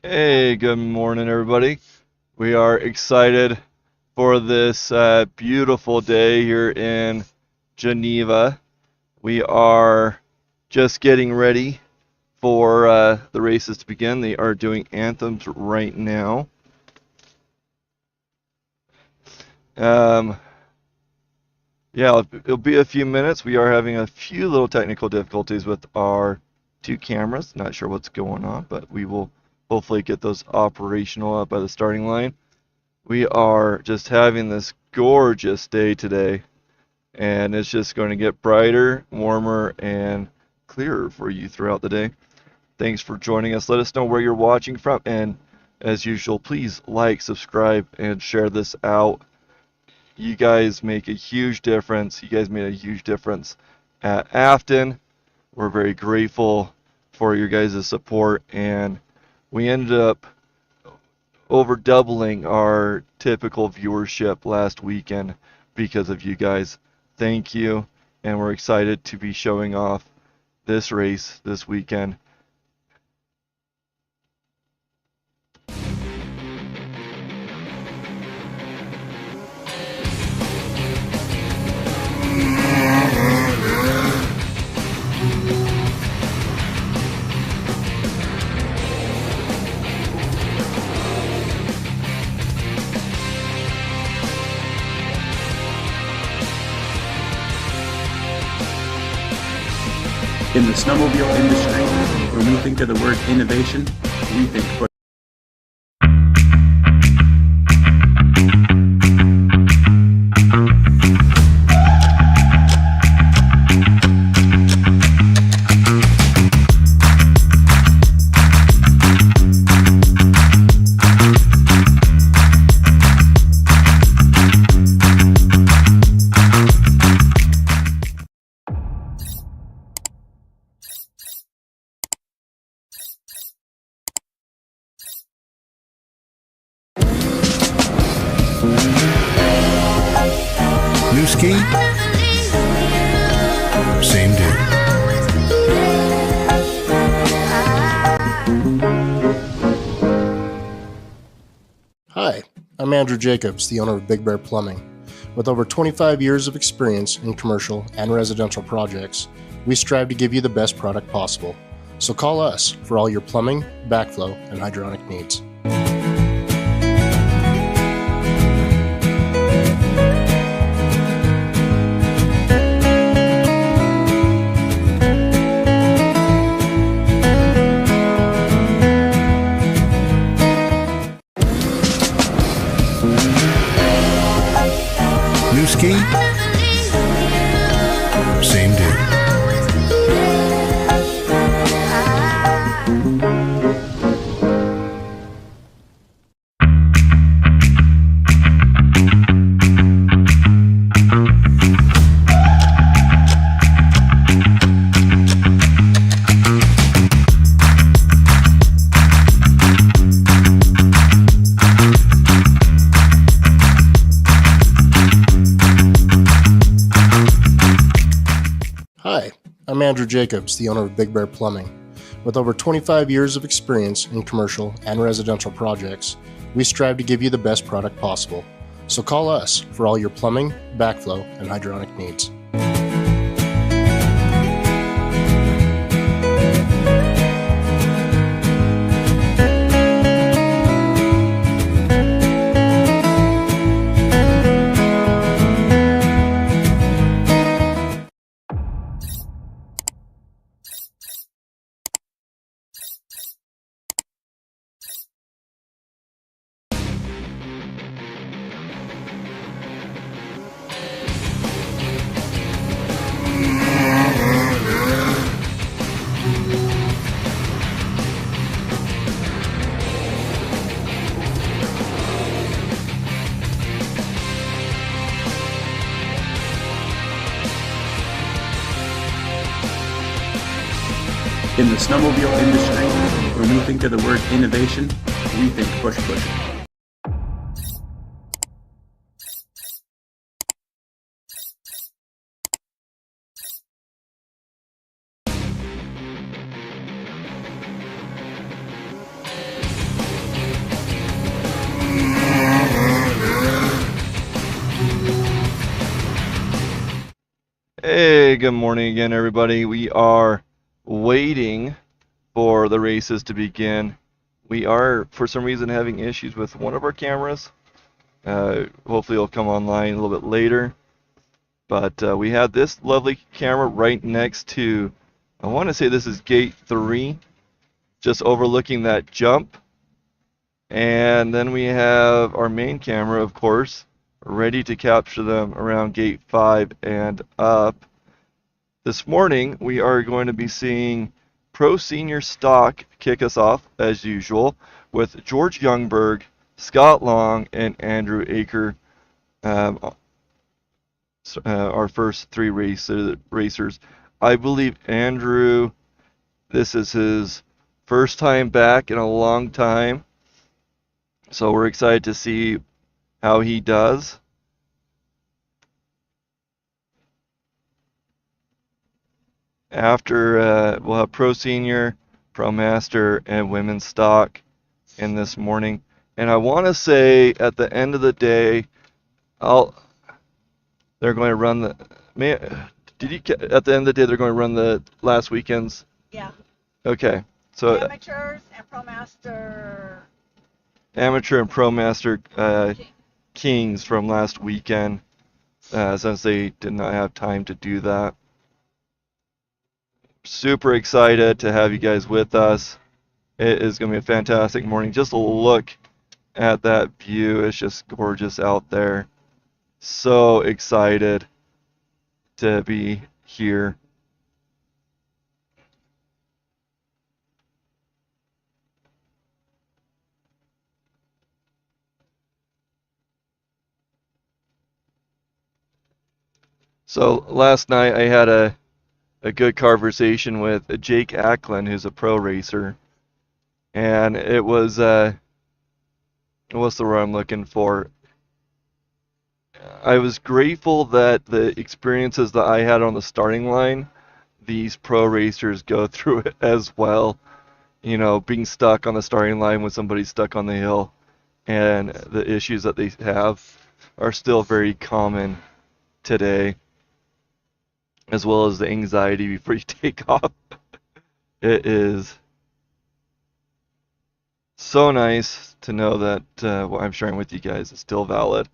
Hey, good morning, everybody. We are excited for this beautiful day here in Geneva. We are just getting ready for the races to begin. They are doing anthems right now. Yeah, it'll be a few minutes. We are having a few little technical difficulties with our two cameras. Not sure what's going on, but we will hopefully get those operational up by the starting line. We are just having this gorgeous day today, and it's just going to get brighter, warmer, and clearer for you throughout the day. Thanks for joining us. Let us know where you're watching from, and as usual, please like, subscribe, and share this out. You guys make a huge difference. You guys made a huge difference at Afton. We're very grateful for your guys' support, and we ended up over doubling our typical viewership last weekend because of you guys. Thank you, and we're excited to be showing off this race this weekend. In the snowmobile industry, when we think of the word innovation, we think push. New ski, same day. Hi, I'm Andrew Jacobs, the owner of Big Bear Plumbing. With over 25 years of experience in commercial and residential projects, we strive to give you the best product possible. So call us for all your plumbing, backflow, and hydronic needs. New ski, same day. Hi, I'm Andrew Jacobs, the owner of Big Bear Plumbing. With over 25 years of experience in commercial and residential projects, we strive to give you the best product possible. So call us for all your plumbing, backflow, and hydronic needs. In the snowmobile industry, when we think of the word innovation, we think push. Hey, good morning again, everybody. We are waiting for the races to begin. We are, for some reason, having issues with one of our cameras. Hopefully it'll come online a little bit later. But we have this lovely camera right next to, I want to say this is gate 3, just overlooking that jump. And then we have our main camera, of course, ready to capture them around gate 5 and up. This morning, we are going to be seeing Pro Senior Stock kick us off, as usual, with George Youngberg, Scott Long, and Andrew Acre, our first 3 racers. I believe Andrew, this is his first time back in a long time, so we're excited to see how he does. After, we'll have Pro Senior, Pro Master, and Women's Stock in this morning. And I want to say at the end of the day, they're going to run the. At the end of the day, they're going to run the last weekend's? Yeah. Okay. So amateurs and Pro Master. Amateur and Pro Master Kings from last weekend, since they did not have time to do that. Super excited to have you guys with us. It is going to be a fantastic morning. Just look at that view. It's just gorgeous out there. So excited to be here. So last night I had a good conversation with Jake Acklin, who's a pro racer, and it was what's the word I'm looking for? I was grateful that the experiences that I had on the starting line, these pro racers go through it as well. You know, being stuck on the starting line when somebody's stuck on the hill, and the issues that they have are still very common today, as well as the anxiety before you take off. It is so nice to know that what I'm sharing with you guys is still valid.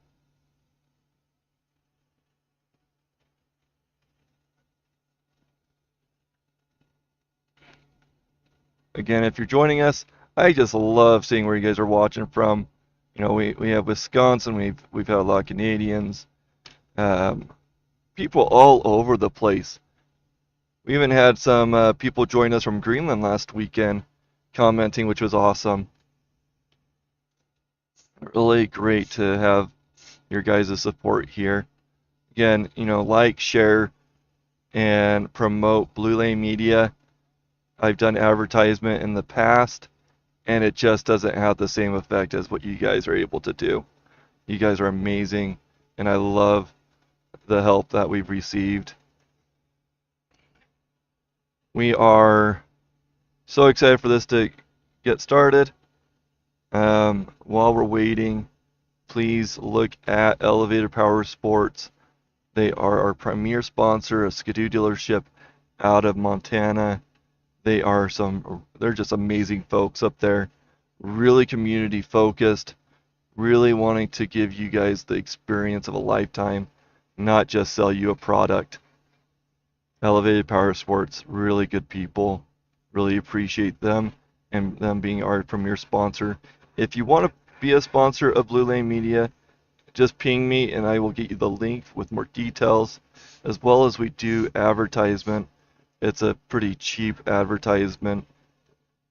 Again, if you're joining us, I just love seeing where you guys are watching from. You know, we have Wisconsin, we've had a lot of Canadians, people all over the place. We even had some people join us from Greenland last weekend, commenting, which was awesome. Really great to have your guys' support here. Again, you know, like, share, and promote Blue Lane Media. I've done advertisement in the past, and it just doesn't have the same effect as what you guys are able to do. You guys are amazing, and I love the help that we've received. We are so excited for this to get started. While we're waiting, please look at Elevated Powersports. They are our premier sponsor, a Skidoo dealership out of Montana. They're just amazing folks up there, really community focused, really wanting to give you guys the experience of a lifetime, not just sell you a product. Elevated Powersports, really good people, really appreciate them and them being our premier sponsor. If you want to be a sponsor of Blue Lane Media, just ping me and I will get you the link with more details, as well as we do advertisement. It's a pretty cheap advertisement,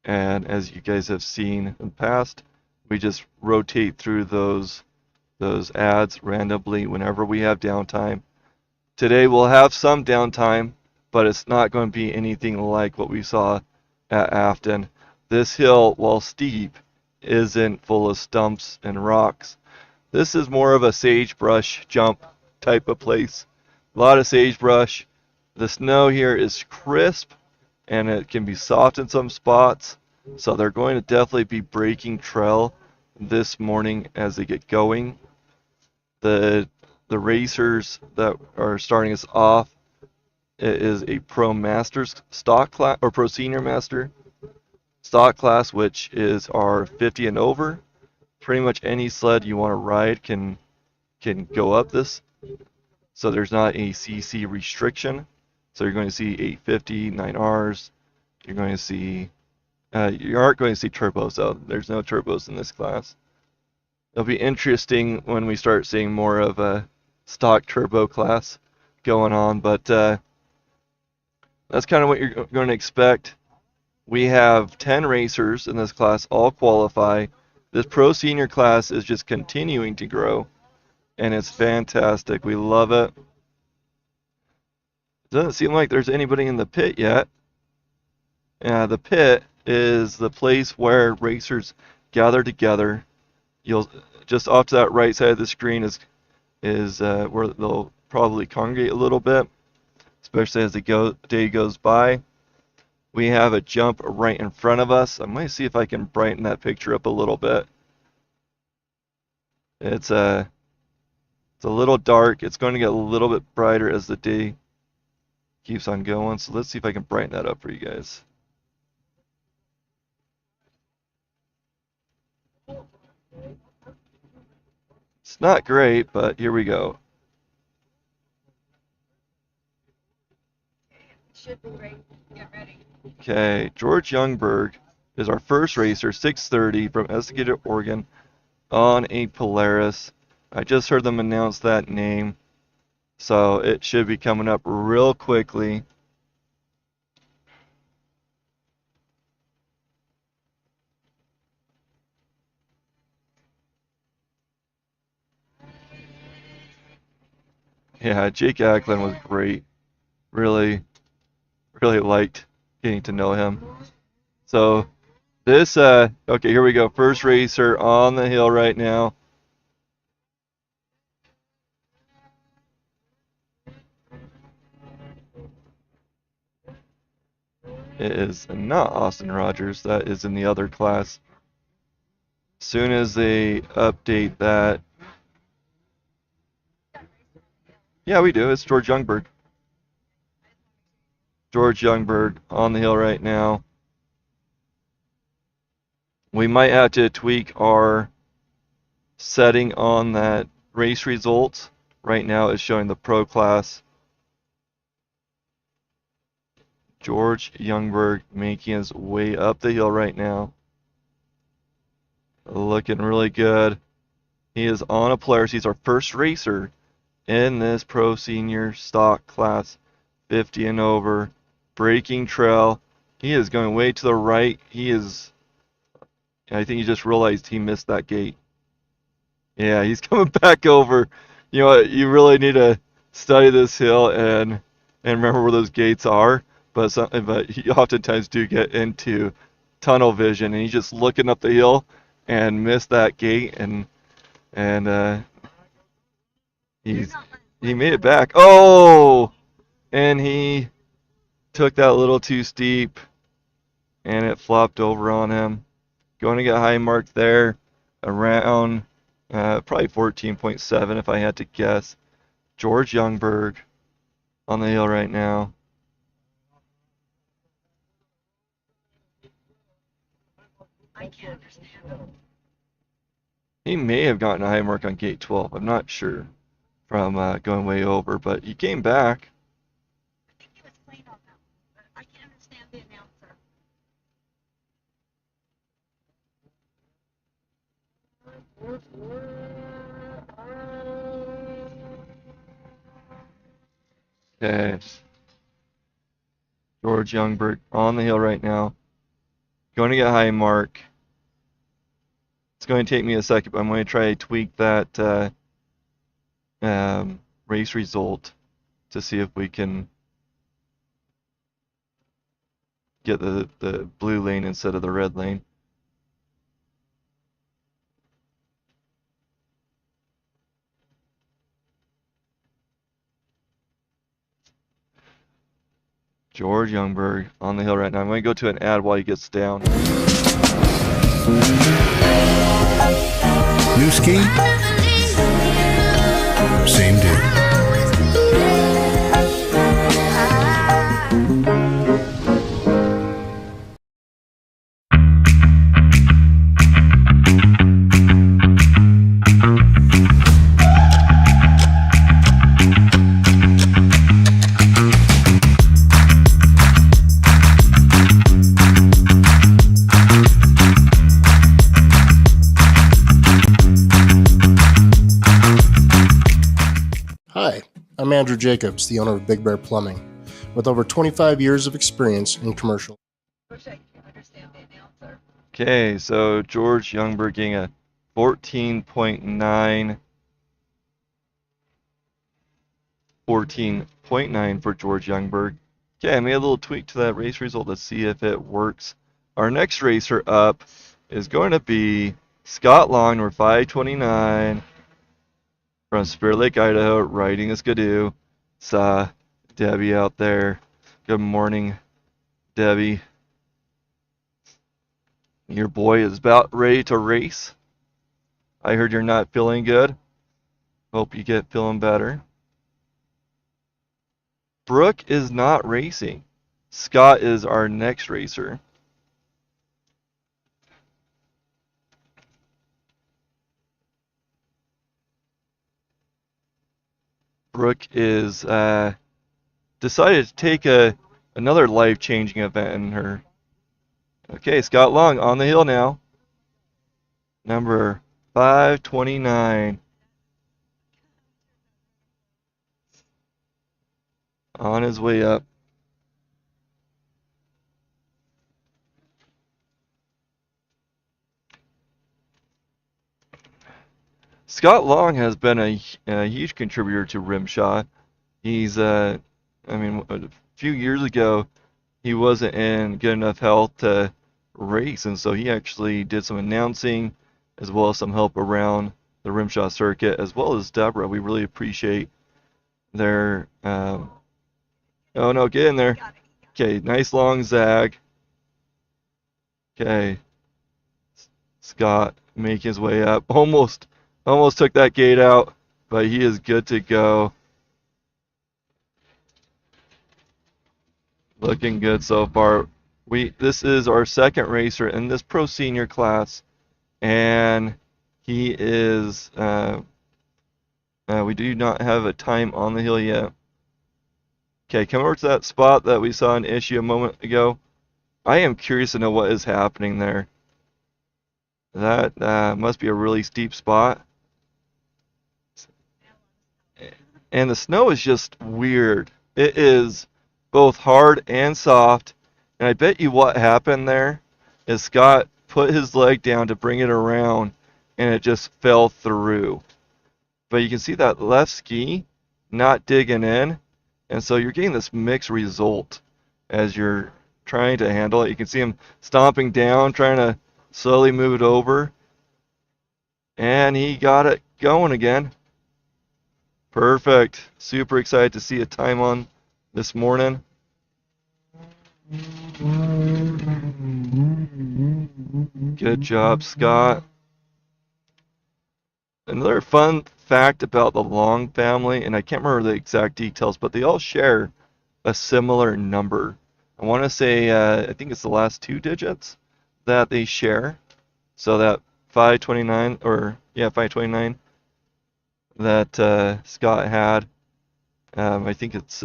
and as you guys have seen in the past, we just rotate through those ads randomly whenever we have downtime. Today we'll have some downtime, but it's not going to be anything like what we saw at Afton. This hill, while steep, isn't full of stumps and rocks. This is more of a sagebrush jump type of place. A lot of sagebrush. The snow here is crisp, and it can be soft in some spots, so they're going to definitely be breaking trail this morning as they get going. The racers that are starting us off It is a Pro Masters stock class, or Pro Senior Master stock class, which is our 50 and over. Pretty much any sled you want to ride can go up this. So there's not a CC restriction. So you're going to see 850, 9Rs. You're going to see, you aren't going to see turbos though. There's no turbos in this class. It'll be interesting when we start seeing more of a stock turbo class going on, but that's kind of what you're going to expect. We have 10 racers in this class, all qualify. This Pro Senior class is just continuing to grow, and it's fantastic. We love it. Doesn't seem like there's anybody in the pit yet. The pit is the place where racers gather together. You'll just off to that right side of the screen is where they'll probably congregate a little bit, especially as the day goes by. We have a jump right in front of us. I might see if I can brighten that picture up a little bit. It's a little dark. It's going to get a little bit brighter as the day keeps on going. So let's see if I can brighten that up for you guys. It's not great, but here we go. Should be great. Get ready. Okay, George Youngberg is our first racer, 630 from Escalade, Oregon, on a Polaris. I just heard them announce that name, so it should be coming up real quickly. Yeah, Jake Acklin was great. Really liked getting to know him. So this, okay, here we go. First racer on the hill right now. It is not Austin Rogers. That is in the other class. As soon as they update that. Yeah, we do. It's George Youngberg. George Youngberg on the hill right now. We might have to tweak our setting on that race results. Right now it's showing the pro class. George Youngberg making his way up the hill right now. Looking really good. He is on a Polaris. He's our first racer in this Pro Senior stock class, 50 and over. Breaking trail. He is going way to the right. I think he just realized he missed that gate. Yeah, he's coming back over. You know what? You really need to study this hill and remember where those gates are. But you oftentimes do get into tunnel vision, and he's just looking up the hill and missed that gate, and he made it back. Oh, and he took that a little too steep, and it flopped over on him. Going to get high marked there around probably 14.7 if I had to guess. George Youngberg on the hill right now. I can't understand. He may have gotten a high mark on gate 12. I'm not sure from going way over, but he came back. I think he was clean on that one, but I can't understand the announcer. Okay. George Youngberg on the hill right now. Going to get high mark. It's going to take me a second, but I'm going to try to tweak that race result to see if we can get the blue lane instead of the red lane. George Youngberg on the hill right now. I'm going to go to an ad while he gets down. New ski? Same dude. Andrew Jacobs, the owner of Big Bear Plumbing, with over 25 years of experience in commercial. Wish I could understand the announcer. Okay, so George Youngberg getting a 14.9. 14.9 for George Youngberg. Okay, I made a little tweak to that race result to see if it works. Our next racer up is going to be Scott Long, number 529, from Spirit Lake, Idaho, riding a skidoo. Saw Debbie out there. Good morning, Debbie. Your boy is about ready to race. I heard you're not feeling good. Hope you get feeling better. Brooke is not racing. Scott is our next racer. Brooke is decided to take another life-changing event in her. Okay, Scott Long on the hill now. Number 529. On his way up. Scott Long has been a huge contributor to Rimshot. He's, I mean, a few years ago, he wasn't in good enough health to race, and so he actually did some announcing as well as some help around the Rimshot circuit, as well as Deborah. We really appreciate their. Oh no, get in there. Okay, nice long zag. Okay, Scott making his way up. Almost took that gate out, but he is good to go. Looking good so far. This is our second racer in this pro senior class, and he is. We do not have a time on the hill yet. Okay, come over to that spot that we saw an issue a moment ago. I am curious to know what is happening there. That must be a really steep spot. And the snow is just weird. It is both hard and soft. And I bet you what happened there is Scott put his leg down to bring it around, and it just fell through. But you can see that left ski not digging in, and so you're getting this mixed result as you're trying to handle it. You can see him stomping down, trying to slowly move it over, and he got it going again. Perfect. Super excited to see a time on this morning. Good job, Scott. Another fun fact about the Long family, and I can't remember the exact details, but they all share a similar number. I want to say, I think it's the last two digits that they share. So that 529, or yeah, 529 that Scott had. I think it's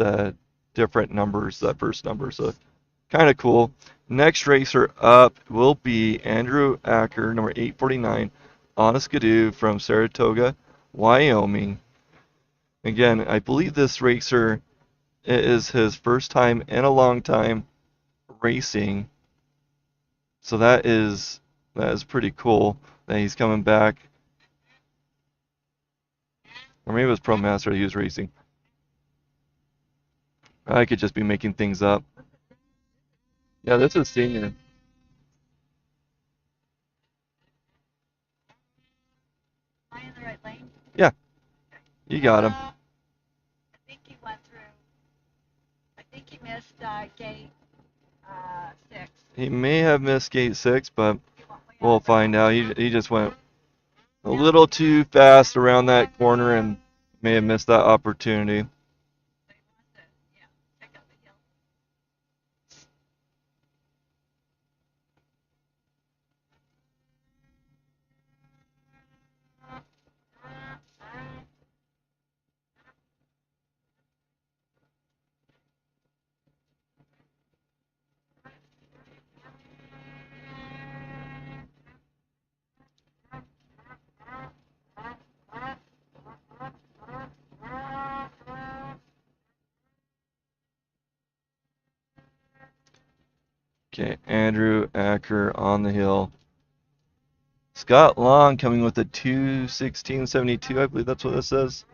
different numbers, that first number, so kind of cool. Next racer up will be Andrew Acker, number 849, on a skidoo from Saratoga, Wyoming. Again, I believe this racer is his first time in a long time racing, so that is pretty cool that he's coming back. Or maybe it was Pro Master he was racing. I could just be making things up. Yeah, this is senior. Am I in the right lane? Yeah, you got him. I think he went through. I think he missed gate 6. He may have missed gate 6, but we'll find out. He just went a little too fast around that corner and may have missed that opportunity. Okay, Andrew Acker on the hill. Scott Long coming with a 216.72. I believe that's what this says.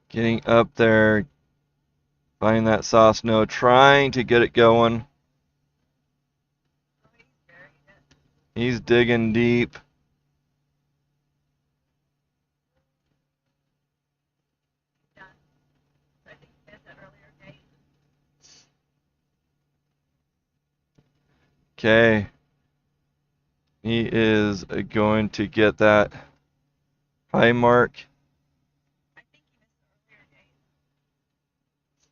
Getting up there, finding that soft snow, trying to get it going. He's digging deep. Okay. He is going to get that high mark.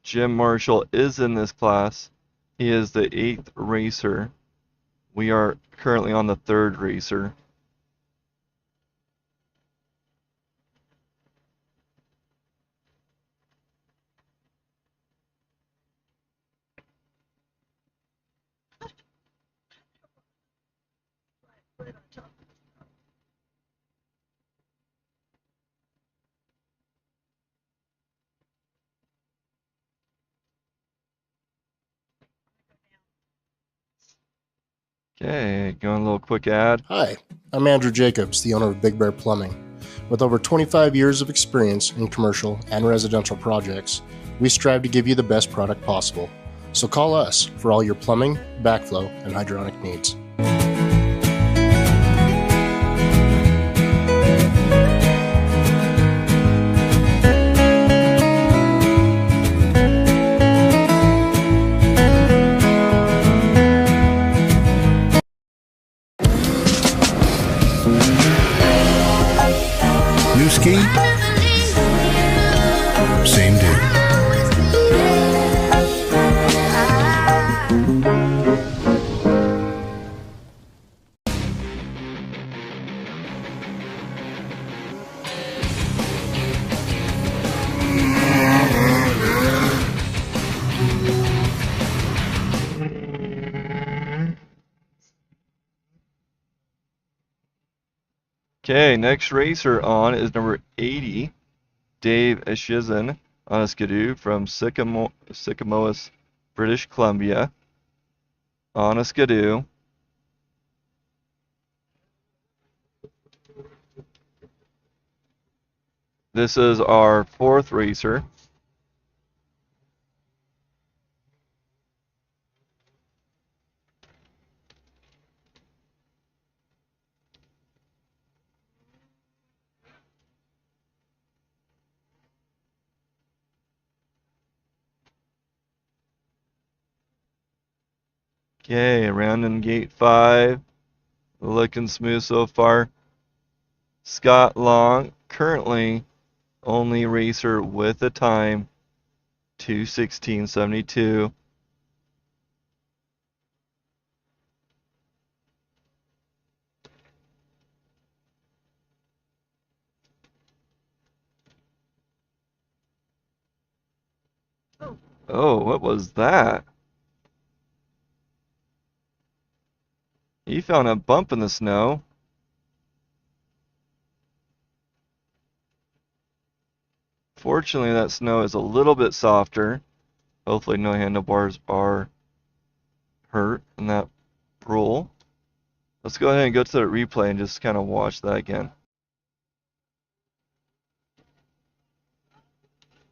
Jim Marshall is in this class. He is the 8th racer. We are currently on the 3rd racer. Okay, going a little quick ad. Hi, I'm Andrew Jacobs, the owner of Big Bear Plumbing. With over 25 years of experience in commercial and residential projects, we strive to give you the best product possible. So call us for all your plumbing, backflow, and hydronic needs. New ski? Same dude. Okay, next racer on is number 80, Dave Eschisen on a skidoo from Sycamore, British Columbia. On a skidoo. This is our 4th racer. Okay, around in gate 5. Looking smooth so far. Scott Long, currently only racer with a time 2:16.72. Oh, what was that? He found a bump in the snow. Fortunately, that snow is a little bit softer. Hopefully no handlebars are hurt in that roll. Let's go ahead and go to the replay and just kind of watch that again.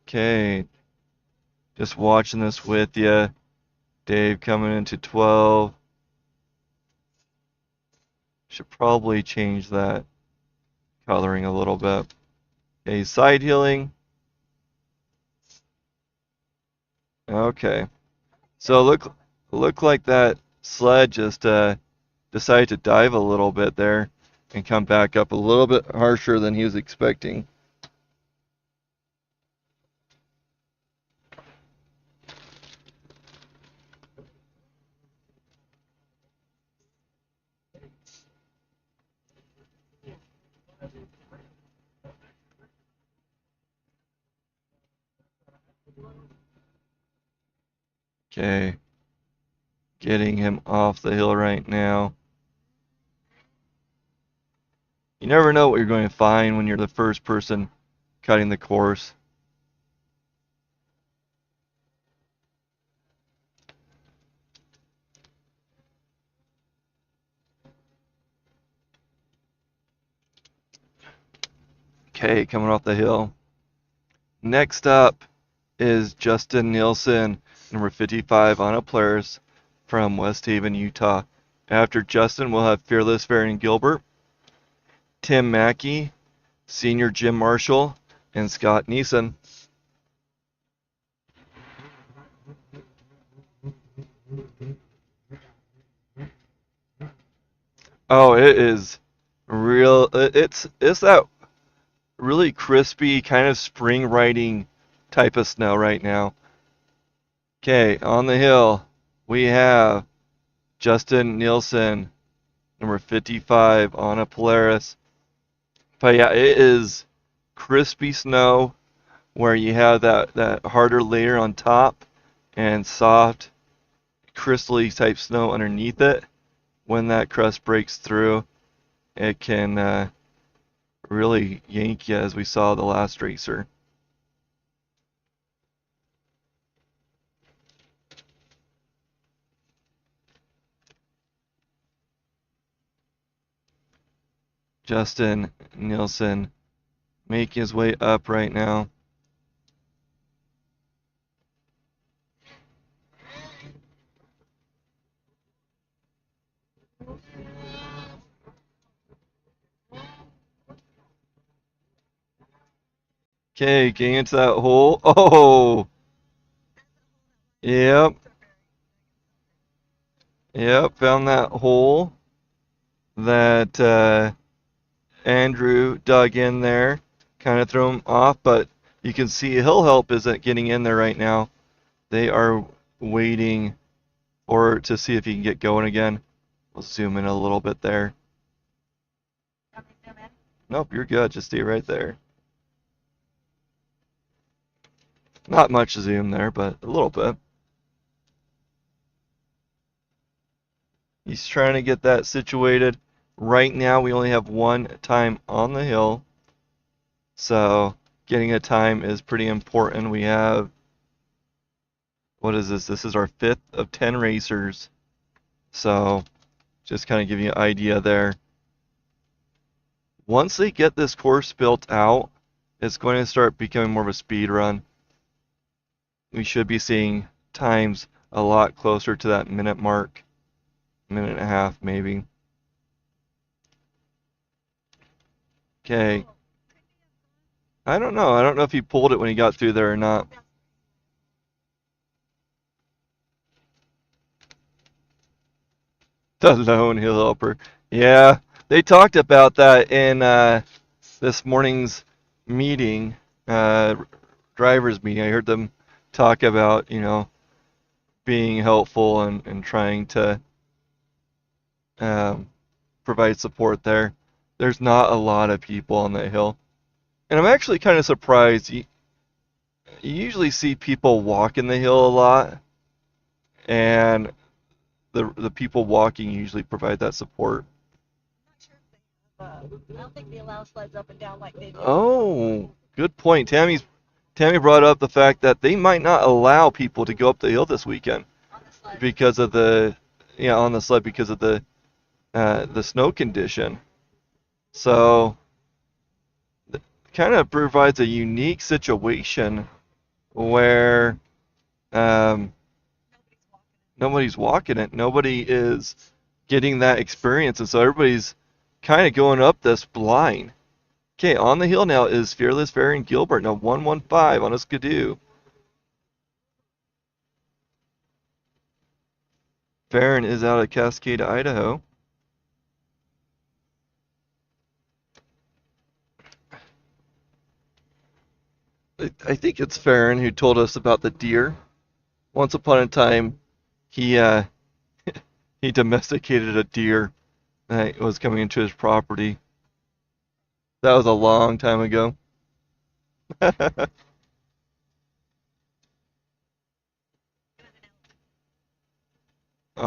Okay, just watching this with you. Dave coming into 12. Should probably change that coloring a little bit. Okay, side healing. Okay, so look like that sled just decided to dive a little bit there and come back up a little bit harsher than he was expecting. Okay. Getting him off the hill right now. You never know what you're going to find when you're the first person cutting the course. Okay, coming off the hill. Next up is Justin Neelson, number 55 on a Polaris from West Haven, Utah. After Justin, we'll have Fearless Varian Gilbert, Tim Mackey, Senior Jim Marshall, and Scott Neeson. Oh, it is real. It's that really crispy kind of spring riding type of snow right now. Okay, on the hill we have Justin Neelson, number 55 on a Polaris. But yeah, it is crispy snow where you have that harder layer on top and soft crystally type snow underneath it. When that crust breaks through, it can really yank you, as we saw the last racer. Justin Neelson making his way up right now. Okay, getting into that hole. Oh! Yep. Yep, found that hole that Andrew dug in there. Kind of threw him off, but you can see Hill Help isn't getting in there right now. They are waiting to see if he can get going again. We'll zoom in a little bit there. Nope, you're good. Just stay right there. Not much zoom there, but a little bit. He's trying to get that situated. Right now, we only have one time on the hill. So, getting a time is pretty important. We have, what is this? This is our 5th of 10 racers. So, just kind of give you an idea there. Once they get this course built out, it's going to start becoming more of a speed run. We should be seeing times a lot closer to that minute mark. Minute and a half, maybe. Okay. I don't know. I don't know if he pulled it when he got through there or not. The lone hill helper. Yeah, they talked about that in this morning's meeting, drivers meeting. I heard them talk about, being helpful and trying to provide support there. There's not a lot of people on that hill. And I'm actually kind of surprised. You usually see people walking the hill a lot, and the people walking usually provide that support. I don't think they allow sleds up and down like they do. Oh, good point. Tammy brought up the fact that they might not allow people to go up the hill this weekend On the sled. because of on the sled because of the snow condition. So kind of provides a unique situation where nobody's walking it. Nobody is getting that experience, and so everybody's kind of going up this blind. Okay, on the hill now is Fearless Varian Gilbert. Now 115 on a Skidoo. Farron is out of Cascade, Idaho. I think it's Farron who told us about the deer. Once upon a time, he he domesticated a deer that was coming into his property. That was a long time ago.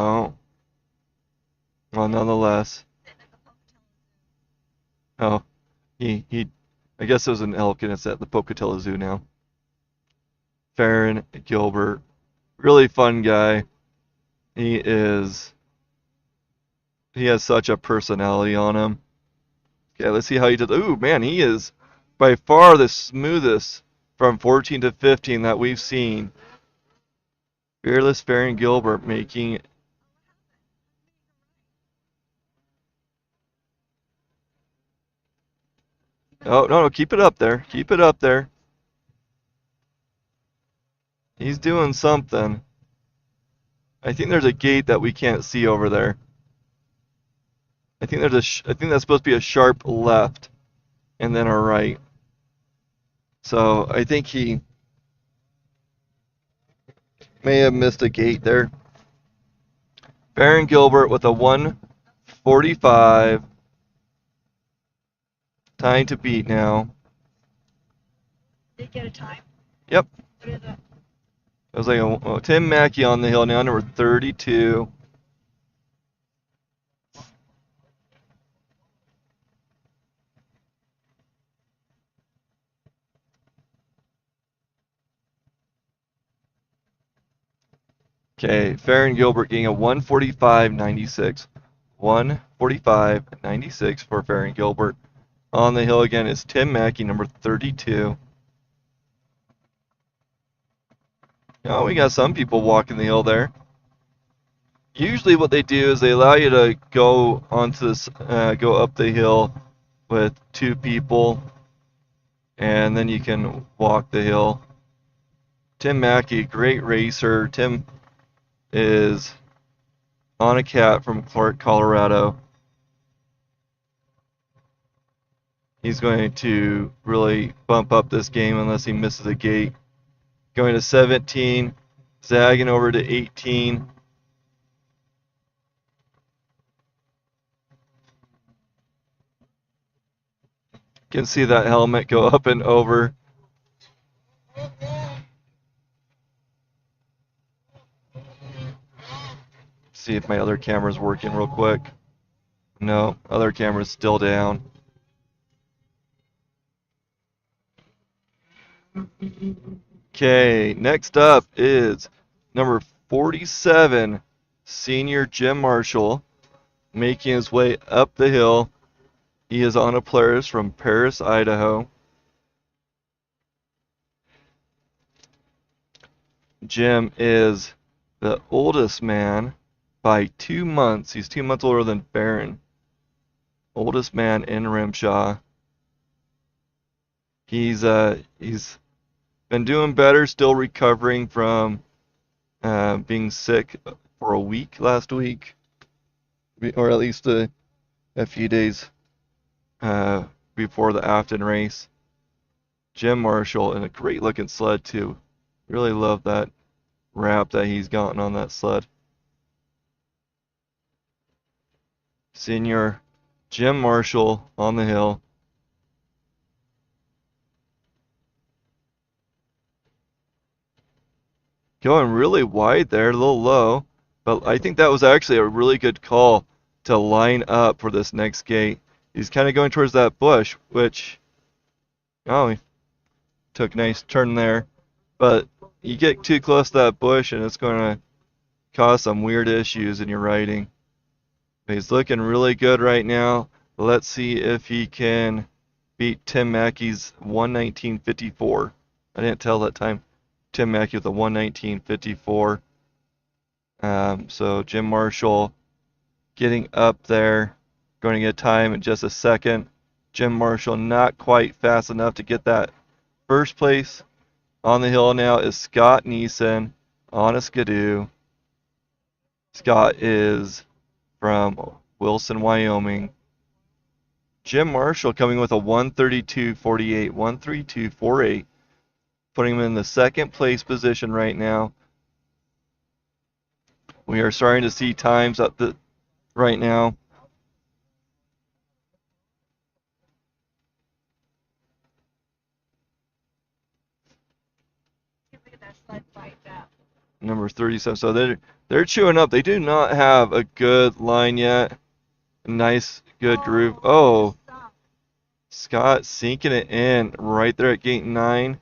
Oh. Well, nonetheless. Oh. I guess it was an elk and it's at the Pocatello Zoo now. Farron Gilbert. Really fun guy. He has such a personality on him. Okay, let's see how he does. Ooh, man, he is by far the smoothest from 14 to 15 that we've seen. Fearless Farron Gilbert making. Oh, no, keep it up there. Keep it up there. He's doing something. I think there's a gate that we can't see over there. I think I think that's supposed to be a sharp left and then a right. So I think he may have missed a gate there. Farron Gilbert with a 145. Time to beat now. Did you get a time? Yep. What is it? It was like Tim Mackey on the hill now, number 32. Okay, Farron Gilbert getting a 145.96. 145.96 for Farron Gilbert. On the hill again is Tim Mackey, number 32. Oh, we got some people walking the hill there. Usually what they do is they allow you to go onto this, go up the hill with two people, and then you can walk the hill. Tim Mackey, great racer. Tim is on a cat from Clark, Colorado. He's going to really bump up this game unless he misses a gate. Going to 17, zagging over to 18. You can see that helmet go up and over. See if my other camera's working real quick. No, other camera's still down. Okay, next up is number 47, senior Jim Marshall, making his way up the hill. He is on a Polaris from Paris, Idaho. Jim is the oldest man by 2 months. He's 2 months older than Barron. Oldest man in Rimshaw. He's been doing better, still recovering from being sick for a week last week, or at least a few days before the Afton race. Jim Marshall in a great looking sled too. Really love that wrap that he's gotten on that sled. Senior Jim Marshall on the hill. Going really wide there, a little low, but I think that was actually a really good call to line up for this next gate. He's kind of going towards that bush, which, oh, he took a nice turn there, but you get too close to that bush and it's going to cause some weird issues in your riding. But he's looking really good right now. Let's see if he can beat Tim Mackey's 119.54. I didn't tell that time. Tim Mackey with a 119.54. So Jim Marshall getting up there. Going to get time in just a second. Jim Marshall not quite fast enough to get that first place. On the hill now is Scott Neeson on a skidoo. Scott is from Wilson, Wyoming. Jim Marshall coming with a 132.48, 132.48, putting him in the second place position right now. We are starting to see times up the right now. Look at that sled bike up. number 37. So they're chewing up. They do not have a good line yet. Nice, good groove. Oh, Scott sinking it in right there at gate 9,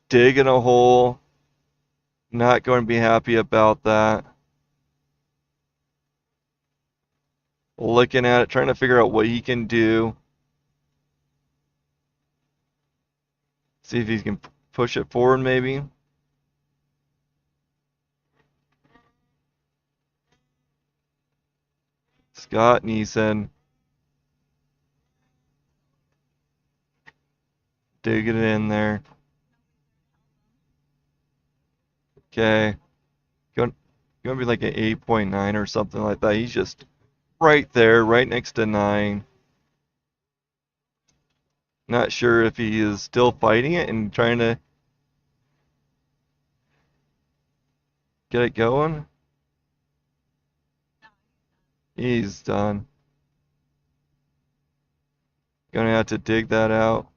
digging a hole. Not going to be happy about that. Looking at it, trying to figure out what he can do. See if he can push it forward maybe. Scott Neeson. Digging it in there. Okay. Going to be like an 8.9 or something like that. He's just right there, right next to 9. Not sure if he is still fighting it and trying to get it going. He's done. Gonna have to dig that out.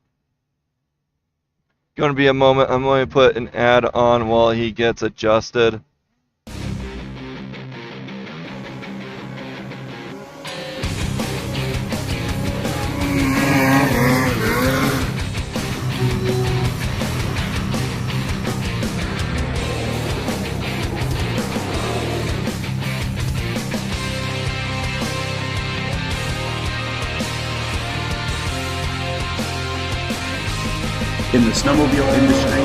Gonna be a moment. I'm going to put an ad on while he gets adjusted. In the snowmobile industry,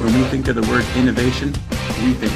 when we think of the word innovation, we think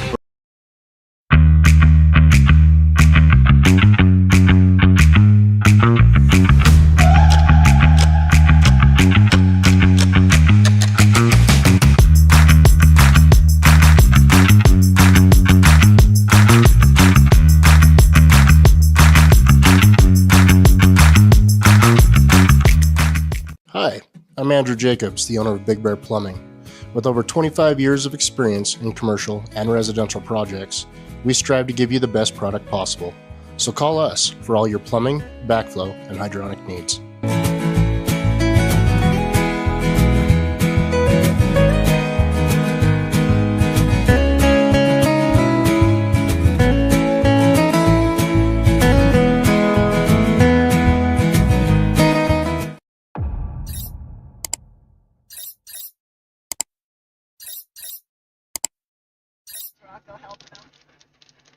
Hi, I'm Andrew Jacobs, the owner of Big Bear Plumbing. With over 25 years of experience in commercial and residential projects, we strive to give you the best product possible. So call us for all your plumbing, backflow, and hydronic needs.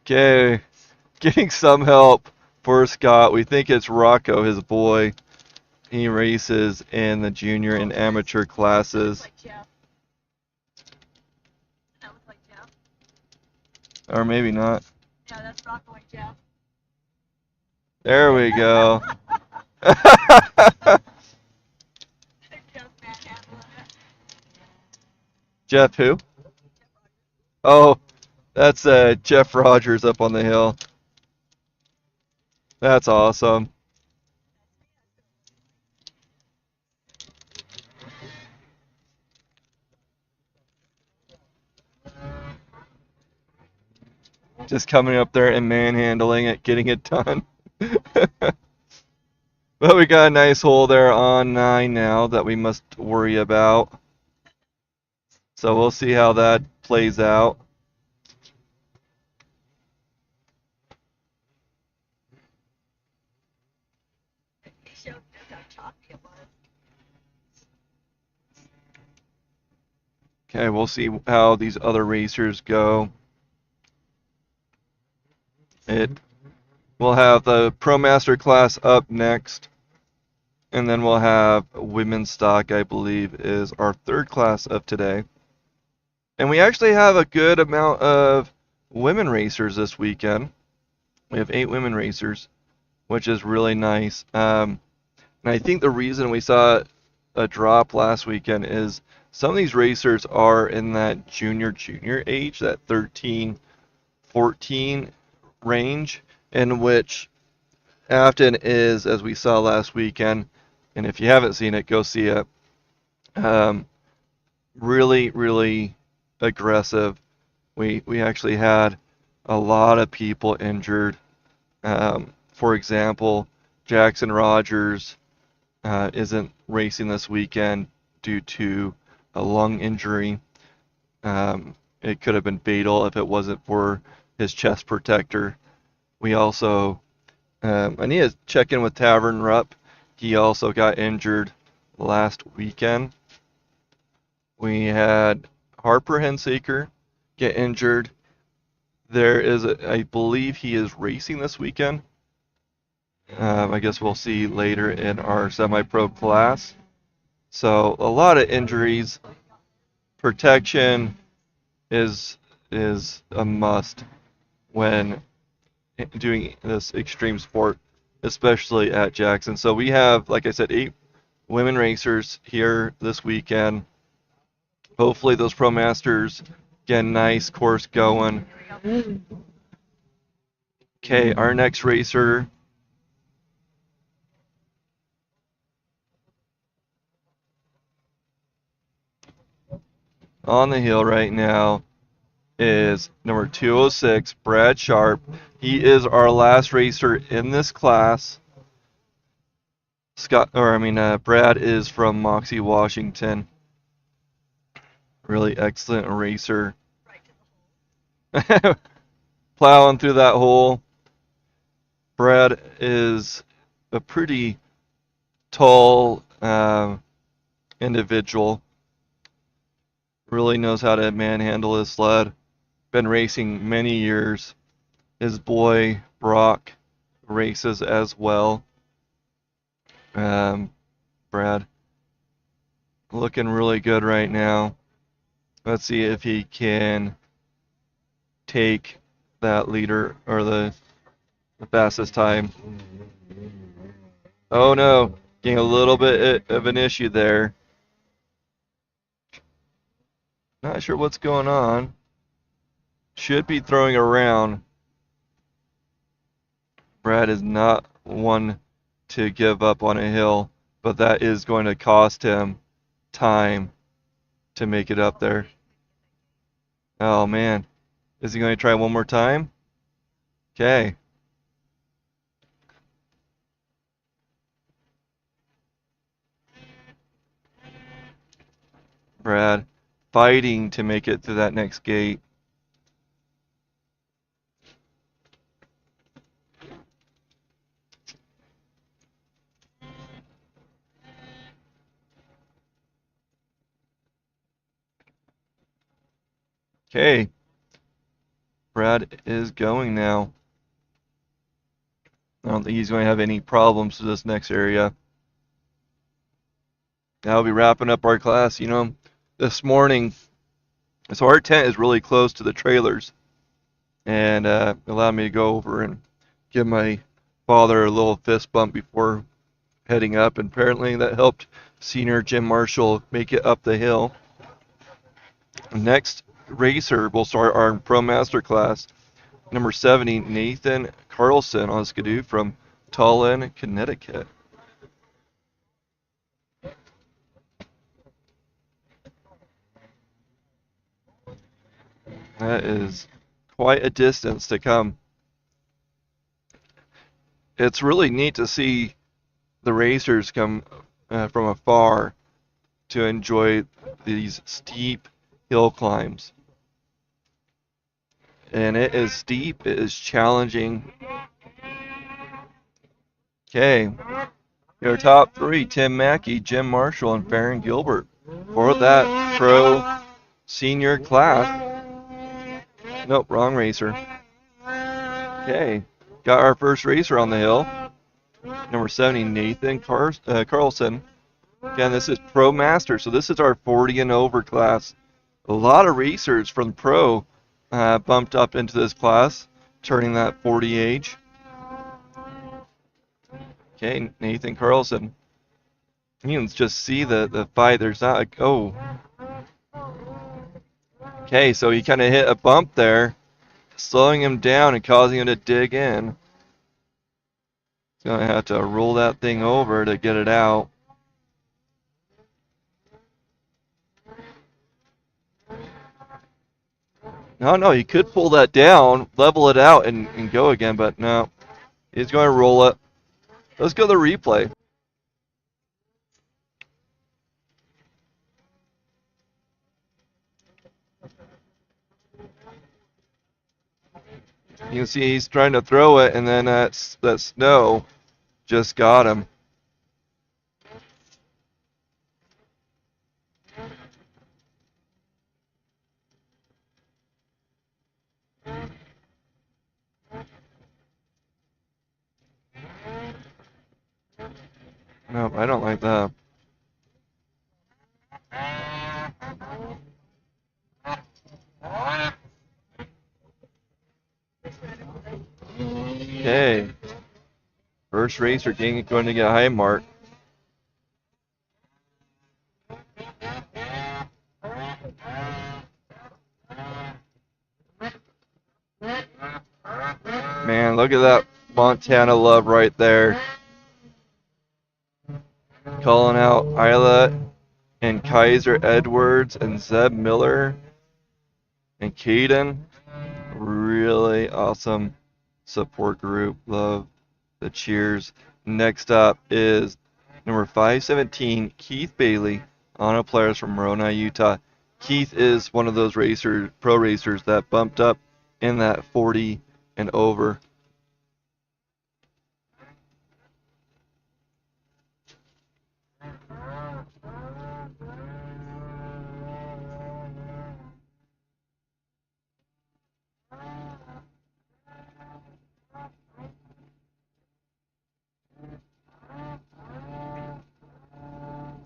Okay, getting some help for Scott. We think it's Rocco, his boy. He races in the junior and amateur classes. Or maybe not. Yeah, that's Rocco and Jeff. There we go. Jeff who? Oh, that's Jeff Rogers up on the hill. That's awesome. Just coming up there and manhandling it, getting it done. But we got a nice hole there on 9 now that we must worry about. So we'll see how that plays out. Okay, we'll see how these other racers go. We'll have the ProMaster class up next. And then we'll have women's stock, I believe, is our 3rd class of today. And we actually have a good amount of women racers this weekend. We have 8 women racers, which is really nice. And I think the reason we saw a drop last weekend is some of these racers are in that junior age, that 13, 14 range, in which Afton is, as we saw last weekend, and if you haven't seen it, go see it. Really, really aggressive. We actually had a lot of people injured. For example, Jackson Rogers isn't racing this weekend due to a lung injury. it could have been fatal if it wasn't for his chest protector. We also, I need to check in with Tavern Rupp. He also got injured last weekend. We had Harper Hensaker get injured. There is, I believe he is racing this weekend. I guess we'll see later in our semi-pro class. So a lot of injuries. Protection is a must when doing this extreme sport, especially at Jackson. So we have, like I said, 8 women racers here this weekend. Hopefully those Pro Masters get a nice course going. Okay, our next racer on the hill right now is number 206, Brad Sharp. He is our last racer in this class. Brad is from Moxie, Washington. Really excellent racer. Plowing through that hole. Brad is a pretty tall individual. Really knows how to manhandle his sled. Been racing many years. His boy Brock races as well. Brad looking really good right now. Let's see if he can take that leader or the fastest time. Oh no, getting a little bit of an issue there. Not sure what's going on. Should be throwing around. Brad is not one to give up on a hill, but that is going to cost him time to make it up there. Oh man, is he going to try one more time? Okay. Brad fighting to make it to that next gate. Okay. Brad is going now. I don't think he's going to have any problems with this next area. Now we'll be wrapping up our class. You know, this morning, so our tent is really close to the trailers, and allowed me to go over and give my father a little fist bump before heading up, and apparently that helped senior Jim Marshall make it up the hill. Next racer will start our Pro Master class, number 70, Nathan Carlson on Skidoo from Tallinn, Connecticut. That is quite a distance to come. It's really neat to see the racers come from afar to enjoy these steep hill climbs. And it is steep, it is challenging. Okay, your top 3, Tim Mackey, Jim Marshall, and Farron Gilbert for that pro senior class. Nope, wrong racer. Okay, got our first racer on the hill. Number 70, Nathan Carlson. Again, this is Pro Master, so this is our 40 and over class. A lot of racers from Pro bumped up into this class, turning that 40 age. Okay, Nathan Carlson. You can just see the fight. There's not a... Oh. Okay, so he kind of hit a bump there, slowing him down and causing him to dig in. He's going to have to roll that thing over to get it out. No, he could pull that down, level it out, and go again, but no. He's going to roll it. Let's go to the replay. You can see he's trying to throw it, and then that snow just got him. No, I don't like that. Okay. First racer going to get a high mark. Man, look at that Montana love right there. Calling out Isla and Kaiser Edwards and Zeb Miller and Caden. Really awesome support group. Love the cheers. Next up is number 517, Keith Bailey, Auto Players from Moroni, Utah. Keith is one of those pro racers that bumped up in that 40 and over.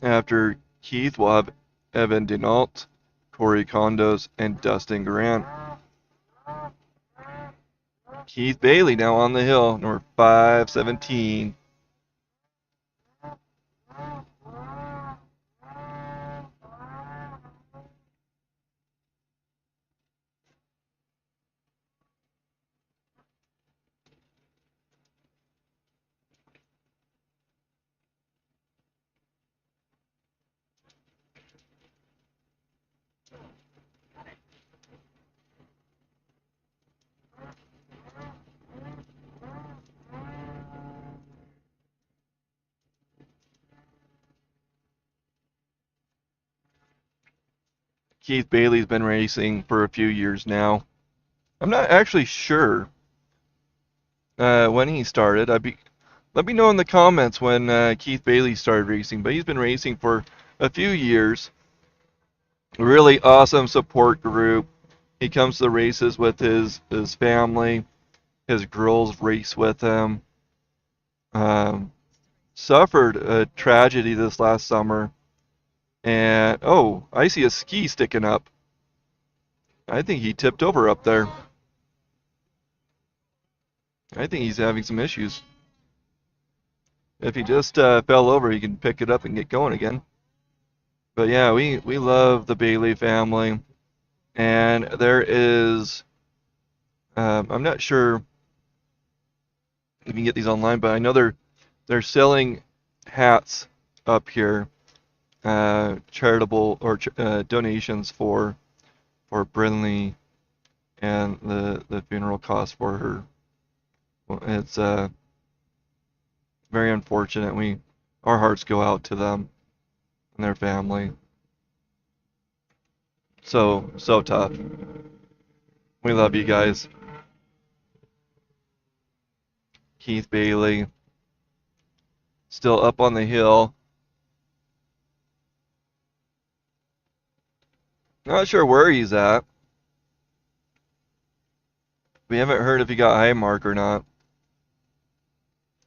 After Keith, we'll have Evan Denault, Cory Condos, and Dustin Grant. Keith Bailey now on the hill, number 517. Keith Bailey's been racing for a few years now. I'm not actually sure when he started. Let me know in the comments when Keith Bailey started racing, but he's been racing for a few years. Really awesome support group. He comes to the races with his family. His girls race with him. Suffered a tragedy this last summer. And, oh, I see a ski sticking up. I think he tipped over up there. I think he's having some issues. If he just fell over, he can pick it up and get going again. But yeah, we love the Bailey family. And there is, I'm not sure if you can get these online, but I know they're selling hats up here, charitable or donations for Brinley and the funeral costs for her. Well, it's very unfortunate. Our hearts go out to them and their family. So tough. We love you guys. Keith Bailey still up on the hill. Not sure where he's at. We haven't heard if he got high mark or not.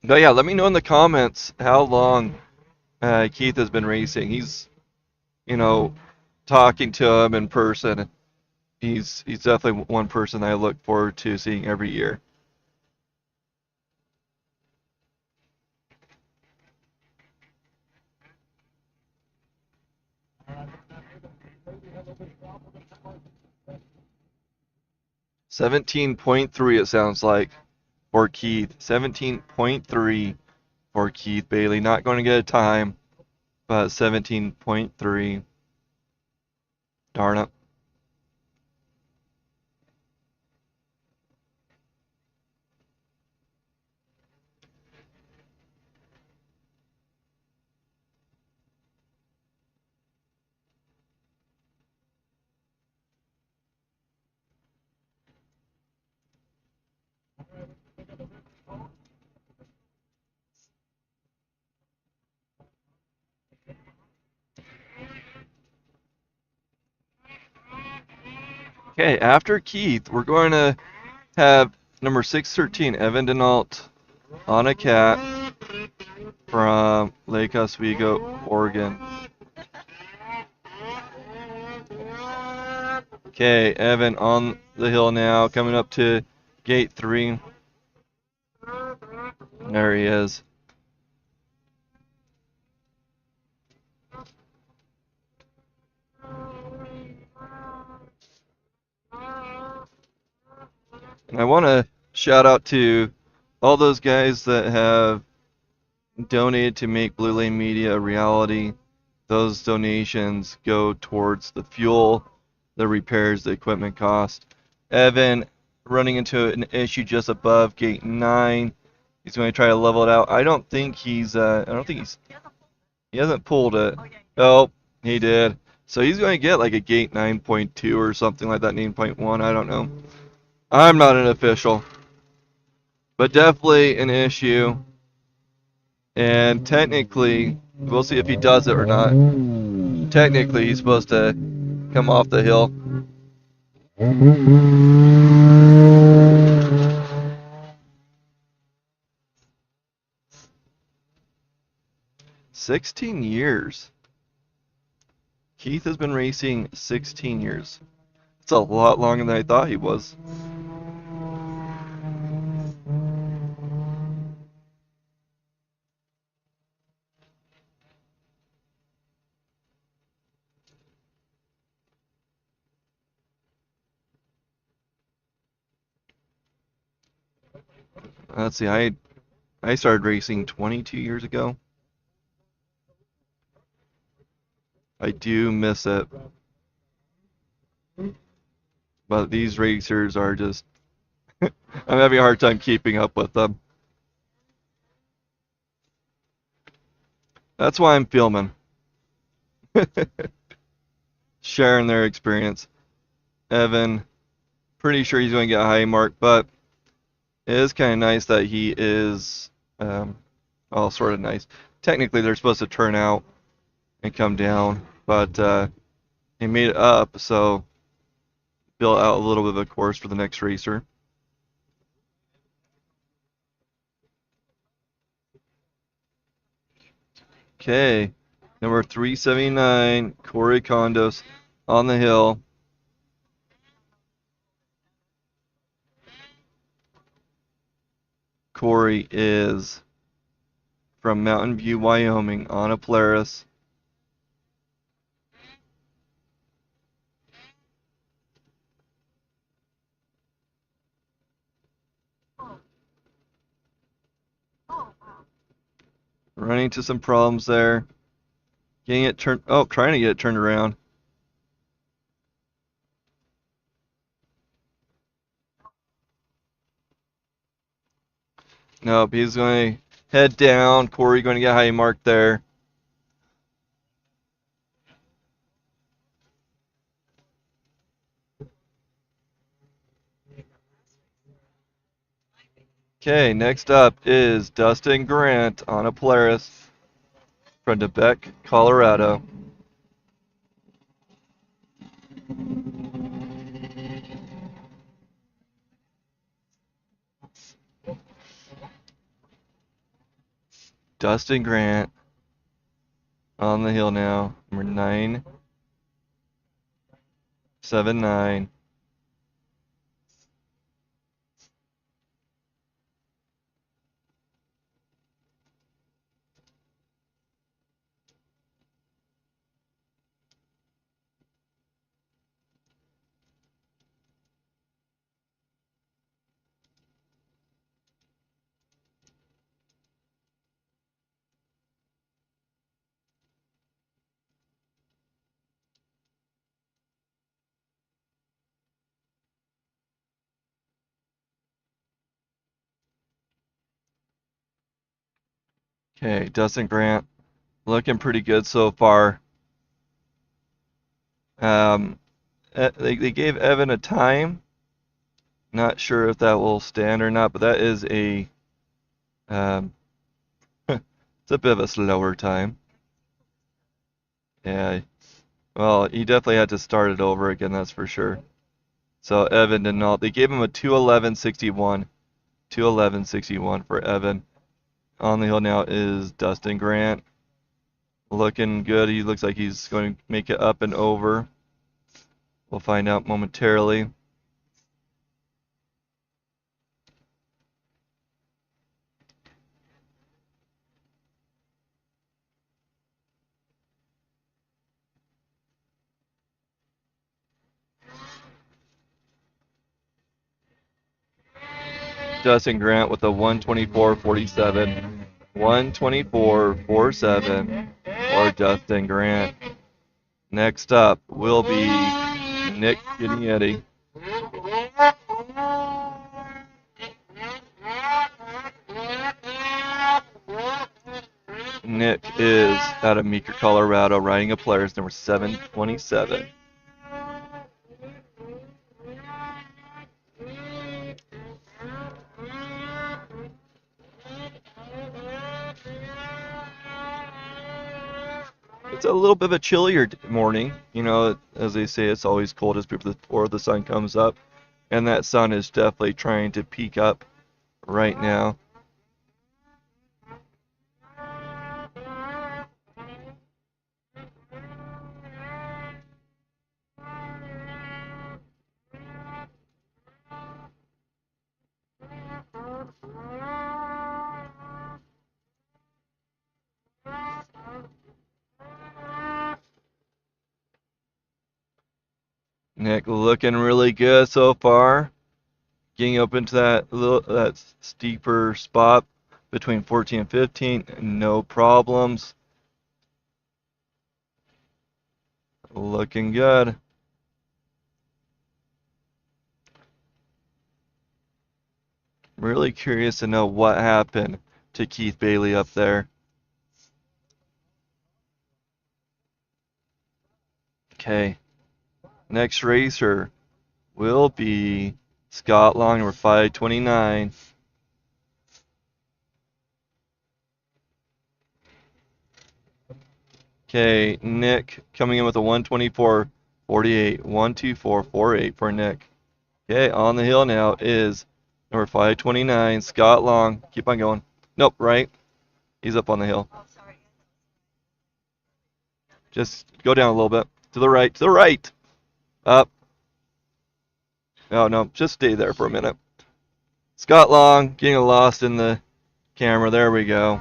But yeah, let me know in the comments how long Keith has been racing. He's, talking to him in person. He's definitely one person I look forward to seeing every year. $17.3 it sounds like for Keith. 17.3 for Keith Bailey. Not going to get a time, but 17.3. Darn it. Okay, after Keith, we're going to have number 613, Evan Denault, on a cat from Lake Oswego, Oregon. Okay, Evan on the hill now, coming up to gate 3. There he is. And I want to shout out to all those guys that have donated to make Blue Lane Media a reality. Those donations go towards the fuel, the repairs, the equipment cost. Evan running into an issue just above gate 9. He's going to try to level it out. I don't think he hasn't pulled it. Oh, he did. So he's going to get like a gate 9.2 or something like that, 9.1. I don't know. I'm not an official, but definitely an issue. And technically, we'll see if he does it or not. Technically, he's supposed to come off the hill. $16 years. Keith has been racing 16 years. It's a lot longer than I thought he was. Let's see, I started racing 22 years ago. I do miss it. But these racers are just I'm having a hard time keeping up with them. That's why I'm filming. Sharing their experience. Evan, pretty sure he's going to get a high mark, but it is kind of nice that he is, well, sort of nice. Technically, they're supposed to turn out and come down, but he made it up, so built out a little bit of a course for the next racer. Okay, number 379, Cory Condos on the hill. Cory is from Mountain View, Wyoming, on a Polaris. Running into some problems there. Getting it turned, oh, trying to get it turned around. Nope, he's going to head down. Cory going to get high mark there. Okay, next up is Dustin Grant on a Polaris from Quebec, Colorado. Dustin Grant on the hill now, number 979. Okay, Dustin Grant looking pretty good so far. They gave Evan a time. Not sure if that will stand or not, but that is a it's a bit of a slower time. Yeah, well, he definitely had to start it over again, that's for sure. So Evan did not. They gave him a 211.61. 211.61 for Evan. On the hill now is Dustin Grant. Looking good. He looks like he's going to make it up and over. We'll find out momentarily. Dustin Grant with a 124.47. 124.47 for Dustin Grant. Next up will be Nick Ginietti. Nick is out of Meeker, Colorado, riding a Polaris number 727. It's a little bit of a chillier morning. You know, as they say, it's always coldest before the sun comes up. And that sun is definitely trying to peak up right now. Nick looking really good so far. Getting up into that steeper spot between 14 and 15, no problems. Looking good. Really curious to know what happened to Keith Bailey up there. Okay. Next racer will be Scott Long, number 529. Okay, Nick coming in with a 124.48. 124.48 for Nick. Okay, on the hill now is number 529, Scott Long. Keep on going. Nope, right. He's up on the hill. Oh, sorry. Just go down a little bit. To the right. To the right. Up. No, just stay there for a minute. Scott Long getting lost in the camera. There we go.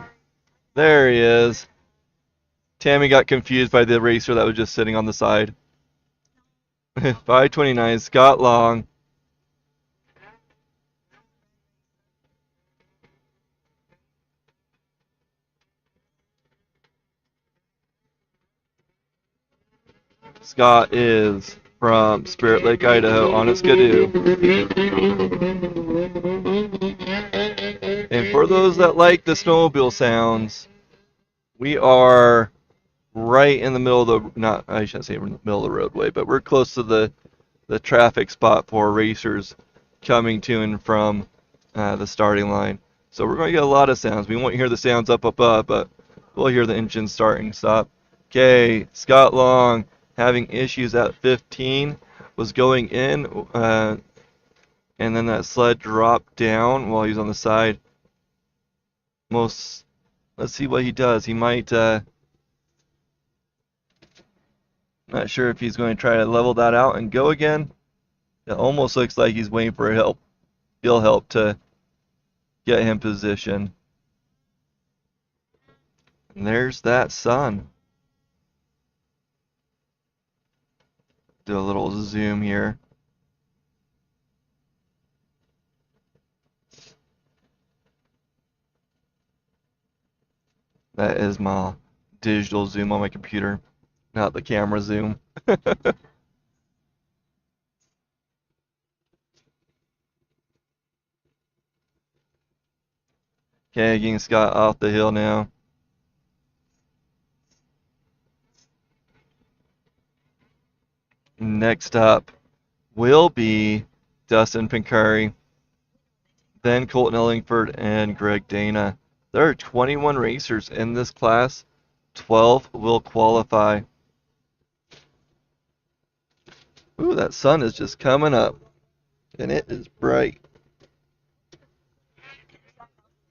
There he is. Tammy got confused by the racer that was just sitting on the side. 529, Scott Long. Scott is from Spirit Lake, Idaho, on a skidoo. And for those that like the snowmobile sounds, we are right in the middle of the, I shouldn't say in the middle of the roadway, but we're close to the traffic spot for racers coming to and from the starting line. So we're going to get a lot of sounds. We won't hear the sounds up above, but we'll hear the engine start and stop. Okay, Scott Long having issues at 15, was going in, and then that sled dropped down while he was on the side. Let's see what he does. He might, not sure if he's going to try to level that out and go again. It almost looks like he's waiting for help. He'll help to get him positioned. And there's that sun. Do a little zoom here. That is my digital zoom on my computer, not the camera zoom. Okay, getting Scott off the hill now. Next up will be Dustin Pincari, then Colton Ellingford and Greg Dana. There are 21 racers in this class. 12 will qualify. Ooh, that sun is just coming up. And it is bright.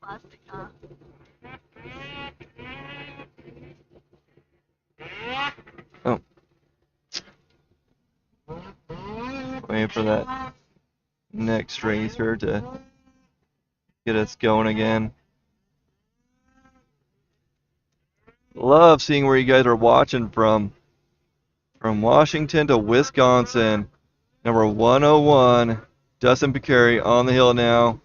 Plastic, huh? Oh. Waiting for that next racer to get us going again. Love seeing where you guys are watching from. From Washington to Wisconsin. Number 101, Dustin Picari on the hill now.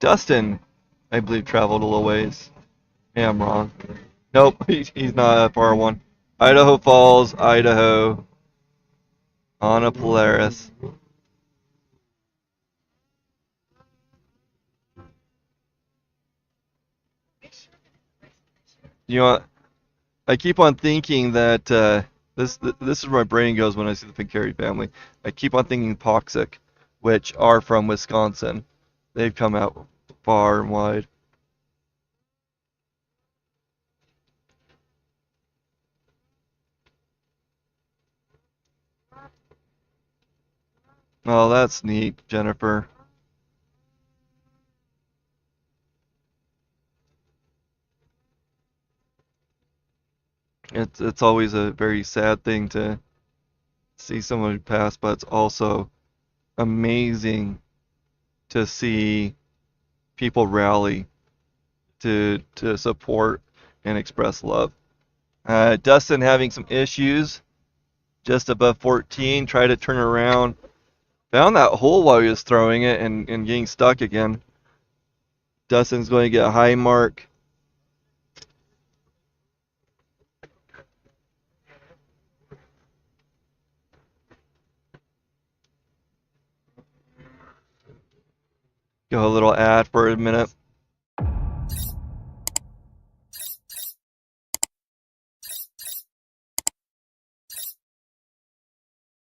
Dustin, I believe, traveled a little ways. Yeah, I'm wrong. Nope, he's not a far one. Idaho Falls, Idaho. On a Polaris. You know, I keep on thinking that this is where my brain goes when I see the Picari family. I keep on thinking Poxic, which are from Wisconsin. They've come out far and wide. Oh, that's neat, Jennifer. It's always a very sad thing to see someone pass, but it's also amazing to see people rally to support and express love. Dustin having some issues, just above 14, tried to turn around, found that hole while he was throwing it and getting stuck again. Dustin's going to get a high mark. Go a little ad for a minute.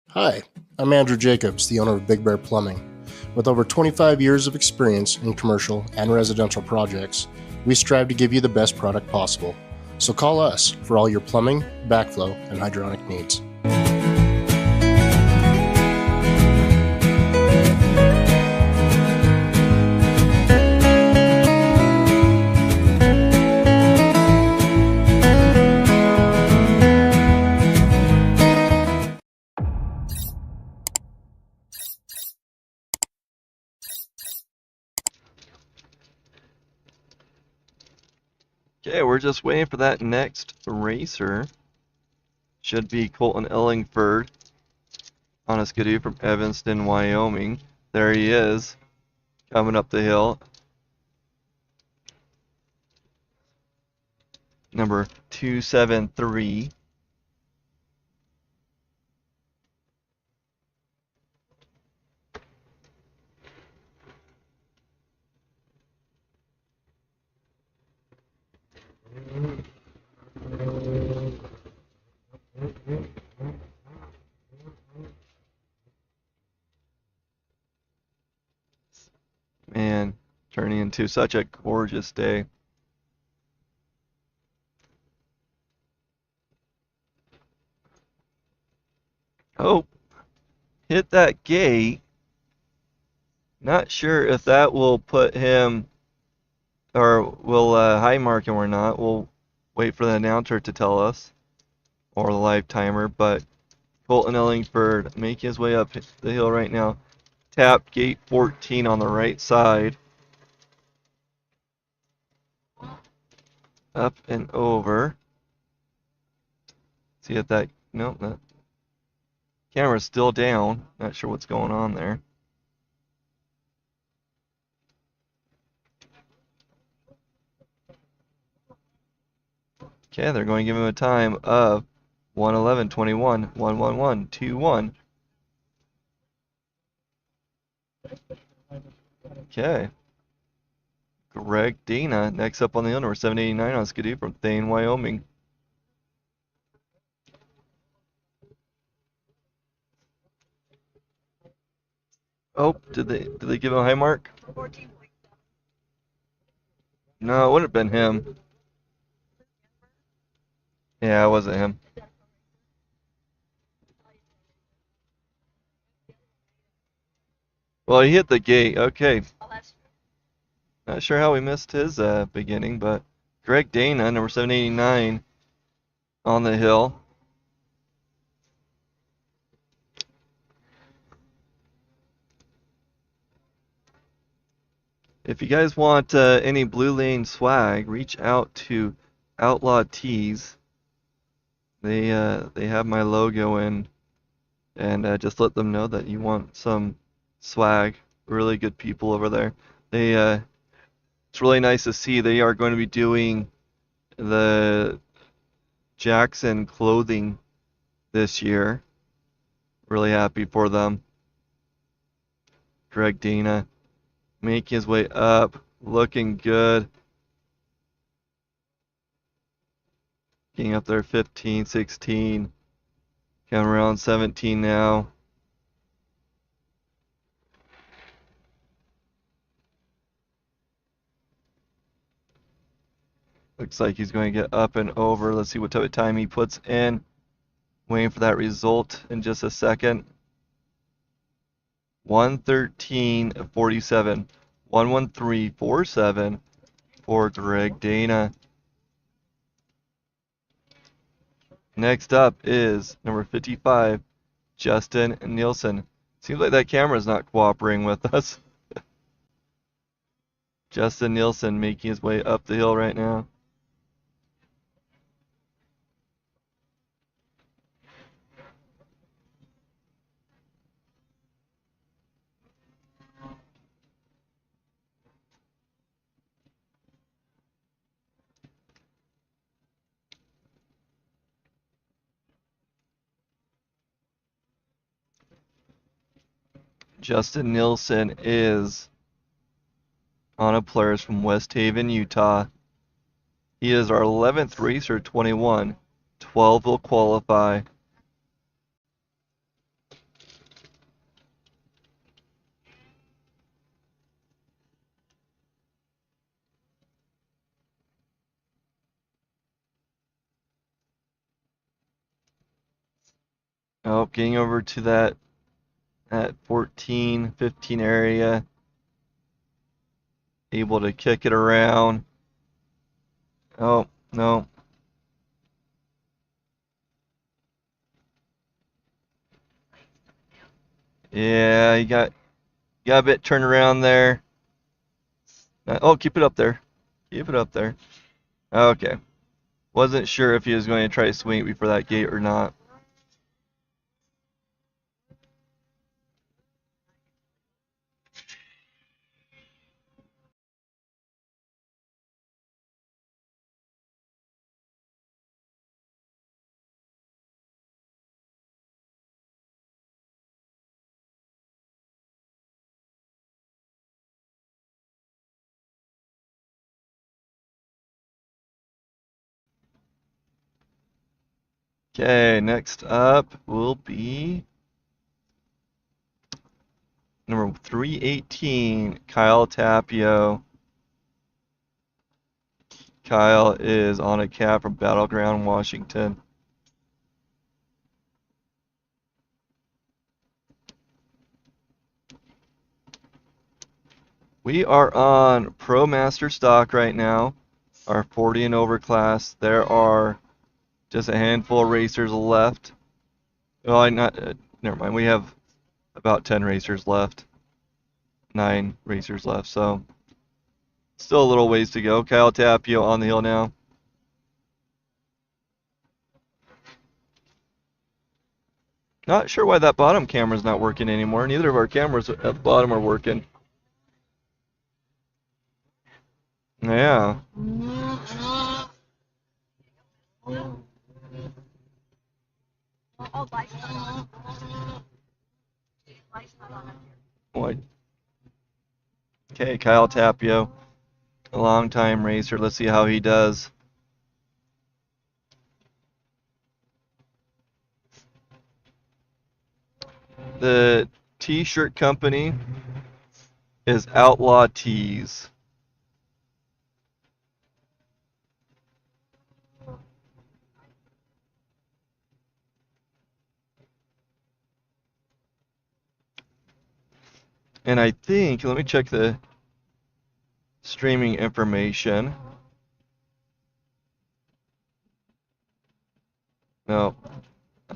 Hi, I'm Andrew Jacobs, the owner of Big Bear Plumbing. With over 25 years of experience in commercial and residential projects, we strive to give you the best product possible. So call us for all your plumbing, backflow, and hydronic needs. Okay, we're just waiting for that next racer. Should be Colton Ellingford on a skidoo from Evanston, Wyoming. There he is, coming up the hill. Number 273. Man, turning into such a gorgeous day. Oh, hit that gate. Not sure if that will put him or will high mark him or not. We'll wait for the announcer to tell us or the live timer, but Colton Ellingford making his way up the hill right now. Tap gate 14 on the right side. Up and over. See if that, nope, that camera's still down. Not sure what's going on there. Okay, they're going to give him a time of 1:11:21, 1:11:21. Okay. Greg Dana next up on the hill, number 789 on skidoo from Thane, Wyoming. Oh, did they give him a high mark? 14. No, it wouldn't have been him. Yeah, it wasn't him. Well, he hit the gate. Okay. Oh, that's Not sure how we missed his beginning, but Greg Dana, number 789, on the hill. If you guys want any Blue Lane swag, reach out to Outlaw Tees. They have my logo in, and just let them know that you want some swag. Really good people over there. They it's really nice to see they are going to be doing the Jackson clothing this year. Really happy for them. Greg Dana making his way up, looking good. Getting up there 15, 16, coming around 17 now. Looks like he's going to get up and over. Let's see what type of time he puts in. Waiting for that result in just a second. 1:13:47. 1:13:47 for Greg Dana. Next up is number 55, Justin Neelson. Seems like that camera's not cooperating with us. Justin Neelson making his way up the hill right now. Justin Neelson is on a Polaris from West Haven, Utah. He is our 11th racer, 21. 12 will qualify. Oh, getting over to that 14, 15 area. Able to kick it around. Oh, no. Yeah, you got a bit turned around there. Oh, keep it up there. Keep it up there. Okay. Wasn't sure if he was going to try to swing it before that gate or not. Okay, next up will be number 318, Kyle Tapio. Kyle is on a cab from Battleground, Washington. We are on Pro Master stock right now, our 40 and over class. There are just a handful of racers left. Well, never mind. We have about 10 racers left. 9 racers left, so still a little ways to go. Kyle Tapio on the hill now. Not sure why that bottom camera's not working anymore. Neither of our cameras at the bottom are working. Yeah. oh, light's not on. Light's not on up here. Boy. Okay, Kyle Tapio, a long-time racer. Let's see how he does. The t-shirt company is Outlaw Tees. And I think, let me check the streaming information. No,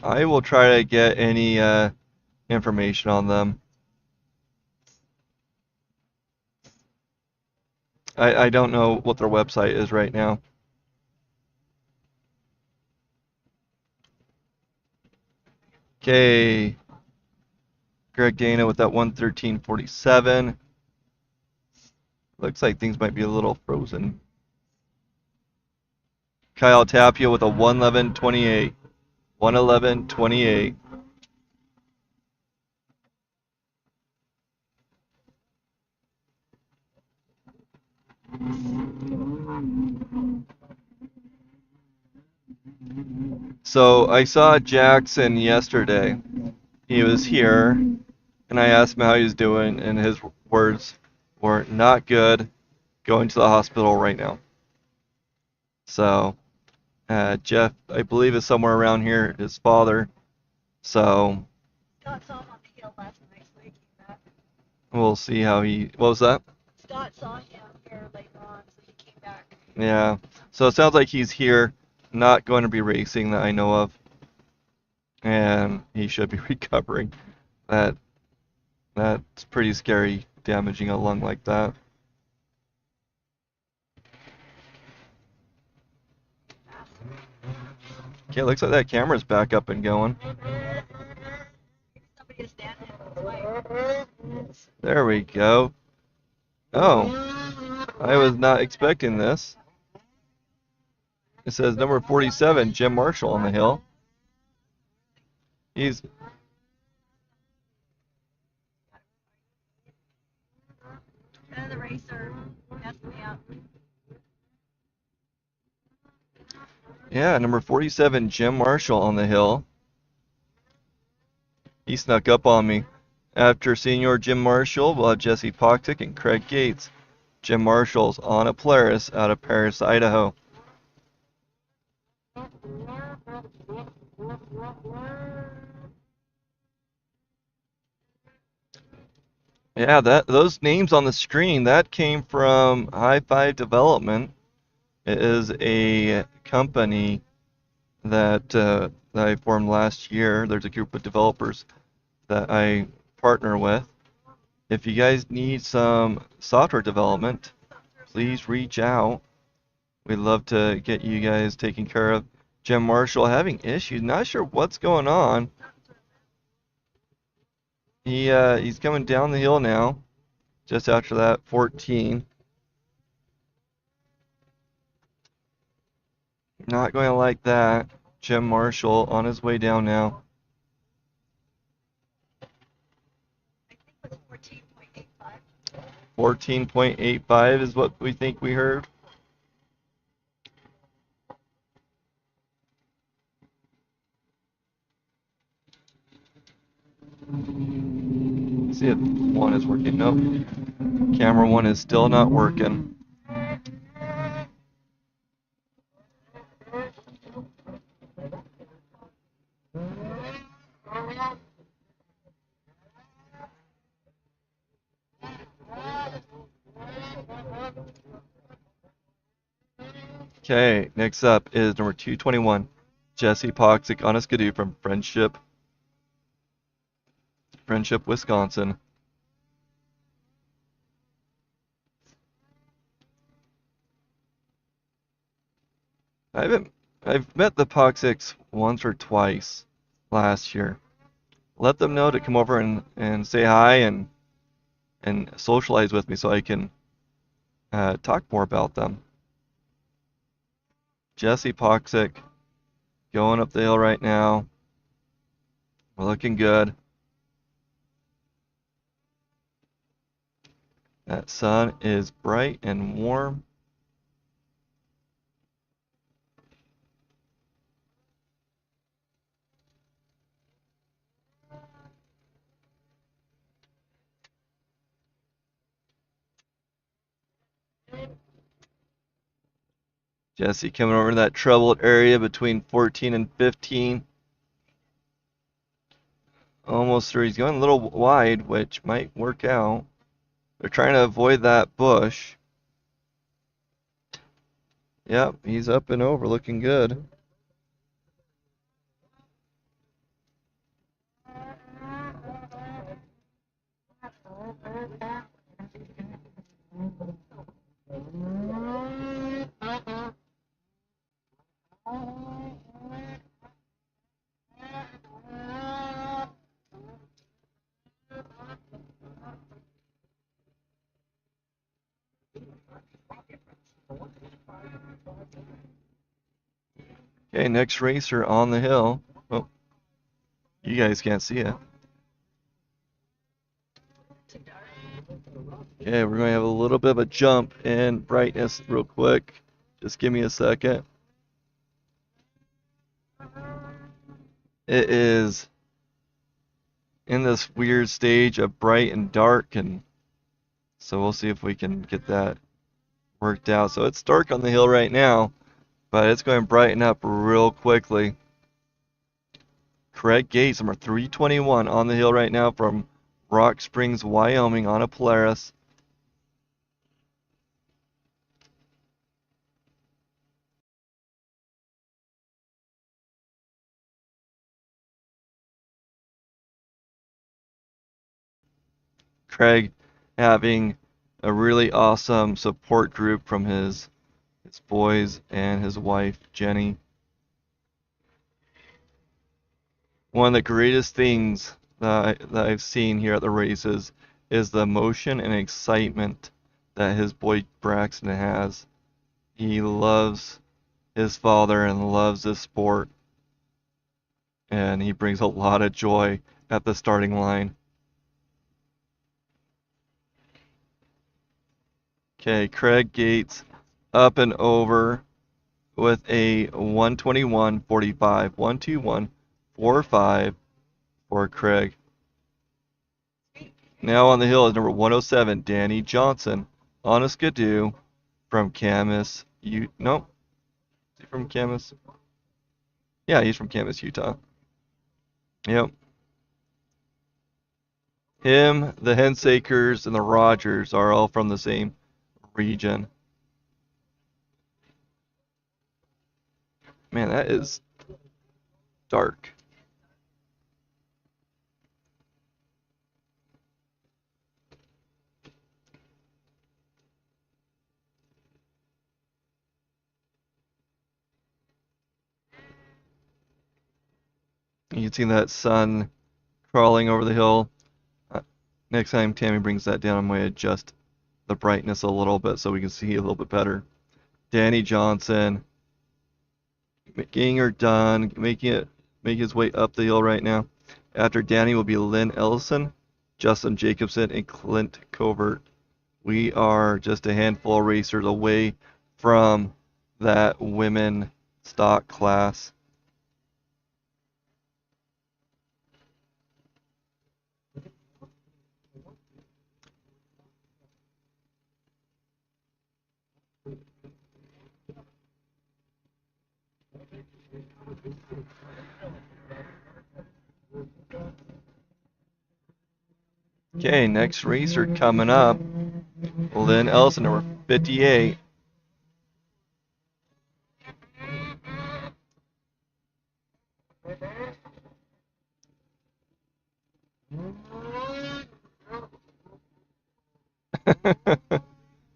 I will try to get any information on them. I don't know what their website is right now. Okay. Greg Dana with that 113.47. Looks like things might be a little frozen. Kyle Tapio with a 111.28. 111.28. So I saw Jackson yesterday. He was here, and I asked him how he was doing, and his words were not good, going to the hospital right now. So Jeff, I believe, is somewhere around here, his father. So Scott saw him on the hill last night, so he came back. we'll see how he. What was that? Scott saw him here later on, so he came back. Yeah. So it sounds like he's here, not going to be racing that I know of, and he should be recovering. That's pretty scary, damaging a lung like that. Okay, looks like that camera's back up and going. Somebody is standing in his way. There we go. Oh, I was not expecting this. It says number 47, Jim Marshall on the hill. He's The racer messed me up. Yeah, number 47, Jim Marshall on the hill. He snuck up on me. After senior Jim Marshall, we'll have Jesse Poxic and Craig Gates. Jim Marshall's on a Polaris out of Paris, Idaho. Yeah, those names on the screen, that came from High Five Development. It is a company that I formed last year. There's a group of developers that I partner with. If you guys need some software development, please reach out. We'd love to get you guys taken care of. Jim Marshall having issues, not sure what's going on. He's coming down the hill now, just after that 14. Not going to like that. Jim Marshall on his way down now. I think it was 14.85. 14.85 is what we think we heard. See if one is working. Nope. Camera one is still not working. Okay, next up is number 221, Jesse Poxic on a skidoo from Friendship, Wisconsin. I've met the Poxics once or twice last year. Let them know to come over and say hi and socialize with me so I can talk more about them. Jesse Poxic going up the hill right now. We're looking good. That sun is bright and warm. Jesse coming over to that troubled area between 14 and 15. Almost through. He's going a little wide, which might work out. They're trying to avoid that bush. Yep, he's up and over, looking good. Okay, next racer on the hill. Oh, you guys can't see it. Okay, we're going to have a little bit of a jump in brightness real quick. Just give me a second. It is in this weird stage of bright and dark, and so we'll see if we can get that worked out. So it's dark on the hill right now, but it's going to brighten up real quickly. Craig Gates, number 321, on the hill right now from Rock Springs, Wyoming, on a Polaris. Craig having a really awesome support group from his boys and his wife, Jenny. One of the greatest things that I've seen here at the races is the emotion and excitement that his boy Braxton has. He loves his father and loves this sport, and he brings a lot of joy at the starting line. Okay, Craig Gates up and over with a 121.45. 121.45 for Craig. Now on the hill is number 107, Danny Johnson, on a skidoo from Camas, nope. Is he from Camas? Yeah, he's from Camas, Utah. Yep. Him, the Hensakers, and the Rogers are all from the same region. Man, that is dark. You can see that sun crawling over the hill. Next time Tammy brings that down, I'm going to adjust the brightness a little bit so we can see a little bit better. Danny Johnson getting her done, making his way up the hill right now. After Danny will be Lynn Ellison, Justin Jacobson, and Clint Covert. We are just a handful of racers away from that women stock class. Okay, next racer coming up, Lynn Ellison, number 58.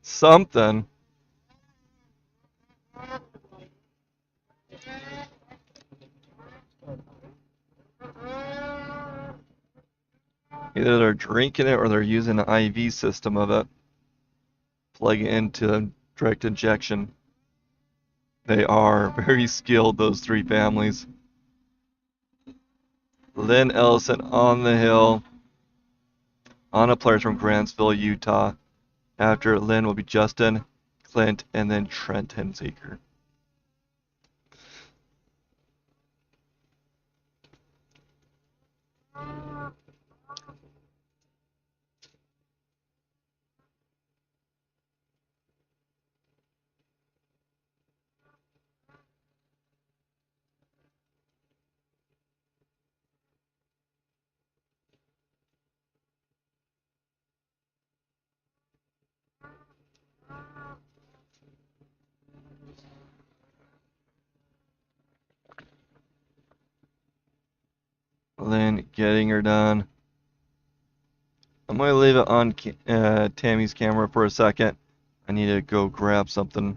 Something. Either they're drinking it or they're using an IV system of it. Plug it into direct injection. They are very skilled, those three families. Lynn Ellison on the hill, on a player from Grantsville, Utah. After Lynn will be Justin, Clint, and then Trent Hensaker. getting her done. I'm going to leave it on Tammy's camera for a second. I need to go grab something.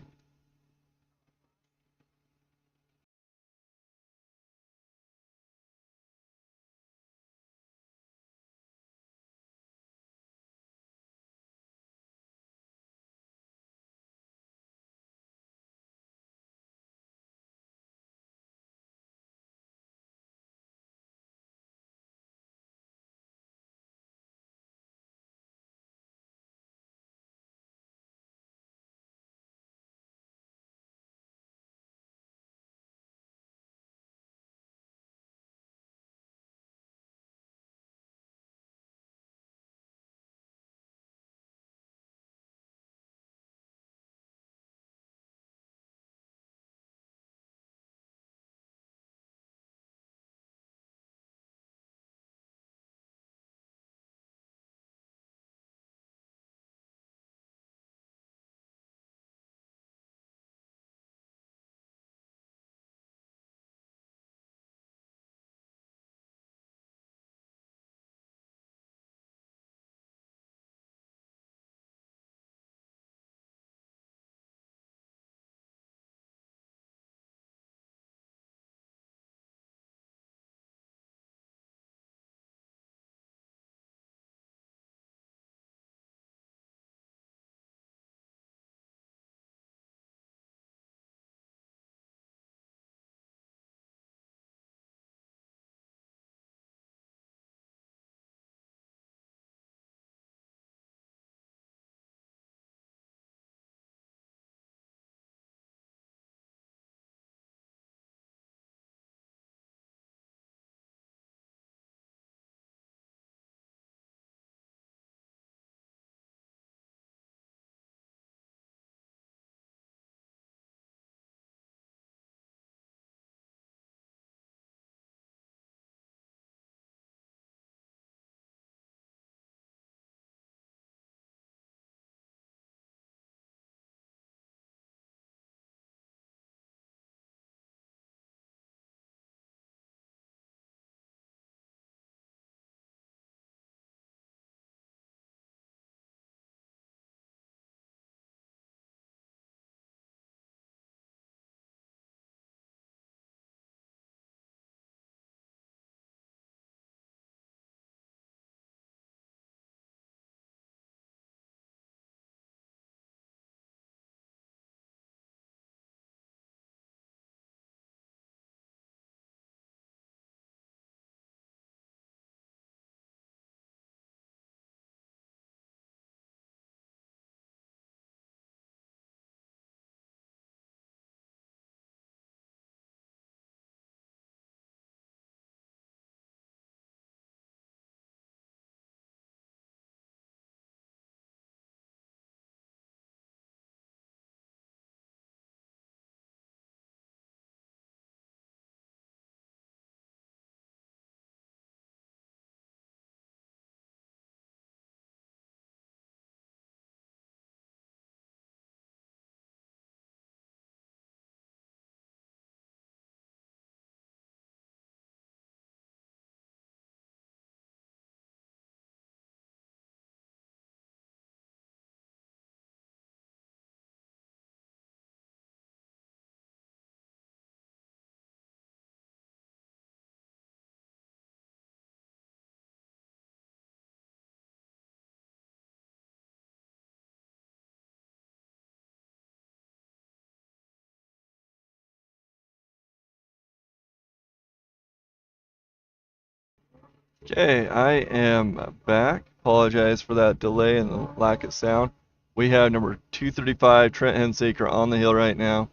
Okay, I am back. Apologize for that delay and the lack of sound. We have number 235, Trent Hensaker, on the hill right now.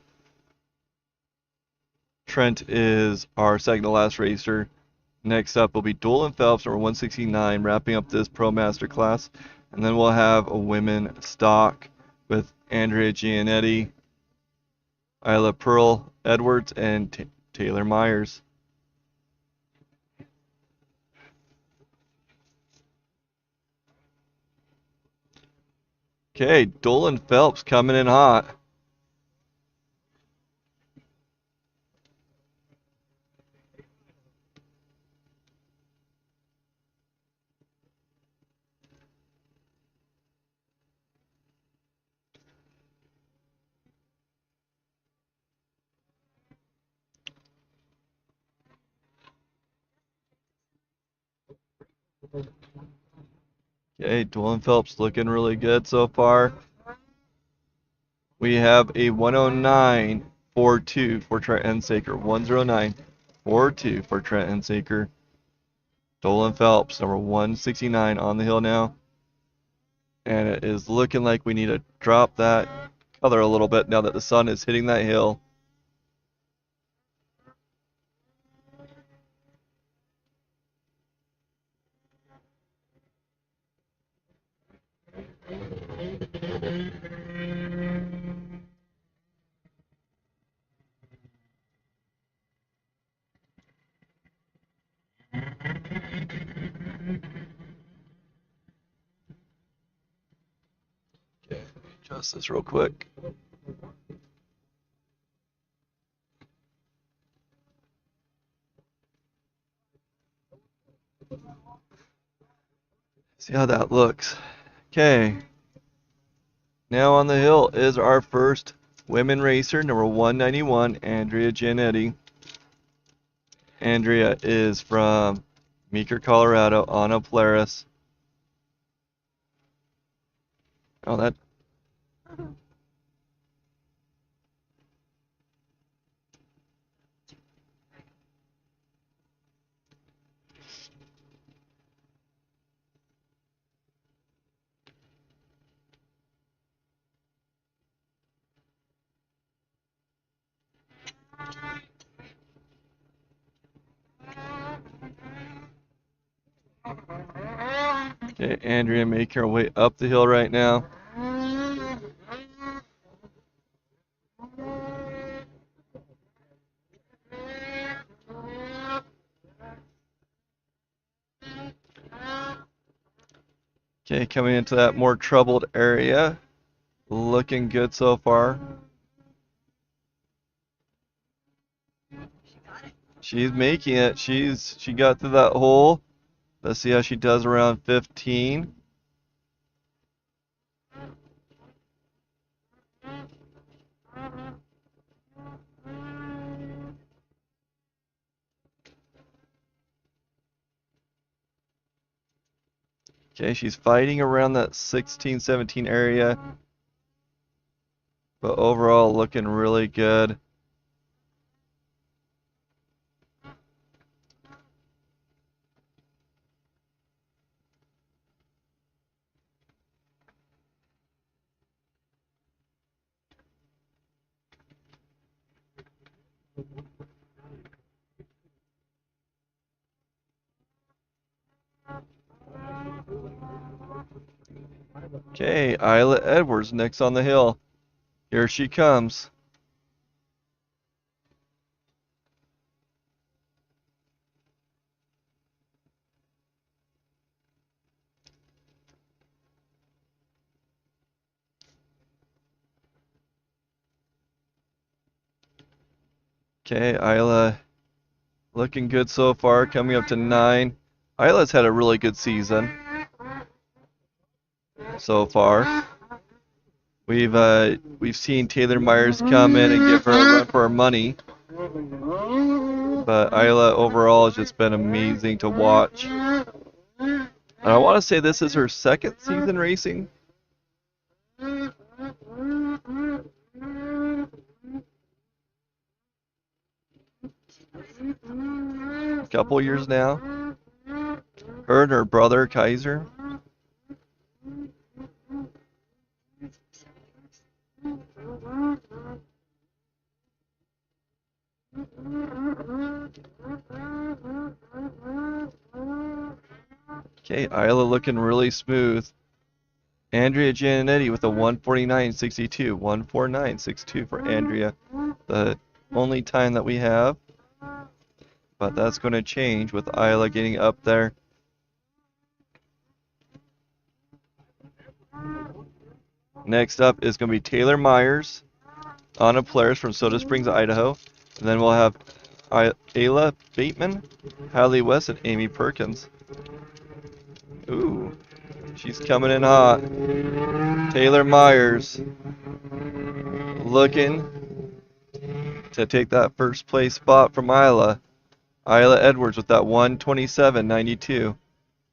Trent is our second to last racer. Next up will be Dolan Phelps, number 169, wrapping up this Pro Master class. And then we'll have a women stock with Andrea Gianetti, Isla Pearl Edwards, and Taylor Meyers. Okay, Dolan Phelps coming in hot. Okay, Dolan Phelps looking really good so far. We have a 109.42 for Trent Ensaker. 109.42 for Trent Ensaker. Dolan Phelps, number 169 on the hill now. And it is looking like we need to drop that color a little bit now that the sun is hitting that hill. Okay, adjust this real quick. See how that looks. Okay. Now on the hill is our first women racer, number 191, Andrea Giannetti. Andrea is from Meeker, Colorado, Anna Polaris. Oh, that. Okay, Andrea making her way up the hill right now. Okay, coming into that more troubled area. Looking good so far. She's making it. She got through that hole. Let's see how she does around 15. Okay, she's fighting around that 16, 17 area. But overall looking really good. Okay, Isla Edwards next on the hill. Here she comes. Okay, Isla looking good so far, coming up to 9. Isla's had a really good season so far. We've seen Taylor Meyers come in and give her a run for her money. But Isla overall has just been amazing to watch. And I want to say this is her second season racing. Couple years now. Her and her brother Kaiser. Okay, Isla looking really smooth. Andrea Giannetti with a 149.62. 149.62 for Andrea. The only time that we have. But that's going to change with Isla getting up there. Next up is going to be Taylor Meyers, Anna Polaris from Soda Springs, Idaho. And then we'll have Ayla Baitman, Hadley West, and Amy Perkins. Ooh, she's coming in hot. Taylor Meyers looking to take that first place spot from Isla. Isla Edwards with that 127.92.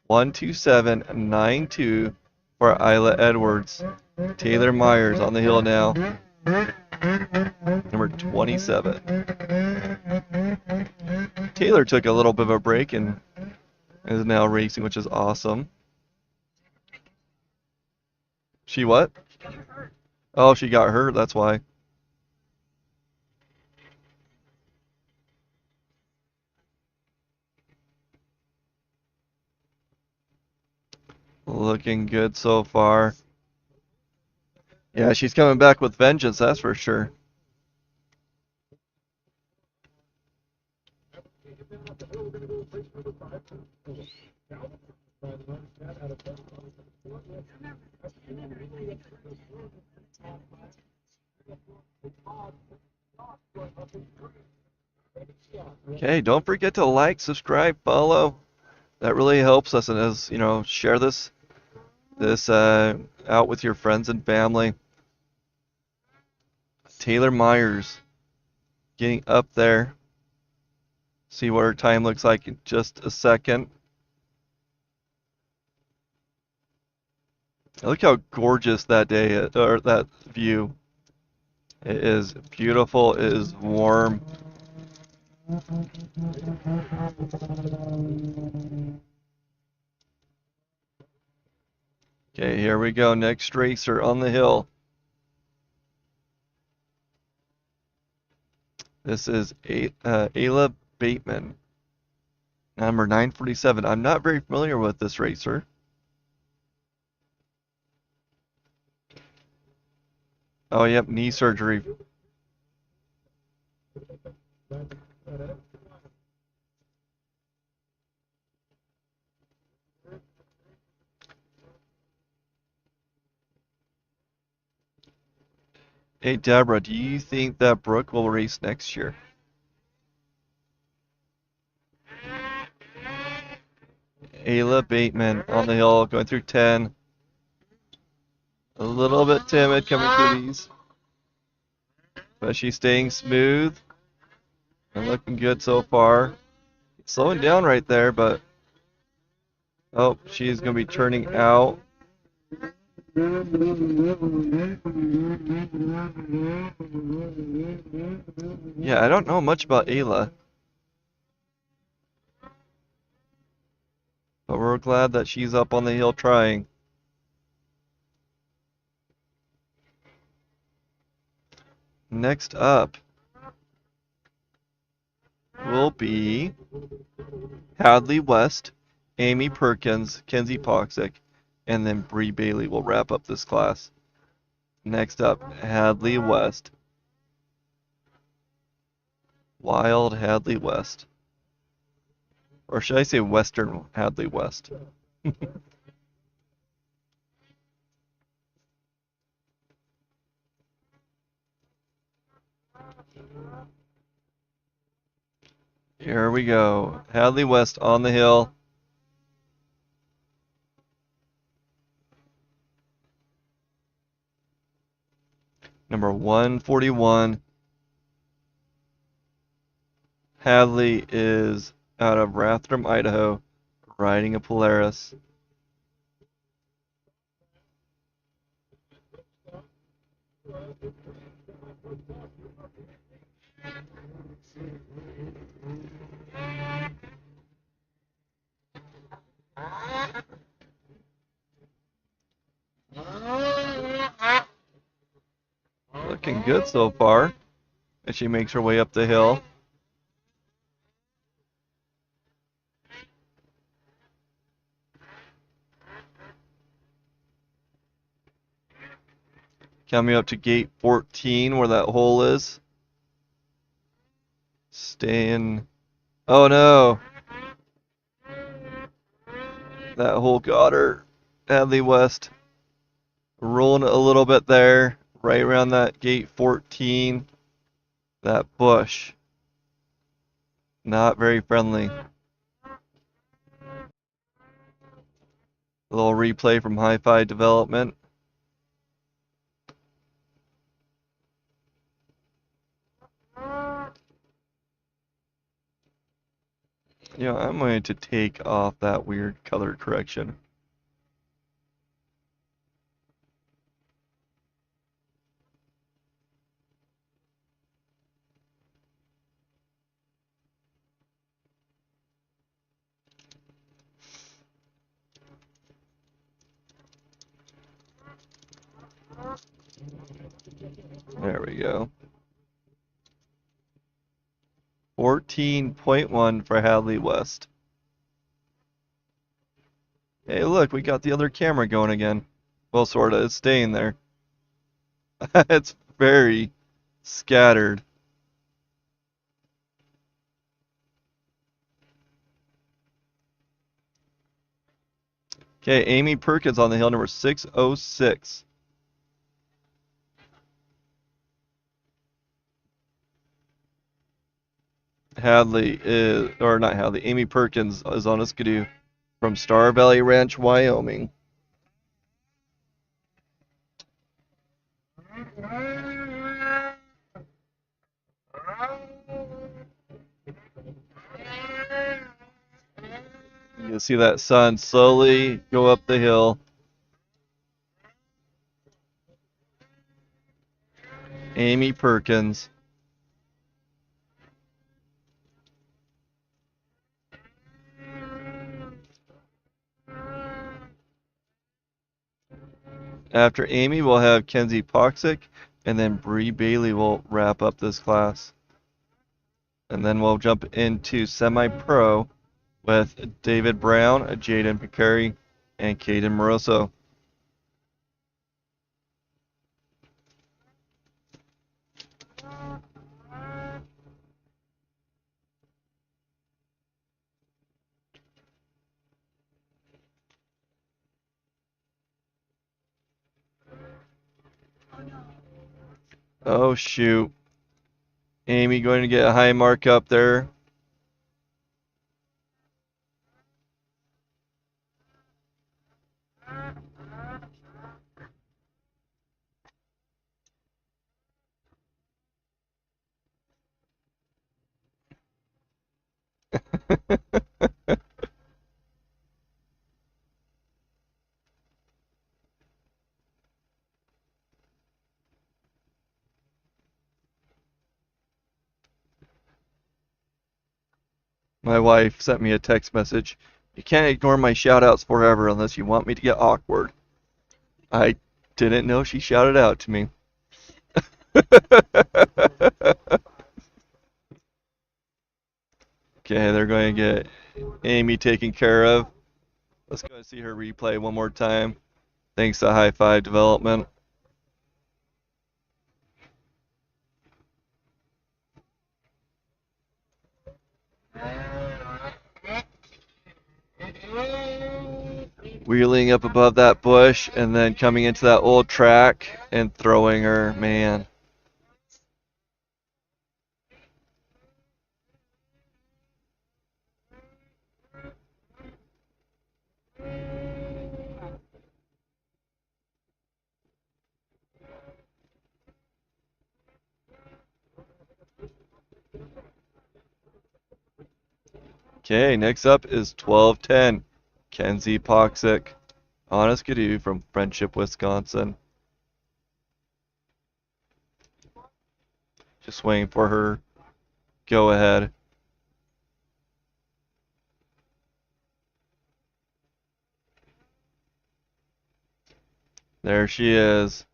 12792 for Isla Edwards. Taylor Meyers on the hill now. Number 27. Taylor took a little bit of a break and is now racing, which is awesome. She what? Oh, she got hurt, that's why. Looking good so far. Yeah, she's coming back with vengeance, that's for sure. Okay, don't forget to like, subscribe, follow. That really helps us, and as you know, share this out with your friends and family. Taylor Meyers getting up there. See what her time looks like in just a second. Look how gorgeous that day is, or that view. It is beautiful. It is warm. Okay, here we go. Next racer on the hill. This is Ayla Baitman, number 947. I'm not very familiar with this racer. Oh, yep, knee surgery. Hey, Deborah, do you think that Brooke will race next year? Ayla Bateman on the hill, going through 10. A little bit timid coming through these. But she's staying smooth and looking good so far. Slowing down right there, but... Oh, she's going to be turning out. Yeah, I don't know much about Ayla. But we're glad that she's up on the hill trying. Next up will be Hadley West, Amy Perkins, Kenzie Poxic, and then Bree Bailey will wrap up this class. Next up, Hadley West. Wild Hadley West. Or should I say Western Hadley West? Here we go. Hadley West on the hill. Number 141. Hadley is out of Rathdrum, Idaho, riding a Polaris. Looking good so far as she makes her way up the hill. Coming up to gate 14 where that hole is. Staying. Oh no! That hole got her. Hadley West rolling a little bit there, right around that gate 14. That bush. Not very friendly. A little replay from Hi-Fi Development. Yeah, I'm going to take off that weird color correction. There we go. 14.1 for Hadley West. Hey, look, we got the other camera going again. Well, sorta. It's staying there. It's very scattered. Okay, Amy Perkins on the hill, number 606. Hadley is, or not Hadley, Amy Perkins is on a skidoo from Star Valley Ranch, Wyoming. You can see that sun slowly go up the hill. Amy Perkins. After Amy, we'll have Kenzie Poxic, and then Bree Bailey will wrap up this class. And then we'll jump into Semipro with David Brown, Jaden Picari, and Caden Moroso. Oh shoot. Amy going to get a high mark up there. My wife sent me a text message. You can't ignore my shout outs forever unless you want me to get awkward. I didn't know she shouted out to me. Okay, they're going to get Amy taken care of. Let's go and see her replay one more time. Thanks to High Five Development. Wheeling up above that bush and then coming into that old track and throwing her, man. Okay, next up is 1210. Kenzie Poxic on a skidoo from Friendship, Wisconsin. Just waiting for her go ahead. There she is.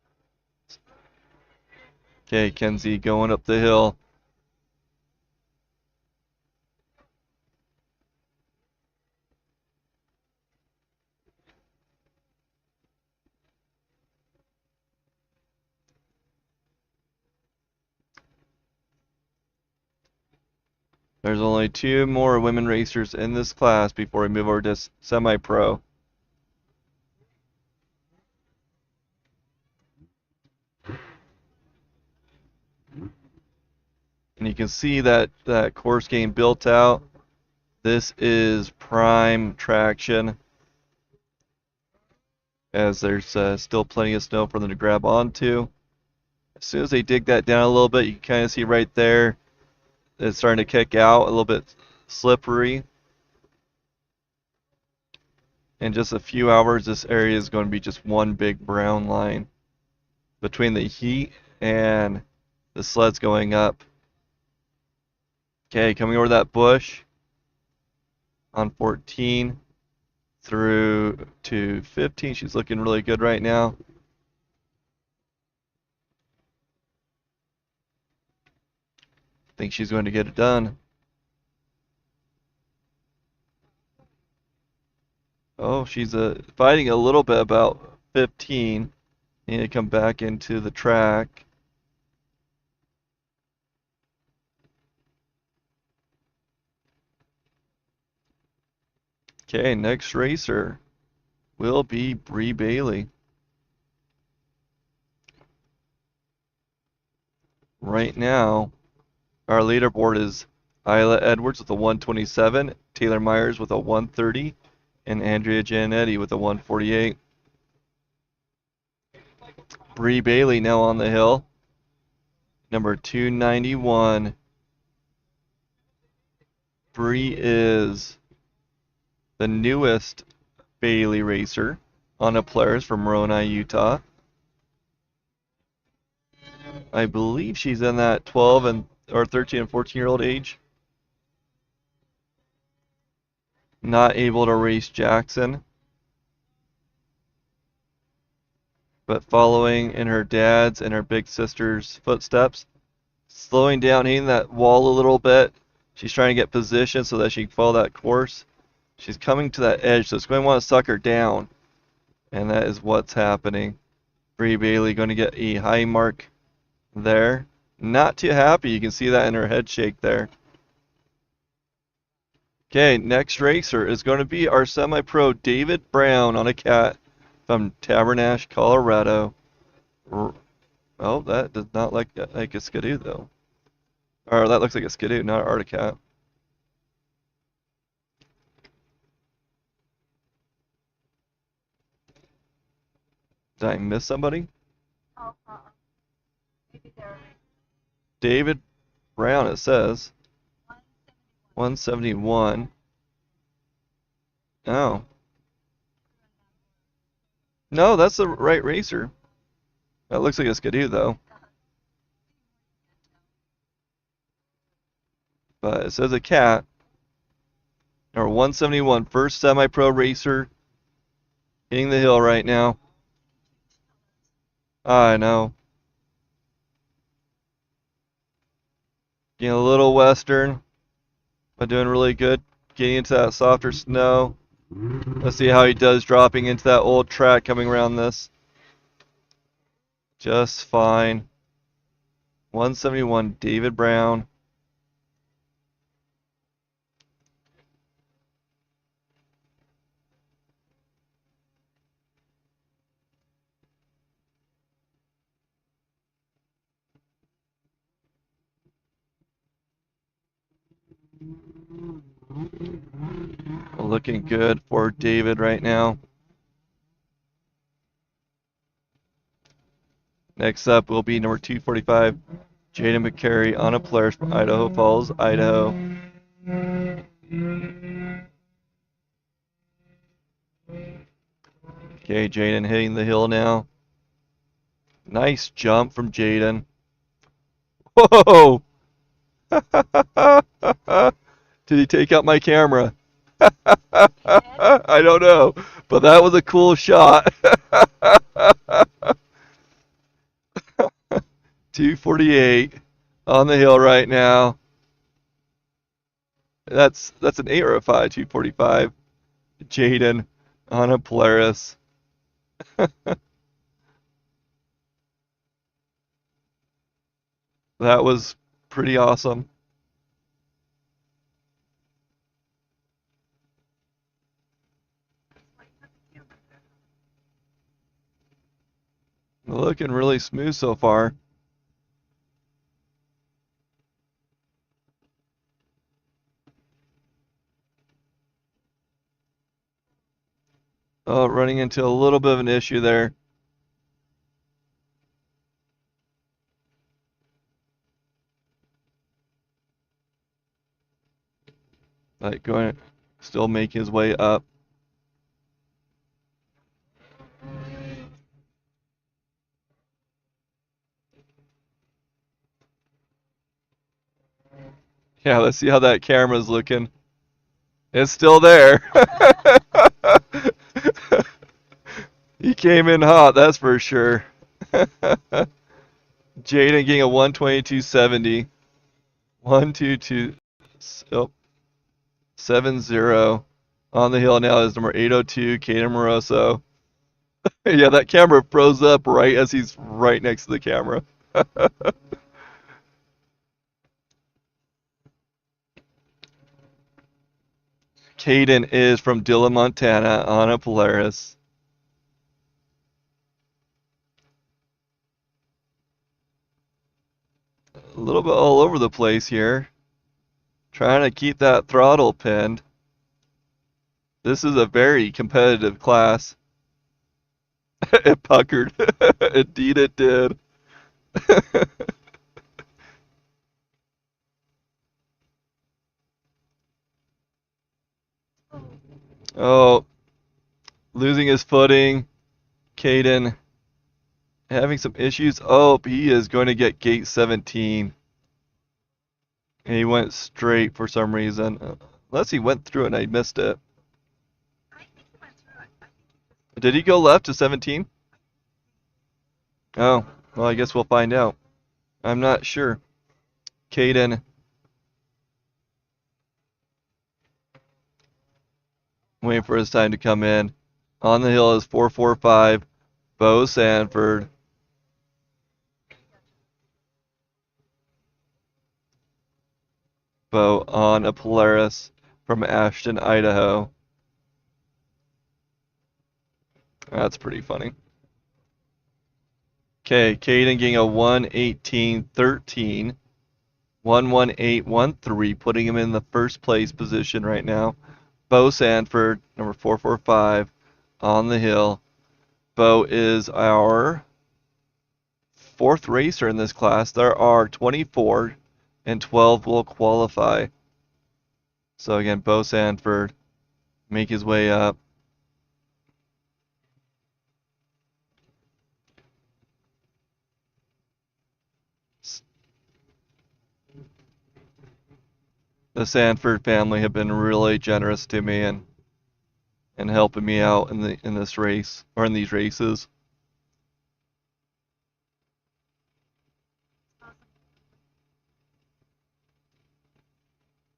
Okay, Kenzie going up the hill. There's only 2 more women racers in this class before we move over to semi-pro. And you can see that course getting built out. This is prime traction, as there's still plenty of snow for them to grab onto. As soon as they dig that down a little bit, you can kind of see right there it's starting to kick out, a little bit slippery. in just a few hours, this area is going to be just one big brown line between the heat and the sleds going up. Okay, coming over that bush on 14 through to 15. She's looking really good right now. I think she's going to get it done. Oh, she's fighting a little bit about 15. Need to come back into the track. Okay, next racer will be Bree Bailey. Right now, our leaderboard is Isla Edwards with a 127, Taylor Meyers with a 130, and Andrea Gianetti with a 148. Bree Bailey now on the hill, number 291. Bree is the newest Bailey racer on a Polaris from Moroni, Utah. I believe she's in that 12 and or 13 and 14-year-old age. Not able to race Jackson, but following in her dad's and her big sister's footsteps, slowing down, hitting that wall a little bit. She's trying to get position so that she can follow that course. She's coming to that edge, so it's going to want to suck her down, and that is what's happening. Bree Bailey going to get a high mark there. Not too happy. You can see that in her head shake there. Okay, next racer is going to be our semi-pro David Brown on a cat from Tabernash, Colorado. Oh, that does not look like a Skidoo though. Or that looks like a Skidoo, not an Arctic cat. Did I miss somebody? Oh, maybe they're David Brown, it says. 171. Oh. No, that's the right racer. That looks like a Skidoo though. But it says a cat. Number 171, first semi-pro racer hitting the hill right now. I know. Getting a little western, but doing really good. Getting into that softer snow. Let's see how he does dropping into that old track coming around this. Just fine. 171, David Brown. Looking good for David right now. Next up will be number 245, Jaden McCary on a Polaris from Idaho Falls, Idaho. Okay, Jaden hitting the hill now. Nice jump from Jaden. Whoa! Did he take out my camera? I don't know, but that was a cool shot. 248 on the hill right now. That's an 8 or a 5, 245. Jaden on a Polaris. That was pretty awesome. Looking really smooth so far. Oh, running into a little bit of an issue there. Like going, still making his way up. Yeah, let's see how that camera's looking. It's still there. He came in hot, that's for sure. Jaden getting a 122.70. 122. Oh, 70. On the hill now is number 802, Caden Moroso. Yeah, that camera froze up right as he's right next to the camera. Caden is from Dillon, Montana on a Polaris. A little bit all over the place here. Trying to keep that throttle pinned. This is a very competitive class. It puckered. Indeed it did. Oh, losing his footing. Caden having some issues. Oh, he is going to get gate 17. And he went straight for some reason. Unless he went through it and I missed it. Did he go left to 17? Oh, well, I guess we'll find out. I'm not sure. Caden. Waiting for his time to come in. On the hill is 445. Bo Sanford. Bo on a Polaris from Ashton, Idaho. That's pretty funny. Okay, Caden getting a 118.13. 118.13, putting him in the first place position right now. Bo Sanford, number 445, on the hill. Bo is our fourth racer in this class. There are 24 and 12 will qualify. So again, Bo Sanford make his way up. The Sanford family have been really generous to me and helping me out in this race or in these races.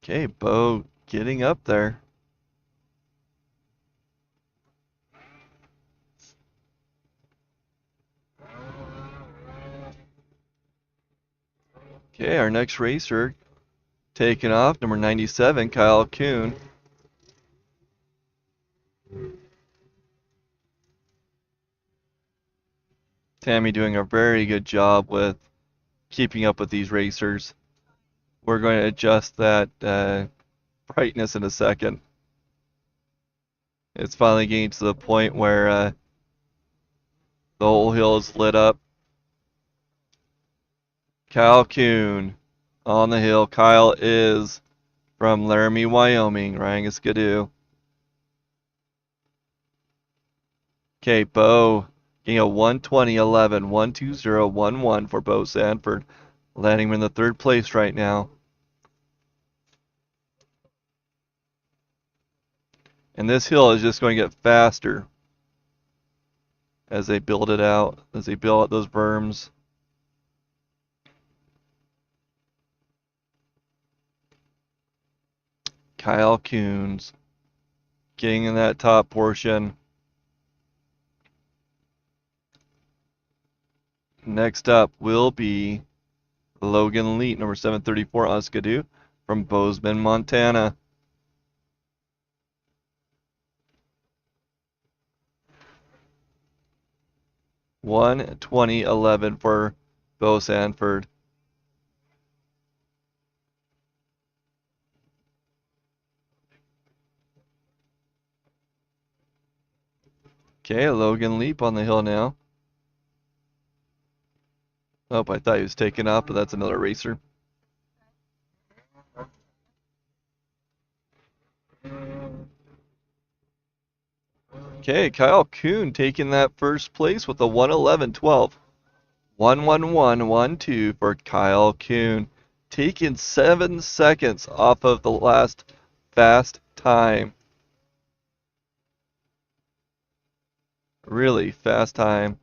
Okay, Bo getting up there. Okay, our next racer taking off, number 97, Kyle Kuhn. Tammy doing a very good job with keeping up with these racers. We're going to adjust that brightness in a second. It's finally getting to the point where the whole hill is lit up. Kyle Kuhn on the hill. Kyle is from Laramie, Wyoming, Rangiskadoo. Okay, Bo getting a 120.11, 120.11 for Bo Sanford, landing him in the third place right now. And this hill is just going to get faster as they build it out, as they build out those berms. Kyle Kuhn's getting in that top portion. Next up will be Logan Leet, number 734, Uskadoo, from Bozeman, Montana. $120.11 for Bo Sanford. Okay, Logan Leap on the hill now. Oh, I thought he was taking off, but that's another racer. Okay, Kyle Kuhn taking that first place with a 111.12. 111.12 for Kyle Kuhn, taken 7 seconds off of the last fast time. Really fast time.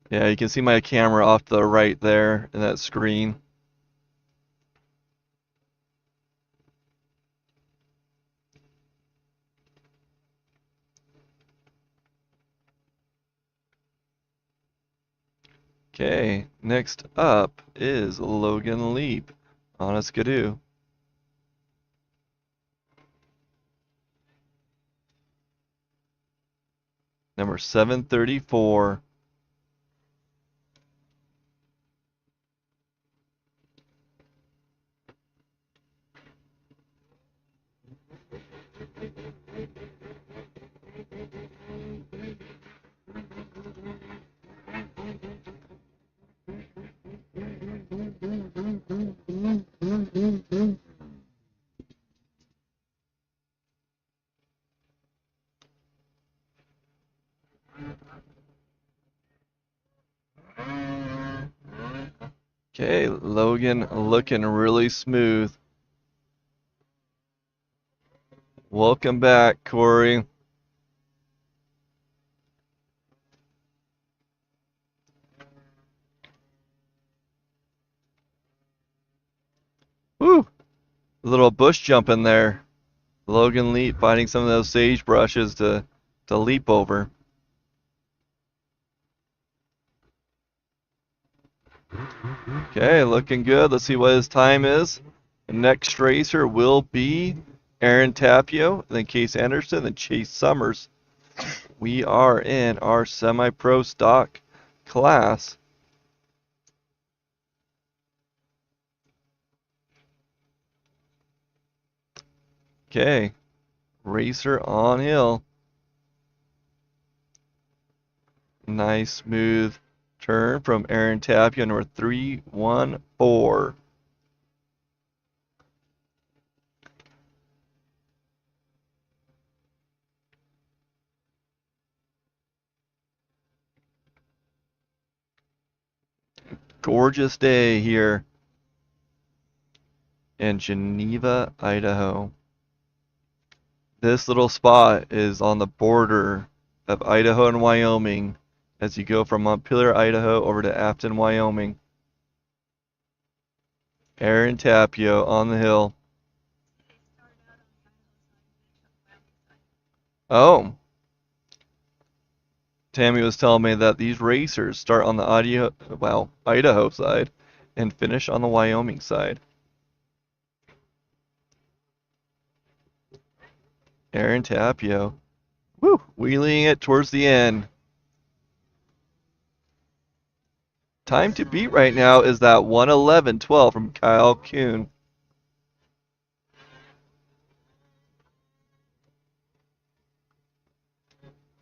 Yeah, you can see my camera off to the right there in that screen. Okay, next up is Logan Leap on a skidoo. Number 734. Okay, Logan looking really smooth. Welcome back, Cory. Woo! A little bush jump in there. Logan Leap finding some of those sage brushes to leap over. Okay, looking good. Let's see what his time is. The next racer will be Aaron Tapio, then Case Anderson, then Chase Summers. We are in our semi-pro stock class. Okay, racer on hill. Nice smooth turn from Aaron Tapio, number 314. Gorgeous day here in Geneva, Idaho. This little spot is on the border of Idaho and Wyoming as you go from Montpelier, Idaho over to Afton, Wyoming. Aaron Tapio on the hill. Oh. Tammy was telling me that these racers start on the Idaho side and finish on the Wyoming side. Aaron Tapio. Woo! Wheeling it towards the end. Time to beat right now is that 1:11:12 from Kyle Kuhn.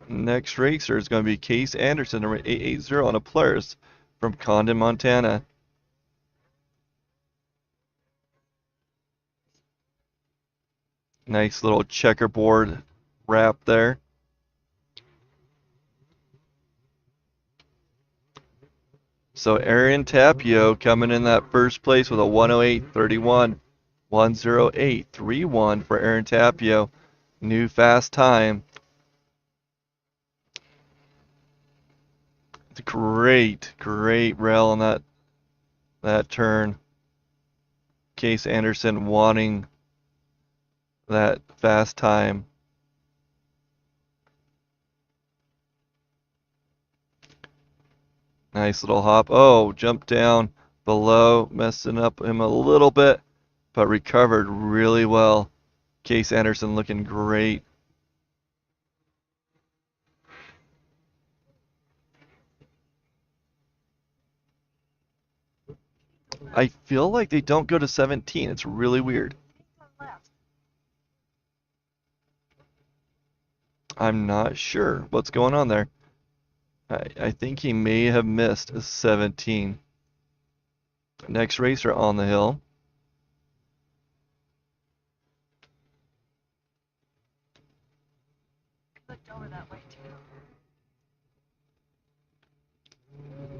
Next racer is going to be Case Anderson, number 880 on a Polaris from Condon, Montana. Nice little checkerboard wrap there. So Aaron Tapio coming in that first place with a 108.31. 108.31 for Aaron Tapio. New fast time. It's a great rail on that turn. Case Anderson wanting that fast time. Nice little hop. Oh, jumped down below, messing up him a little bit, but recovered really well. Case Anderson looking great. I feel like they don't go to 17. It's really weird. I'm not sure what's going on there. I think he may have missed a 17. Next racer on the hill.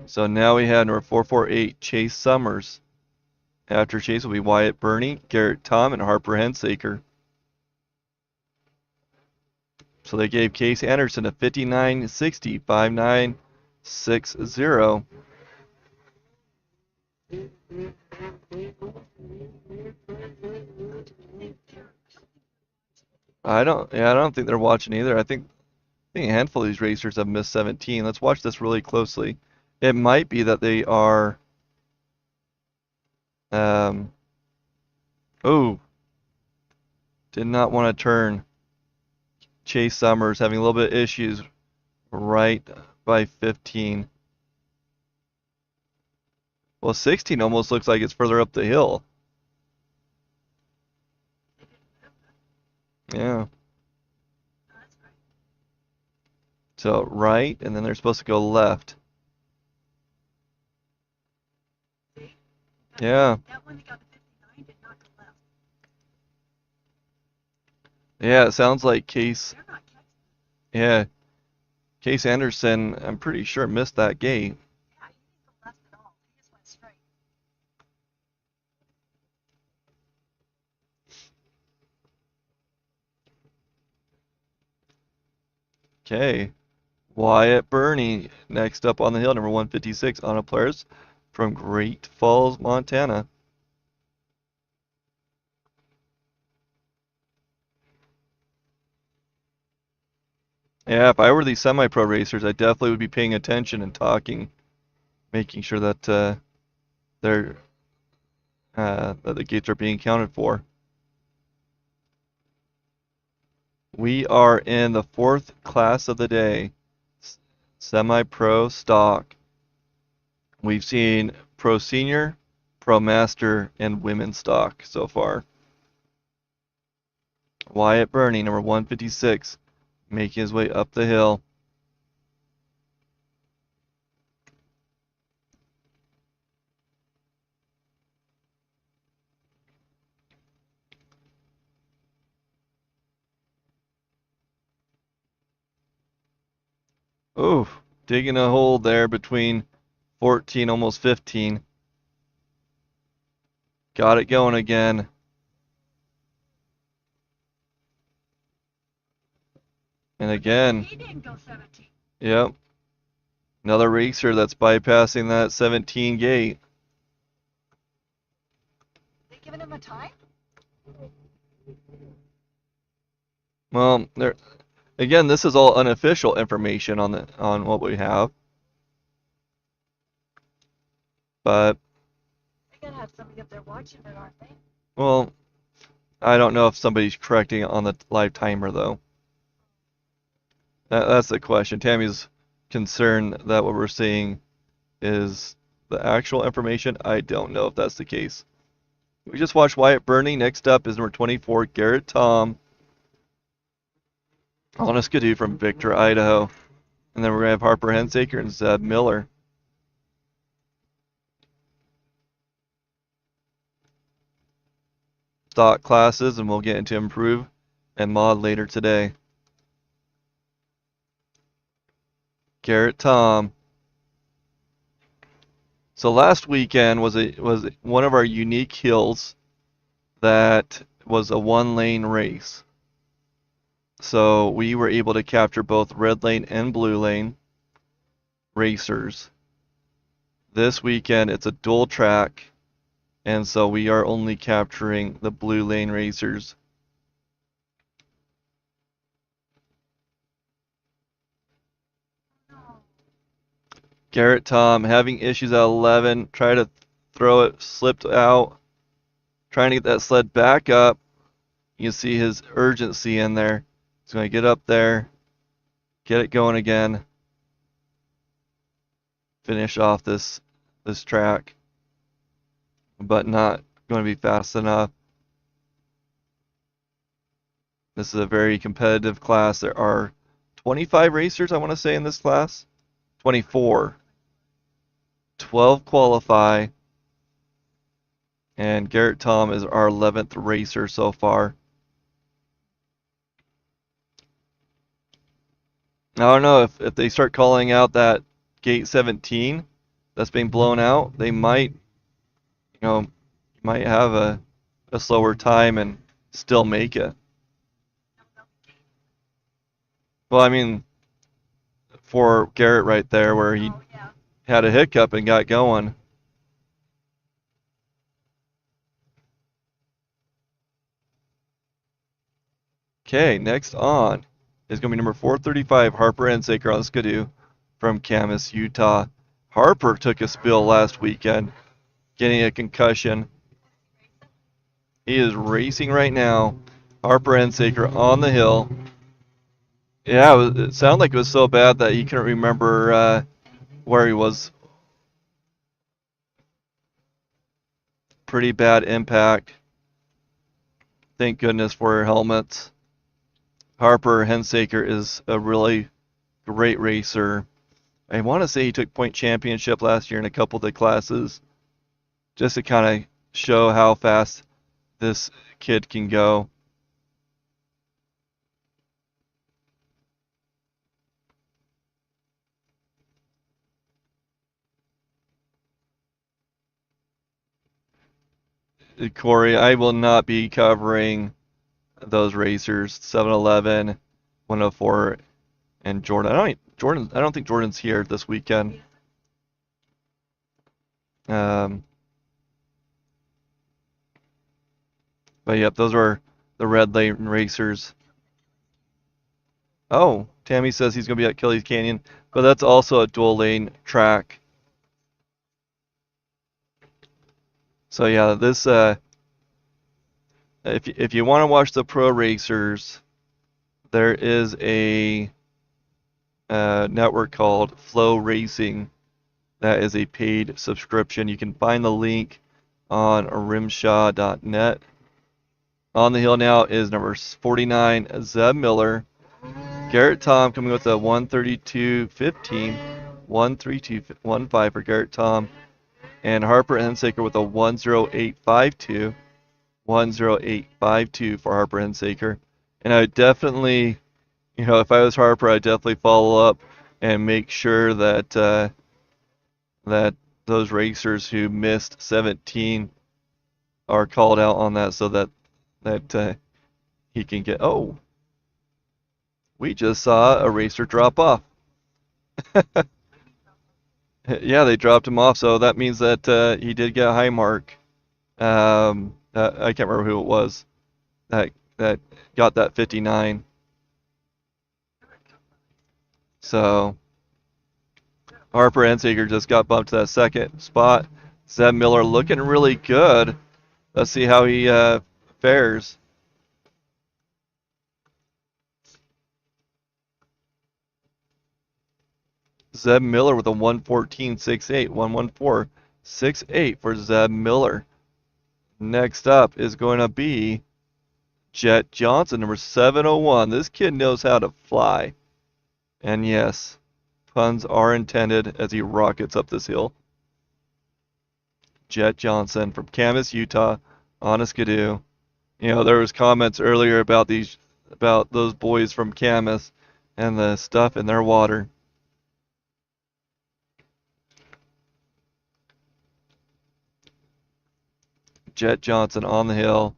So now we have number 448, Chase Summers. After Chase will be Wyatt Burney, Garrett Tom, and Harper Hensaker. So they gave Case Anderson a 59.60, 5960. I don't think they're watching either. I think a handful of these racers have missed 17. Let's watch this really closely. It might be that they are. Oh, did not want to turn. Chase Summers having a little bit of issues right by 15. Well, 16 almost looks like it's further up the hill. Yeah. So right, and then they're supposed to go left. Yeah. That one that got the 59 did not go left. Yeah, it sounds like Case. They're not catching. Yeah. Case Anderson, I'm pretty sure missed that gate. Yeah, he didn't go left at all. He just went straight. Okay. Wyatt Burney next up on the hill, number 156, Anna Players from Great Falls, Montana. Yeah, if I were these semi-pro racers, I definitely would be paying attention and talking, making sure that they're that the gates are being counted for. We are in the fourth class of the day, semi-pro stock. We've seen pro senior, pro master, and women's stock so far. Wyatt Burney, number 156, making his way up the hill. Ooh, digging a hole there between 14, almost 15. Got it going again. And again, He didn't go 17. yep. Another racer that's bypassing that 17 gate. They giving him a time? Well, again, this is all unofficial information on what we have. But They gotta have somebody up there watching it, aren't they? well, I don't know if somebody's correcting it on the live timer though. That's the question. Tammy's concerned that what we're seeing is the actual information. I don't know if that's the case. We just watched Wyatt Burney. Next up is number 24, Garrett Tom. Honest Skidoo from Victor, Idaho. And then we're going to have Harper Hensaker and Zeb Miller. Stock classes, and we'll get into improve and mod later today. Garrett Tom. So last weekend was one of our unique hills that was a one-lane race. So we were able to capture both red lane and blue lane racers. This weekend it's a dual track, and so we are only capturing the blue lane racers. Garrett Tom having issues at 11, try to throw it, slipped out, trying to get that sled back up. You see his urgency in there. He's going to get up there, get it going again, finish off this track, but not going to be fast enough. This is a very competitive class. There are 25 racers, I want to say, in this class. 24. 12 qualify. And Garrett Tom is our 11th racer so far. I don't know if they start calling out that gate 17, that's being blown out, they might, might have a slower time and still make it. Well, I mean, for Garrett right there, where he Oh, yeah. had a hiccup and got going. Okay, next on is going to be number 435, Harper Ensaker on the Skidoo from Camas, Utah. Harper took a spill last weekend, getting a concussion. He is racing right now. Harper Ensaker on the hill. Yeah, it sounded like it was so bad that he couldn't remember where he was. Pretty bad impact. Thank goodness for helmets. Harper Hensaker is a really great racer. I want to say he took point championship last year in a couple of the classes, just to kind of show how fast this kid can go. Cory, I will not be covering those racers, 711, 104, and Jordan. I don't think Jordan's here this weekend. But yep, those are the red lane racers. Oh, Tammy says he's going to be at Kelly's Canyon, but that's also a dual lane track. So yeah, this if you want to watch the pro racers, there is a network called Flow Racing that is a paid subscription. You can find the link on rimshaw.net. On the hill now is number 49, Zeb Miller. Garrett Tom coming with a 132.15, 132.15 for Garrett Tom, and Harper Hensaker with a 108.52, 108.52 for Harper Hensaker. And I would definitely, if I was Harper, I'd definitely follow up and make sure that that those racers who missed 17 are called out on that, so that he can get. Oh, we just saw a racer drop off. Yeah, they dropped him off, so that means that he did get a high mark. I can't remember who it was that got that 59. So Harper Ensager just got bumped to that second spot. Zeb Miller looking really good. Let's see how he fares. Zeb Miller with a 114.68, 114.68 for Zeb Miller. Next up is going to be Jet Johnson, number 701. This kid knows how to fly. And yes, puns are intended as he rockets up this hill. Jet Johnson from Camas, Utah, on a Skidoo. There was comments earlier about those boys from Camas and the stuff in their water. Jet Johnson on the hill.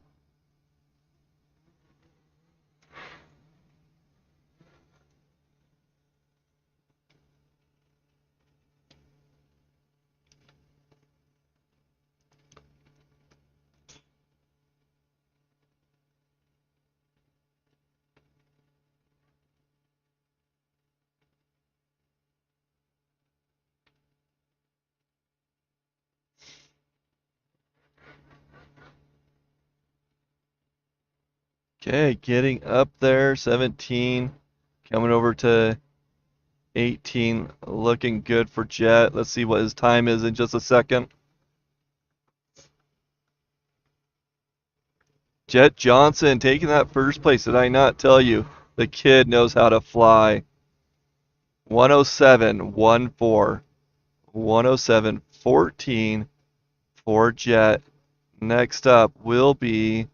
Okay, getting up there, 17, coming over to 18, looking good for Jet. Let's see what his time is in just a second. Jet Johnson taking that first place. Did I not tell you? The kid knows how to fly. 107.14. 107.14 for Jet. Next up will be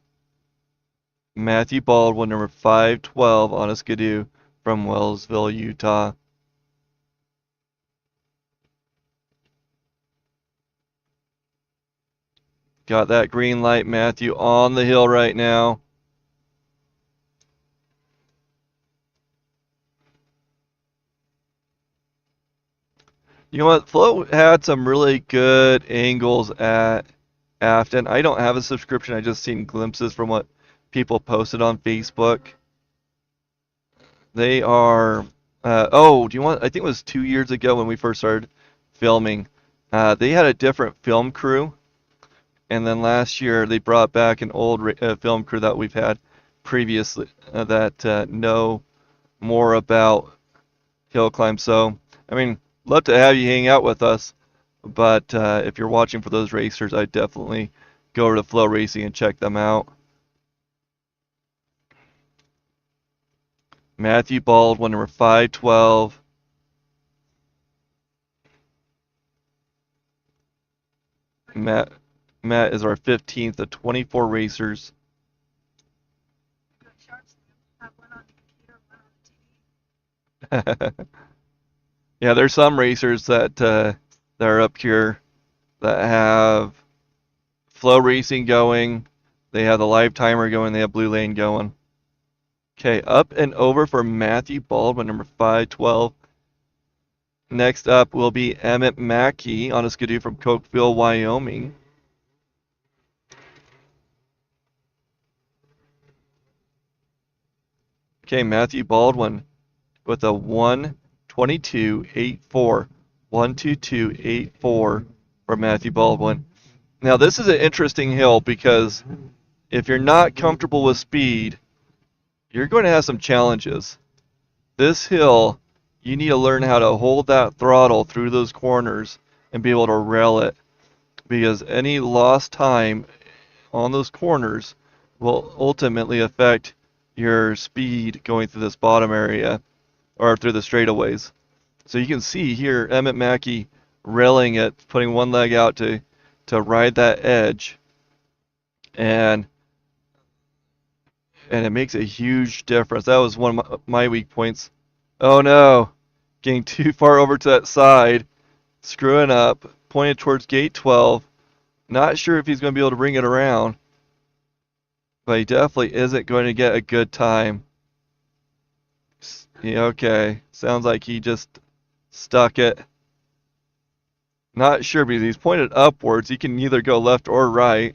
Matthew Baldwin, number 512 on a Skidoo from Wellsville, Utah. Got that green light, Matthew, on the hill right now. You know what? Flo had some really good angles at Afton. I don't have a subscription. I just seen glimpses from what people posted on Facebook. They are. Oh, do you want? I think it was 2 years ago when we first started filming. They had a different film crew, and then last year they brought back an old film crew that we've had previously that know more about hill climb. So, I mean, love to have you hang out with us, but if you're watching for those racers, I'd definitely go over to Flow Racing and check them out. Matthew Baldwin, number 512. Matt is our 15th of 24 racers. Yeah, there's some racers that are up here that have Flow Racing going. They have the live timer going. They have Blue Lane going. Okay, up and over for Matthew Baldwin, number 512. Next up will be Emmett Mackey on a skidoo from Cokeville, Wyoming. Okay, Matthew Baldwin with a 1:22.84. 1:22.84 for Matthew Baldwin. Now, this is an interesting hill because if you're not comfortable with speed, you're going to have some challenges. This hill, you need to learn how to hold that throttle through those corners and be able to rail it, because any lost time on those corners will ultimately affect your speed going through this bottom area or through the straightaways. So you can see here Emmett Mackey railing it, putting one leg out to ride that edge, and it makes a huge difference. That was one of my weak points. Oh no, getting too far over to that side, screwing up, pointed towards gate 12. Not sure if he's going to be able to bring it around, but he definitely isn't going to get a good time. Yeah, okay, sounds like he just stuck it. Not sure because he's pointed upwards. He can either go left or right.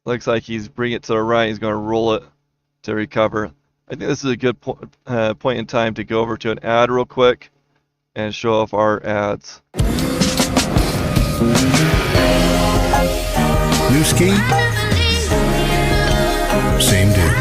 Looks like he's bringing it to the right. He's going to roll it to recover. I think this is a good point in time to go over to an ad real quick and show off our ads. New ski? Same dude.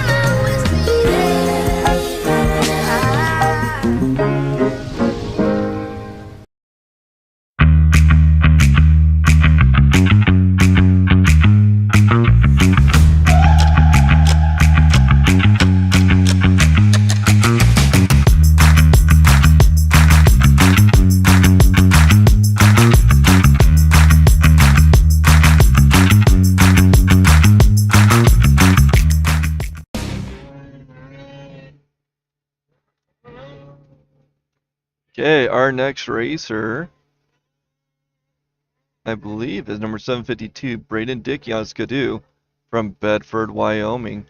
Okay, our next racer, I believe, is number 752, Braden Dickey on skidoo from Bedford, Wyoming.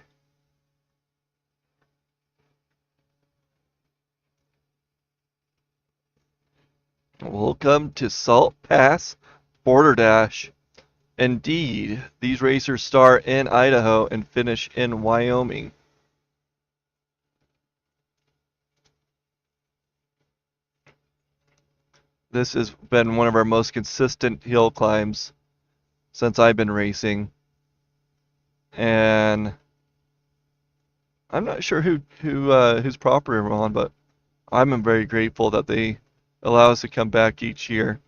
Welcome to Salt Pass Border Dash. Indeed, these racers start in Idaho and finish in Wyoming. This has been one of our most consistent hill climbs since I've been racing. And I'm not sure whose property we're on, but I'm very grateful that they allow us to come back each year.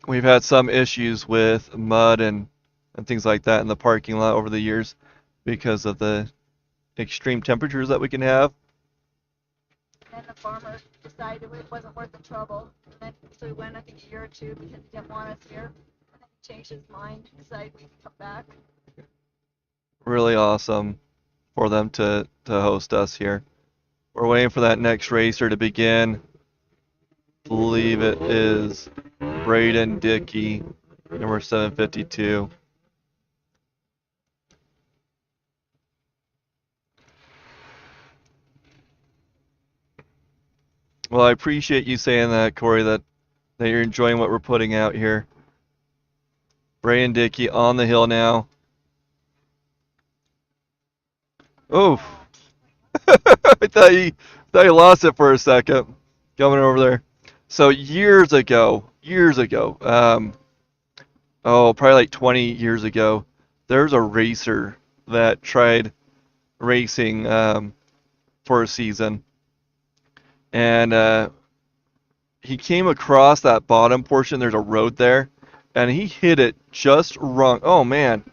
We've had some issues with mud and things like that in the parking lot over the years because of the extreme temperatures that we can have. Then the farmer decided it wasn't worth the trouble. And then, so he went, I think, a year or two because he didn't want us here. And then he changed his mind and decided we could come back. Really awesome for them to host us here. We're waiting for that next racer to begin. I believe it is Braden Dickey, number 752. Well, I appreciate you saying that, Corey, that you're enjoying what we're putting out here. Braden Dickey on the hill now. Oh, I thought you lost it for a second. Coming over there. So years ago, probably like 20 years ago, there's a racer that tried racing for a season, and he came across that bottom portion. There's a road there, and he hit it just wrong. Oh man,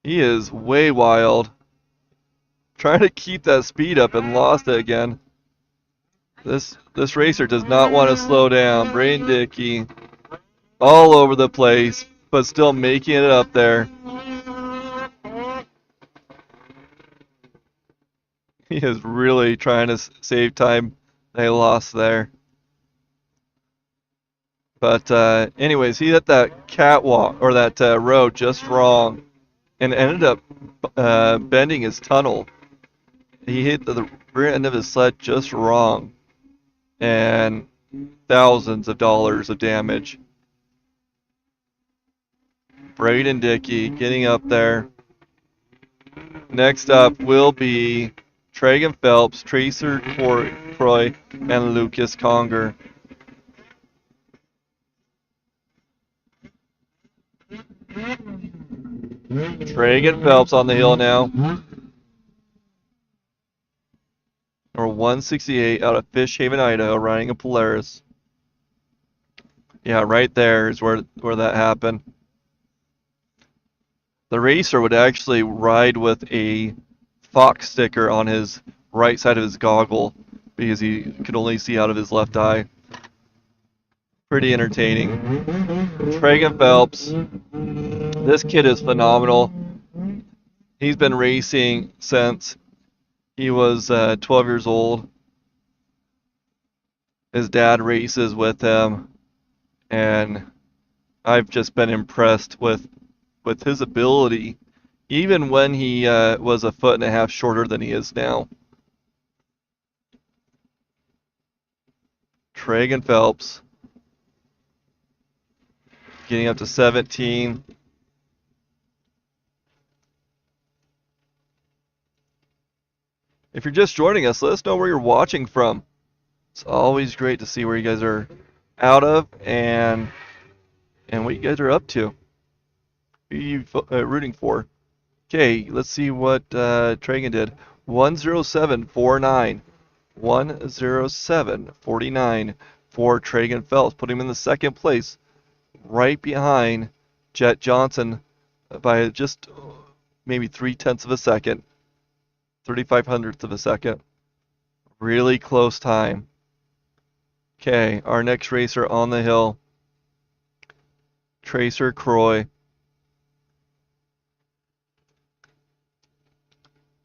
he is way wild. Trying to keep that speed up and lost it again. This racer does not want to slow down. Braden Dickey all over the place, but still making it up there. He is really trying to save time. They lost there. But anyways, he hit that catwalk or that road just wrong and ended up bending his tunnel. He hit the rear end of his sled just wrong and thousands of dollars of damage. Braden Dickey getting up there. Next up will be Tragan Phelps, Tracer Croy, and Lucas Conger. Tragan Phelps on the hill now. Number 168 out of Fish Haven, Idaho, riding a Polaris. Yeah, right there is where that happened. The racer would actually ride with a fox sticker on his right side of his goggle because he could only see out of his left eye. Pretty entertaining. Tragan Phelps. This kid is phenomenal. He's been racing since he was 12 years old. His dad races with him, and I've just been impressed with his ability, even when he was a foot and a half shorter than he is now. Tragan Phelps getting up to 17. If you're just joining us, let us know where you're watching from. It's always great to see where you guys are out of and what you guys are up to. Who are you rooting for? Okay, let's see what Tragan did. 107.49. 107.49 for Tragan Phelps. Put him in the second place, right behind Jet Johnson by just maybe 0.3 of a second. 3/500ths of a second. Really close time. Okay, our next racer on the hill. Tracer Croy.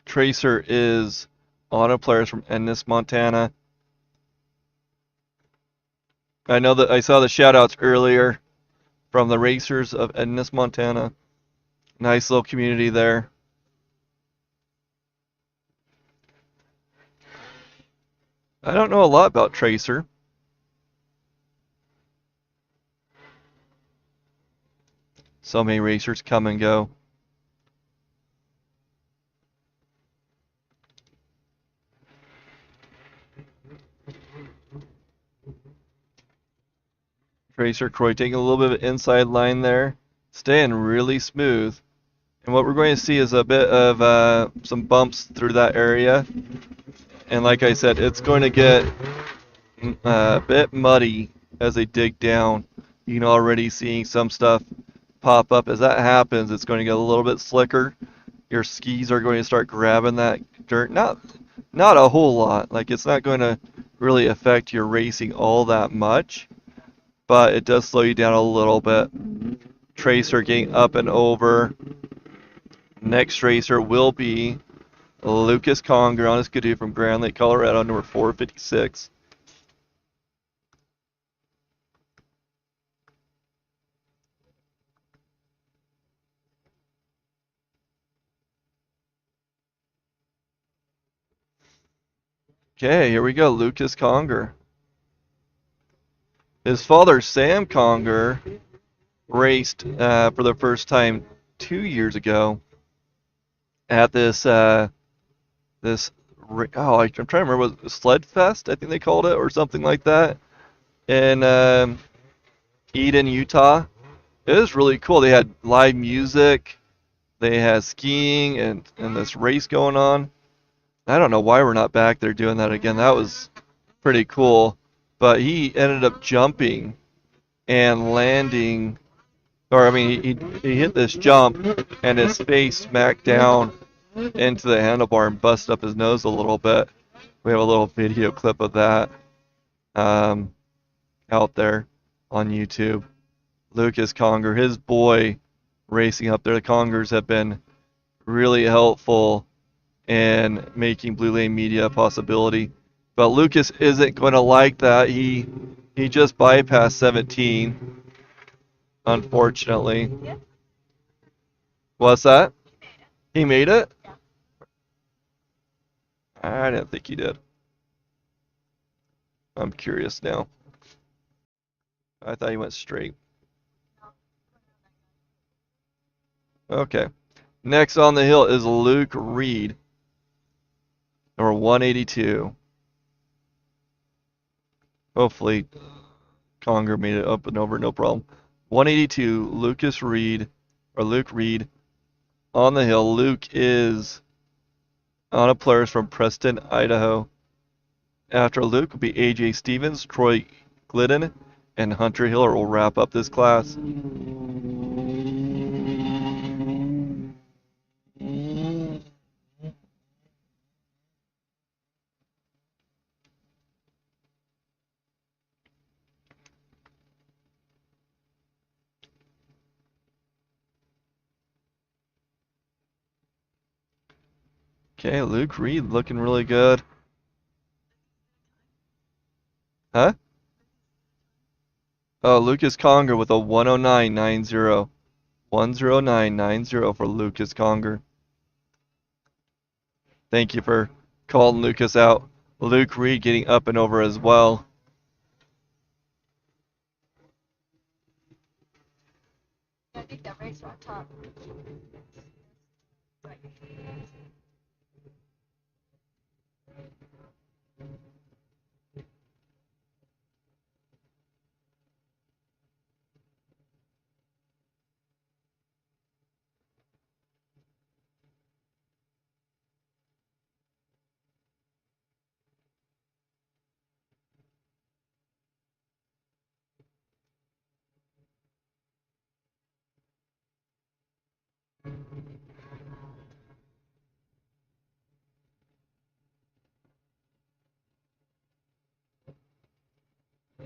Tracer is on a Polaris from Ennis, Montana. I know that I saw the shout-outs earlier from the racers of Ennis, Montana. Nice little community there. I don't know a lot about Tracer. So many racers come and go. Tracer Croy taking a little bit of an inside line there. Staying really smooth. And what we're going to see is a bit of some bumps through that area. And like I said, it's going to get a bit muddy as they dig down. You can already see some stuff pop up. As that happens, it's going to get a little bit slicker. Your skis are going to start grabbing that dirt. Not a whole lot. Like, it's not going to really affect your racing all that much, but it does slow you down a little bit. Tracer getting up and over. Next racer will be Lucas Conger on his Skidoo from Grand Lake, Colorado, number 456. Okay, here we go. Lucas Conger. His father, Sam Conger, raced for the first time 2 years ago at this I'm trying to remember, was it Sled Fest, I think they called it, or something like that, in Eden, Utah. It was really cool. They had live music, they had skiing, and this race going on. I don't know why we're not back there doing that again. That was pretty cool. But he ended up jumping and landing, or I mean, he hit this jump and his face smacked down into the handlebar and busted up his nose a little bit. We have a little video clip of that out there on YouTube. Lucas Conger, his boy, racing up there. The Congers have been really helpful in making Blue Lane Media a possibility. But Lucas isn't going to like that. He just bypassed 17, unfortunately. Yeah. What's that? He made it? I didn't think he did. I'm curious now. I thought he went straight. Okay. Next on the hill is Luke Reed, number 182. Hopefully, Conger made it up and over, no problem. 182, Luke Reed on the hill. Luke is on a Polaris from Preston, Idaho. After Luke will be AJ Stevens, Troy Glidden, and Hunter Hiller will wrap up this class. Okay, Luke Reed looking really good. Huh? Oh, Lucas Conger with a 109.90. 109.90 for Lucas Conger. Thank you for calling Lucas out. Luke Reed getting up and over as well. I think that racer on top.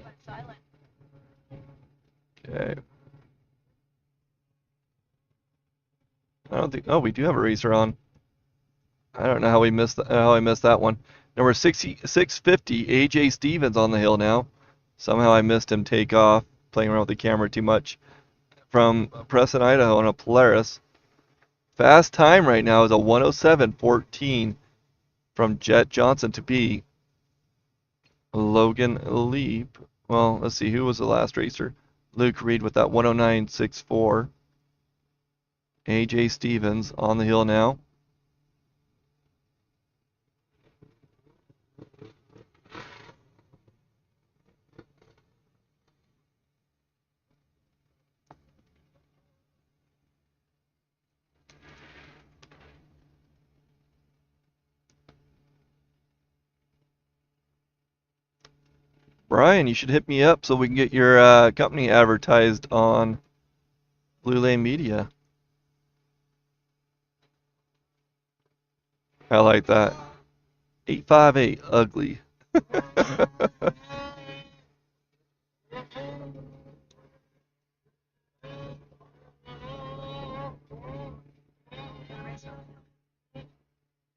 Went silent. Okay. I don't think. Oh, we do have a racer on. I don't know how I missed that one. Number 650, AJ Stevens on the hill now. Somehow I missed him take off, playing around with the camera too much. From Preston, Idaho on a Polaris. Fast time right now is a 107.14 from Jet Johnson to beat Logan Leap. Well, let's see, who was the last racer? Luke Reed with that 109.64. AJ Stevens on the hill now. Brian, you should hit me up so we can get your company advertised on Blue Lane Media. I like that. 858 ugly.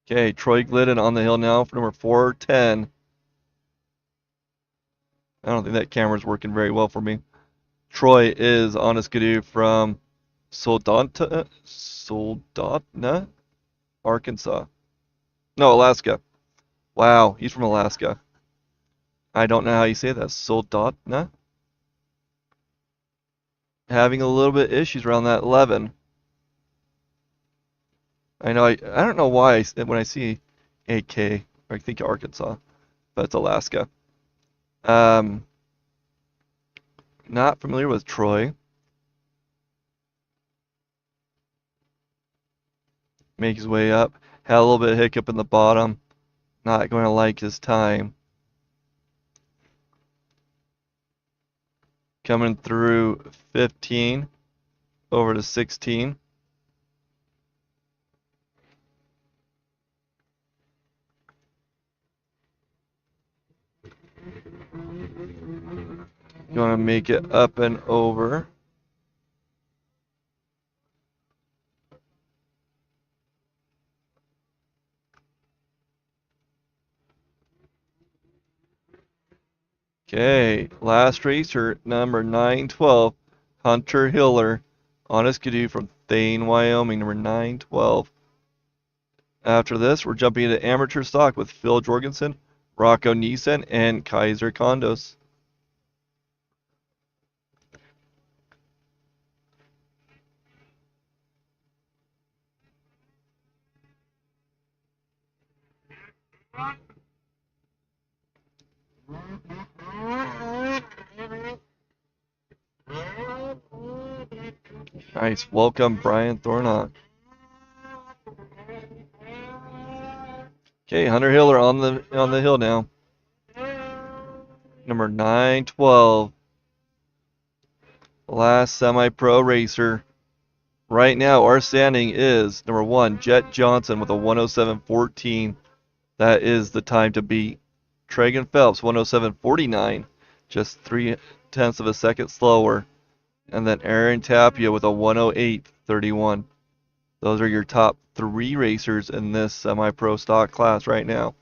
Okay, Troy Glidden on the hill now for number 410. I don't think that camera's working very well for me. Troy is on a skidoo from Soldotna, Arkansas. No, Alaska. Wow, he's from Alaska. I don't know how you say that. Soldotna? Having a little bit of issues around that 11. I know I don't know why when I see AK, I think Arkansas, but it's Alaska. Not familiar with Troy. Make his way up. Had a little bit of hiccup in the bottom. Not going to like his time. Coming through 15 over to 16. Going to make it up and over. Okay, last racer, number 912, Hunter Hiller, on his Skidoo from Thane, Wyoming, number 912. After this, we're jumping into amateur stock with Phil Jorgensen, Rocco Neeson, and Kaiser Condos. Nice. Welcome, Brian Thornock. Okay, Hunter Hiller on the hill now. Number 912. Last semi-pro racer. Right now, our standing is number 1, Jet Johnson with a 107.14. That is the time to beat. Tragan Phelps, 107.49. Just 0.3 of a second slower. And then Aaron Tapio with a 108.31. Those are your top 3 racers in this semi-pro stock class right now.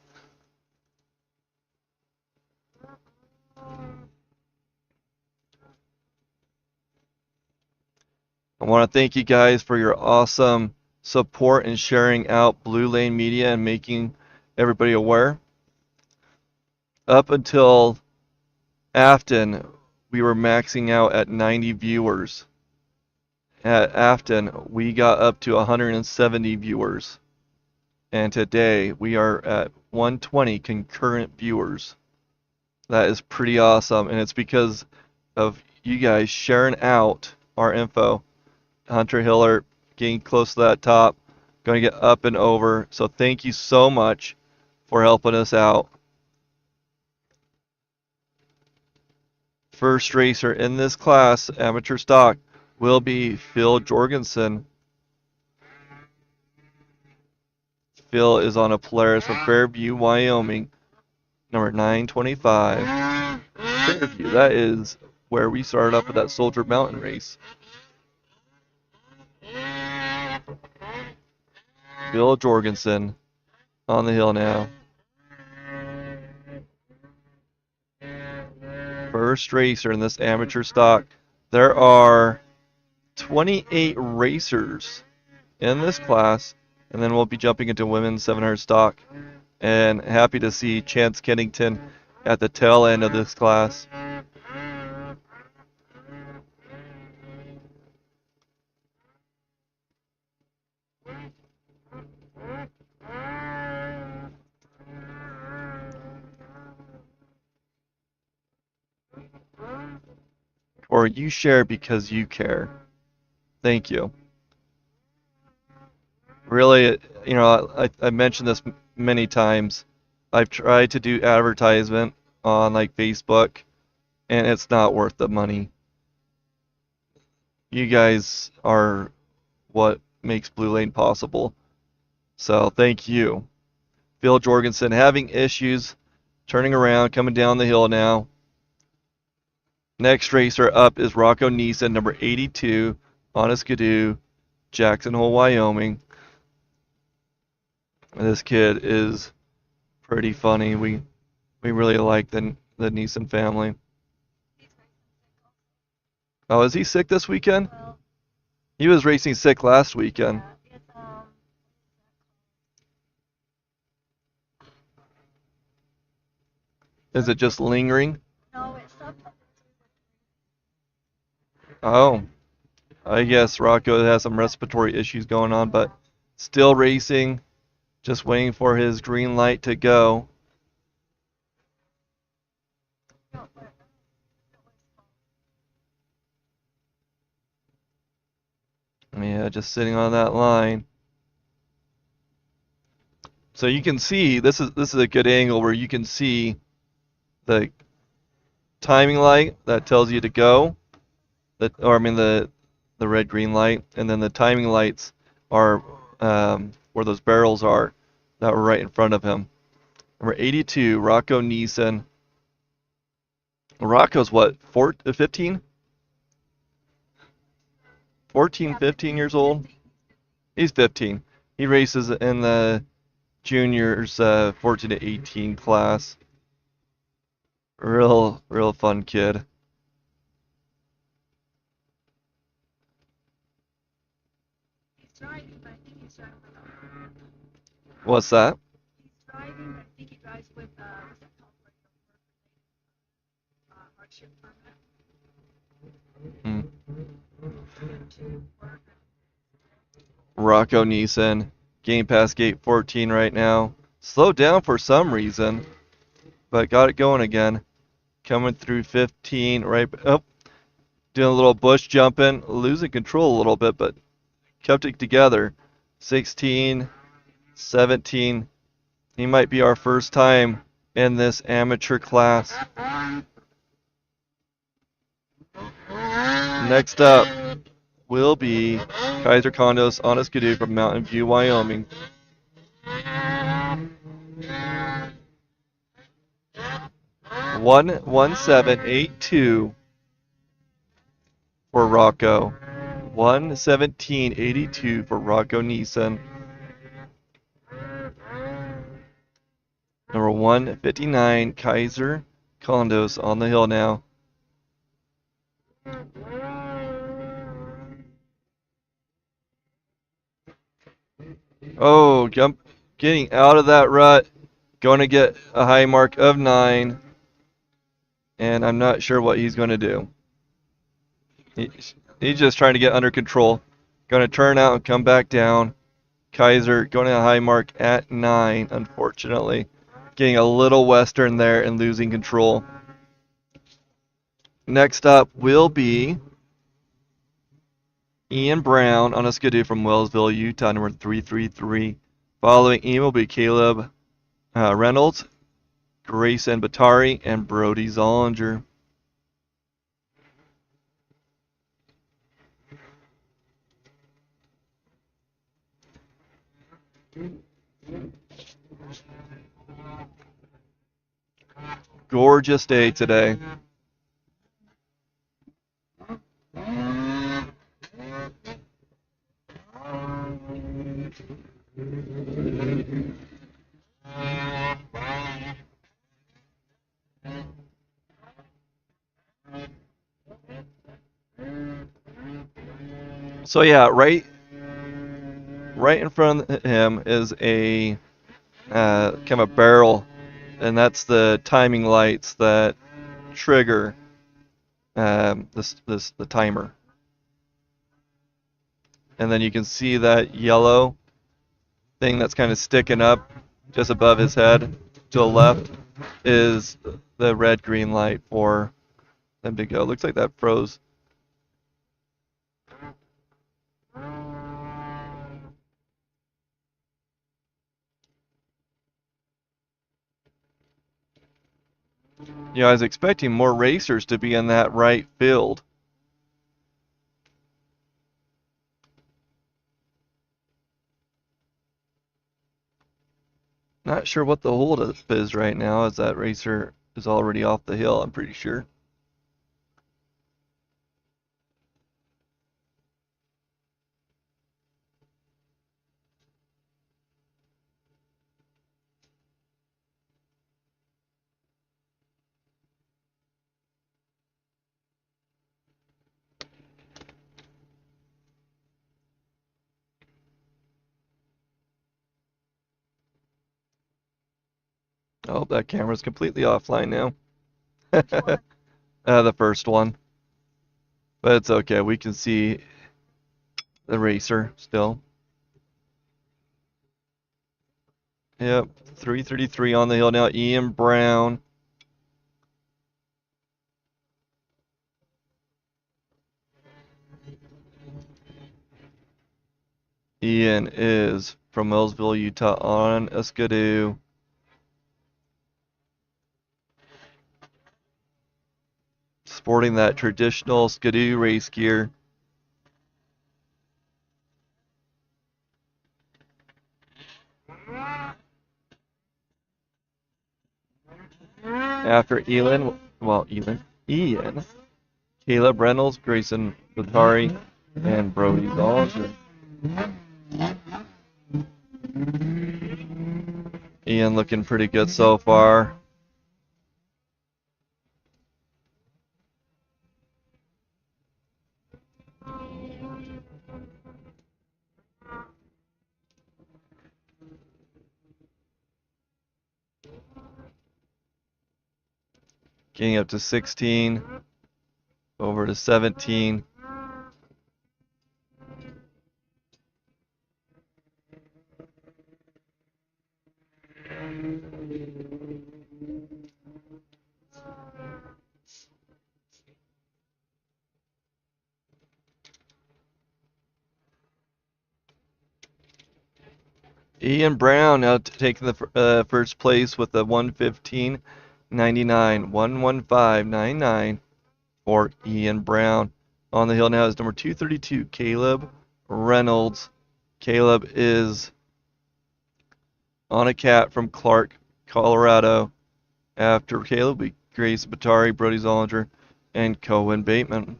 I want to thank you guys for your awesome support and sharing out Blue Lane Media and making everybody aware. Up until Afton, we were maxing out at 90 viewers. At Afton, we got up to 170 viewers. And today, we are at 120 concurrent viewers. That is pretty awesome, and it's because of you guys sharing out our info. Hunter Hiller getting close to that top, going to get up and over. So thank you so much for helping us out. First racer in this class, amateur stock, will be Phil Jorgensen. Phil is on a Polaris from Fairview, Wyoming, number 925. Fairview, that is where we started up with that Soldier Mountain race. Phil Jorgensen on the hill now. First racer in this amateur stock. There are 28 racers in this class, and then we'll be jumping into women's 700 stock. And happy to see Chance Kennington at the tail end of this class. Or you share because you care. Thank you. Really, you know, I mentioned this many times. I've tried to do advertisement on like Facebook, and it's not worth the money. You guys are what makes Blue Lane possible. So thank you. Phil Jorgensen having issues, turning around, coming down the hill now. Next racer up is Rocco Neeson, number 82, on a Skidoo, Jackson Hole, Wyoming. This kid is pretty funny. We really like the Neeson family. Oh, is he sick this weekend? Well, He was racing sick last weekend. it's Is it just lingering? No, it's something. Oh, I guess Rocco has some respiratory issues going on, but still racing, just waiting for his green light to go. Yeah, just sitting on that line. So you can see this is a good angle where you can see the timing light that tells you to go, or I mean the red green light, and then the timing lights are where those barrels are that were right in front of him. Number 82, Rocco Neeson. Rocco's what, 15? 14, 15 years old? He's 15. He races in the juniors 14 to 18 class. Real fun kid. He's driving, but I think he's driving with What's that? He's driving, but I think he drives with what's that called? Hardship permit. To work. Rocco Neeson, getting past gate 14 right now. Slowed down for some reason, but got it going again. Coming through 15, right, oh, doing a little bush jumping, losing control a little bit, but kept it together. 16, 17. He might be our first time in this amateur class. Next up will be Kaiser Condos on a skidoo from Mountain View, Wyoming. One 1782 for Rocco. 11782 for Rocco Neeson. Number 159 Kaiser Condos on the hill now. Oh, getting out of that rut. Going to get a high mark of 9. And I'm not sure what he's going to do. He's just trying to get under control. Going to turn out and come back down. Kaiser going to a high mark at 9, unfortunately. Getting a little western there and losing control. Next up will be Ian Brown on a skidoo from Wellsville, Utah, number 333. Following Ian will be Caleb Reynolds, Grayson Batari, and Brody Zollinger. Gorgeous day today. So yeah, right in front of him is a kind of a barrel, and that's the timing lights that trigger the timer. And then you can see that yellow thing that's kind of sticking up just above his head to the left is the red green light for them to go. Looks like that froze. Yeah, I was expecting more racers to be in that right field. Not sure what the holdup is right now, as that racer is already off the hill, I'm pretty sure. Oh, that camera's completely offline now. Which one? The first one. But it's okay. We can see the racer still. Yep, 333 on the hill now. Ian Brown. Ian is from Millsville, Utah on a skidoo. Sporting that traditional skidoo race gear. After Ian, Caleb Reynolds, Grayson Batari, and Brody Zollinger. Ian looking pretty good so far. Getting up to 16, over to 17. Ian Brown now taking the first place with a 115.99, 115.99 for Ian Brown. On the hill now is number 232, Caleb Reynolds. Caleb is on a cat from Clark, Colorado. After Caleb, we Grace Batari, Brody Zollinger, and Cohen Baitman.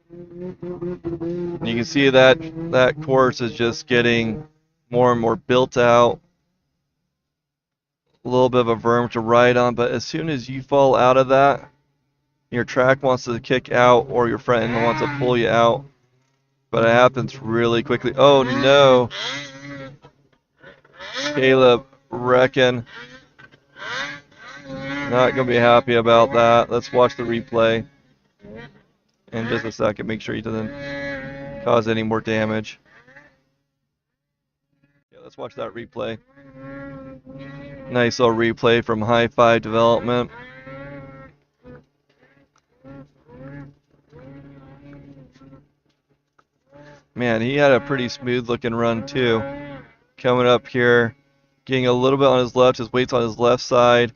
You can see that course is just getting more and more built out. A little bit of a berm to ride on, but as soon as you fall out of that, your track wants to kick out or your friend wants to pull you out. But it happens really quickly. Oh no. Caleb reckon not going to be happy about that. Let's watch the replay in just a second. Make sure he doesn't cause any more damage. Yeah, let's watch that replay. Nice little replay from High Five Development. Man, he had a pretty smooth looking run too. Coming up here, getting a little bit on his left, his weight's on his left side.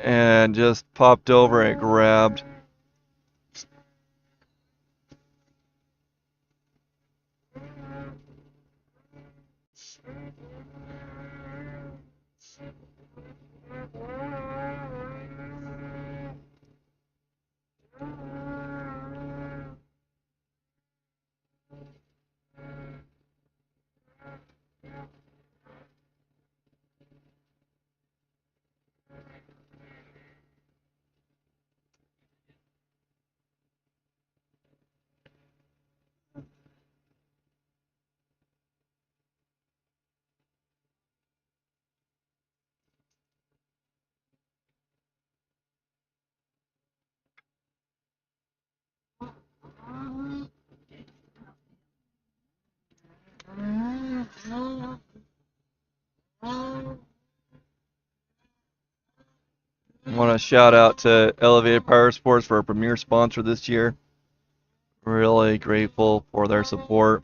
And just popped over and grabbed. I want to shout out to Elevated Powersports for our premier sponsor this year. Really grateful for their support,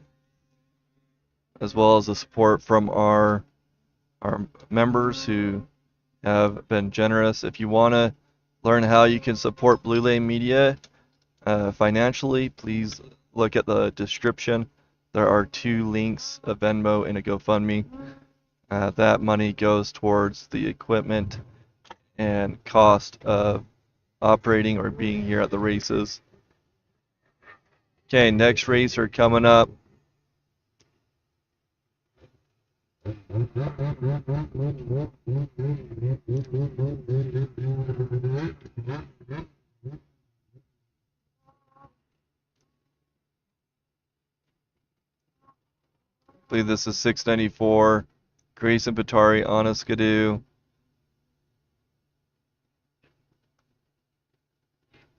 as well as the support from our members who have been generous. If you want to learn how you can support Blue Lane Media financially, please look at the description. There are 2 links, a Venmo and a GoFundMe. That money goes towards the equipment and cost of operating or being here at the races. Okay, next racer coming up. believe this is 694. Grayson Patari on a skidoo.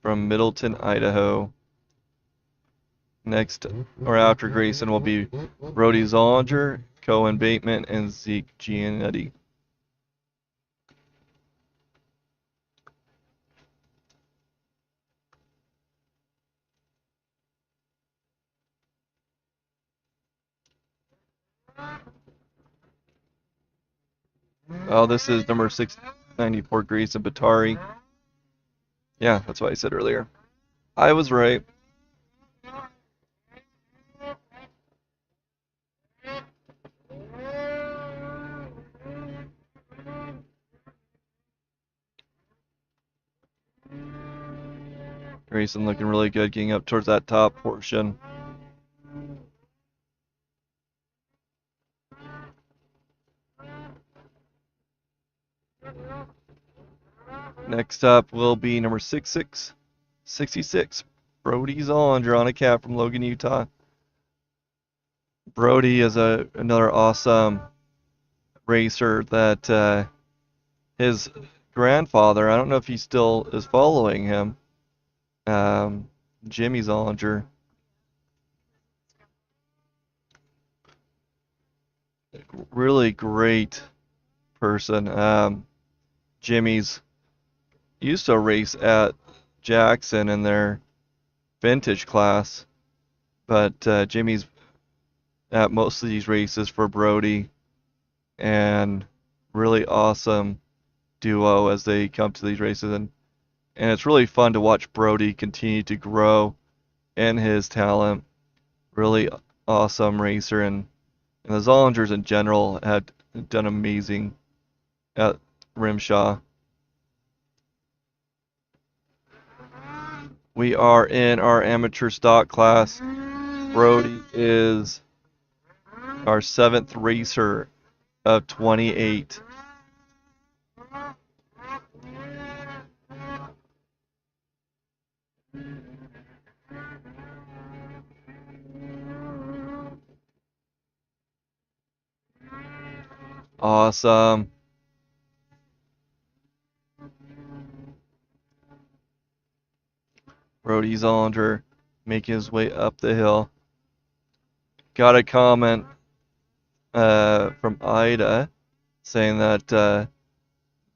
From Middleton, Idaho. Next, or after Grayson, will be Brody Zollinger, Cohen Bateman, and Zeke Giannetti. Oh, this is number 694, Grayson Batari. Yeah, that's what I said earlier. I was right. Grayson looking really good, getting up towards that top portion. Next up will be number 66, Brody Zollinger on a cap from Logan, Utah. Brody is another awesome racer that his grandfather, I don't know if he still is following him, Jimmy Zollinger. Really great person. Jimmy's used to race at Jackson in their vintage class, but Jimmy's at most of these races for Brody, and really awesome duo as they come to these races, and it's really fun to watch Brody continue to grow in his talent. Really awesome racer, and the Zollingers in general had done amazing at Rimshaw. We are in our amateur stock class. Brody is our 7th racer of 28. Awesome. Brody Zollinger making his way up the hill. Got a comment from Ida saying that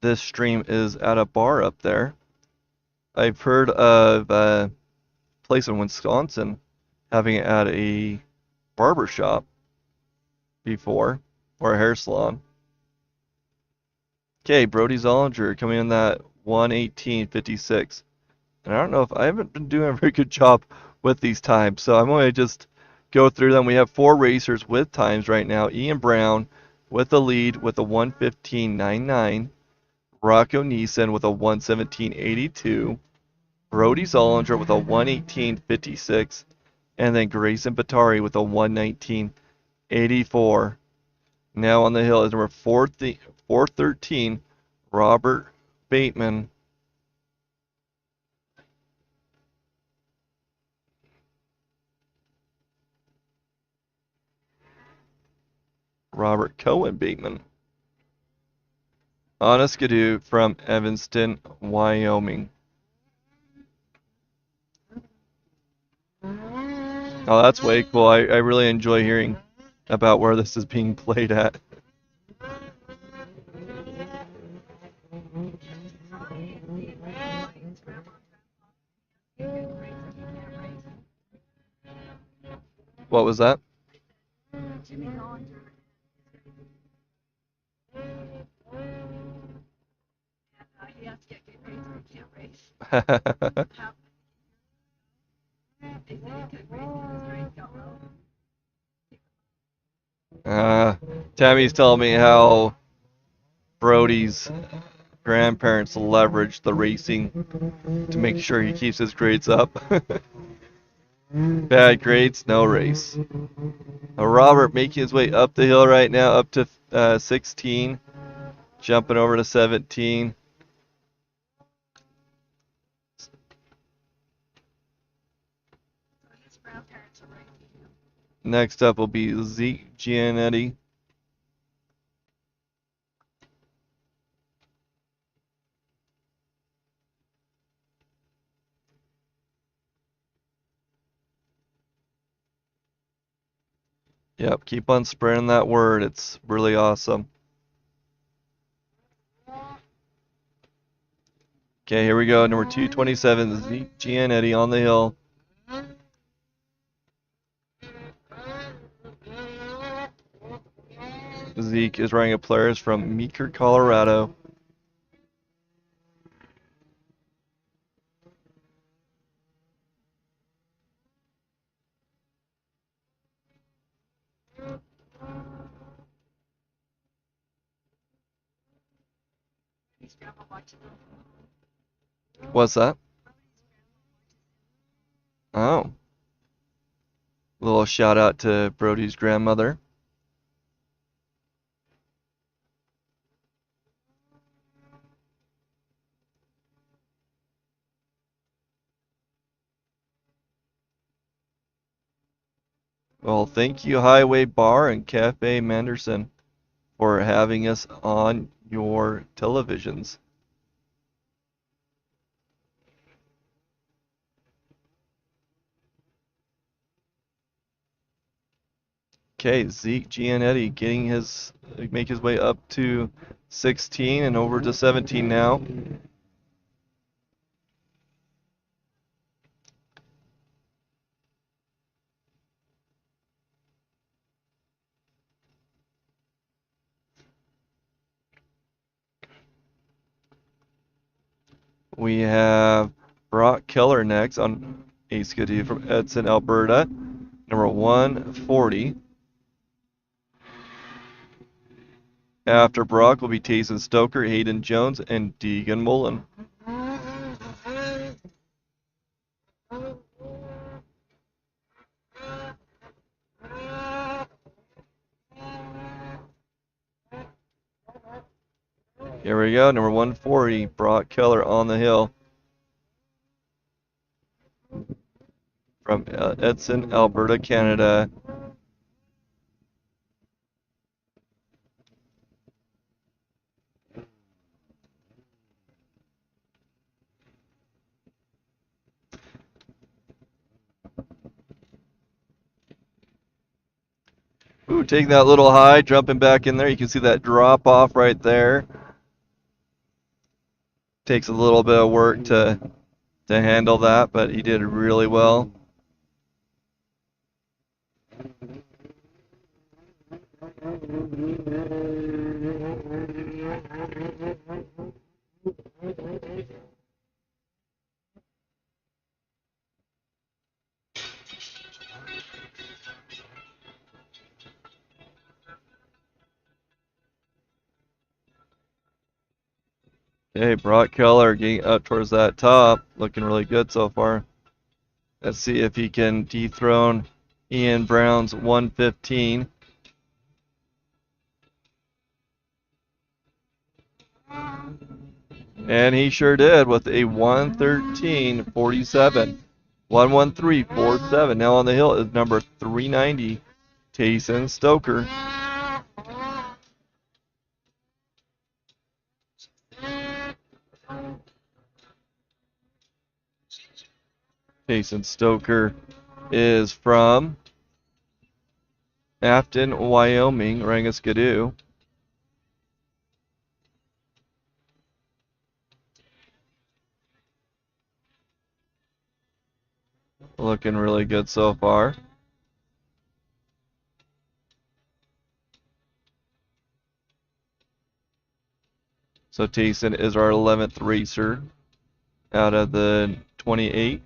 this stream is at a bar up there. I've heard of a place in Wisconsin having it at a barber shop before, or a hair salon. Okay, Brody Zollinger coming in that 1:18:56. And I don't know if I haven't been doing a very good job with these times, so I'm going to just go through them. We have 4 racers with times right now. Ian Brown with the lead with a 1:15.99. Rocco Neeson with a 1:17.82. Brody Zollinger with a 1:18.56. And then Grayson Batari with a 1:19.84. Now on the hill is number 413, Robert Bateman. Robert Cohen Bateman. On a skidoo from Evanston, Wyoming. Oh, that's way cool. I really enjoy hearing about where this is being played at. What was that? Jimmy Zollinger. He has to get good grades or he can't race. They say he could race if his grades got low. Tammy's telling me how Brody's grandparents leverage the racing to make sure he keeps his grades up. Bad grades, no race. Robert making his way up the hill right now, up to 16, jumping over to 17. His grandparents are racing him. Next up will be Zeke Gianetti. Yep, keep on spreading that word. It's really awesome. Okay, here we go. Number 227, Zeke Gianetti on the hill. Zeke is riding a Polaris from Meeker, Colorado. What's that? Oh. Little shout out to Brody's grandmother. Well, thank you, Highway Bar and Cafe Manderson, for having us on your televisions. Okay, Zeke Gianetti make his way up to 16 and over to 17 now. We have Brock Keller next on a skidoo from Edson, Alberta, number 140. After Brock will be Tayson Stoker, Hayden Jones, and Deegan Mullen. Here we go, number 140, Brock Keller on the hill. From Edson, Alberta, Canada. Ooh, taking that little high, jumping back in there. You can see that drop off right there. Takes a little bit of work to handle that, but he did really well. Okay, Brock Keller getting up towards that top, looking really good so far. Let's see if he can dethrone Ian Brown's 115. And he sure did with a 113.47. 113.47. Now on the hill is number 390, Tayson Stoker. Tayson Stoker is from Afton, Wyoming, Rangiskidoo. Looking really good so far. So Tayson is our 11th racer out of the 28.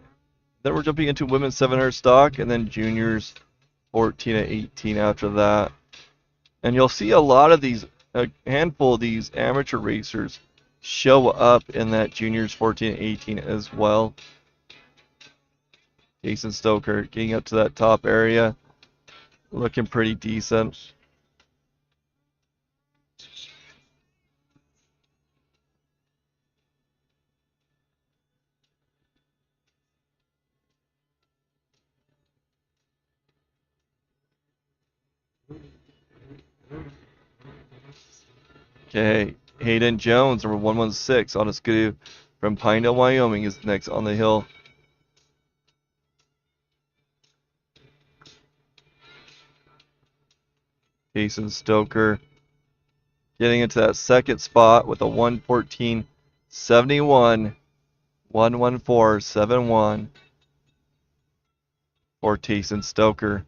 Then we're jumping into women's 700 stock and then juniors 14 and 18 after that. And you'll see a lot of these, a handful of these amateur racers show up in that juniors 14 and 18 as well. Tayson Stoker getting up to that top area, looking pretty decent. Okay, Hayden Jones, number 116 on a skidoo from Pinedale, Wyoming, is next on the hill. Jason Stoker getting into that second spot with a 114.71, 114.71 for Jason Stoker.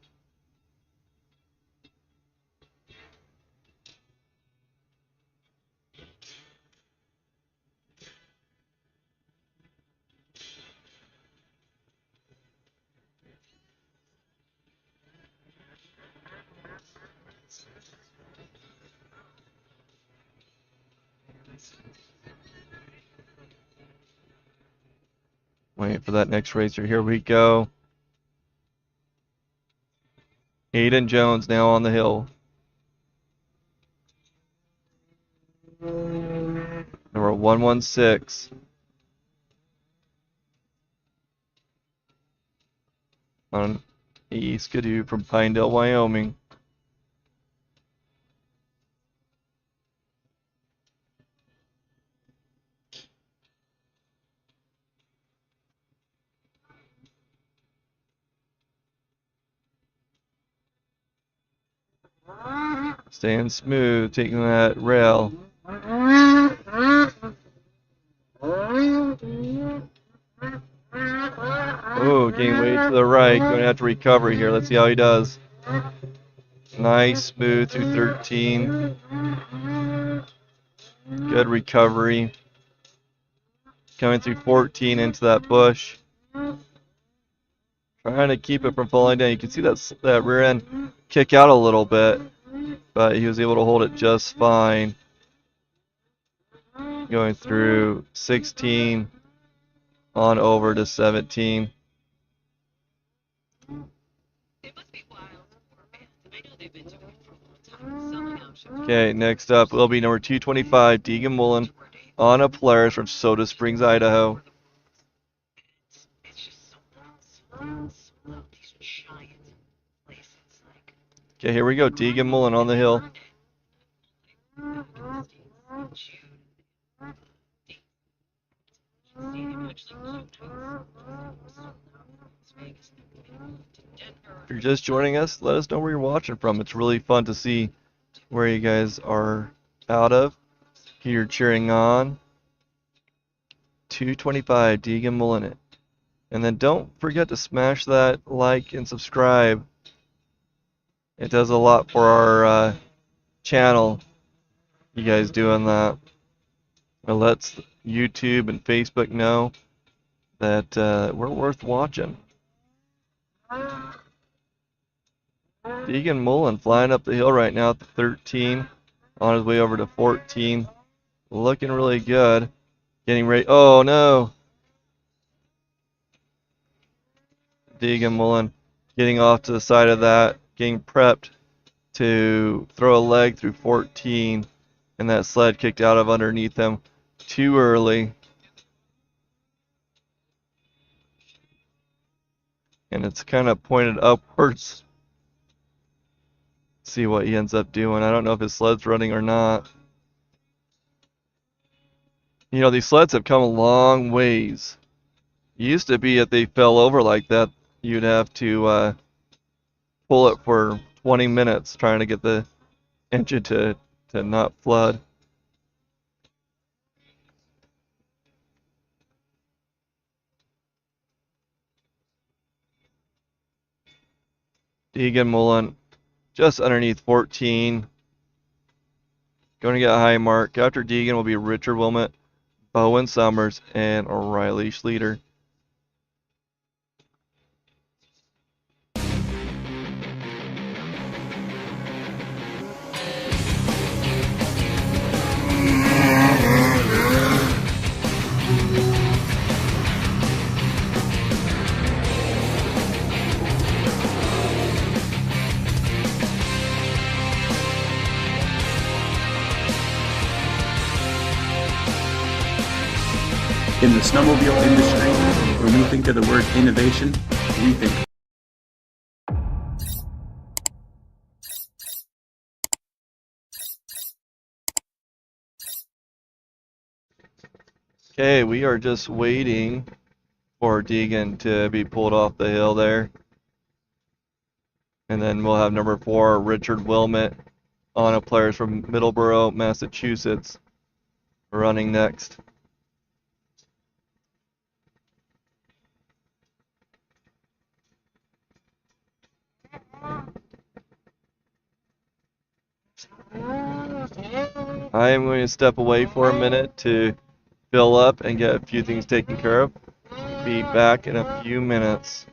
Waiting for that next racer. Here we go. Hayden Jones now on the hill. Number 116. On a skidoo from Pinedale, Wyoming. Staying smooth, taking that rail. Oh, getting way to the right. Going to have to recover here. Let's see how he does. Nice, smooth through 13. Good recovery. Coming through 14 into that bush. Trying to keep it from falling down. You can see that rear end kick out a little bit, but he was able to hold it just fine. Going through 16 on over to 17. Okay, next up will be number 225, Deegan Mullen on a Polaris from Soda Springs, Idaho. Okay, here we go. Deegan Mullen on the hill. If you're just joining us, let us know where you're watching from. It's really fun to see where you guys are out of. You're cheering on. 225, Deegan Mullen it. And then don't forget to smash that like and subscribe. It does a lot for our channel, you guys doing that. It lets YouTube and Facebook know that we're worth watching. Deegan Mullen flying up the hill right now at the 13, on his way over to 14. Looking really good. Getting ready. Oh no! Deegan Mullen getting off to the side of that, getting prepped to throw a leg through 14, and that sled kicked out of underneath him too early. And it's kind of pointed upwards. See what he ends up doing. I don't know if his sled's running or not. You know, these sleds have come a long ways. It used to be if they fell over like that, you'd have to pull it for 20 minutes trying to get the engine to not flood. Deegan Mullen just underneath 14. Going to get a high mark. After Deegan will be Richard Wilmot, Bowen Summers, and O'Reilly Schleter. In the snowmobile industry, when we think of the word innovation, we think Okay, we are just waiting for Deegan to be pulled off the hill there. And then we'll have number 4, Richard Wilmot, on a players from Middleborough, Massachusetts, running next. I am going to step away for a minute to fill up and get a few things taken care of. Be back in a few minutes.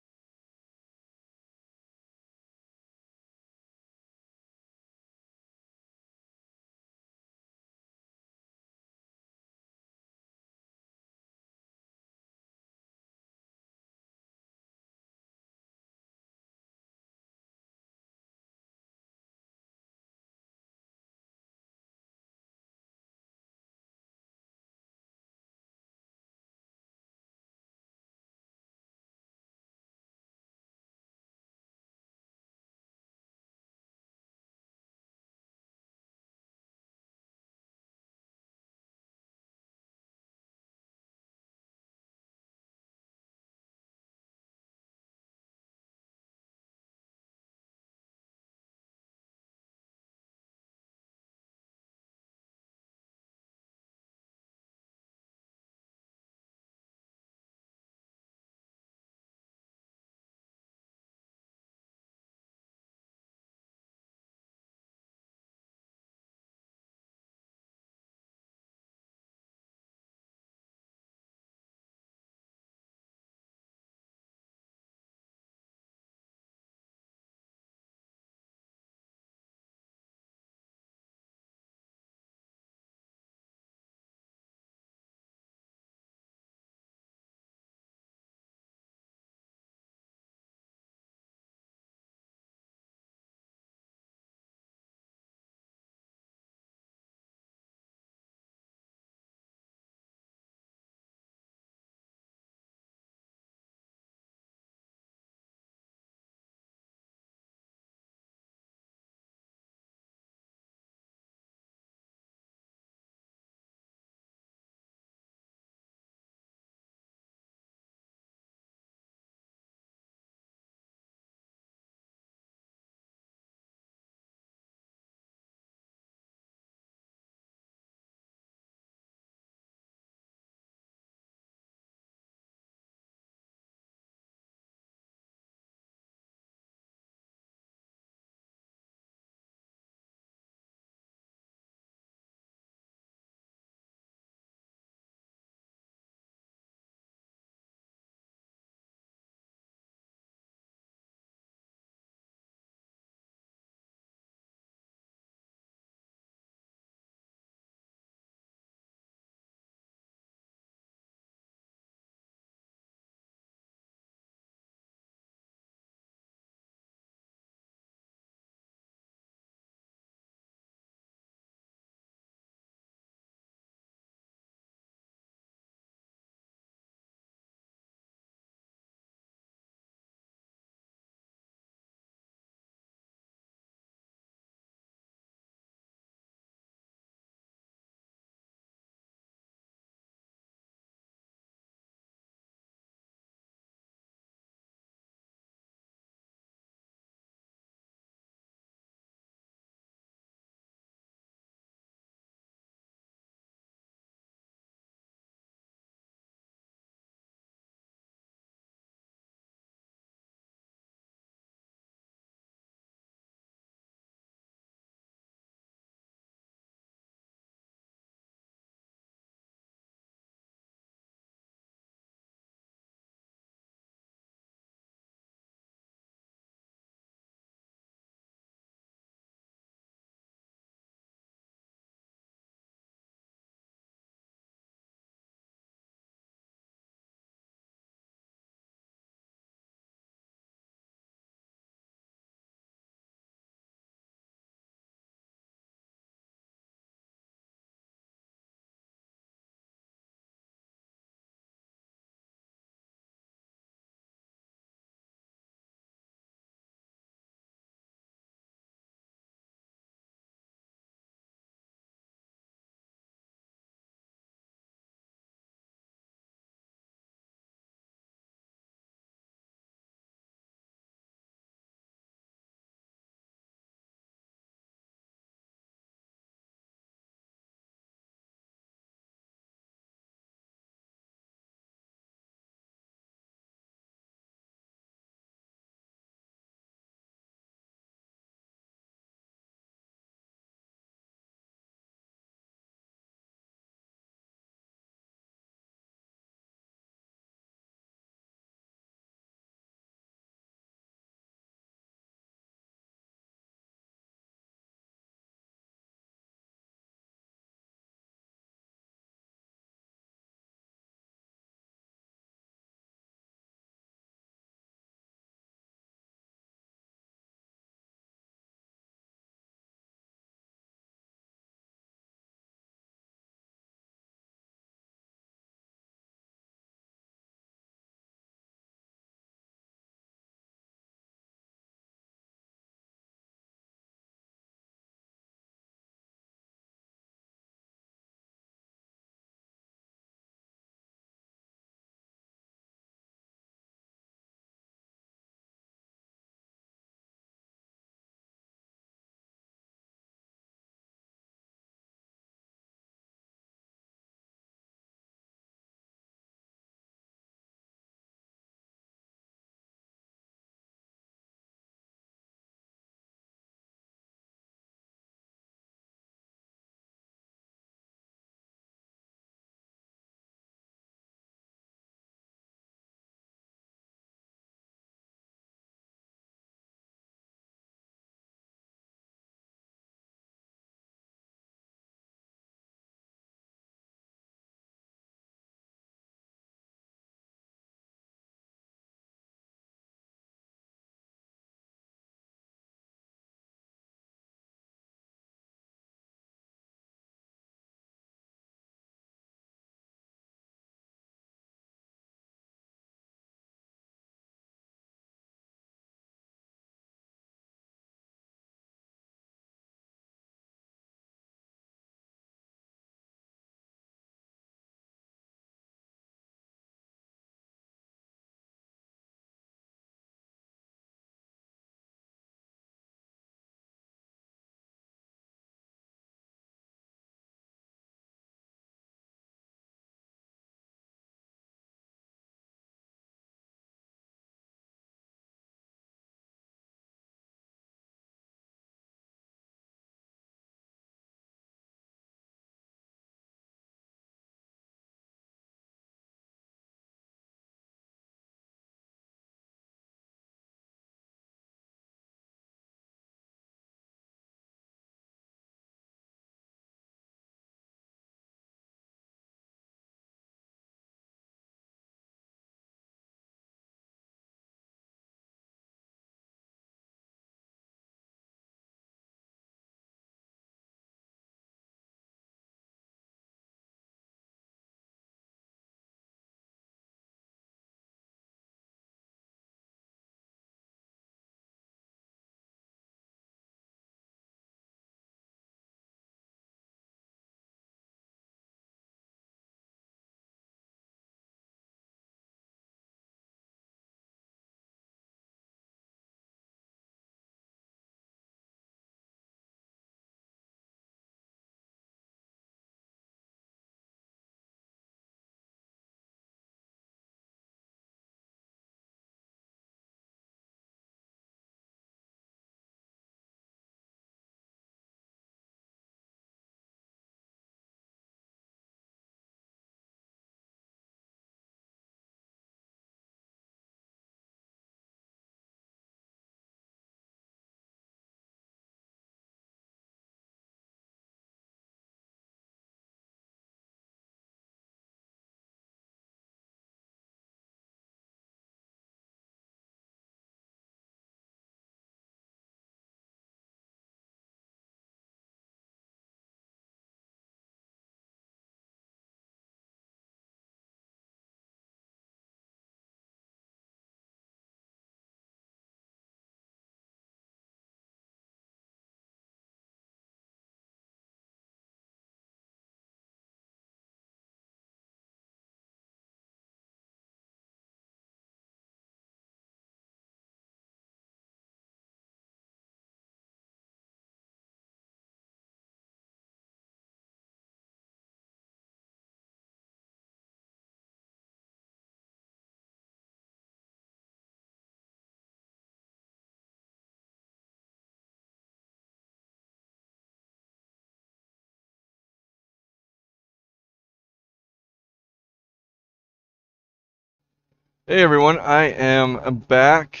Hey everyone, I am back.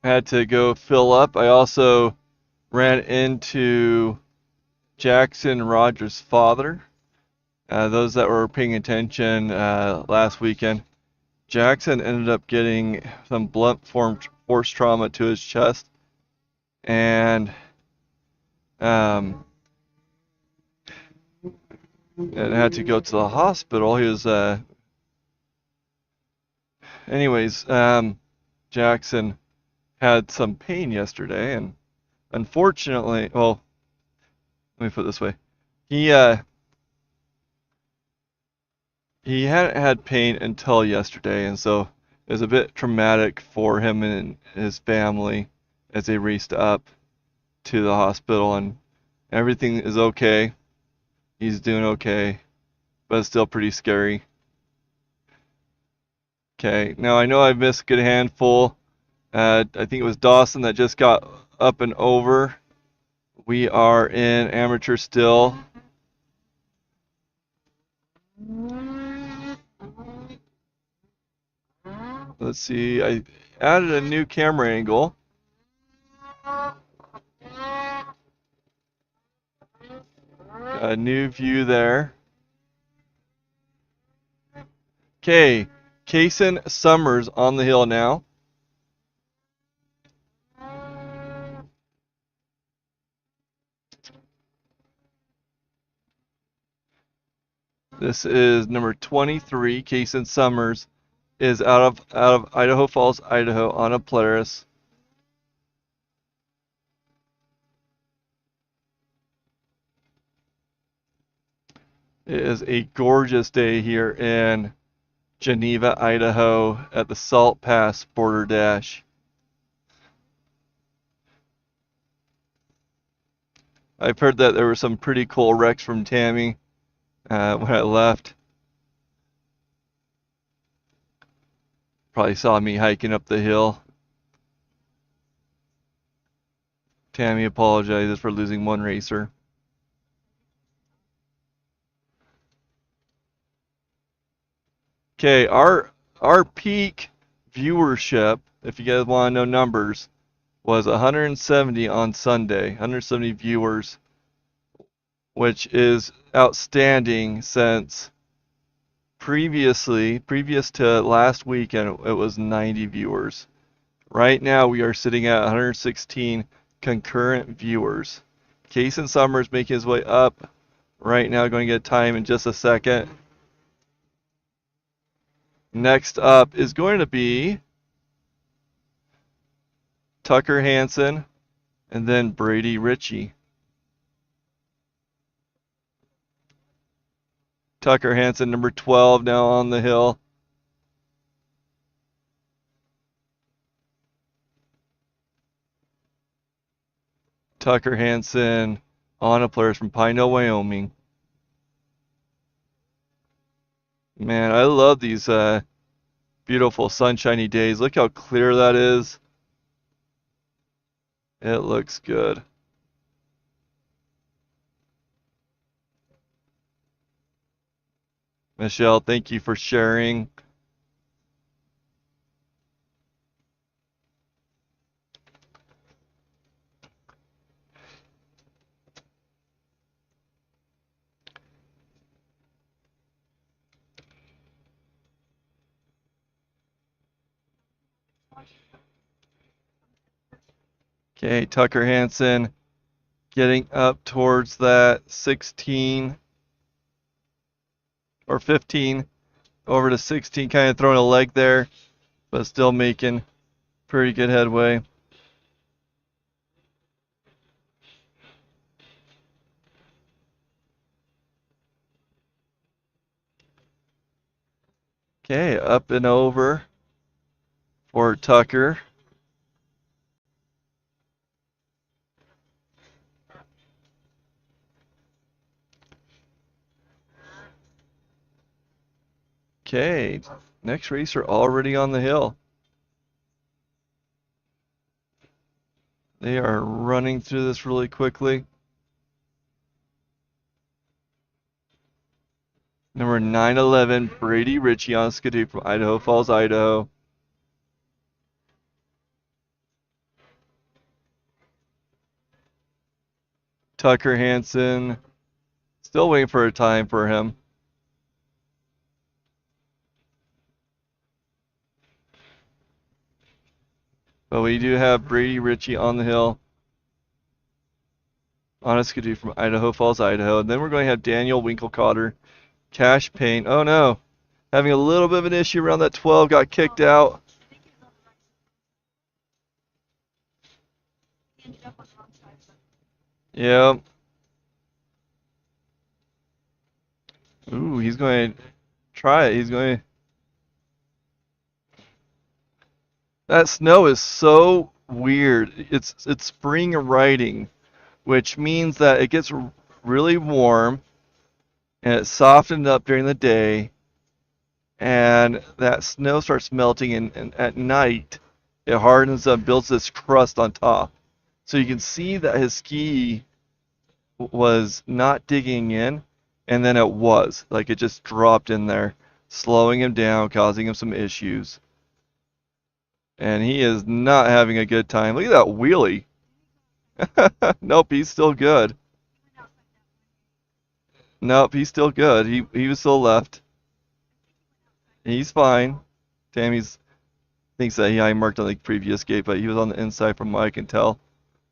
Had to go fill up. I also ran into Jackson Rogers' father. Those that were paying attention last weekend, Jackson ended up getting some blunt force trauma to his chest, and and had to go to the hospital. He was, anyways, Jackson had some pain yesterday, and unfortunately, well, let me put it this way. He hadn't had pain until yesterday, and so it was a bit traumatic for him and his family as they raced up to the hospital, and everything is okay. He's doing okay, but it's still pretty scary. Okay, now I know I've missed a good handful. I think it was Dustin that just got up and over. We are in amateur still. Let's see, I added a new camera angle. A new view there. Okay, Kason Summers on the hill now. This is number 23. Kason Summers is out of Idaho Falls, Idaho on a Polaris. It is a gorgeous day here in Geneva, Idaho at the Salt Pass Border Dash. I've heard that there were some pretty cool wrecks from Tammy when I left. Probably saw me hiking up the hill. Tammy apologizes for losing one racer. Okay, our peak viewership, if you guys want to know numbers, was 170 on Sunday. 170 viewers, which is outstanding since previous to last weekend, it was 90 viewers. Right now, we are sitting at 116 concurrent viewers. Kason Summers making his way up right now, going to get time in just a second. Next up is going to be Tucker Hansen and then Brady Ritchie. Tucker Hansen, number 12, now on the hill. Tucker Hansen on a Polaris from Pineville, Wyoming. Man, I love these beautiful sunshiny days. Look how clear that is. It looks good. Michelle, thank you for sharing. Okay, Tucker Hansen getting up towards that 16 or 15 over to 16, kind of throwing a leg there, but still making pretty good headway. Okay, up and over for Tucker. Okay, next racer already on the hill. They are running through this really quickly. Number 911, Brady Ritchie on Skidoo from Idaho Falls, Idaho. Tucker Hansen, still waiting for a time for him. But we do have Brady Ritchie on the hill on a Skidoo from Idaho Falls, Idaho. And then we're going to have Daniel Winkelcotter, Cash Payne. Oh no, having a little bit of an issue around that 12, got kicked out. Yep. Ooh, he's going to try it. He's going to... That snow is so weird. It's spring riding, which means that it gets really warm and it's softened up during the day, and that snow starts melting, and at night it hardens up, builds this crust on top. So you can see that his ski was not digging in, and then it was. Like, it just dropped in there, slowing him down, causing him some issues. And he is not having a good time. Look at that wheelie. Nope, he's still good. Nope, he's still good. He was still left. He's fine. Tammy's thinks that he marked on the previous gate, but he was on the inside from what I can tell.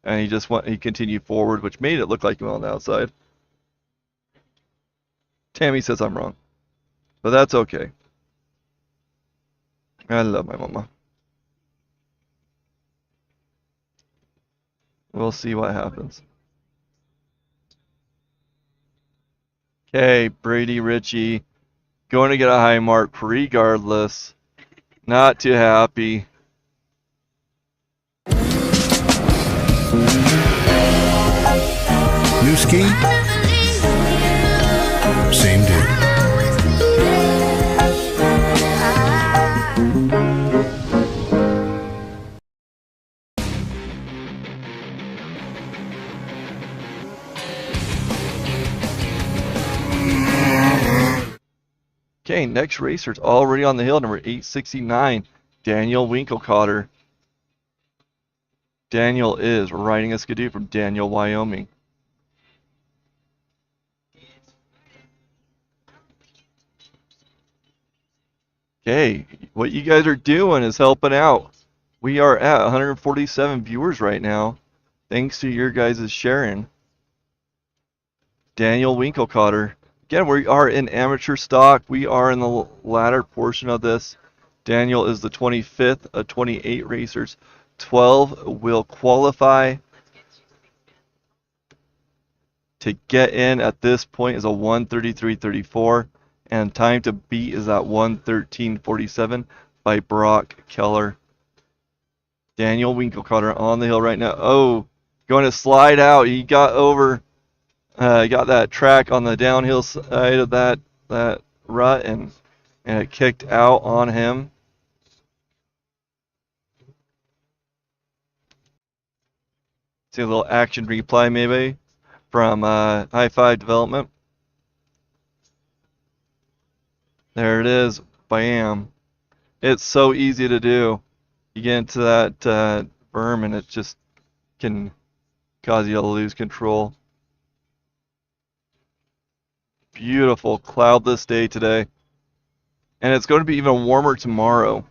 And he continued forward, which made it look like he went on the outside. Tammy says I'm wrong. But that's okay. I love my mama. We'll see what happens. Okay, Brady Ritchie going to get a high mark regardless. Not too happy. New ski? Same dude. Okay, next racer's already on the hill, number 869, Daniel Winkelcotter. Daniel is riding a Skidoo from Daniel, Wyoming. Okay, what you guys are doing is helping out. We are at 147 viewers right now, thanks to your guys' sharing. Daniel Winkelcotter. Again, we are in amateur stock. We are in the latter portion of this. Daniel is the 25th of 28 racers. 12 will qualify. To get in at this point is a 1:33.34, and time to beat is at 1:13.47 by Brock Keller. Daniel Winkelcotter on the hill right now. Oh, going to slide out. He got over. Got that track on the downhill side of that rut, and it kicked out on him. See a little action replay maybe from High Five Development. There it is. Bam. It's so easy to do. You get into that berm and it just can cause you to lose control. Beautiful cloudless day today, and it's going to be even warmer tomorrow.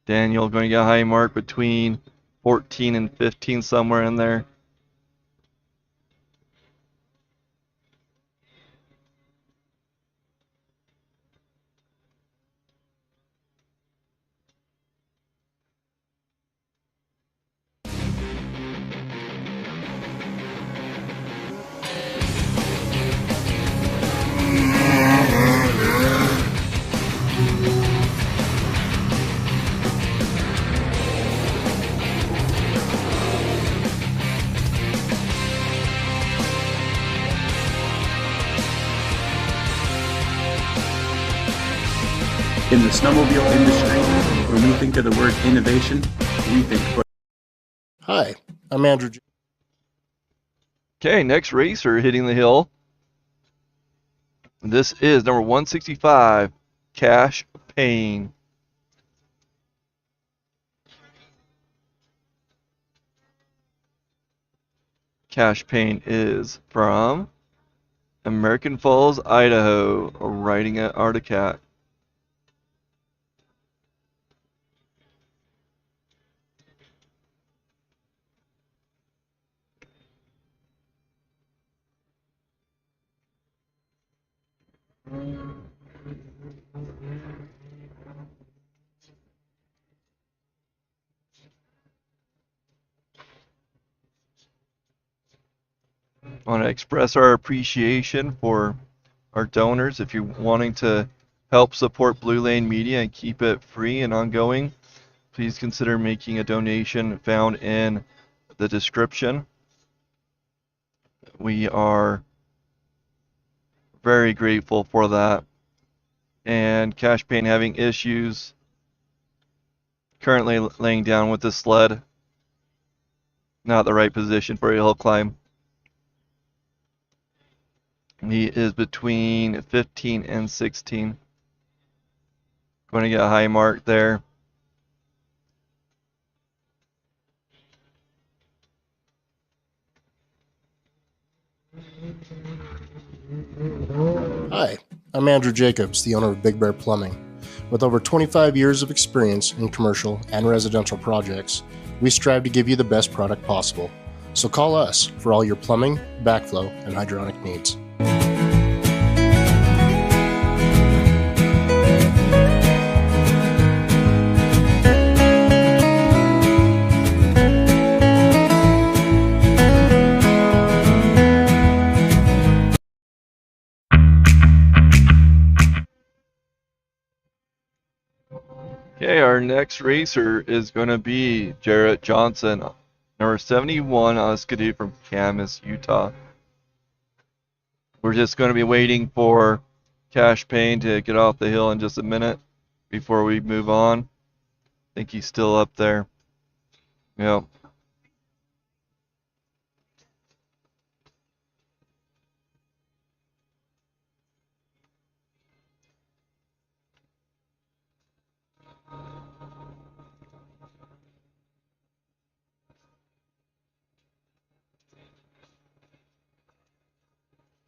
Daniel going to get a high mark between 14 and 15, somewhere in there. In the snowmobile industry, when we think of the word innovation, we think... Hi, I'm Andrew. Okay, next racer hitting the hill. This is number 165, Cash Payne. Cash Payne is from American Falls, Idaho, riding at Arctic. I want to express our appreciation for our donors. If you're wanting to help support Blue Lane Media and keep it free and ongoing, please consider making a donation found in the description. We are very grateful for that. And Cash Payne having issues currently laying down with the sled. Not the right position for a hill climb. He is between 15 and 16. Going to get a high mark there. Hi, I'm Andrew Jacobs, the owner of Big Bear Plumbing. With over 25 years of experience in commercial and residential projects, we strive to give you the best product possible. So call us for all your plumbing, backflow, and hydronic needs. Okay, our next racer is going to be Jarrett Johnson, number 71 on a skidoo from Camas, Utah. We're just going to be waiting for Cash Payne to get off the hill in just a minute before we move on. I think he's still up there. Yep.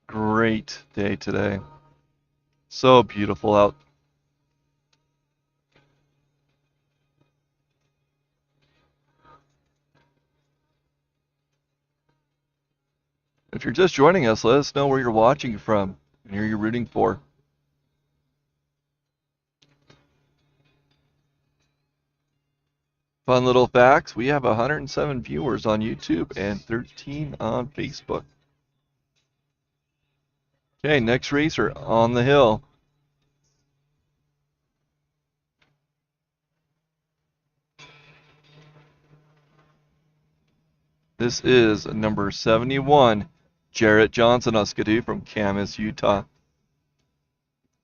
Great day today. So beautiful out. If you're just joining us, let us know where you're watching from and who you're rooting for. Fun little facts, we have 107 viewers on YouTube and 13 on Facebook. Okay, next racer on the hill. This is number 71, Jarrett Johnson Uskadoo from Camas, Utah.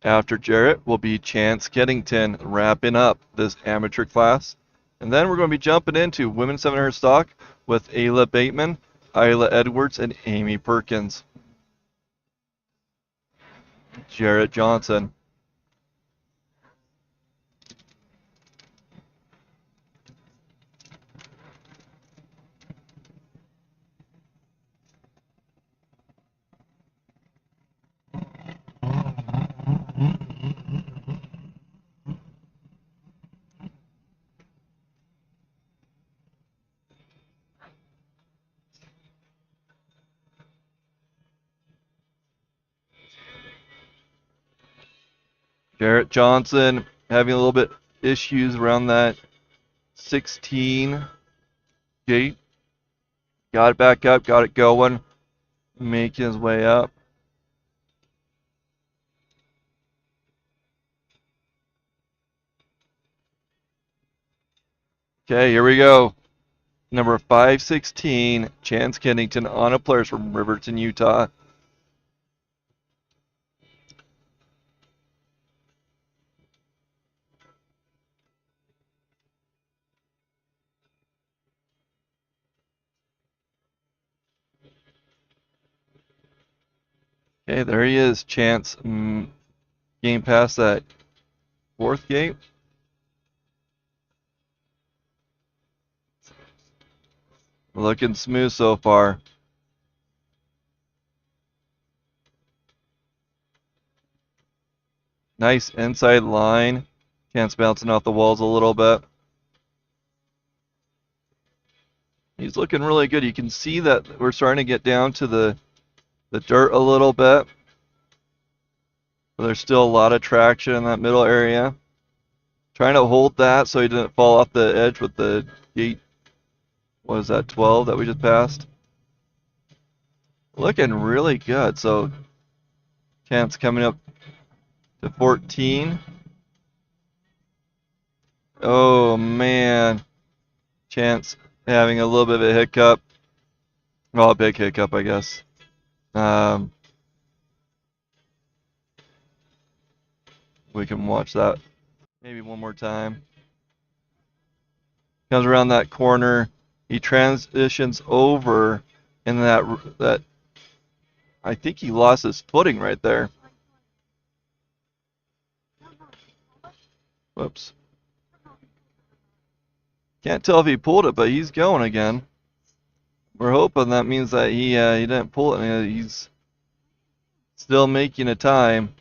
After Jarrett will be Chance Keddington wrapping up this amateur class. And then we're going to be jumping into women's 700 stock with Ayla Bateman, Isla Edwards, and Amy Perkins. Jarrett Johnson. Jarrett Johnson having a little bit issues around that 16 gate. Got it back up, got it going, making his way up. Okay, here we go. Number 516, Chance Kennington on a players from Riverton, Utah. Okay, there he is, Chance. Getting past that fourth gate. Looking smooth so far. Nice inside line. Chance bouncing off the walls a little bit. He's looking really good. You can see that we're starting to get down to the dirt a little bit. But there's still a lot of traction in that middle area. Trying to hold that so he didn't fall off the edge with the gate. What is that, 12 that we just passed? Looking really good. So Chance coming up to 14. Oh man. Chance having a little bit of a hiccup. Well, a big hiccup, I guess. We can watch that maybe one more time. Comes around that corner. He transitions over, and that I think he lost his footing right there. Whoops. Can't tell if he pulled it, but he's going again. We're hoping that means that he didn't pull it, and he's still making a time.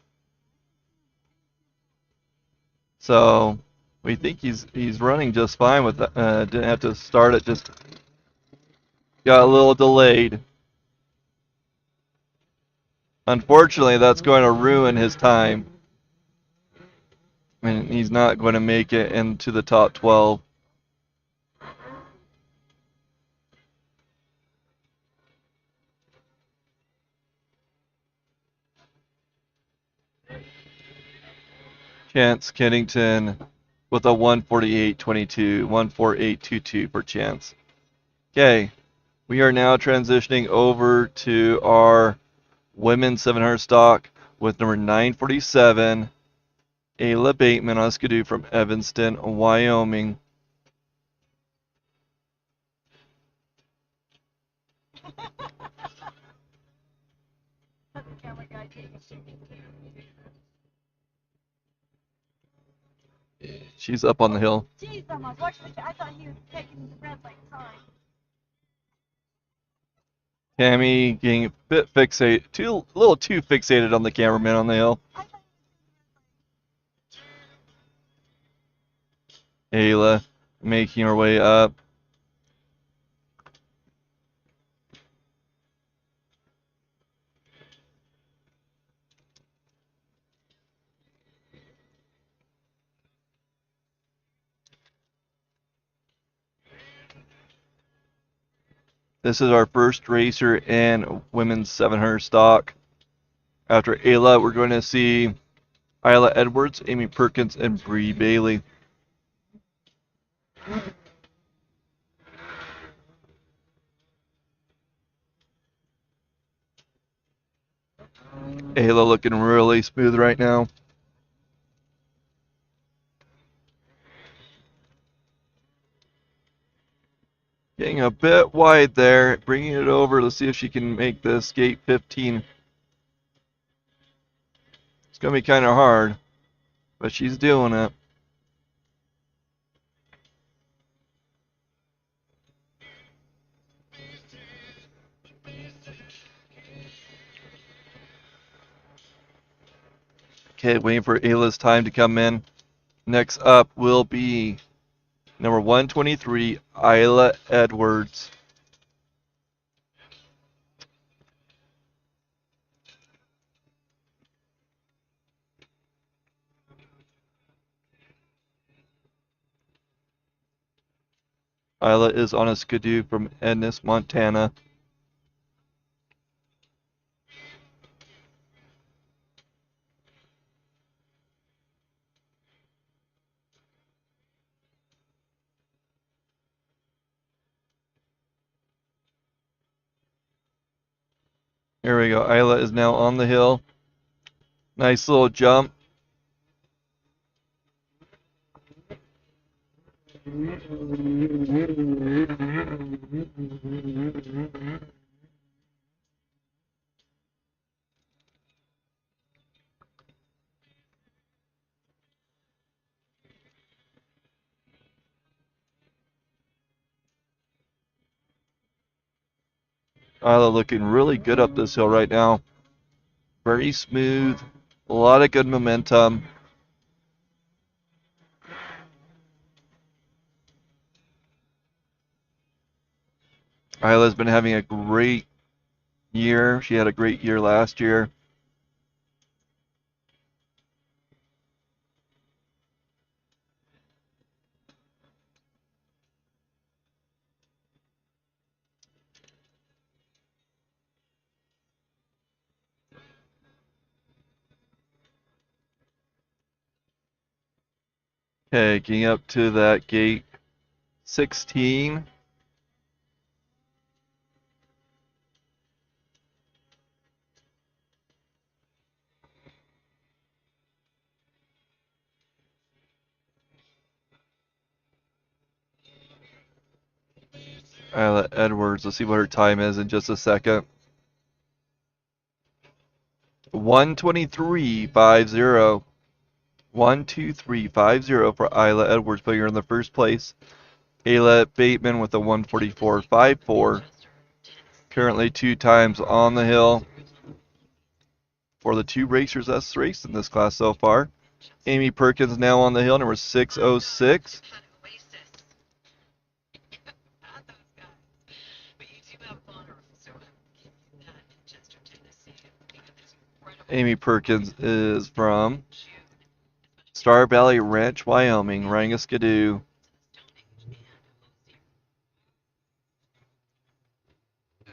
So we think he's running just fine with that. Didn't have to start it, just got a little delayed. Unfortunately, that's going to ruin his time. And he's not going to make it into the top 12. Chance Kennington with a 148.22, 148.22 for Chance. Okay, we are now transitioning over to our women's 700 stock with number 947, Ayla Bateman on Skidoo from Evanston, Wyoming. She's up on the hill. Jeez, I was watching I thought he was taking the red light sign. Tammy getting a bit fixated, a little too fixated on the cameraman on the hill. Ayla making her way up. This is our first racer in women's 700 stock. After Ayla, we're going to see Isla Edwards, Amy Perkins, and Bree Bailey. Ayla looking really smooth right now. Getting a bit wide there, bringing it over. Let's see if she can make this gate 15. It's going to be kind of hard, but she's doing it. Okay, waiting for Ayla's time to come in. Next up will be number 123, Isla Edwards. Isla is on a Skidoo from Ennis, Montana. Here we go. Isla is now on the hill. Nice little jump. Isla looking really good up this hill right now. Very smooth. A lot of good momentum. Isla's been having a great year. She had a great year last year. Okay, getting up to that gate 16. Isla Edwards, let's see what her time is in just a second. 1:23.50. 1:23.50 for Isla Edwards, putting her in the first place. Ayla Bateman with a 1:44.54. Currently 2 times on the hill for the 2 racers that's raced in this class so far. Amy Perkins now on the hill, number 606. Amy Perkins is from Star Valley Ranch, Wyoming, riding a skidoo.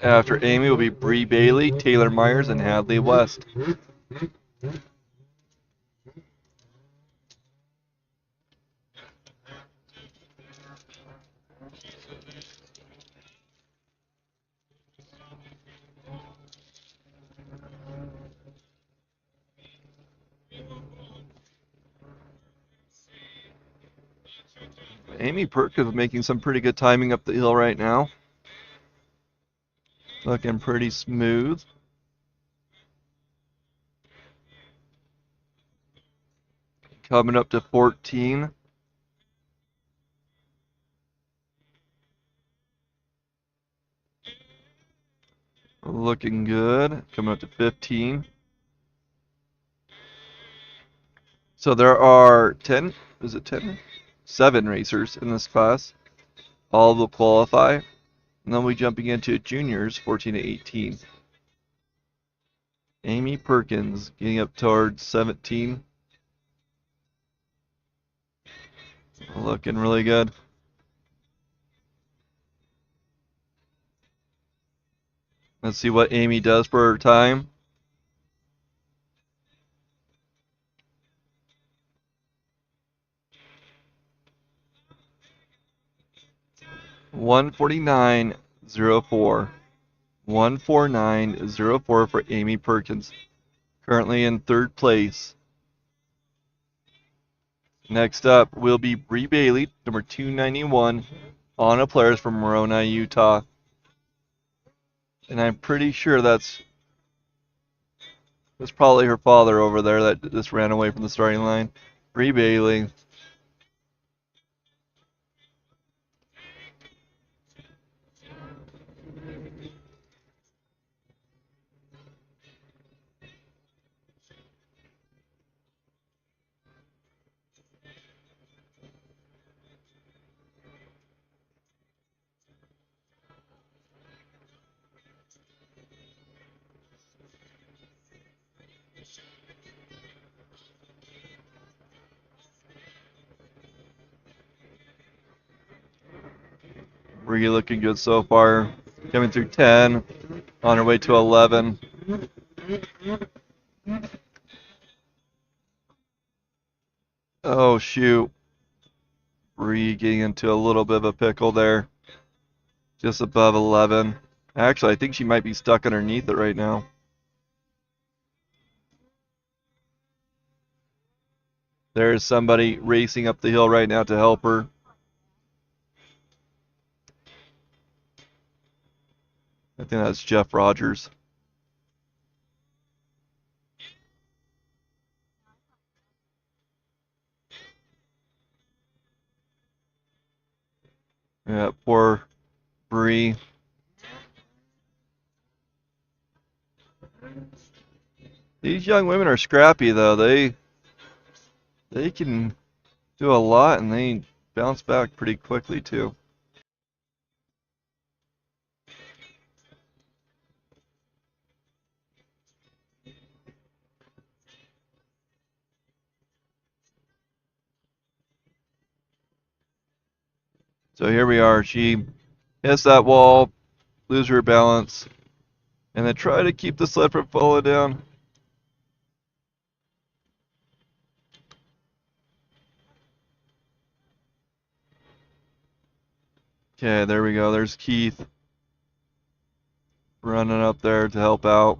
After Amy will be Bree Bailey, Taylor Meyers, and Hadley West. Amy Perkins making some pretty good timing up the hill right now. Looking pretty smooth. Coming up to 14. Looking good. Coming up to 15. So there are 10, is it 10? 7 racers in this class. All will qualify. And then we'll be jumping into juniors, 14 to 18. Amy Perkins getting up towards 17. Looking really good. Let's see what Amy does for her time. (1:49.04). 1:49.04 for Amy Perkins. Currently in 3rd place. Next up will be Bree Bailey, number 291, on a players from Moroni, Utah. And I'm pretty sure that's probably her father over there that just ran away from the starting line. Bree Bailey. Bree looking good so far. Coming through 10, on her way to 11. Oh, shoot. Bree getting into a little bit of a pickle there. Just above 11. Actually, I think she might be stuck underneath it right now. There's somebody racing up the hill right now to help her. I think that's Jeff Rogers. Yeah, poor Bree. These young women are scrappy though. They can do a lot and they bounce back pretty quickly too. So here we are. She hits that wall, lose her balance, and then try to keep the sled from falling down. Okay, there we go. There's Keith running up there to help out.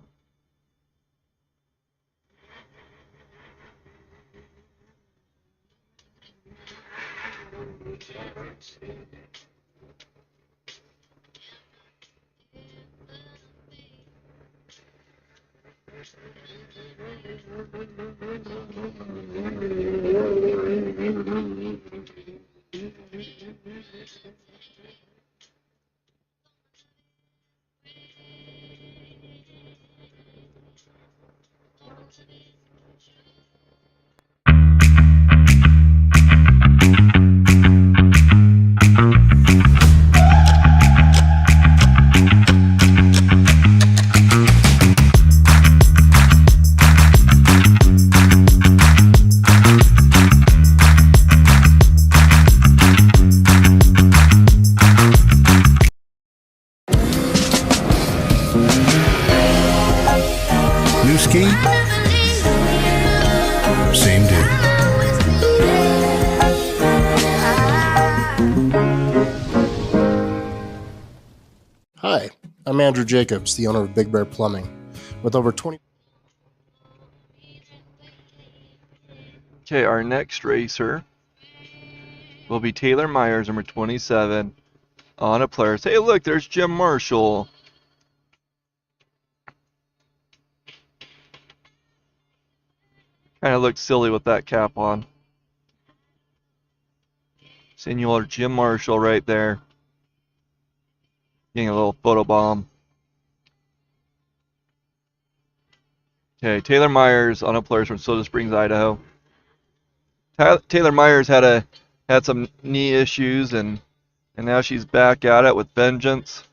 New ski? Same dude. Hi, I'm Andrew Jacobs, the owner of Big Bear Plumbing. With over 20. Okay, our next racer will be Taylor Meyers, number 27, on a Polaris. Hey, look, there's Jim Marshall. Kind of looks silly with that cap on. Senor Jim Marshall right there. Getting a little photo bomb. Okay, Taylor Meyers on a Polaris from Soda Springs, Idaho. Taylor Meyers had some knee issues and now she's back at it with vengeance.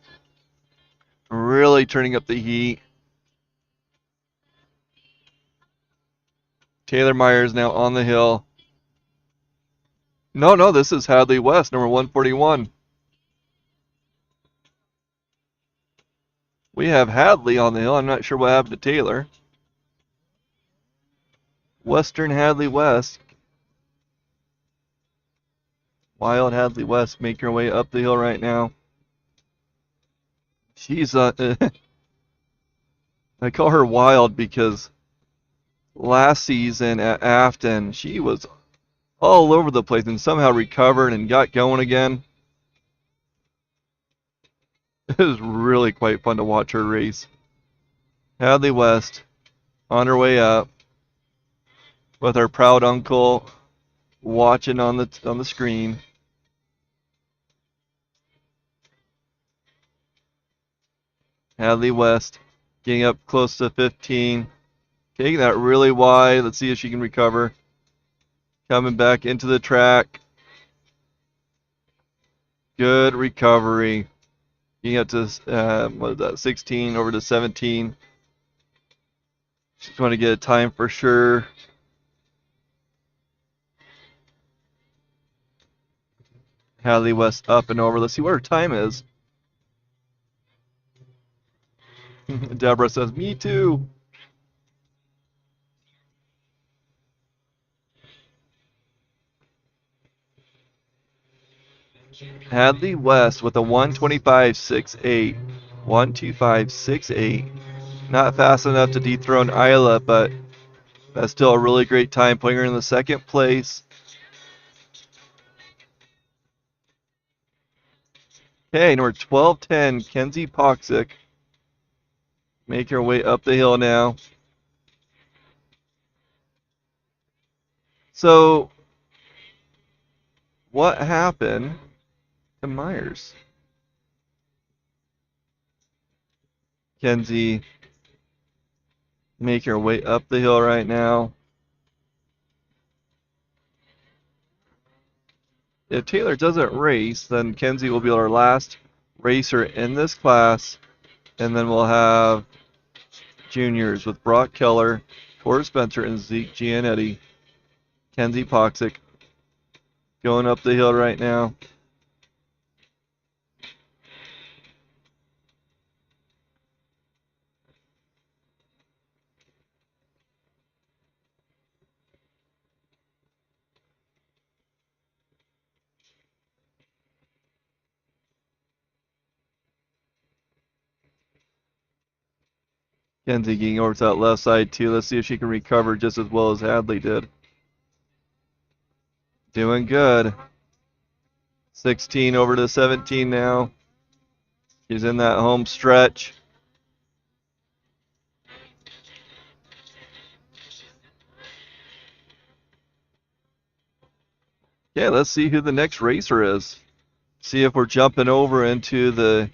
Really turning up the heat. Taylor Meyers now on the hill. No, this is Hadley West, number 141. We have Hadley on the hill. I'm not sure what happened to Taylor. Western Hadley West. Wild Hadley West making her way up the hill right now. She's I call her wild because last season at Afton she was all over the place and somehow recovered and got going again. It was really quite fun to watch her race. Hadley West on her way up with her proud uncle watching on the screen. Hadley West getting up close to 15. Taking that really wide. Let's see if she can recover. Coming back into the track. Good recovery. Getting up to, what is that, 16 over to 17. She's going to get a time for sure. Hadley West up and over. Let's see what her time is. Deborah says, me too. Hadley West with a 125.68. 125.68. Not fast enough to dethrone Isla, but that's still a really great time, putting her in the second place. Okay, number 1210, Kenzie Poxic. Make her way up the hill now. So, what happened to Meyers? Kenzie Making our way up the hill right now. If Taylor doesn't race, then Kenzie will be our last racer in this class, and then we'll have juniors with Brock Keller, Tor Spencer, and Zeke Gianetti. Kenzie Poxic going up the hill right now. Kenzie getting over to that left side too. Let's see if she can recover just as well as Hadley did. Doing good. 16 over to 17 now. She's in that home stretch. Okay, let's see who the next racer is. See if we're jumping over into the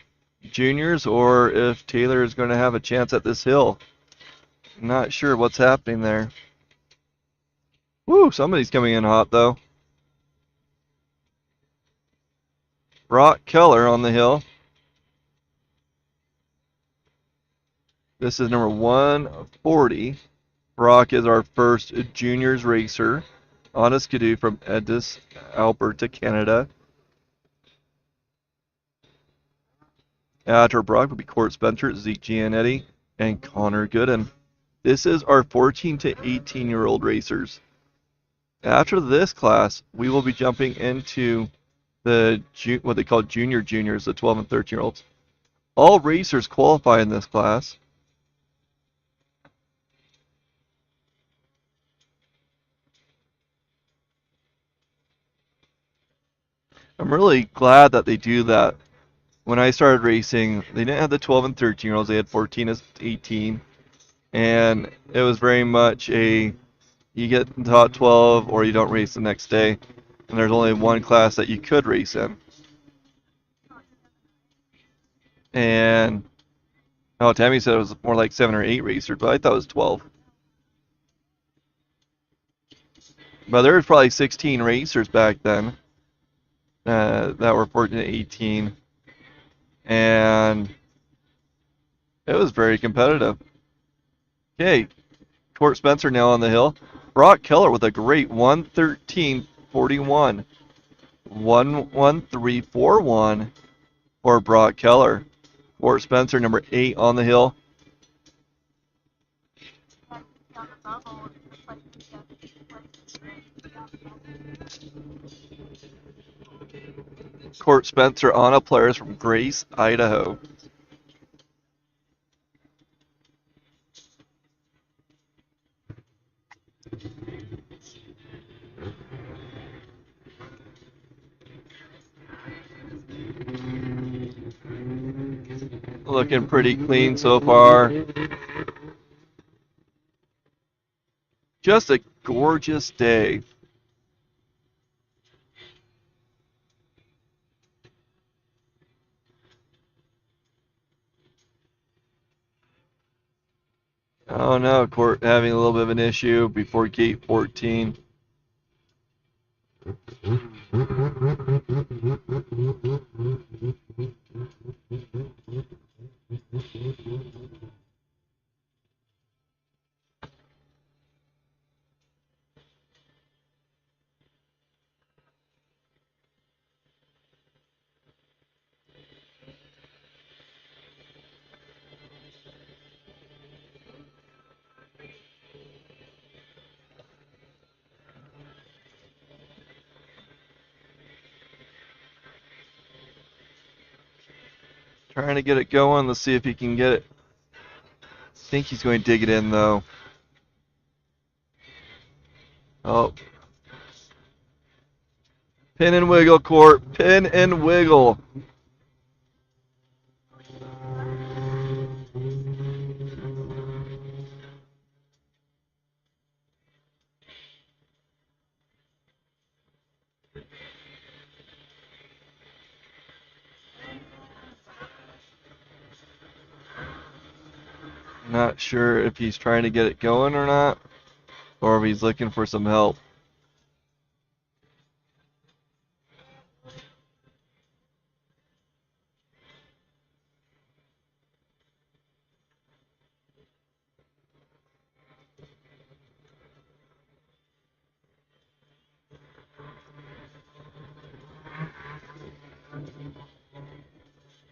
juniors or if Taylor is going to have a chance at this hill. Not sure what's happening there. Woo, somebody's coming in hot though. Brock Keller on the hill. This is number 140. Brock is our first juniors racer on a skidoo from Edis, Alberta, Canada. After Brock will be Court Spencer, Zeke Gianetti, and Connor Gooden. This is our 14 to 18-year-old racers. After this class, we will be jumping into the what they call juniors, the 12 and 13-year-olds. All racers qualify in this class. I'm really glad that they do that. When I started racing, they didn't have the 12 and 13-year-olds. They had 14 to 18. And it was very much a, you get taught 12 or you don't race the next day. And there's only one class that you could race in. And, oh, Tammy said it was more like 7 or 8 racers, but I thought it was 12. But there was probably 16 racers back then that were 14 to 18. And it was very competitive. Okay, Court Spencer now on the hill. Brock Keller with a great 1:13.41. 1:13.41 for Brock Keller. Court Spencer, number 8 on the hill. Court Spencer on a players from Grace, Idaho. Looking pretty clean so far. Just a gorgeous day. Oh no, Court having a little bit of an issue before gate 14. Trying to get it going. Let's see if he can get it. I think he's going to dig it in though. Oh. Pin and wiggle, Court. Pin and wiggle. Not sure if he's trying to get it going or not, or if he's looking for some help.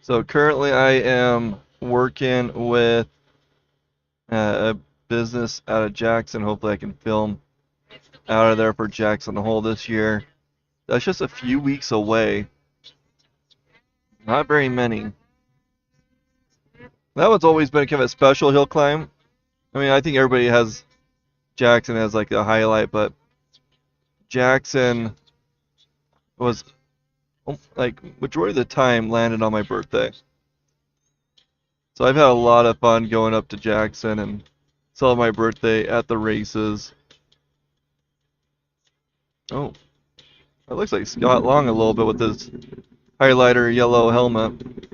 So currently I am working with a business out of Jackson. Hopefully I can film out of there for Jackson Hole this year. That's just a few weeks away. Not very many. That one's always been kind of a special hill climb. I mean, I think everybody has Jackson as like a highlight, but Jackson was like majority of the time landed on my birthday. So I've had a lot of fun going up to Jackson and celebrating my birthday at the races. Oh, that looks like Scott Long a little bit with his highlighter yellow helmet.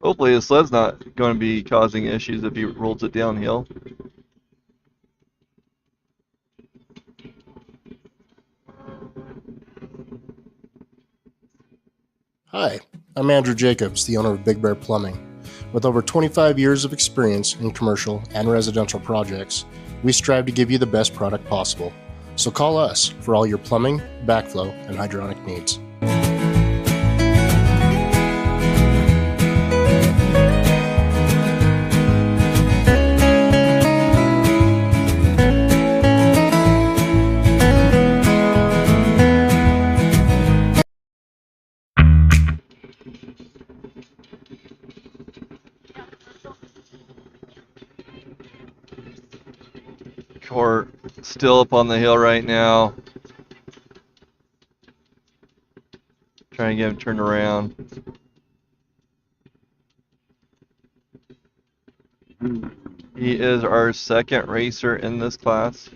Hopefully his sled's not going to be causing issues if he rolls it downhill. Hi, I'm Andrew Jacobs, the owner of Big Bear Plumbing. With over 25 years of experience in commercial and residential projects, we strive to give you the best product possible. So call us for all your plumbing, backflow, and hydronic needs. We're still up on the hill right now. Trying to get him turned around. He is our second racer in this class.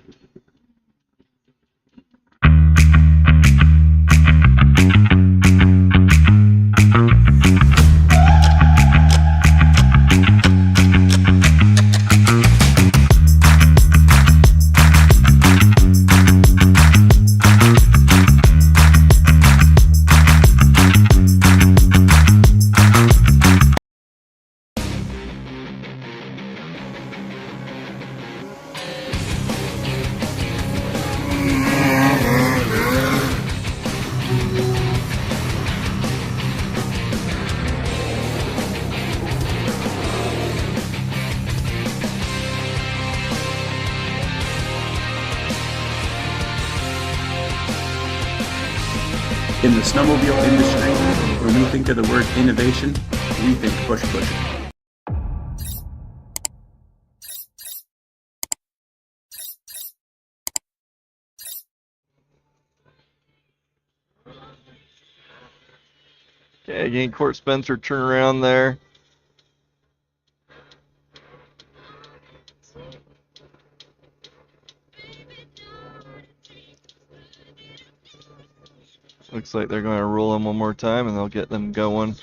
In the snowmobile industry, when we think of the word innovation, we think push push. Okay, again, Court Spencer turn around there. Looks like they're going to roll them one more time and they'll get them going.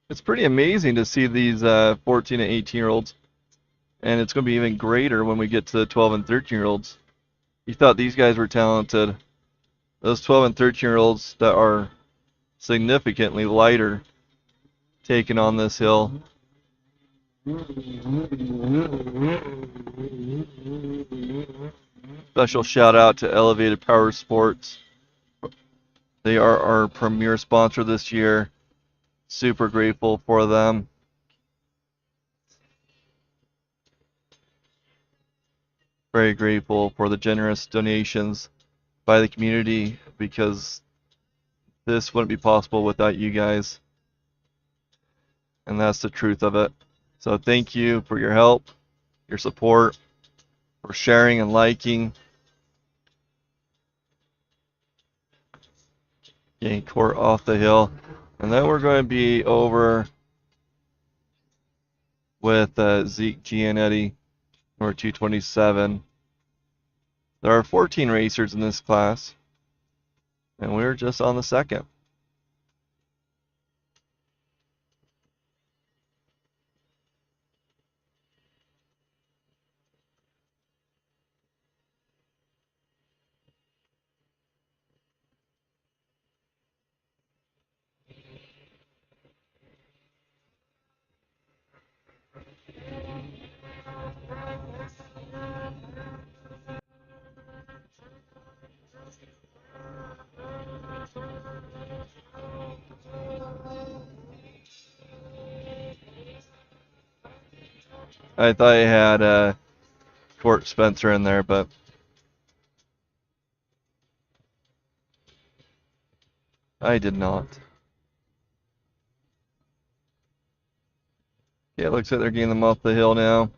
It's pretty amazing to see these 14 and 18-year-olds. And it's going to be even greater when we get to the 12 and 13-year-olds. You thought these guys were talented. Those 12 and 13-year-olds that are significantly lighter taking on this hill. Special shout out to Elevated Powersports. They are our premier sponsor this year. Super grateful for them. Very grateful for the generous donations by the community because this wouldn't be possible without you guys. And that's the truth of it. So thank you for your help, your support, for sharing and liking. Getting Court off the hill. And then we're going to be over with Zeke Gianetti, number 227. There are 14 racers in this class. And we're just on the second. I thought I had Court Spencer in there, but I did not. Yeah, it looks like they're getting them off the hill now.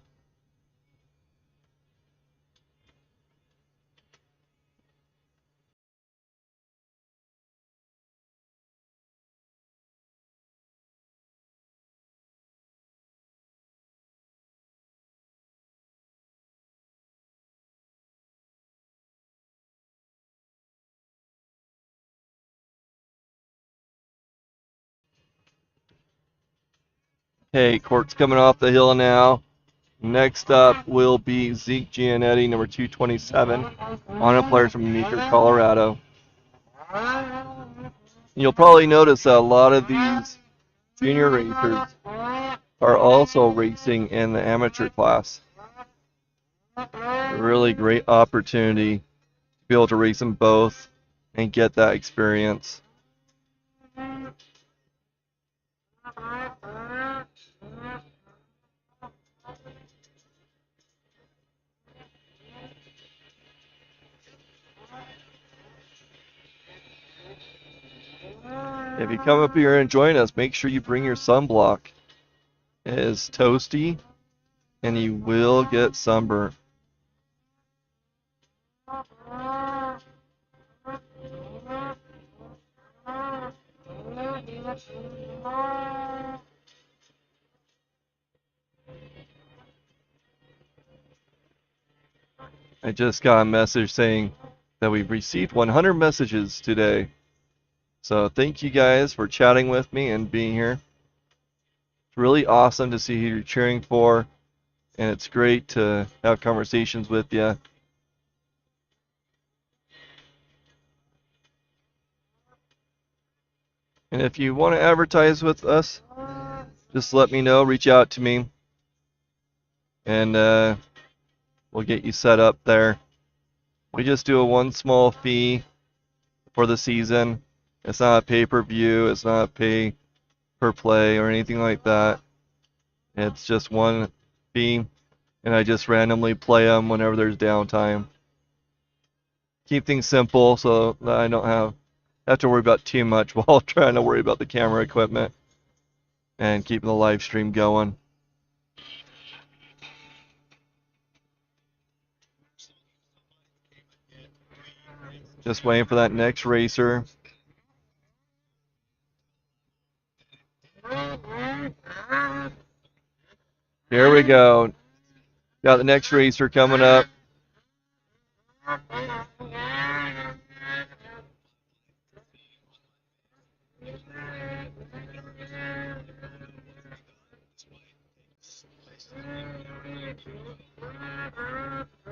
Hey, Court's coming off the hill now. Next up will be Zeke Gianetti, number 227, on a player from Meeker, Colorado. You'll probably notice that a lot of these junior racers are also racing in the amateur class. A really great opportunity to be able to race them both and get that experience. If you come up here and join us, make sure you bring your sunblock. It is toasty, and you will get sunburnt. I just got a message saying that we've received 100 messages today. So thank you guys for chatting with me and being here. It's really awesome to see who you're cheering for, and it's great to have conversations with you. And if you want to advertise with us, just let me know, reach out to me, and we'll get you set up there. We just do a one small fee for the season. It's not a pay-per-view, it's not a pay per play or anything like that. It's just one fee, and I just randomly play them whenever there's downtime. Keep things simple so that I don't have to worry about too much while trying to worry about the camera equipment and keeping the live stream going. Just waiting for that next racer. Here we go. Got the next racer coming up.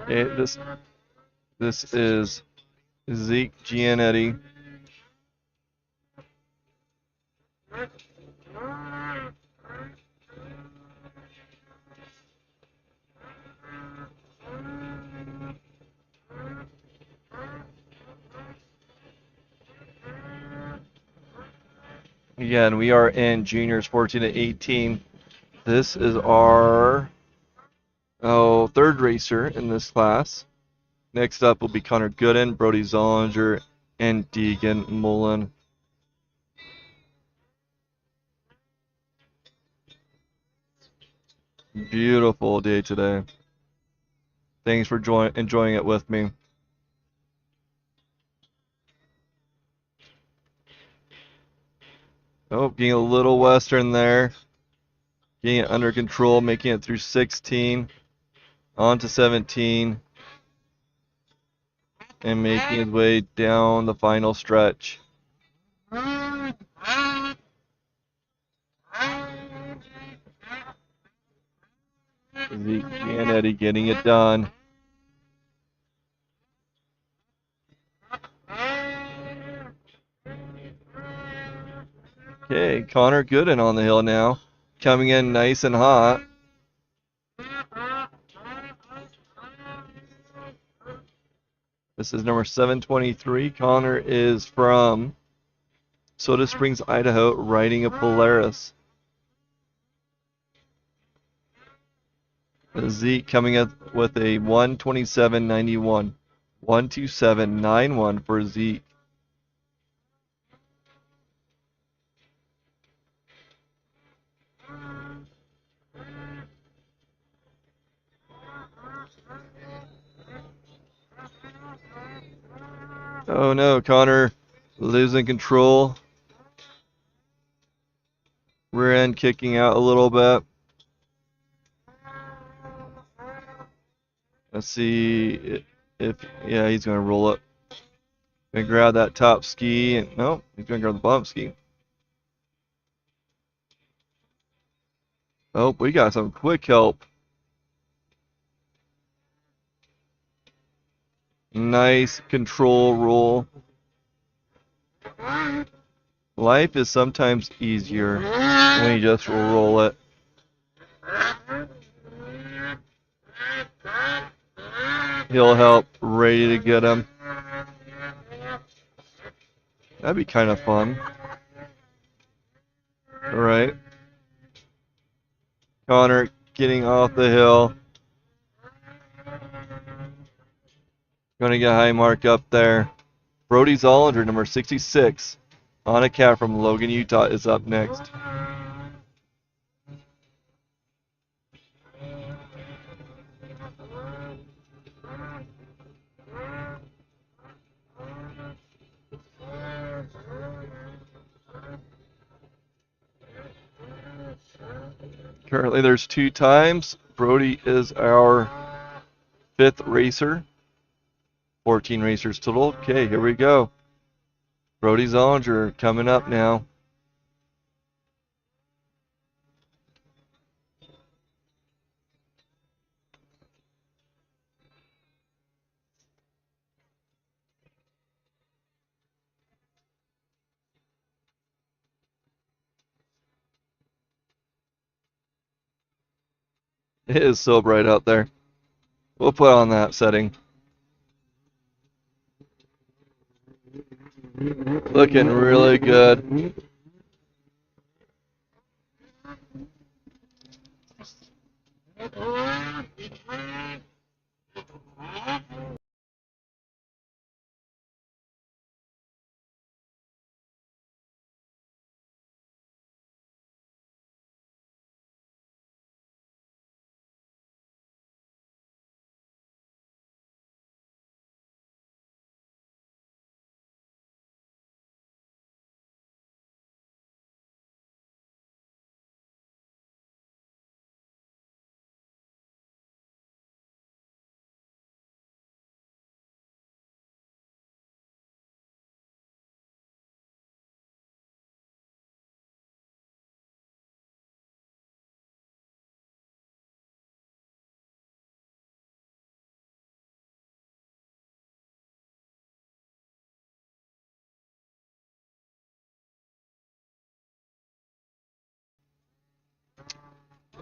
Okay, this is Zeke Gianetti. Again, we are in juniors 14 to 18. This is our third racer in this class. Next up will be Connor Gooden, Brody Zollinger, and Deegan Mullen. Beautiful day today. Thanks for enjoying it with me. Oh, getting a little western there. Getting it under control, making it through 16. On to 17. and making his way down the final stretch. Zeke and Eddie getting it done. Okay, Connor Gooden on the hill now, coming in nice and hot. This is number 723. Connor is from Soda Springs, Idaho, riding a Polaris. Zeke coming up with a 127.91. 127.91 for Zeke. Oh no, Connor losing control. Rear end kicking out a little bit. Let's see if yeah, he's going to roll it. Gonna grab that top ski, and no, he's going to grab the bottom ski. Oh, we got some quick help. Nice control roll. Life is sometimes easier when you just roll it. He'll help, ready to get him. That'd be kind of fun. Alright. Connor getting off the hill. Gonna get a high mark up there. Brody Zollinger, number 66, on a cat from Logan, Utah, is up next. Currently there's 2 times. Brody is our 5th racer. 14 racers total. Okay, here we go. Brody Zollinger coming up now. It is so bright out there. We'll put on that setting. Looking really good.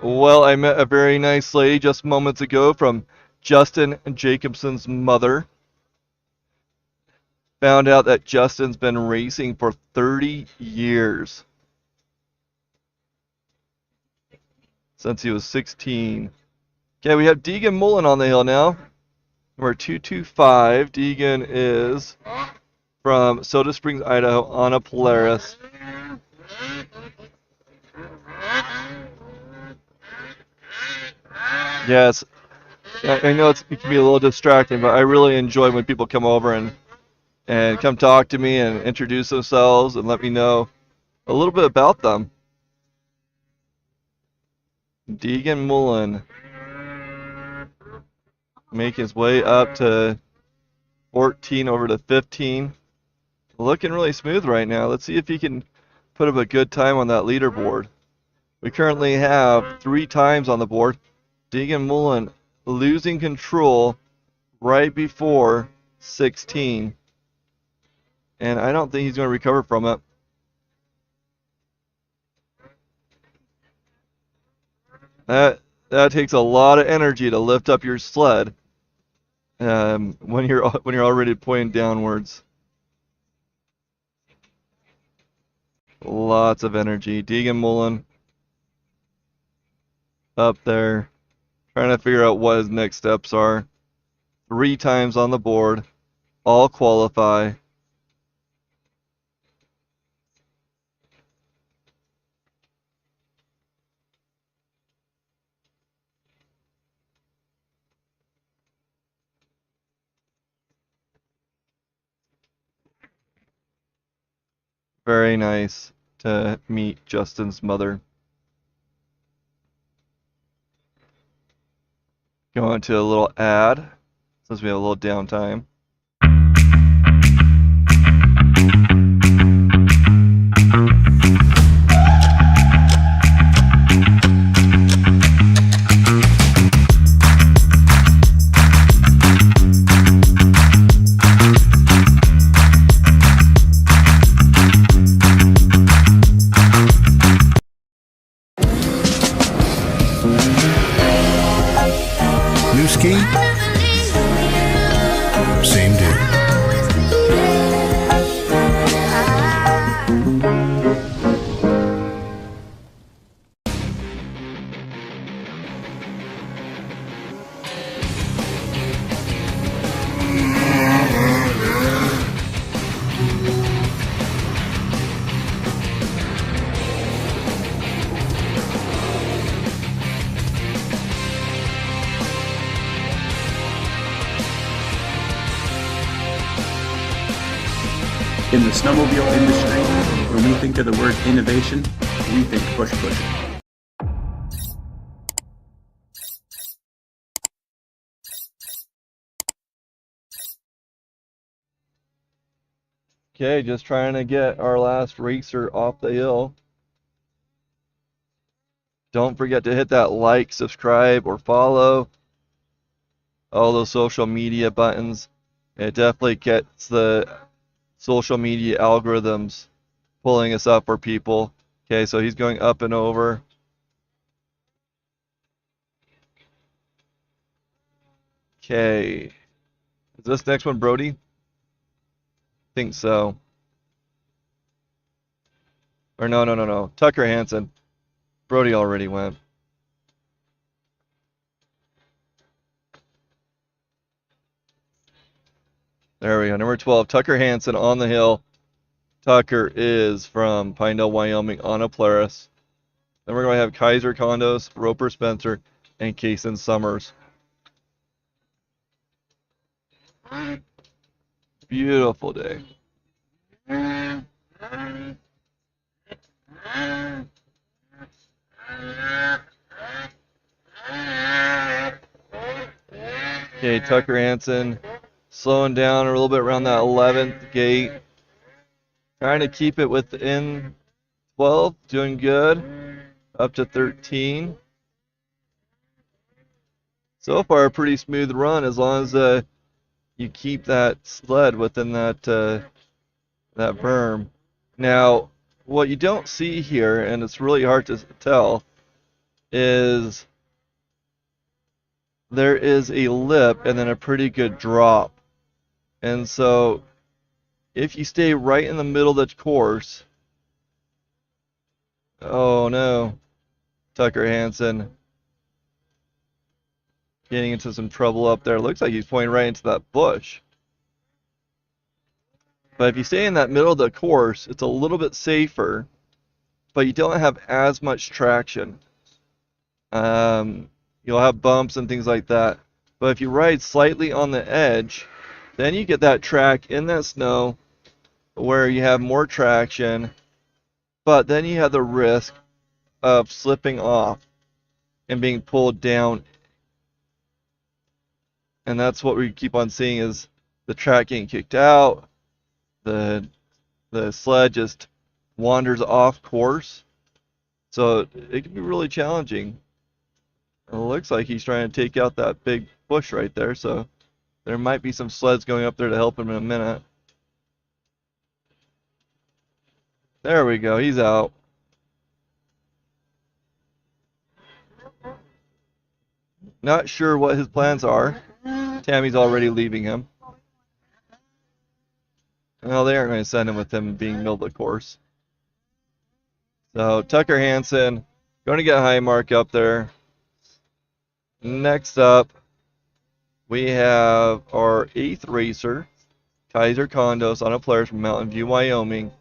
Well, I met a very nice lady just moments ago from Justin Jacobson's mother. Found out that Justin's been racing for 30 years. Since he was 16. Okay, we have Deegan Mullen on the hill now. Number 225. Deegan is from Soda Springs, Idaho, on a Polaris. Yes, I know it can be a little distracting, but I really enjoy when people come over and come talk to me and introduce themselves and let me know a little bit about them. Deegan Mullen making his way up to 14 over to 15. Looking really smooth right now. Let's see if he can put up a good time on that leaderboard. We currently have 3 times on the board. Deegan Mullen losing control right before 16. And I don't think he's going to recover from it. That takes a lot of energy to lift up your sled when you're already pointing downwards. Lots of energy. Deegan Mullen up there trying to figure out what his next steps are. 3 times on the board. All qualify. Very nice to meet Justin's mother. Going to a little ad since we have a little downtime. New ski? Same dude. In the snowmobile industry, when we think of the word innovation, we think push push. Okay, just trying to get our last racer off the hill. Don't forget to hit that like, subscribe, or follow. All those social media buttons. It definitely gets the social media algorithms pulling us up for people. Okay, so he's going up and over. Okay. Is this next one Brody? Think so. Or no. Tucker Hansen. Brody already went. There we go. Number 12, Tucker Hansen on the hill. Tucker is from Pinedale, Wyoming on a Polaris. Then we're going to have Kaiser Condos, Roper Spencer, and Kason Summers. Beautiful day. Okay, Tucker Hansen slowing down a little bit around that 11th gate. Trying to keep it within 12, doing good. Up to 13. So far, a pretty smooth run as long as you keep that sled within that that berm. Now, what you don't see here, and it's really hard to tell, is there is a lip and then a pretty good drop. And so, if you stay right in the middle of the course, oh no, Tucker Hansen getting into some trouble up there. Looks like he's pointing right into that bush. But if you stay in that middle of the course, it's a little bit safer, but you don't have as much traction. You'll have bumps and things like that. But if you ride slightly on the edge, then you get that track in that snow where you have more traction, but then you have the risk of slipping off and being pulled down. And that's what we keep on seeing is the track getting kicked out, the sled just wanders off course. So it can be really challenging. It looks like he's trying to take out that big bush right there, so there might be some sleds going up there to help him in a minute. There we go, he's out. Not sure what his plans are. Tammy's already leaving him. Well, they aren't going to send him with him being middle of the course. So Tucker Hansen going to get high mark up there. Next up, we have our 8th racer, Kaiser Condos on a Players from Mountain View, Wyoming.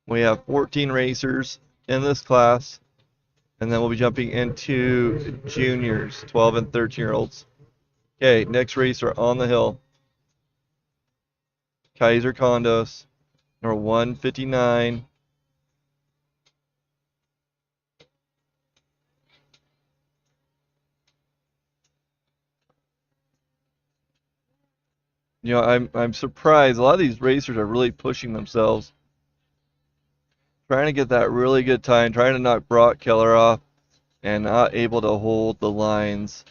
We have 14 racers in this class, and then we'll be jumping into juniors, 12 and 13-year-olds. Okay, next racer on the hill, Kaiser Condos, number 159. You know, I'm surprised. A lot of these racers are really pushing themselves, trying to get that really good time, trying to knock Brock Keller off, and not able to hold the lines.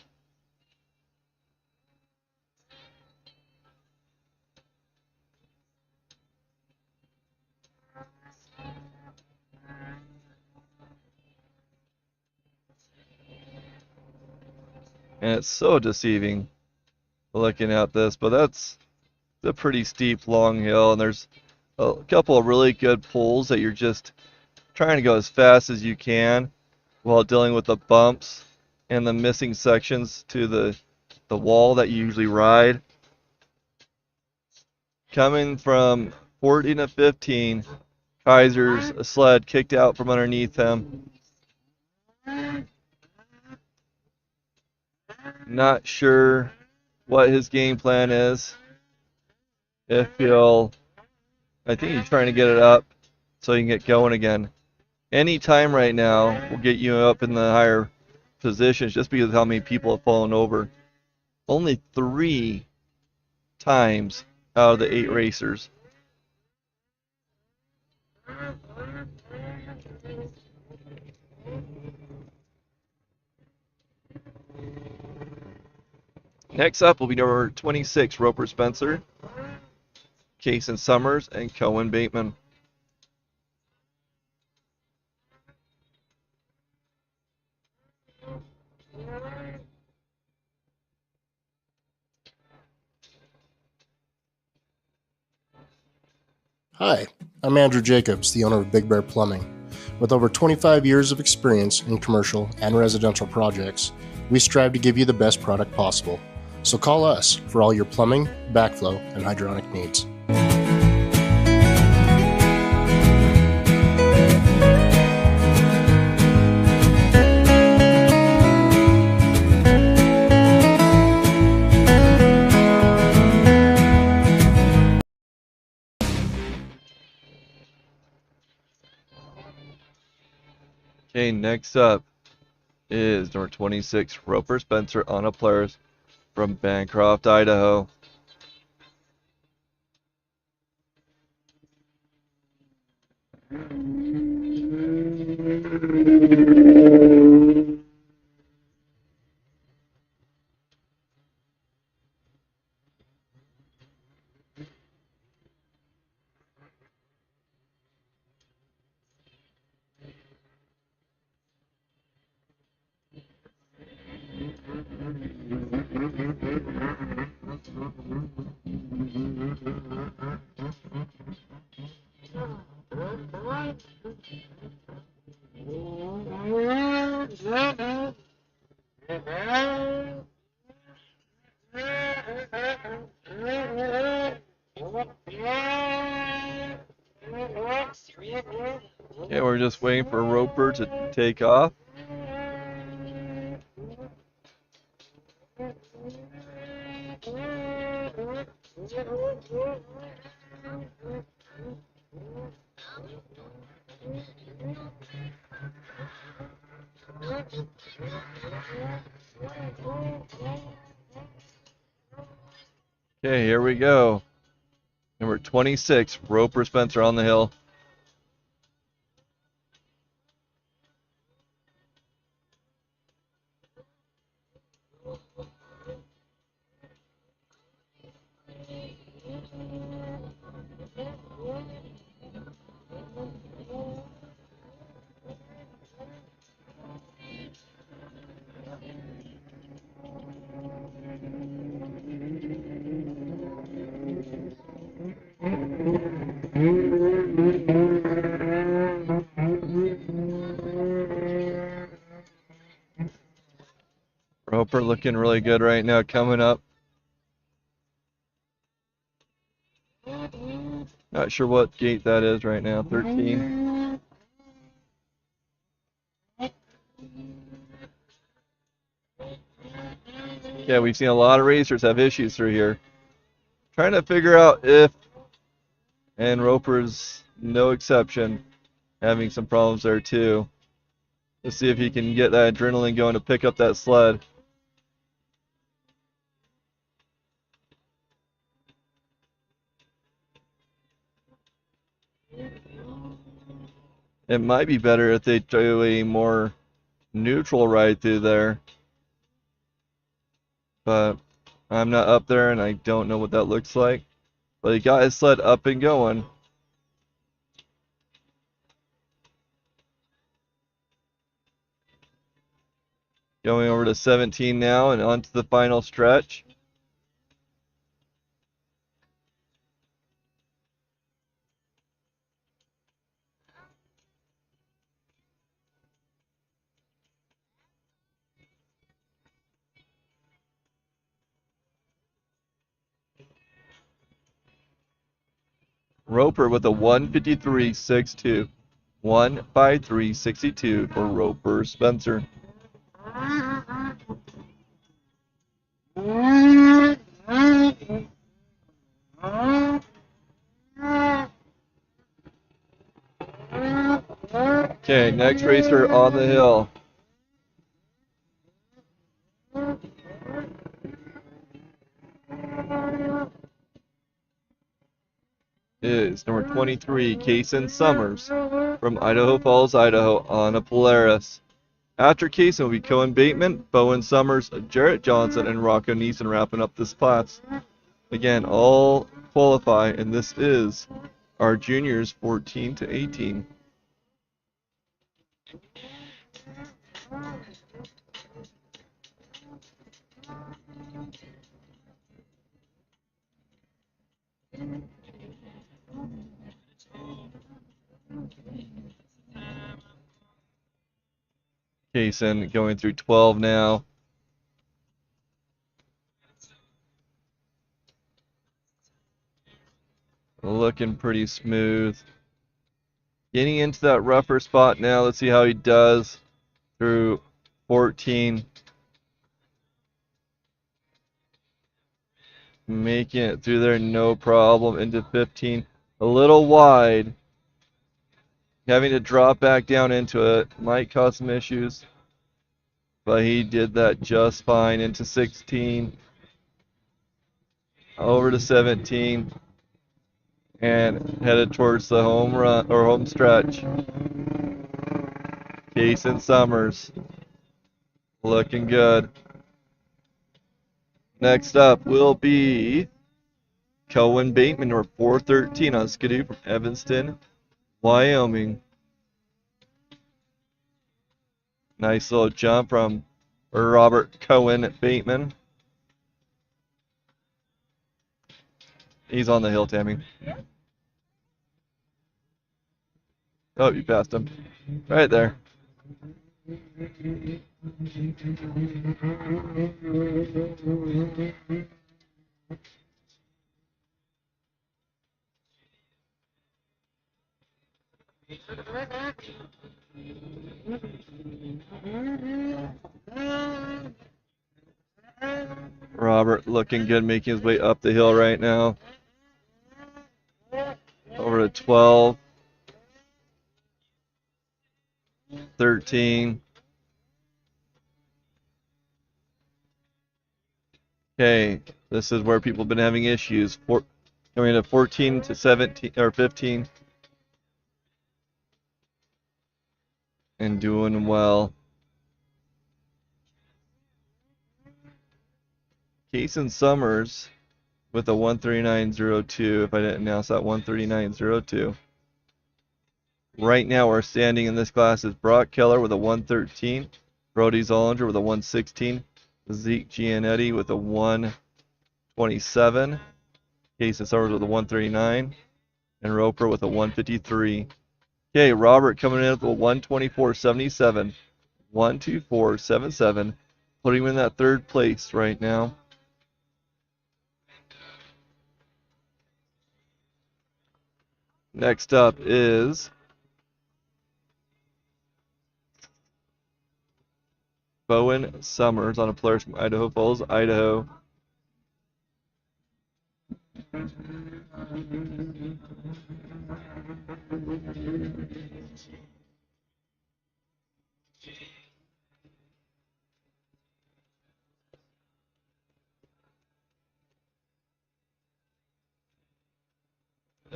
And it's so deceiving looking at this, but that's a pretty steep, long hill, and there's a couple of really good pulls that you're just trying to go as fast as you can while dealing with the bumps and the missing sections to the wall that you usually ride. Coming from 14 to 15, Kaiser's sled kicked out from underneath him. Not sure what his game plan is. I think he's trying to get it up so he can get going again. Any time right now will get you up in the higher positions just because of how many people have fallen over. Only 3 times out of the 8 racers. Next up will be number 26, Roper Spencer, Kason Summers, and Cohen Bateman. Hi, I'm Andrew Jacobs, the owner of Big Bear Plumbing. With over 25 years of experience in commercial and residential projects, we strive to give you the best product possible. So call us for all your plumbing, backflow, and hydronic needs. Okay, next up is number 26, Roper Spencer on a Players from Bancroft, Idaho. Okay, we're just waiting for Roper to take off. Okay, here we go. Number 26, Roper Spencer on the hill. Roper looking really good right now, coming up. Not sure what gate that is right now, 13. Yeah, we've seen a lot of racers have issues through here. Trying to figure out if, and Roper's no exception, having some problems there too. Let's see if he can get that adrenaline going to pick up that sled. It might be better if they do a more neutral ride through there. But I'm not up there and I don't know what that looks like. But he got his sled up and going. Going over to 17 now and onto the final stretch. Roper with a 153.62. 153.62 for Roper Spencer. Okay, next racer on the hill. Is number 23, Kaysen Summers from Idaho Falls, Idaho on a Polaris. After Kaysen will be Cohen Bateman, Bowen Summers, Jarrett Johnson, and Rocco Neeson wrapping up this class. Again, all qualify, and this is our juniors 14 to 18. Kaysen going through 12 now. Looking pretty smooth. Getting into that rougher spot now. Let's see how he does through 14. Making it through there no problem. Into 15. A little wide. Having to drop back down into it might cause some issues. But he did that just fine. Into 16. Over to 17. And headed towards the home run or home stretch. Kaysen Summers looking good. Next up will be Cohen Bateman, or 413 on Skidoo from Evanston, Wyoming. Nice little jump from Robert Cohen Bateman. He's on the hill, Tammy. Oh, you passed him. Right there. Robert looking good, making his way up the hill right now. Over to 12. 13. Okay, this is where people have been having issues. Going to 14 to 17 or 15 and doing well. Cason Summers with a 139.02. If I didn't announce that, 139.02. Right now, we're standing in this class is Brock Keller with a 113, Brody Zollinger with a 116, Zeke Gianetti with a 127, Cason Summers with a 139, and Roper with a 153. Okay, Robert coming in with a 124.77, 124.77, putting him in that third place right now. Next up is Bowen Summers on a Polaris from Idaho Falls, Idaho.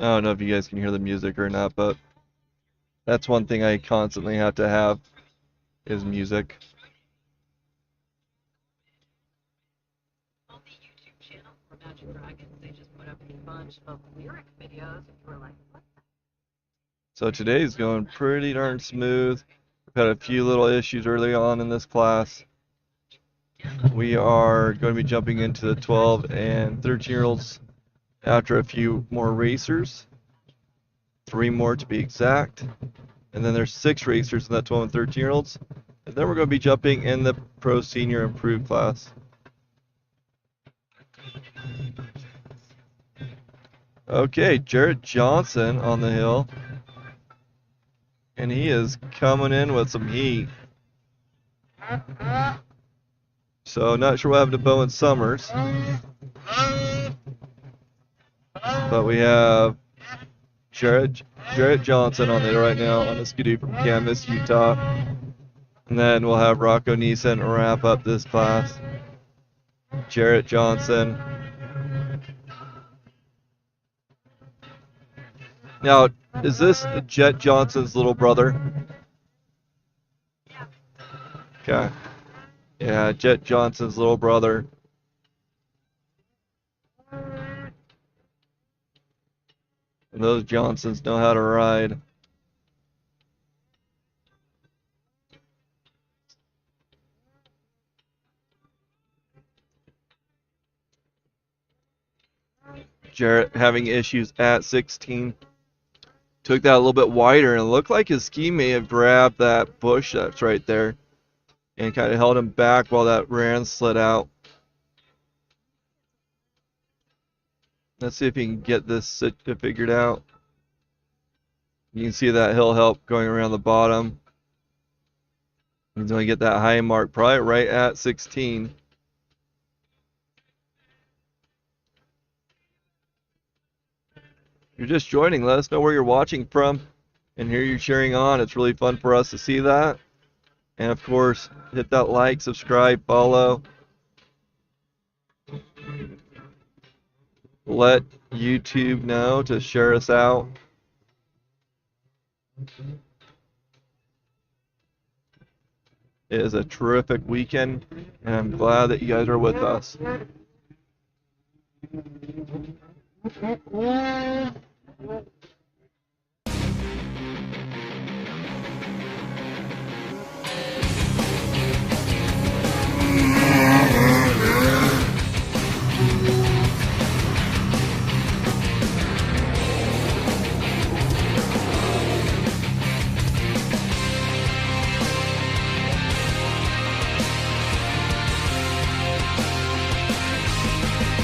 I don't know if you guys can hear the music or not, but that's one thing I constantly have to have is music. On the YouTube channel for Magic Dragons, they just put up a bunch of lyric videos, and you were like, what the? So today's going pretty darn smooth. We've had a few little issues early on in this class. We are going to be jumping into the 12 and 13-year-olds after a few more racers. 3 more to be exact. And then there's 6 racers in that 12 and 13-year-olds. And then we're going to be jumping in the Pro Senior Improved class. Okay, Jarrett Johnson on the hill. And he is coming in with some heat. So not sure what happened to Bowen Summers. But we have Jarrett Johnson on there right now on a skidoo from Camas, Utah. And then we'll have Rocco Neeson wrap up this class. Jarrett Johnson. Now, is this Jet Johnson's little brother? Okay. Yeah, Jet Johnson's little brother. And those Johnsons know how to ride. Jarrett having issues at 16. Took that a little bit wider, and it looked like his ski may have grabbed that bush that's right there and kind of held him back while that ran slid out. Let's see if he can get this figured out. You can see that hill help going around the bottom. He's going to get that high mark probably right at 16. If you're just joining, let us know where you're watching from and who you're cheering on. It's really fun for us to see that. And of course, hit that like, subscribe, follow. Let YouTube know to share us out. It is a terrific weekend, and I'm glad that you guys are with us.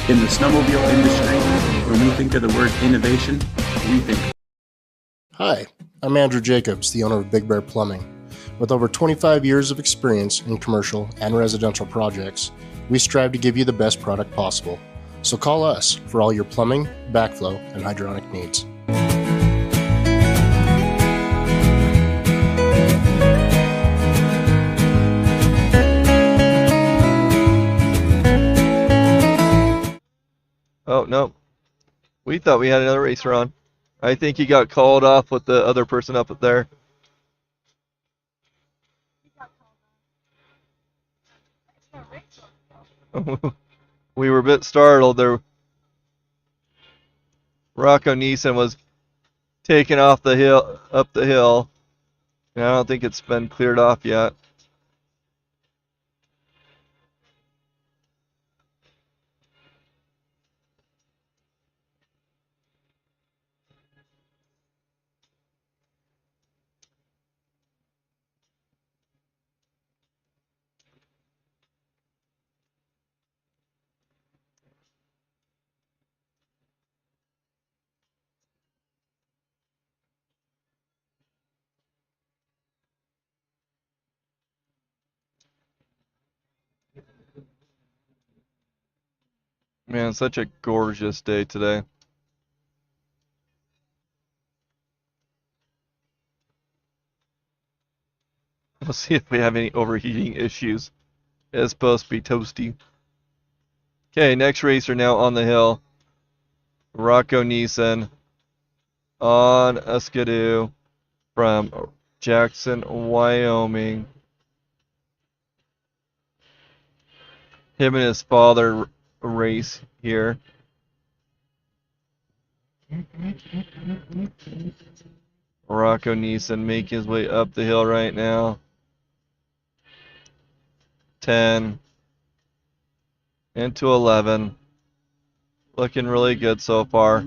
In the snowmobile industry, when we think of the word innovation, we think. Hi, I'm Andrew Jacobs, the owner of Big Bear Plumbing. With over 25 years of experience in commercial and residential projects, we strive to give you the best product possible. So call us for all your plumbing, backflow, and hydronic needs. Oh, no. We thought we had another racer on. I think he got called off with the other person up there. We were a bit startled there. Rocco Neeson was taken off the hill, up the hill. And I don't think it's been cleared off yet. Man, such a gorgeous day today. Let's see if we have any overheating issues. It's supposed to be toasty. Okay, next racer now on the hill. Rocco Neeson on a skidoo from Jackson, Wyoming. Him and his father race here. Rocco Neeson making his way up the hill right now. 10 into 11. Looking really good so far.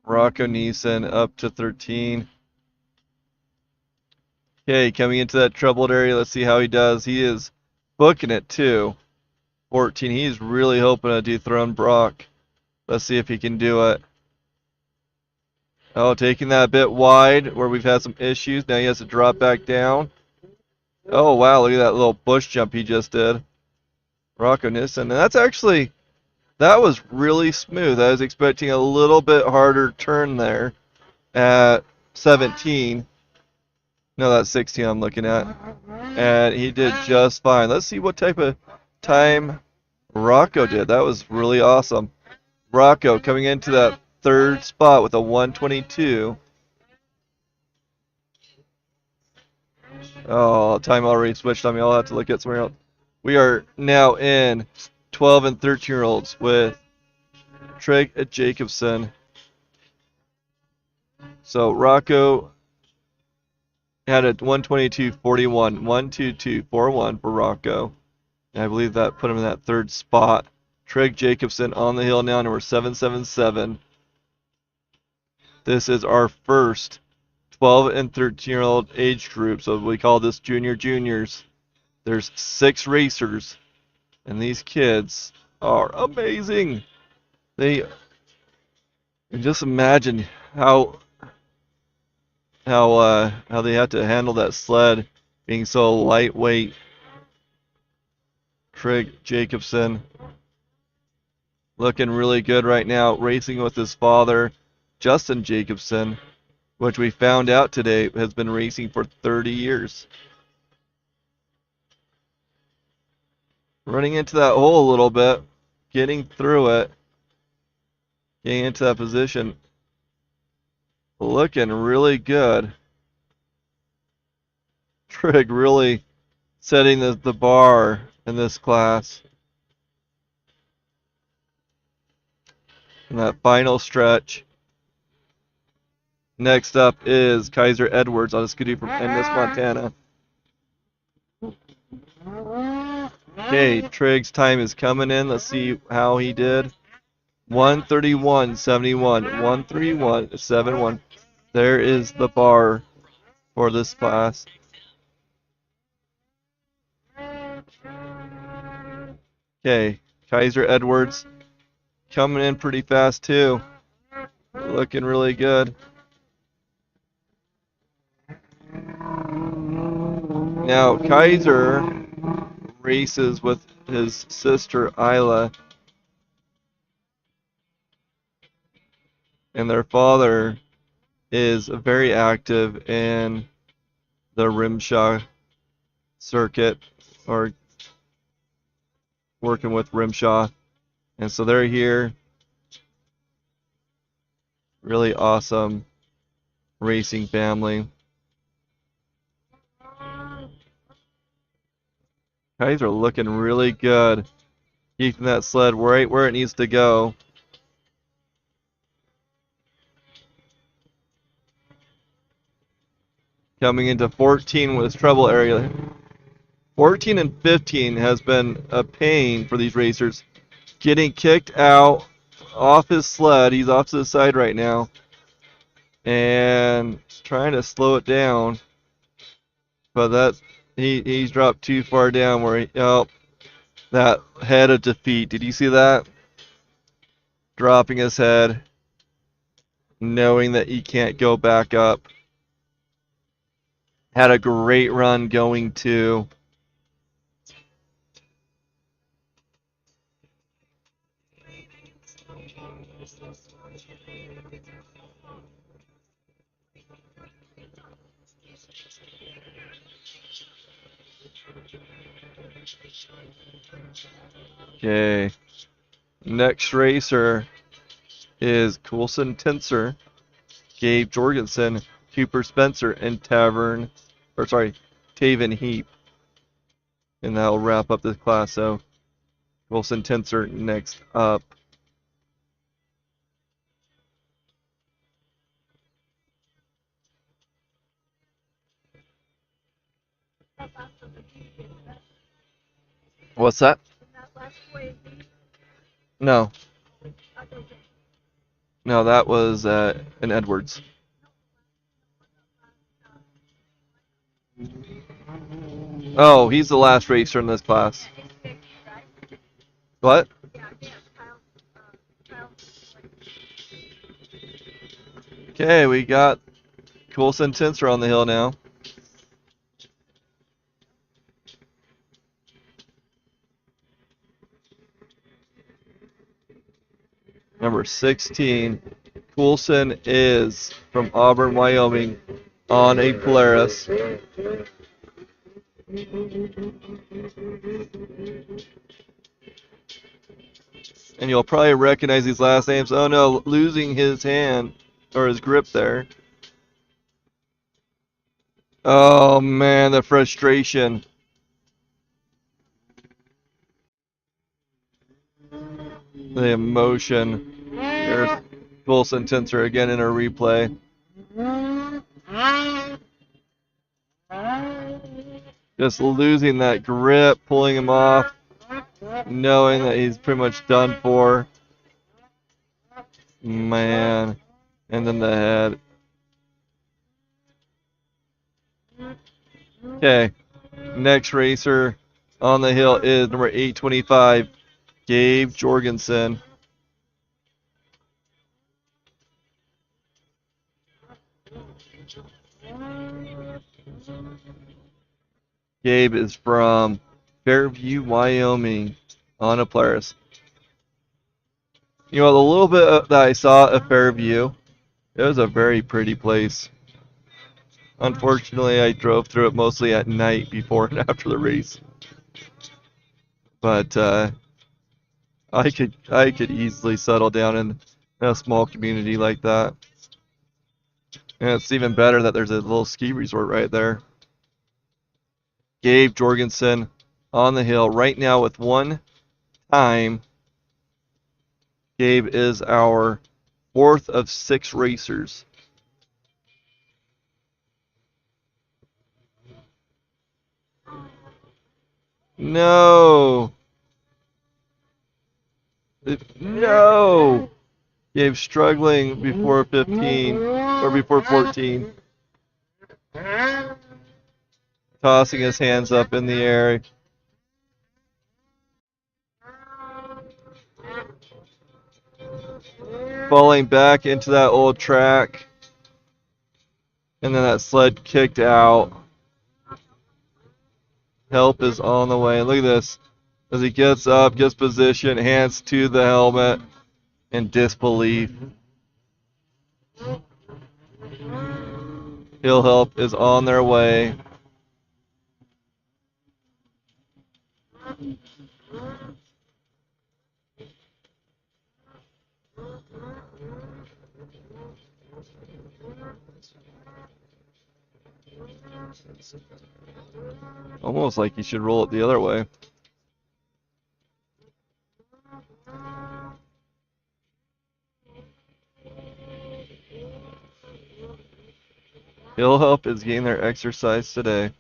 Rocco Neeson up to 13. Okay, coming into that troubled area. Let's see how he does. He is booking it too. 14. He's really hoping to dethrone Brock. Let's see if he can do it. Oh, taking that a bit wide where we've had some issues. Now he has to drop back down. Oh, wow. Look at that little bush jump he just did. Rocco Neeson. And that's actually, that was really smooth. I was expecting a little bit harder turn there at 17. No, that's 16 I'm looking at. And he did just fine. Let's see what type of time Rocco did. That was really awesome. Rocco coming into that third spot with a 122. Oh, time already switched on me. I'll have to look at somewhere else. We are now in 12 and 13-year-olds with Trigg Jacobson. So Rocco had a 122.41, 122.41 for Rocco. And I believe that put him in that third spot. Trigg Jacobson on the hill now, number 777. This is our first 12 and 13-year-old age group, so we call this juniors. There's 6 racers, and these kids are amazing. They, and just imagine how they have to handle that sled being so lightweight. Trigg Jacobson looking really good right now, racing with his father, Dustin Jacobson, which we found out today has been racing for 30 years. Running into that hole a little bit, getting through it, getting into that position, looking really good. Trigg really setting the bar in this class. In that final stretch. Next up is Kaiser Edwards on a skidoo from Ennis, Montana. Okay, Trigg's time is coming in. Let's see how he did. 131.71. 131.71. There is the bar for this class. Okay, Kaiser Edwards coming in pretty fast too. Looking really good. Now, Kaiser races with his sister Isla, and their father is very active in the Rimshaw circuit or working with Rimshaw. And so they're here. Really awesome racing family. Guys are looking really good. Keeping that sled right where it needs to go. Coming into 14 with trouble area. 14 and 15 has been a pain for these racers. Getting kicked out off his sled. He's off to the side right now. And trying to slow it down. But he's dropped too far down where that head of defeat. Did you see that? Dropping his head. Knowing that he can't go back up. Had a great run going to. Okay. Next racer is Coulson Tenser, Gabe Jorgensen, Cooper Spencer, and Taven Heap. And that'll wrap up this class. So Coulson Tenser next up. What's that? No. No, that was an Edwards. Oh, he's the last racer in this class. What? Okay, we got Coulson Tenser on the hill now. Number 16, Coulson is from Auburn, Wyoming, on a Polaris. And you'll probably recognize these last names. Oh no, losing his hand, or his grip there. Oh man, the frustration. The emotion. There's Coulson Tenser again in a replay. Just losing that grip, pulling him off, knowing that he's pretty much done for. Man. And then the head. Okay. Next racer on the hill is number 825, Gabe Jorgensen. Gabe is from Fairview, Wyoming, on a Polaris. You know, the little bit that I saw at Fairview, it was a very pretty place. Unfortunately, I drove through it mostly at night before and after the race. But I could easily settle down in a small community like that. And it's even better that there's a little ski resort right there. Gabe Jorgensen on the hill right now with one time. Gabe is our fourth of 6 racers. No. No. Gabe struggling before 15 or before 14. Tossing his hands up in the air. Falling back into that old track. And then that sled kicked out. Help is on the way. Look at this. As he gets up, gets position, hands to the helmet, in disbelief. Hill help is on their way. Almost like you should roll it the other way. Hill Help is getting their exercise today.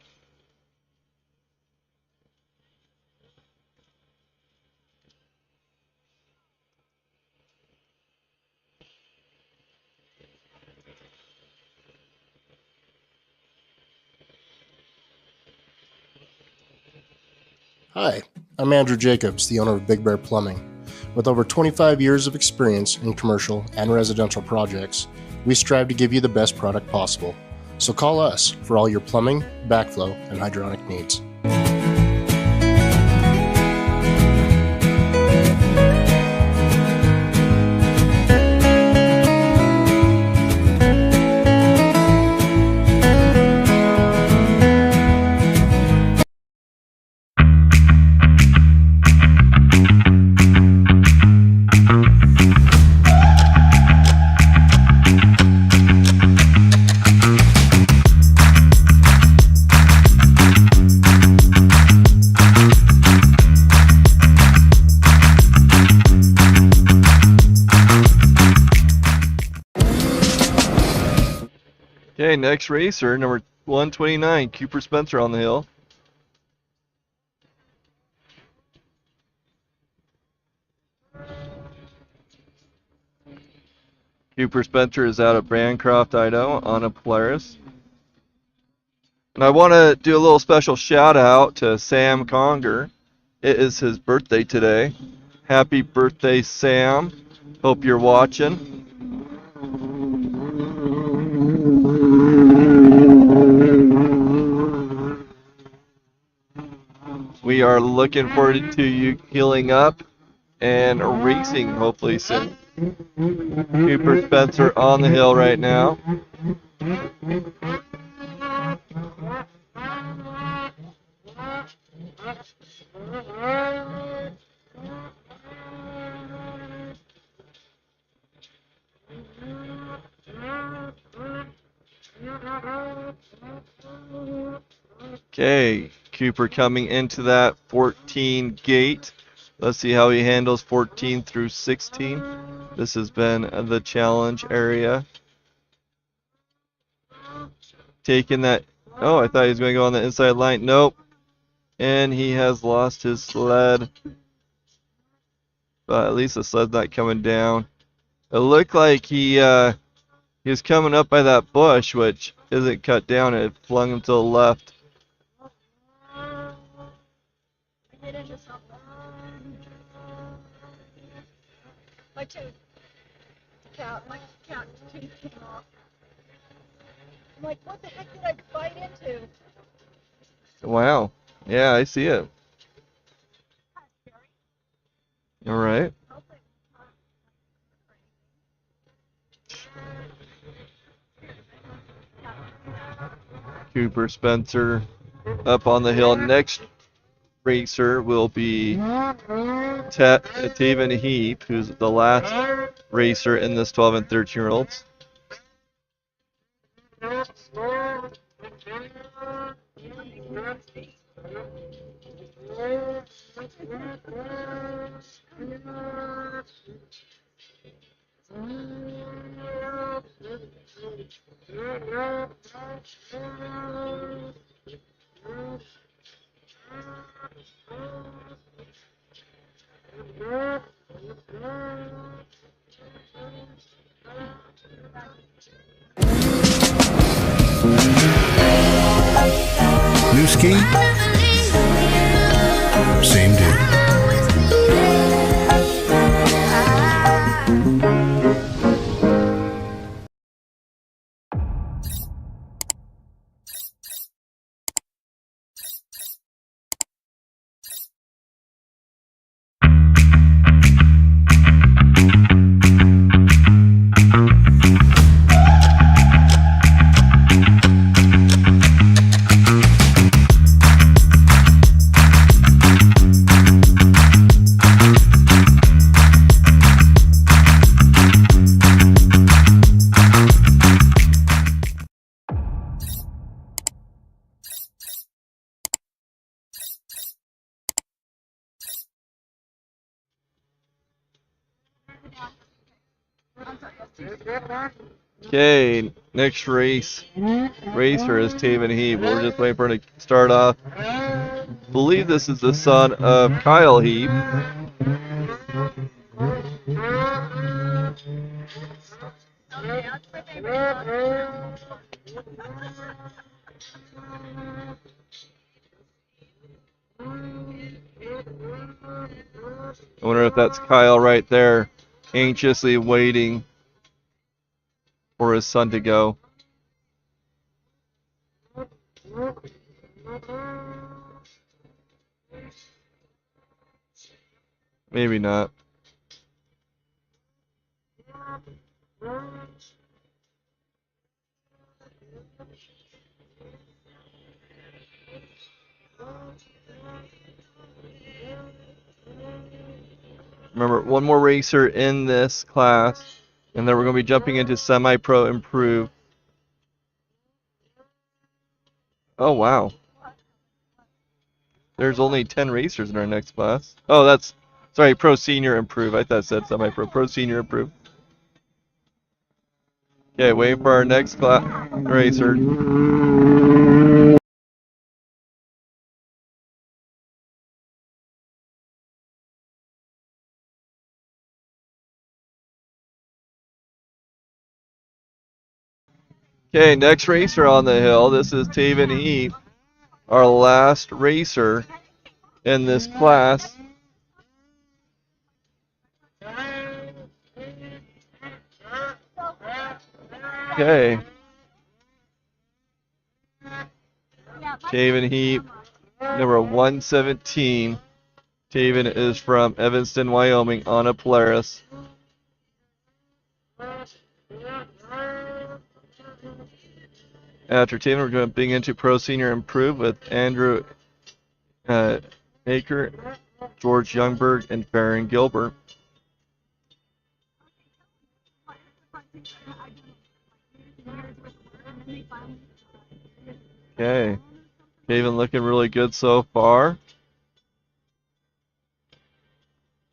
Hi, I'm Andrew Jacobs, the owner of Big Bear Plumbing. With over 25 years of experience in commercial and residential projects, we strive to give you the best product possible. So call us for all your plumbing, backflow, and hydronic needs. Okay, next racer, number 129, Cooper Spencer on the hill. Cooper Spencer is out of Bancroft, Idaho on a Polaris. And I want to do a little special shout out to Sam Conger. It is his birthday today. Happy birthday, Sam. Hope you're watching. We are looking forward to you healing up and racing hopefully soon. Cooper Spencer on the hill right now. Okay, Cooper coming into that 14 gate. Let's see how he handles 14 through 16. This has been the challenge area. Taking that. Oh, I thought he was going to go on the inside line. Nope. And he has lost his sled. But at least the sled's not coming down. It looked like he was coming up by that bush, which isn't cut down. It flung him to the left. My cat tooth came off. I'm like, what the heck did I bite into? Wow. Yeah, I see it. All right. Cooper Spencer up on the hill. Next racer will be Taven Heap, who's the last racer in this 12 and 13-year-olds. New ski? Same dude. Okay, next racer is Taven Heap. We're just waiting for him to start off. Believe this is the son of Kyle Heap. I wonder if that's Kyle right there, anxiously waiting for his son to go. Maybe not. Remember, one more racer in this class, and then we're going to be jumping into Semipro Improve. Oh, wow. There's only 10 racers in our next class. Oh, that's... Sorry, Pro Senior Improve. I thought it said Semipro. Pro Senior Improve. Okay, waiting for our next class racer. Okay, next racer on the hill. This is Taven Heap, our last racer in this class. Okay. Taven Heap, number 117. Taven is from Evanston, Wyoming, on a Polaris. After Taven, we're jumping into Pro Senior Improve with Andrew Acre, George Youngberg, and Farron Gilbert. Okay. Taven looking really good so far.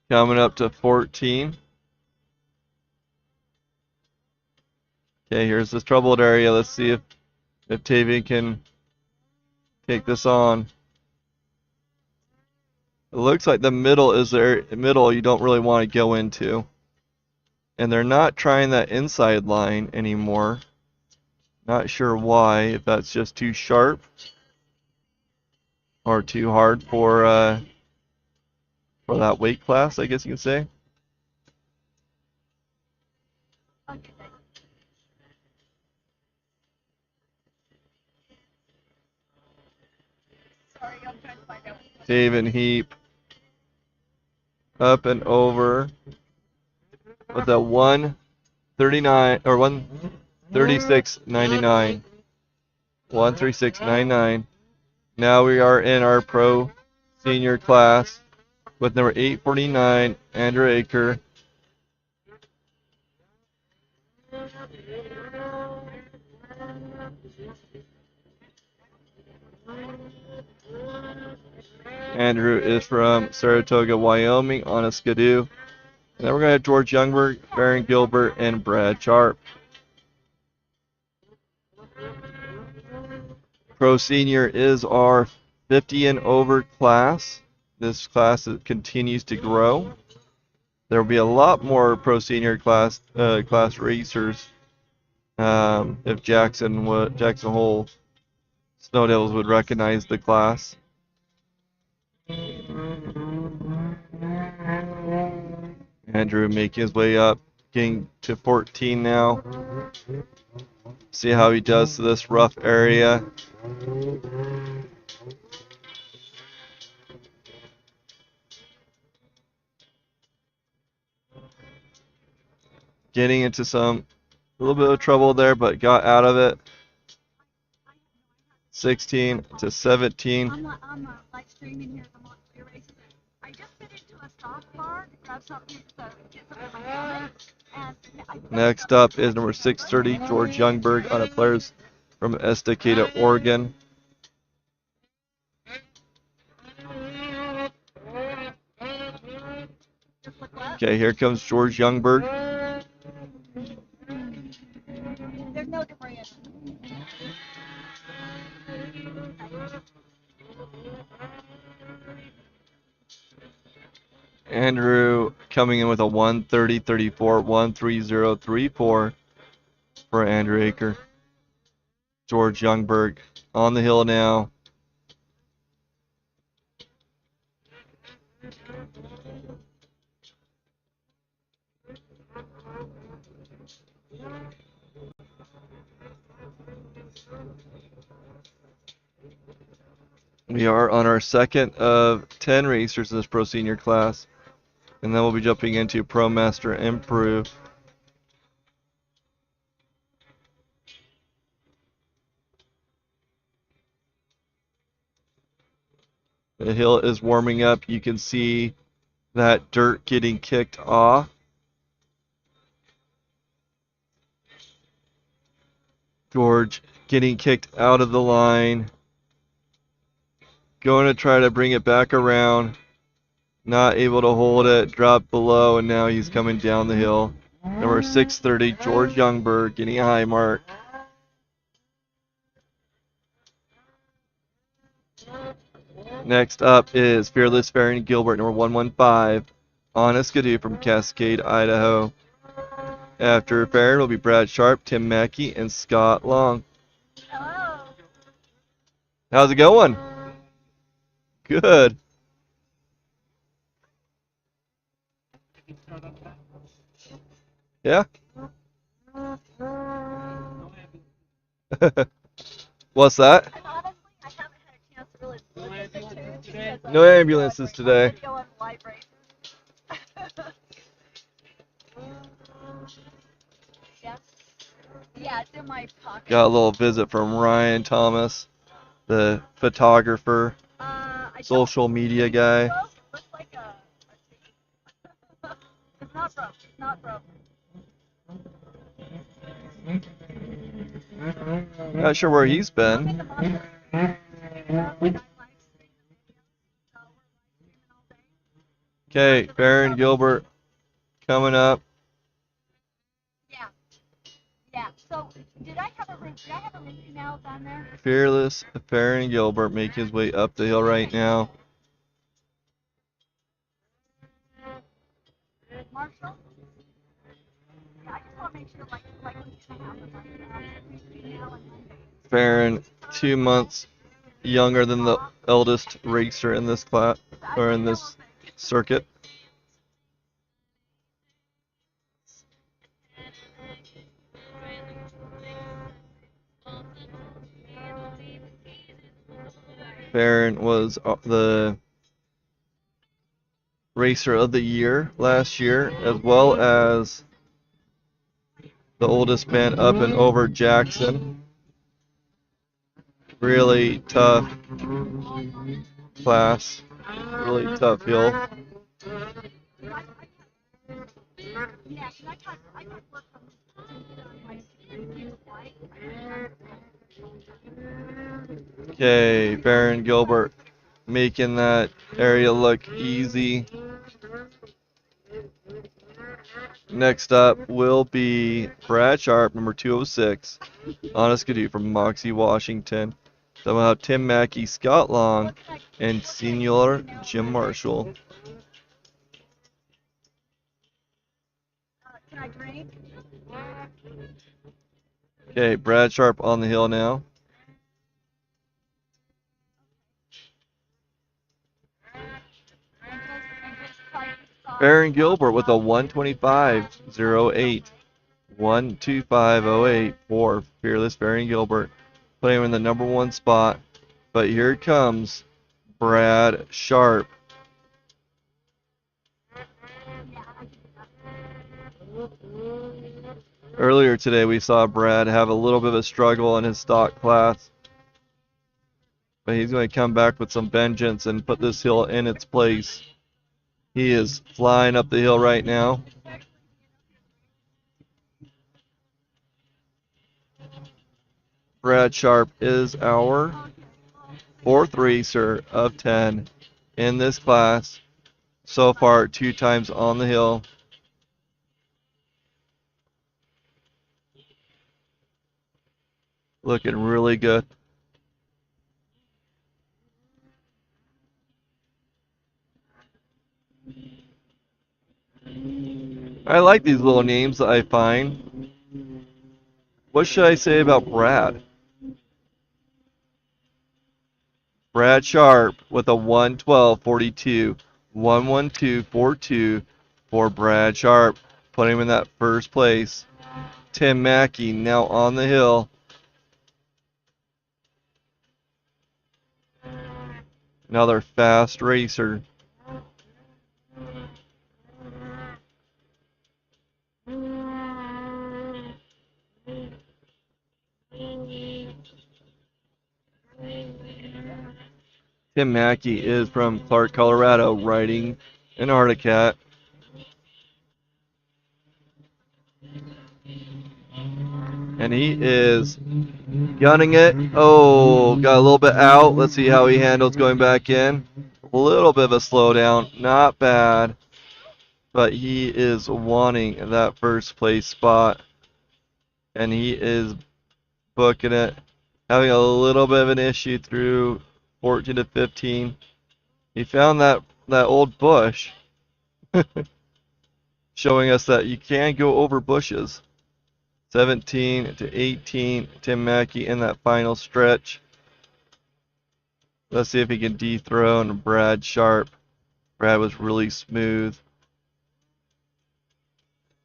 Coming up to 14. Okay, here's this troubled area. Let's see if Taven can take this on. It looks like the middle is there. Middle you don't really want to go into. And they're not trying that inside line anymore. Not sure why, if that's just too sharp or too hard for that weight class, I guess you can say. Taven Heap up and over with a 139 or 136.99. 136.99. Now we are in our pro senior class with number 849, Andrew Acre. Andrew is from Saratoga, Wyoming, on a Skidoo. And then we're going to have George Youngberg, Farron Gilbert, and Brad Sharp. Pro Senior is our 50 and over class. This class continues to grow. There will be a lot more Pro Senior class racers if Jackson Hole Snow Devils would recognize the class. Andrew making his way up, getting to 14 now. See how he does to this rough area. Getting into a little bit of trouble there, but got out of it. 16 to 17. I'm live streaming here. I'm on your races. I just been into a stock bar to grab something to get something in my stomach. Next up is number 630, George Youngberg, on a Polaris from Estacada, Oregon. Okay, here comes George Youngberg. There's no debris in it. Andrew coming in with a 130.34, 130.34 for Andrew Acre. George Youngberg on the hill now. We are on our second of 10 racers in this Pro Senior class. And then we'll be jumping into Pro Master Improve. The hill is warming up. You can see that dirt getting kicked off. George getting kicked out of the line. Going to try to bring it back around. Not able to hold it. Dropped below, and now he's coming down the hill. Number 630, George Youngberg, getting a high mark. Next up is Fearless Faan Gilbert, number 115, on a skidoo from Cascade, Idaho. After Faan will be Brad Sharp, Tim Mackey, and Scott Long. Hello. How's it going? Good. Yeah? What's that? And honestly, I haven't had a chance to really look at the tubes because No ambulances today. Video on live races. Yeah. Yeah, it's in my pocket. Got a little visit from Ryan Thomas, the photographer, I social media guy. don't, looks like a C. It's not broke. It's not broke. Not sure where he's I'll make been. a monster. Like I live stream the videos, so we're live streaming all day. Okay, Faan Gilbert coming up. Yeah. Yeah. So did I have a root canal down there? Fearless Faan Gilbert making his way up the hill right now. Marshall? Yeah, I just want to make sure like what's gonna happen between now and Monday. Faan, 2 months younger than the eldest racer in this class or in this circuit. Faan was the racer of the year last year, as well as the oldest man up and over Jackson. Really tough class, really tough hill. Yeah, 'cause I got work from Okay, Faan Gilbert making that area look easy. Next up will be Brad Sharp, number 206, on a skidoo from Moxie, Washington. Then we'll have Tim Mackey, Scott Long, and Senior Jim Marshall. Can I drink? Okay, Brad Sharp on the hill now. Faan Gilbert with a 125.08. 125.08 for Fearless Faan Gilbert. Putting him in the number one spot. But here comes Brad Sharp. Earlier today we saw Brad have a little bit of a struggle in his stock class. But he's going to come back with some vengeance and put this hill in its place. He is flying up the hill right now. Brad Sharp is our fourth racer of 10 in this class. So far, 2 times on the hill. Looking really good. I like these little names that I find. What should I say about Brad? Brad Sharp with a 112.42. 112.42 for Brad Sharp. Put him in that first place. Tim Mackey now on the hill. Another fast racer. Tim Mackey is from Clark, Colorado, riding an Arctic Cat. And he is gunning it. Oh, got a little bit out. Let's see how he handles going back in. A little bit of a slowdown. Not bad. But he is wanting that first place spot. And he is booking it. Having a little bit of an issue through 14 to 15. He found that old bush. Showing us that you can go over bushes. 17 to 18, Tim Mackey in that final stretch. Let's see if he can dethrone Brad Sharp. Brad was really smooth.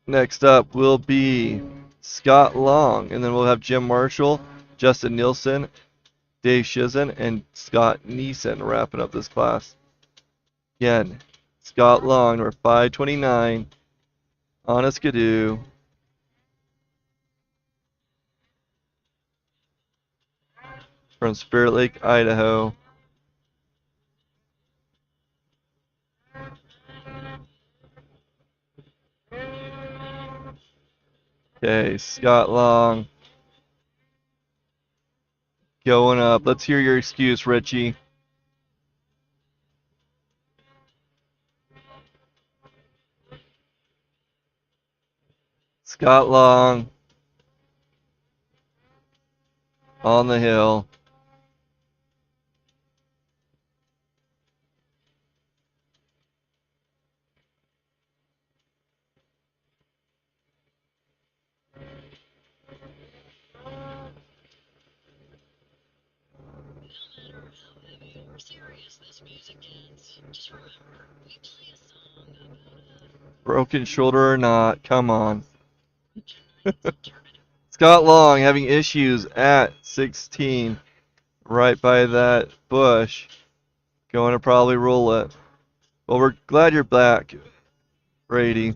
Next up will be Scott Long, and then we'll have Jim Marshall, Justin Neelson, Dave Shizen, and Scott Neeson wrapping up this class. Again, Scott Long, number 529, on a Skidoo. From Spirit Lake, Idaho. Okay, Scott Long. Going up. Let's hear your excuse, Richie. Scott Long. On the hill. Broken shoulder or not, come on. Scott Long having issues at 16, right by that bush. Going to probably roll it. Well, we're glad you're back, Brady.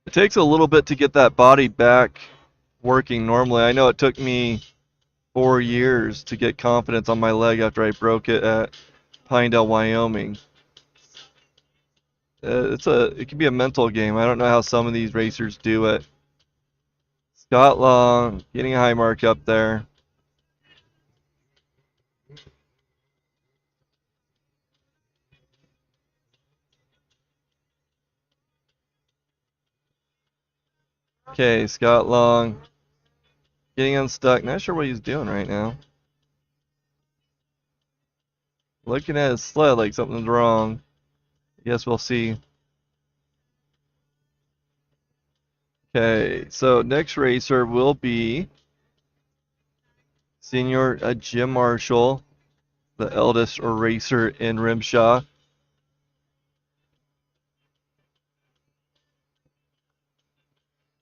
It takes a little bit to get that body back working normally. I know it took me 4 years to get confidence on my leg after I broke it at Pinedale, Wyoming. It can be a mental game. I don't know how some of these racers do it. Scott Long getting a high mark up there. Okay, Scott Long getting unstuck. Not sure what he's doing right now. Looking at his sled like something's wrong. Yes, we'll see. Okay, so next racer will be Senior Jim Marshall, the eldest racer in Rimshaw.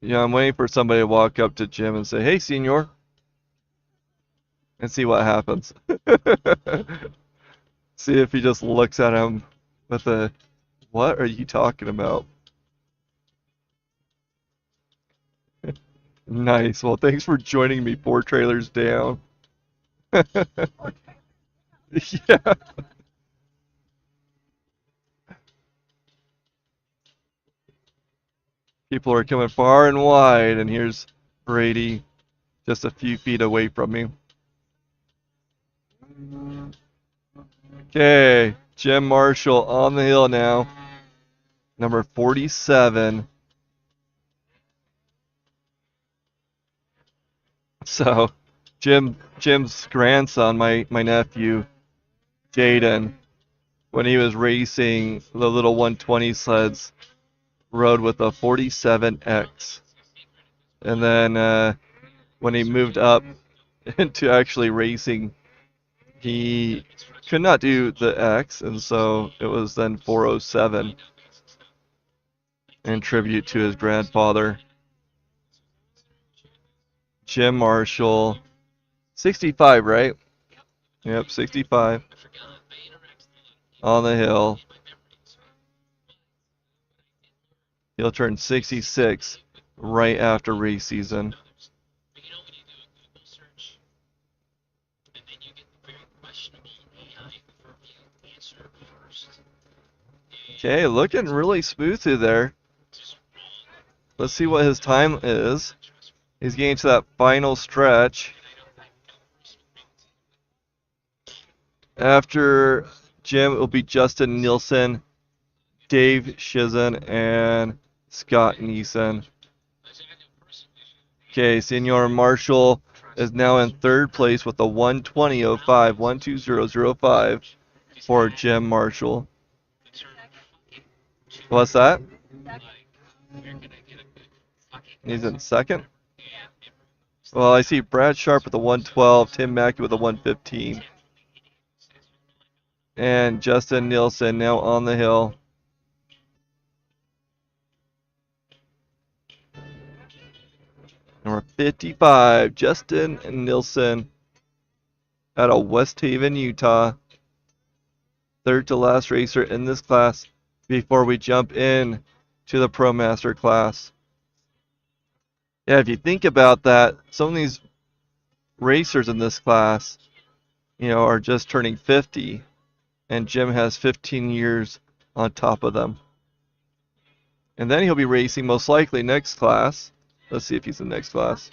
Yeah, I'm waiting for somebody to walk up to Jim and say, "Hey, Senior," and see what happens. See if he just looks at him with a, "What are you talking about?" Nice. Well, thanks for joining me 4 trailers down. Yeah. People are coming far and wide, and here's Brady just a few feet away from me. Okay, Jim Marshall on the hill now. Number 47. So, Jim's grandson, my nephew, Jaden, when he was racing the little 120 sleds, rode with a 47X. And then when he moved up into actually racing, he could not do the X, and so it was then 407 in tribute to his grandfather. Jim Marshall, 65, right? Yep, 65. On the hill. He'll turn 66 right after race season. Okay, looking really smooth through there. Let's see what his time is. He's getting to that final stretch. After Jim, it will be Justin Neelson, Dave Shizen, and Scott Neeson. Okay, Senor Marshall is now in third place with a 120.05, 120.05 for Jim Marshall. What's that? He's in second? Well, I see Brad Sharp with a 112, Tim Mackey with a 115. And Justin Nielsen now on the hill. Number 55, Justin Nielsen out of West Haven, Utah. Third to last racer in this class before we jump in to the Pro Master class. Yeah, if you think about that, some of these racers in this class, are just turning 50, and Jim has 15 years on top of them. And then he'll be racing most likely next class. Let's see if he's in the next class.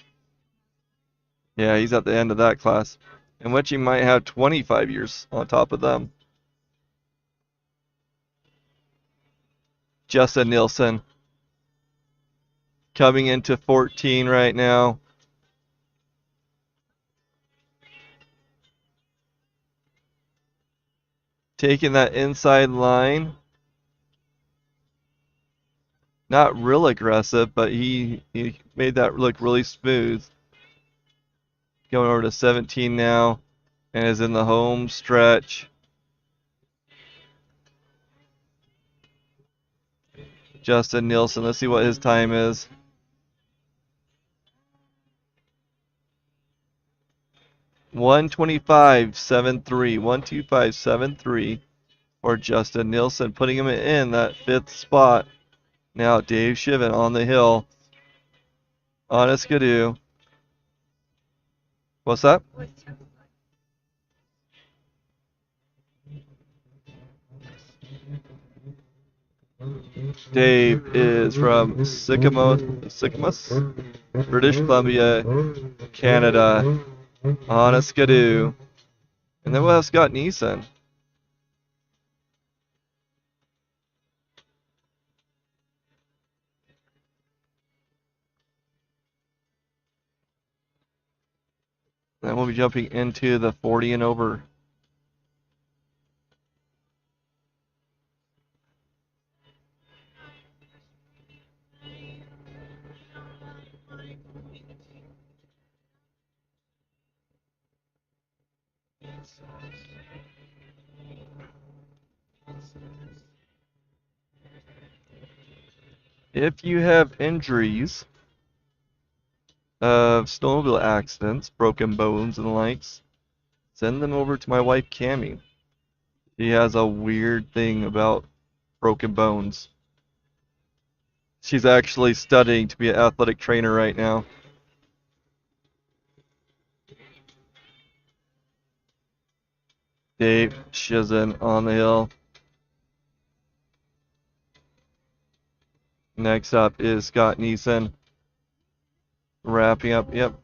Yeah, he's at the end of that class, in which he might have 25 years on top of them. Justin Nielsen coming into 14 right now. Taking that inside line. Not real aggressive, but he made that look really smooth. Going over to 17 now, and is in the home stretch. Justin Nielsen, let's see what his time is. (125.73), 125.73 for Justin Nielsen, putting him in that fifth spot. Now Dave Shiven on the hill. Honest Skidoo. What's that? Dave is from Sycamus, British Columbia, Canada. Honest Skidoo. And then we'll have Scott Neeson. Then we'll be jumping into the 40 and over. If you have injuries of snowmobile accidents, broken bones and the likes, send them over to my wife Cammie. She has a weird thing about broken bones. She's actually studying to be an athletic trainer right now. Dave Shizen on the hill. Next up is Scott Neeson. Wrapping up, yep.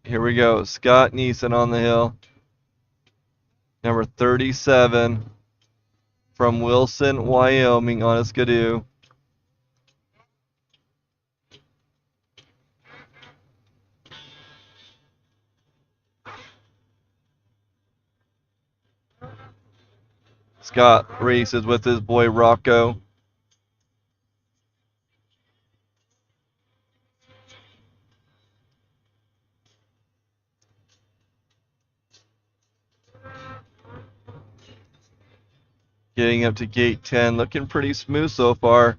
Here we go. Scott Neeson on the hill. Number 37 from Wilson, Wyoming on a skidoo. Scott races with his boy Rocco. Getting up to gate 10, looking pretty smooth so far.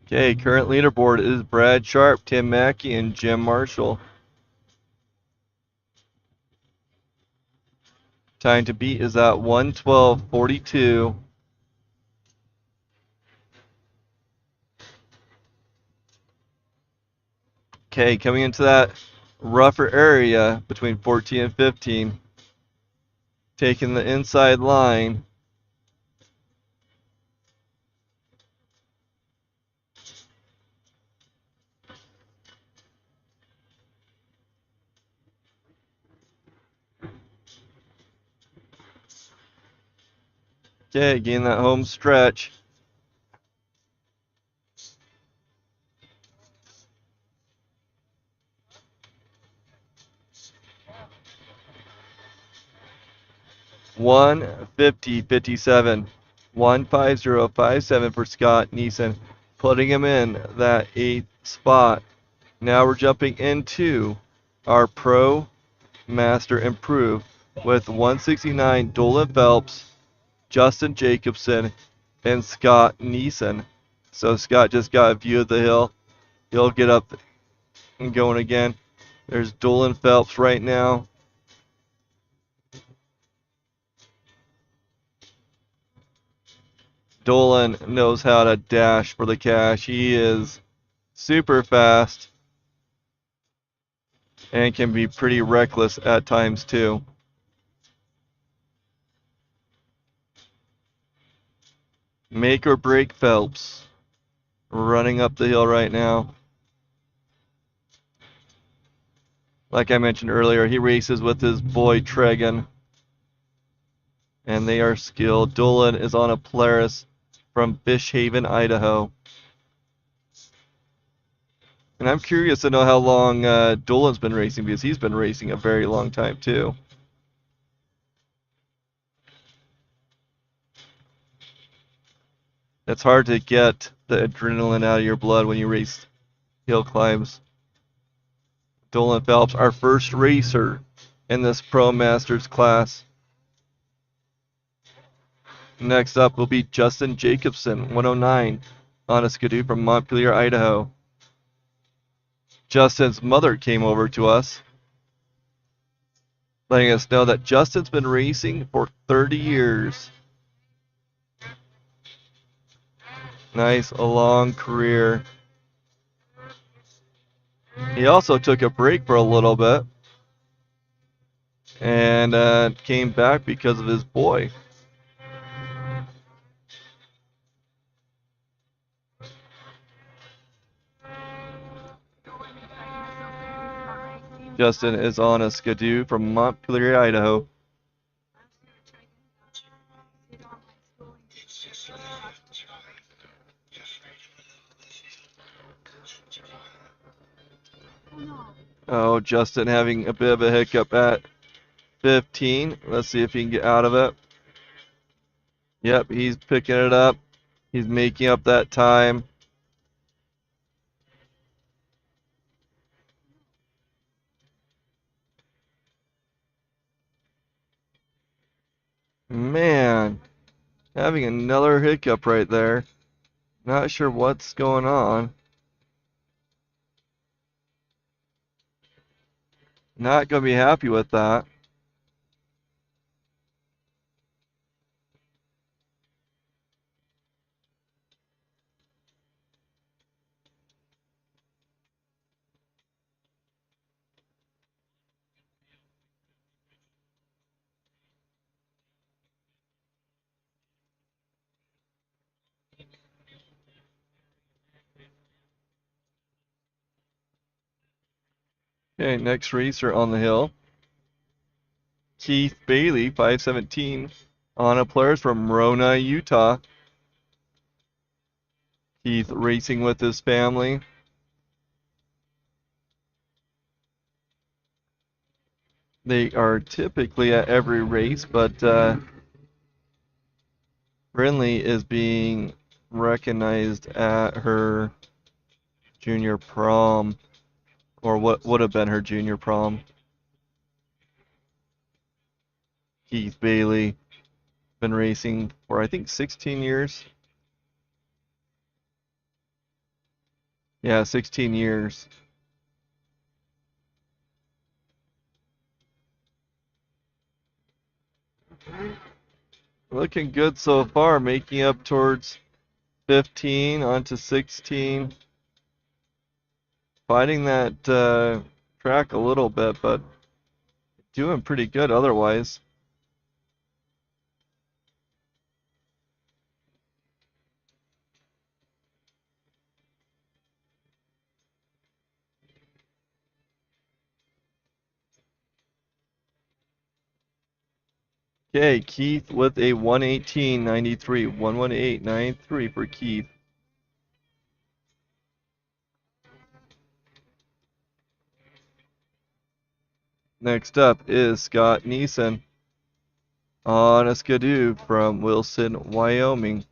Okay, current leaderboard is Brad Sharp, Tim Mackey, and Jim Marshall. Time to beat is at 1:12:42. Okay, coming into that rougher area between 14 and 15. Taking the inside line. Okay, getting that home stretch. (1:50:57). 1:50:57 for Scott Neeson, putting him in that 8th spot. Now we're jumping into our Pro Master Improve with 169 Dolan Phelps, Justin Jacobson, and Scott Neeson. So Scott just got a view of the hill. He'll get up and going again. There's Dolan Phelps right now. Dolan knows how to dash for the cash. He is super fast and can be pretty reckless at times too. Make or break Phelps running up the hill right now. Like I mentioned earlier, he races with his boy Tregan, and they are skilled. Dolan is on a Polaris from Bishhaven, Idaho. And I'm curious to know how long Dolan's been racing, because he's been racing a very long time too. It's hard to get the adrenaline out of your blood when you race hill climbs. Dolan Phelps, our first racer in this Pro Masters class. Next up will be Justin Jacobson, 109, on a skidoo from Montpelier, Idaho. Justin's mother came over to us, letting us know that Justin's been racing for 30 years. Nice, a long career. He also took a break for a little bit and came back because of his boy. Justin is on a skidoo from Montpelier, Idaho. Oh, Justin having a bit of a hiccup at 15. Let's see if he can get out of it. Yep, he's picking it up. He's making up that time. Man, having another hiccup right there. Not sure what's going on. Not going to be happy with that. Okay, next racer on the hill. Keith Bailey, 517. On a players from Rona, Utah. Keith racing with his family. They are typically at every race, but Brinley is being recognized at her junior prom, or what would have been her junior prom. Keith Bailey, been racing for I think 16 years. Yeah, 16 years. Looking good so far, making up towards 15 onto 16. Fighting that track a little bit, but doing pretty good otherwise. Okay, Keith with a 118.93. 118.93 for Keith. Next up is Scott Neeson on a Skidoo from Wilson, Wyoming.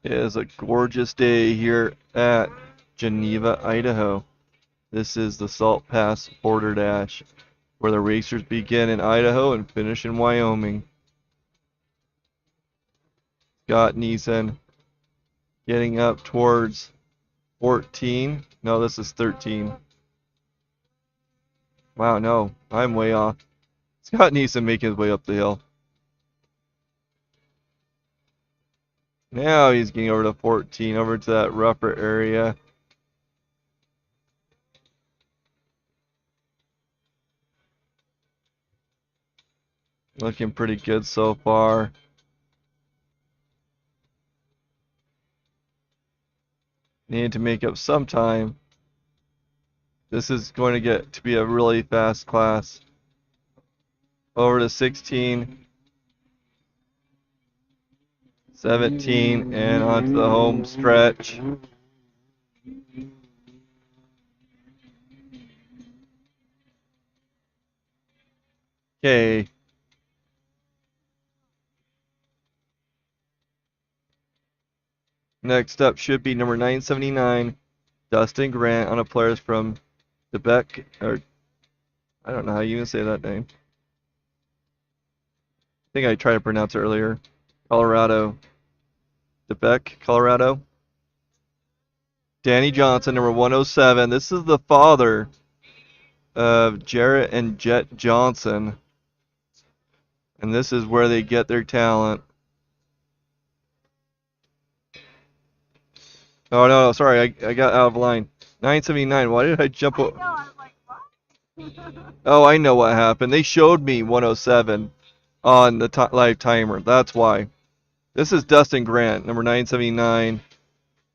It is a gorgeous day here at Geneva, Idaho. This is the Salt Pass Border Dash, where the racers begin in Idaho and finish in Wyoming. Scott Neeson getting up towards 14. No, this is 13. Wow, no, I'm way off. Scott Neeson making his way up the hill. Now he's getting over to 14, over to that rougher area. Looking pretty good so far. Need to make up some time. This is going to get to be a really fast class. Over to 16, 17, and onto the home stretch. Okay. Next up should be number 979, Dustin Grant on a players from Quebec, or I don't know how you even say that name. I think I tried to pronounce it earlier. Colorado. Quebec, Colorado. Danny Johnson, number 107. This is the father of Jarrett and Jet Johnson. And this is where they get their talent. Oh, no, sorry, I got out of line. 979, why did I jump I know, I was like, what? Oh, I know what happened. They showed me 107 on the live timer. That's why. This is Dustin Grant, number 979.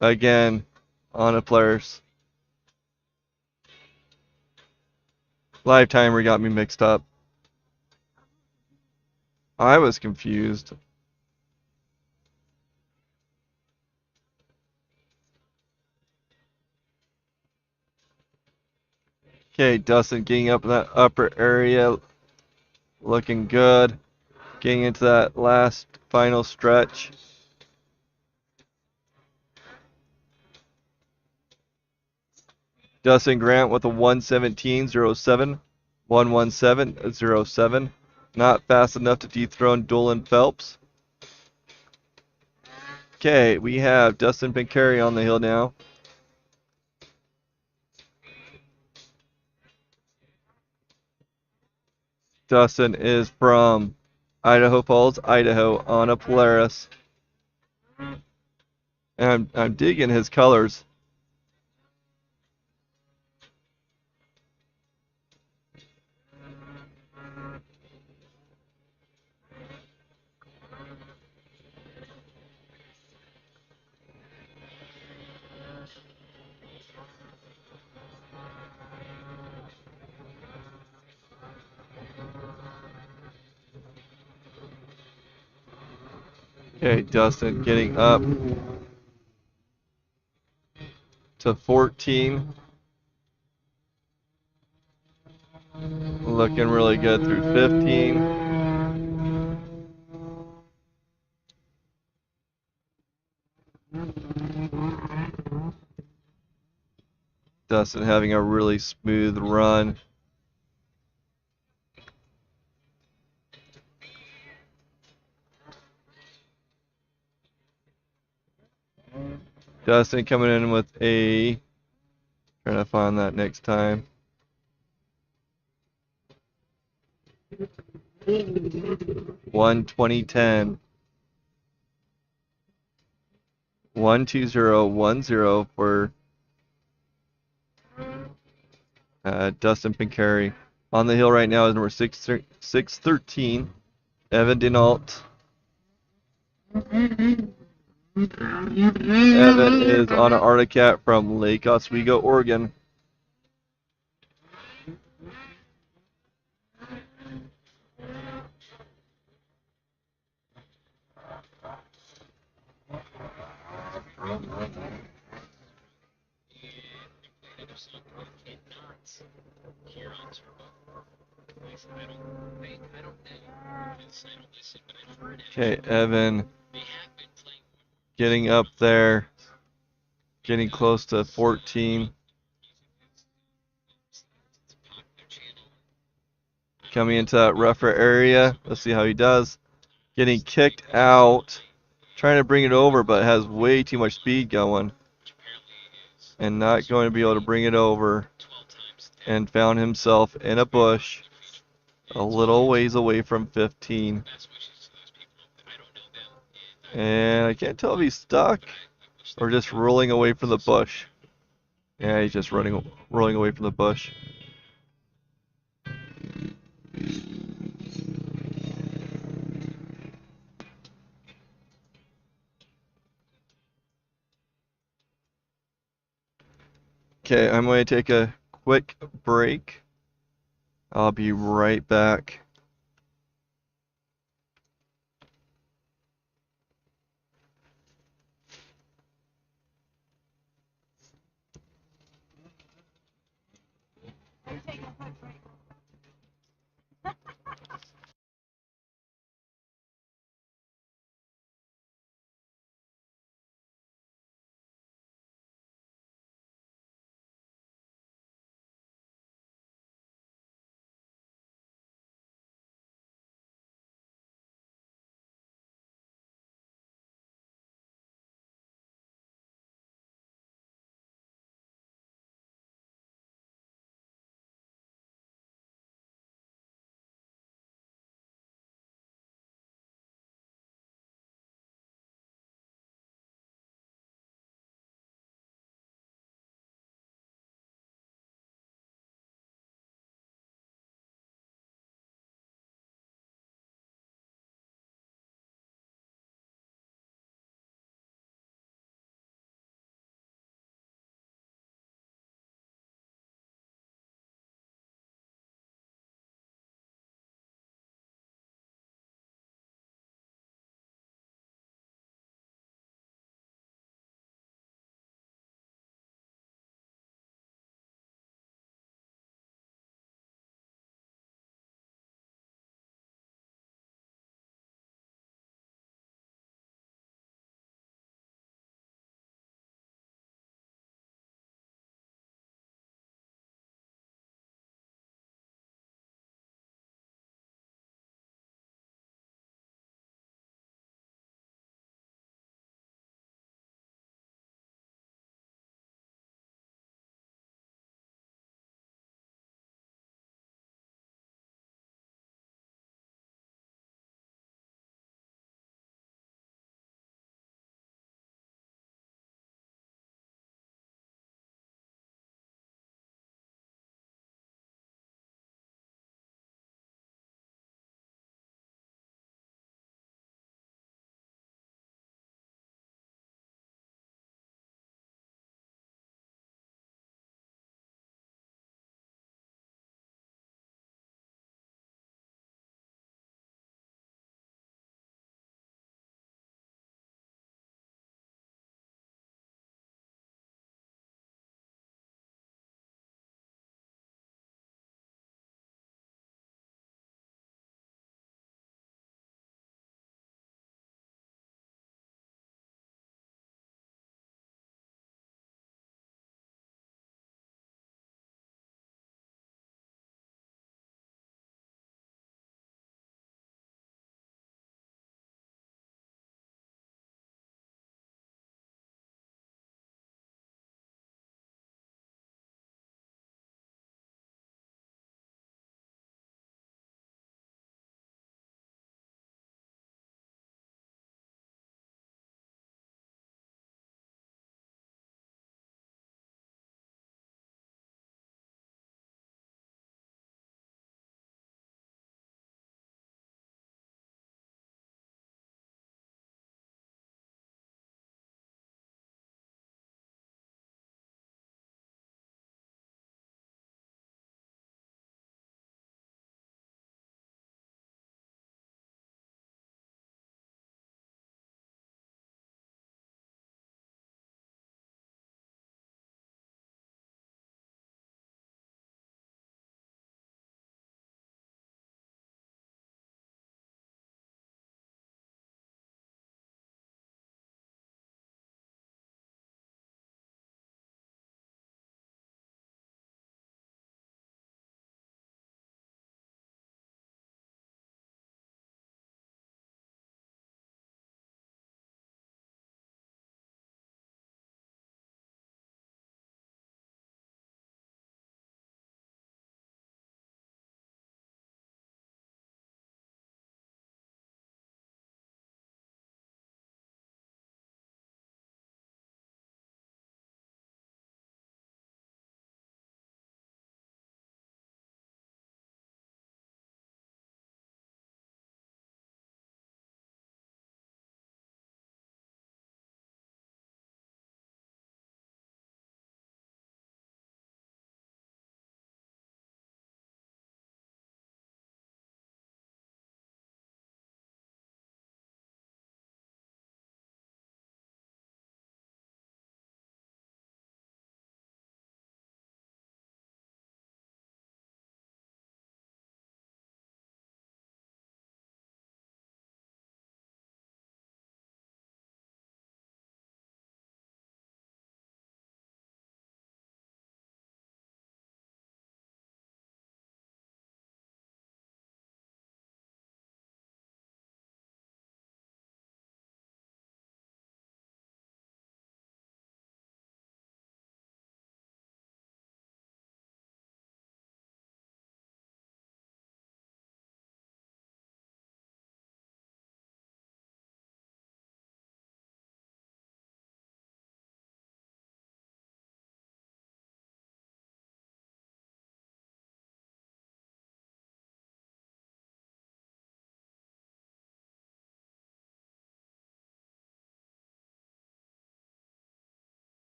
Again, on a players. Live timer got me mixed up. I was confused. Okay, Dustin getting up in that upper area. Looking good. Getting into that last final stretch. Dustin Grant with a 117.07. 117.07. Not fast enough to dethrone Dolan Phelps. Okay, we have Dustin Pincari on the hill now. Dustin is from Idaho Falls, Idaho, on a Polaris. And I'm digging his colors. Okay, Dustin getting up to 14. Looking really good through 15. Dustin having a really smooth run. Dustin coming in with a, trying to find that next time. 1:20:10. 1:20:10 for Dustin Pincari. On the hill right now is number 613, Evan Denault. Evan is on an Arctic from Lake Oswego, Oregon. Okay, Evan getting up there, getting close to 14. Coming into that rougher area. Let's see how he does. Getting kicked out, trying to bring it over, but has way too much speed going. And not going to be able to bring it over. And found himself in a bush a little ways away from 15. And I can't tell if he's stuck or just rolling away from the bush. Yeah, he's just rolling away from the bush. Okay, I'm going to take a quick break. I'll be right back.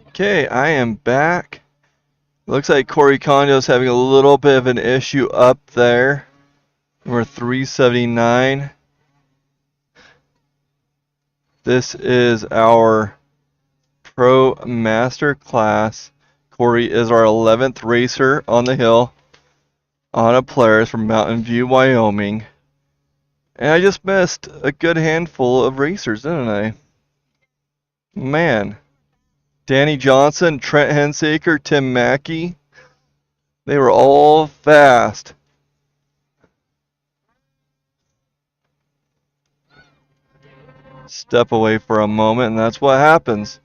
Okay, I am back. Looks like Cory Condo's having a little bit of an issue up there. We're 379. This is our Pro Master class. Cory is our 11th racer on the hill on a Polaris from Mountain View, Wyoming. And I just missed a good handful of racers, didn't I? Man. Danny Johnson, Trent Hensaker, Tim Mackey. They were all fast. Step away for a moment, and that's what happens.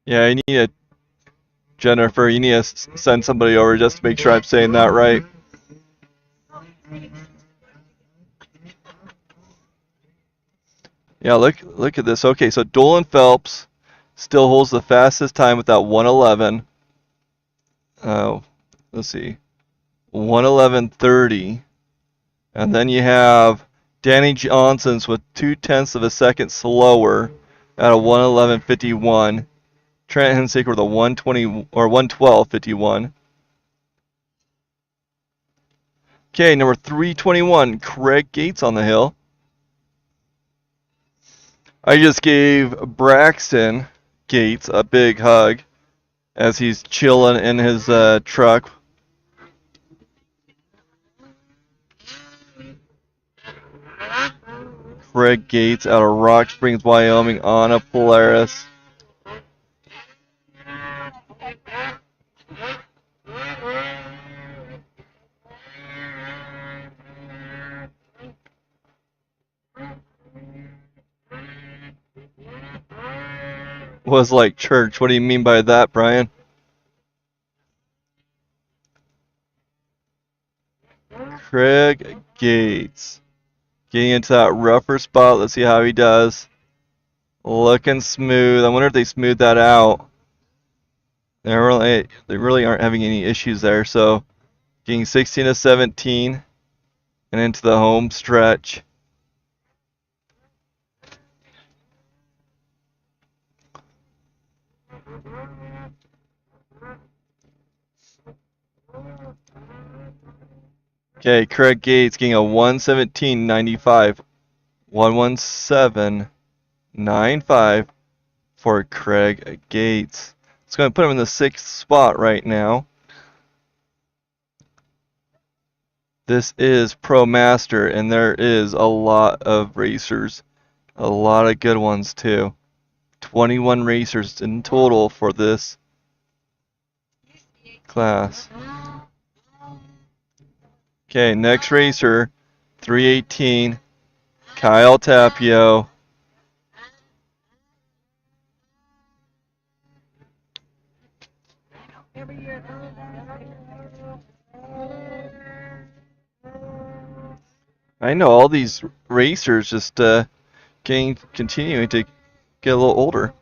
Yeah, you need a Jennifer. You need to send somebody over just to make sure I'm saying that right. Yeah, look at this. Okay, so Dolan Phelps still holds the fastest time with that 1:11. Let's see, 1:11:30, and then you have Danny Johnson's with 0.2 of a second slower at a 1:11:51. Trent Hensick with a 1:20 or 1:12:51. Okay, number 321, Craig Gates on the hill. I just gave Braxton Gates a big hug as he's chilling in his truck. Craig Gates out of Rock Springs, Wyoming on a Polaris. Was like church. What do you mean by that, Brian? Craig Gates. Getting into that rougher spot. Let's see how he does. Looking smooth. I wonder if they smooth that out. They really aren't having any issues there. So getting 16 to 17 and into the home stretch. Okay, Craig Gates getting a 117.95. 117.95 for Craig Gates. It's going to put him in the 6th spot right now. This is Pro Master, and there is a lot of racers. A lot of good ones, too. 21 racers in total for this class. Okay, next racer, 318, Kyle Tapio. I know all these racers just continuing to get a little older.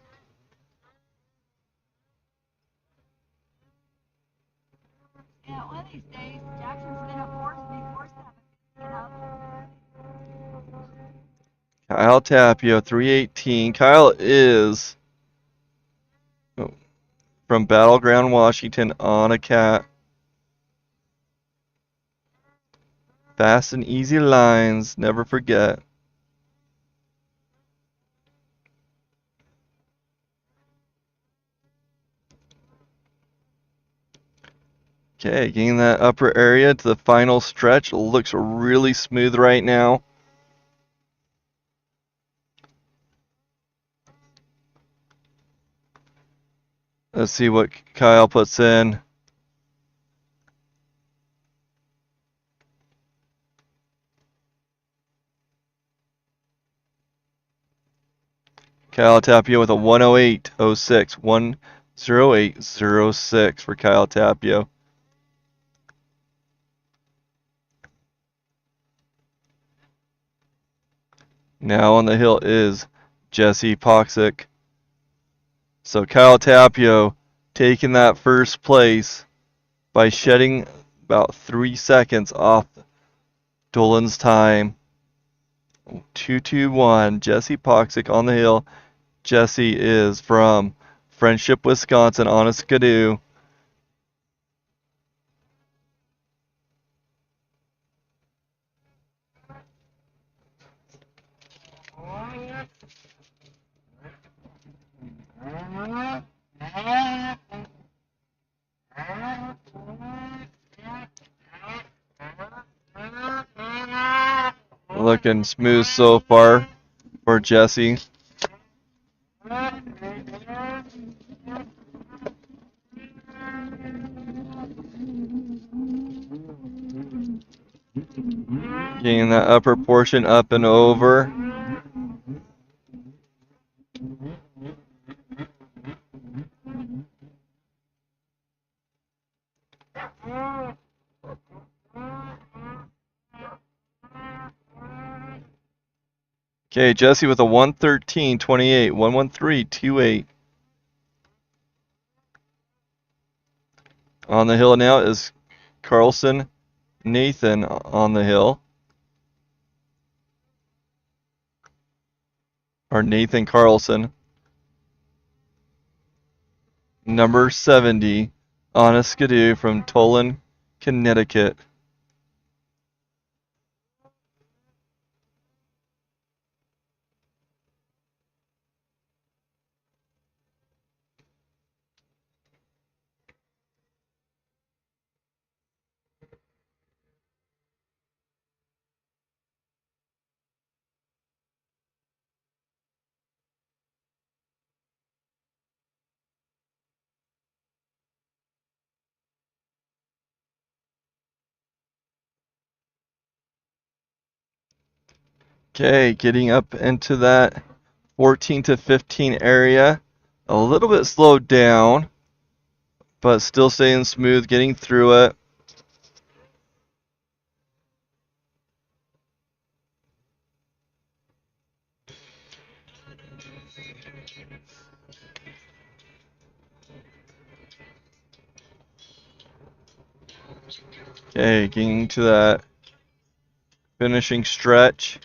Yeah, one of these days, Jackson's gonna force me, you know. Kyle Tapio, 318. Kyle is from Battleground, Washington on a cat. Fast and easy lines, never forget. Okay, getting that upper area to the final stretch. Looks really smooth right now. Let's see what Kyle puts in. Kyle Tapio with a 108.06. 108.06 for Kyle Tapio. Now on the hill is Jesse Poxic. So Kyle Tapio taking that first place by shedding about 3 seconds off Dolan's time. 2:21. Jesse Poxic on the hill. Jesse is from Friendship, Wisconsin, on a skidoo. Looking smooth so far for Jesse. Getting that upper portion up and over. Okay, Jesse with a 113.28, 113.28. On the hill now is Carlson Nathan on the hill. Or Nathan Carlson. Number 70 on a skidoo from Tolan, Connecticut. Okay, getting up into that 14 to 15 area. A little bit slowed down, but still staying smooth, getting through it. Okay, getting to that finishing stretch.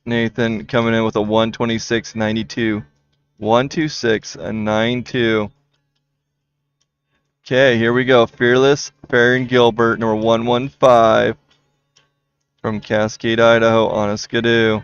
Nathan coming in with a 126.92. 126.92. Okay, here we go. Fearless, Farron Gilbert, number 115 from Cascade, Idaho, on a skidoo.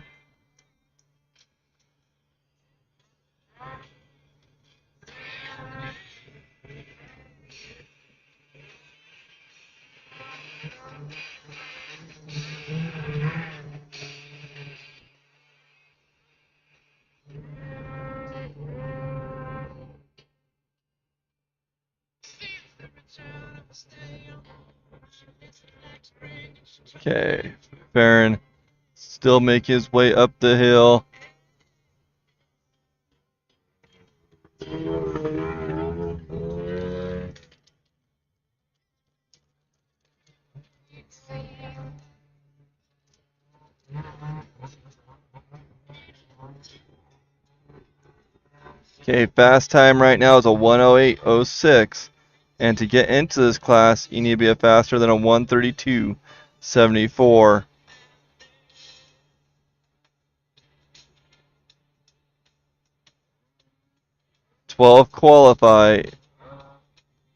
Okay, Farron still making his way up the hill. Okay, fast time right now is a 108.06. And to get into this class, you need to be a faster than a 132.74. 12 qualify.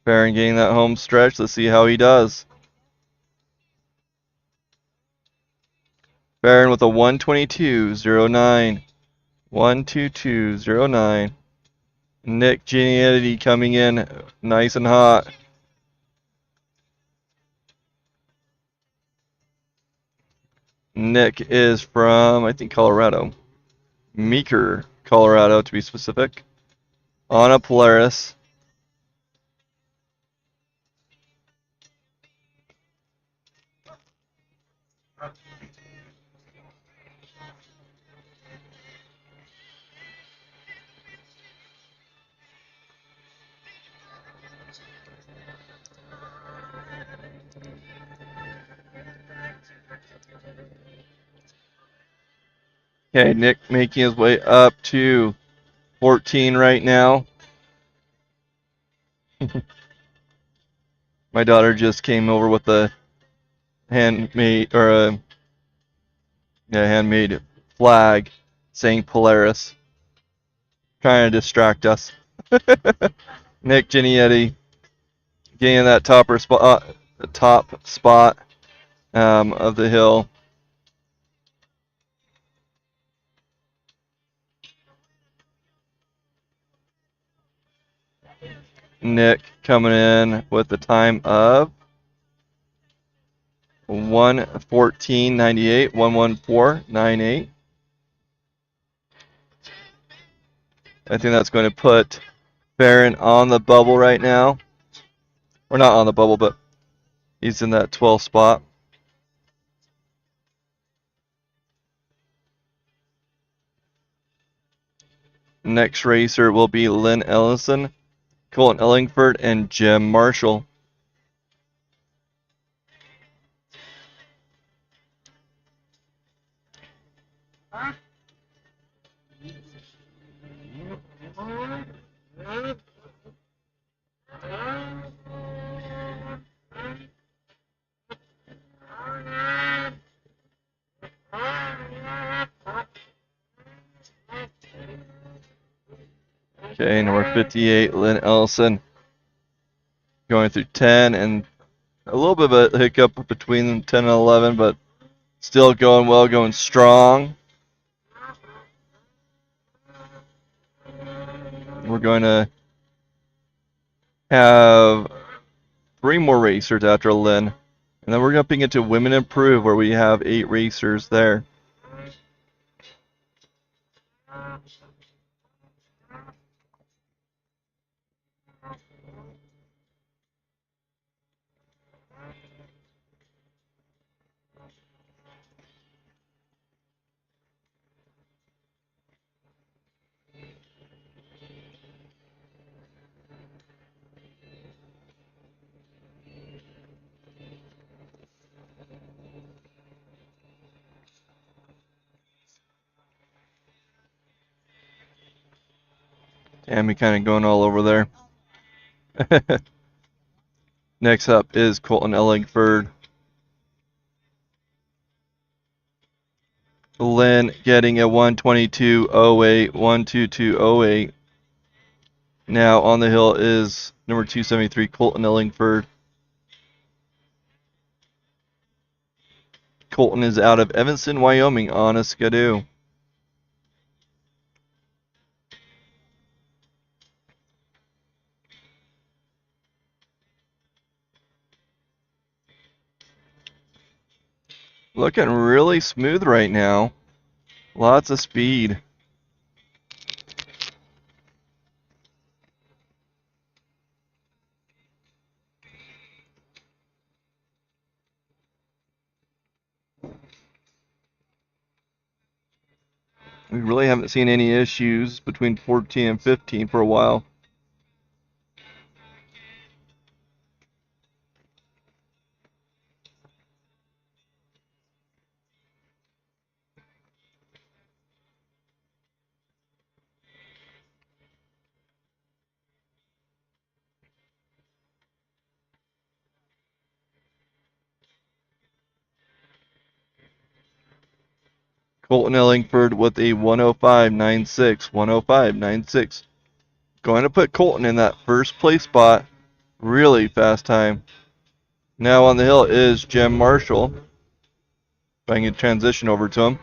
Farron getting that home stretch. Let's see how he does. Farron with a 122.09. 122.09. Nick Giannetti coming in nice and hot. Nick is from, I think, Colorado. Meeker, Colorado, to be specific. On a Polaris. Okay, Nick making his way up to 14 right now. My daughter just came over with a handmade handmade flag saying Polaris, trying to distract us. Nick Ginietti getting that the top spot of the hill. Nick coming in with the time of 1:14.98, 1:14.98. I think that's going to put Barron on the bubble right now. Or not on the bubble, but he's in that 12th spot. Next racer will be Lynn Ellison, Colton Ellingford, and Jim Marshall. Okay, number 58, Lynn Ellison, going through 10, and a little bit of a hiccup between 10 and 11, but still going well, going strong. We're going to have 3 more racers after Lynn, and then we're jumping into Women Improve, where we have 8 racers there. Tammy kind of going all over there. Next up is Colton Ellingford. Lynn getting a 1:22.08, 1:22.08. Now on the hill is number 273, Colton Ellingford. Colton is out of Evanston, Wyoming on a Skidoo. Looking really smooth right now. Lots of speed. We really haven't seen any issues between 14 and 15 for a while. Colton Ellingford with a 1:05.96, 1:05.96. Going to put Colton in that first place spot. Really fast time. Now on the hill is Jim Marshall. If I can transition over to him.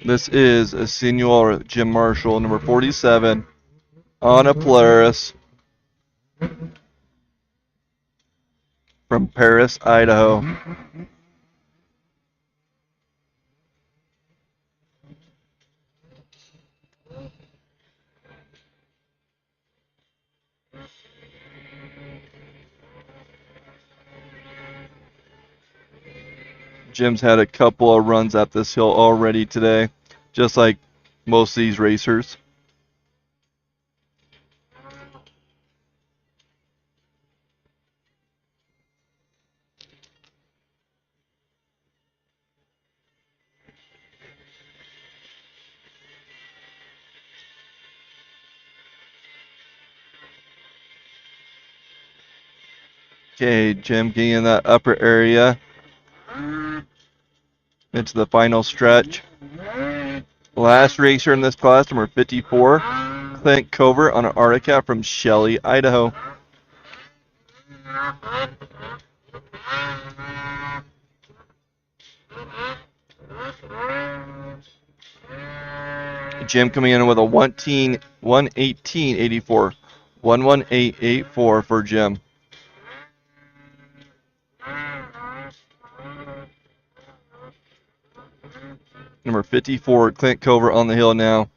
This is a senior Jim Marshall, number 47, on a Polaris from Paris, Idaho. Jim's had a couple of runs at this hill already today, just like most of these racers. Okay, Jim getting in that upper area into the final stretch. Last racer in this class, number 54, Clint Cover on an Arctic Cat from Shelley, Idaho. Jim coming in with a 118.84. 118.84 for Jim. Number 54, Clint Cover on the hill now.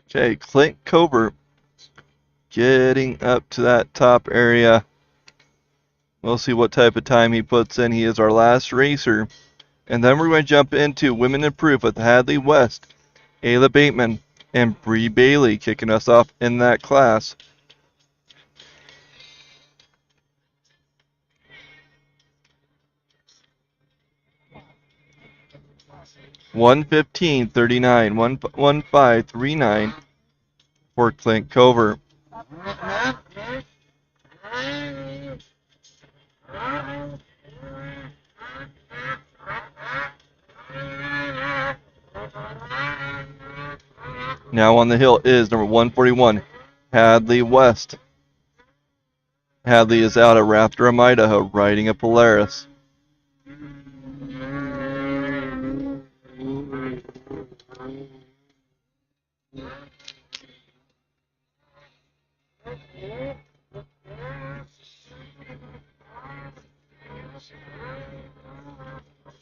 Okay, Clint Cover getting up to that top area. We'll see what type of time he puts in. He is our last racer. And then we're going to jump into Women in Proof with Hadley West, Ayla Bateman, and Bree Bailey kicking us off in that class. (1:15:39), 1:15:39 for Clint Cover. Now on the hill is number 141, Hadley West. Hadley is out of Rathdrum, Idaho, riding a Polaris.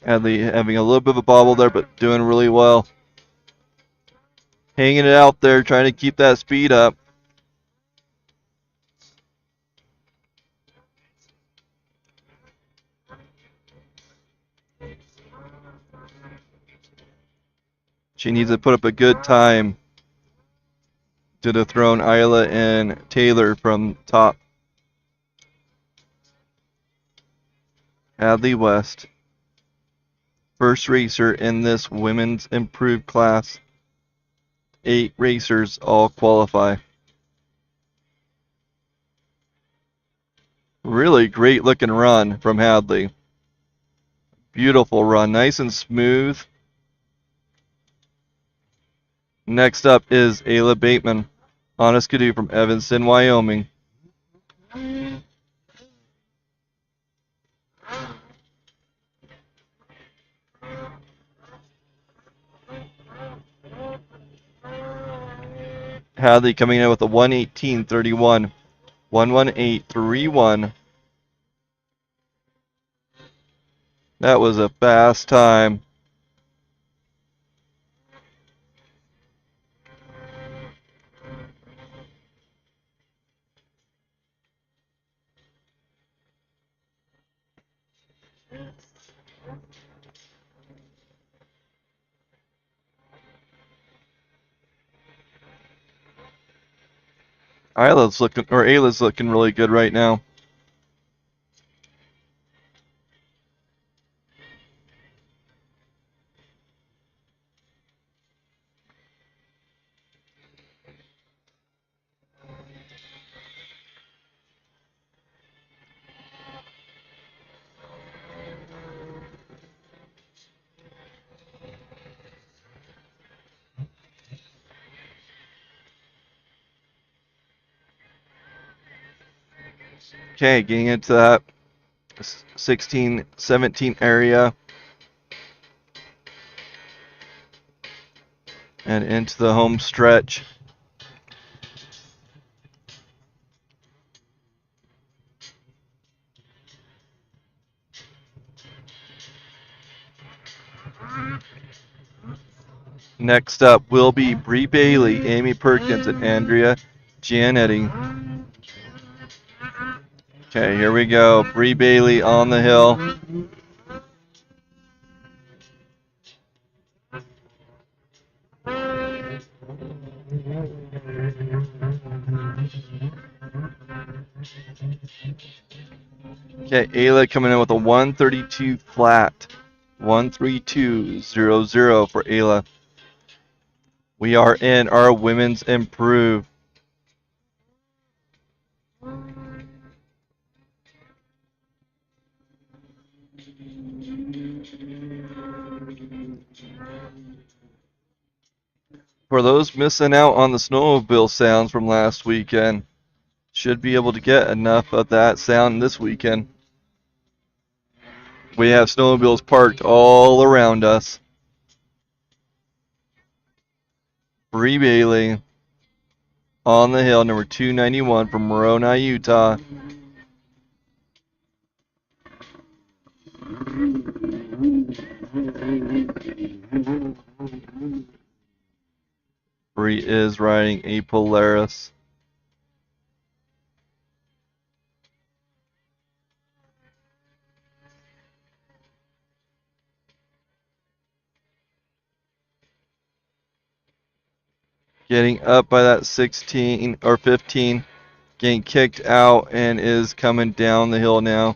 Hadley having a little bit of a bobble there, but doing really well. Hanging it out there, trying to keep that speed up. She needs to put up a good time to dethrone Isla and Taylor from top. Hadley West, first racer in this women's improved class. 8 racers all qualify. Really great looking run from Hadley. Beautiful run, nice and smooth. Next up is Ayla Bateman on a skidoo from Evanston, Wyoming. Hadley coming in with a 1:18:31. 1:18:31. That was a fast time. Ayla's looking really good right now. Okay, getting into that 16, 17 area. And into the home stretch. Next up will be Bree Bailey, Amy Perkins, and Andrea Gianetti. Okay, here we go. Bree Bailey on the hill. Okay, Ayla coming in with a 132 flat. 132.00 for Ayla. We are in our women's improve. For those missing out on the snowmobile sounds from last weekend, should be able to get enough of that sound this weekend. We have snowmobiles parked all around us. Bree Bailey on the hill, number 291 from Moroni, Utah. Bree is riding a Polaris. Getting up by that 16 or 15, getting kicked out and is coming down the hill now.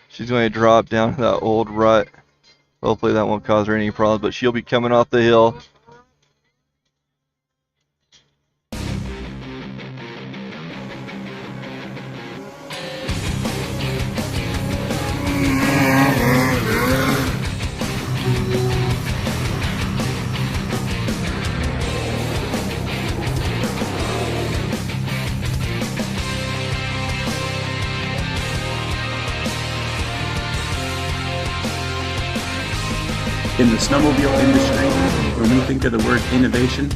She's going to drop down to that old rut. Hopefully that won't cause her any problems, but she'll be coming off the hill. In the snowmobile industry, when we think of the word innovation,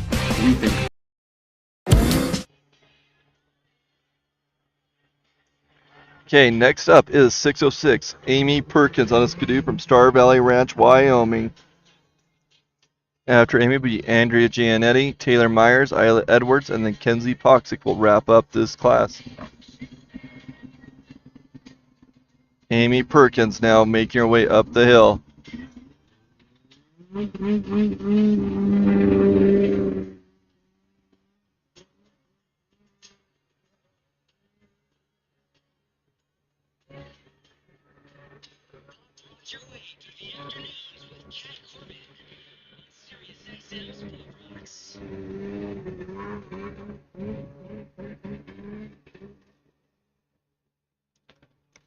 we think Okay, next up is 606, Amy Perkins on a Skidoo from Star Valley Ranch, Wyoming. After Amy will be Andrea Gianetti, Taylor Meyers, Isla Edwards, and then Kenzie Poxic will wrap up this class. Amy Perkins now making her way up the hill.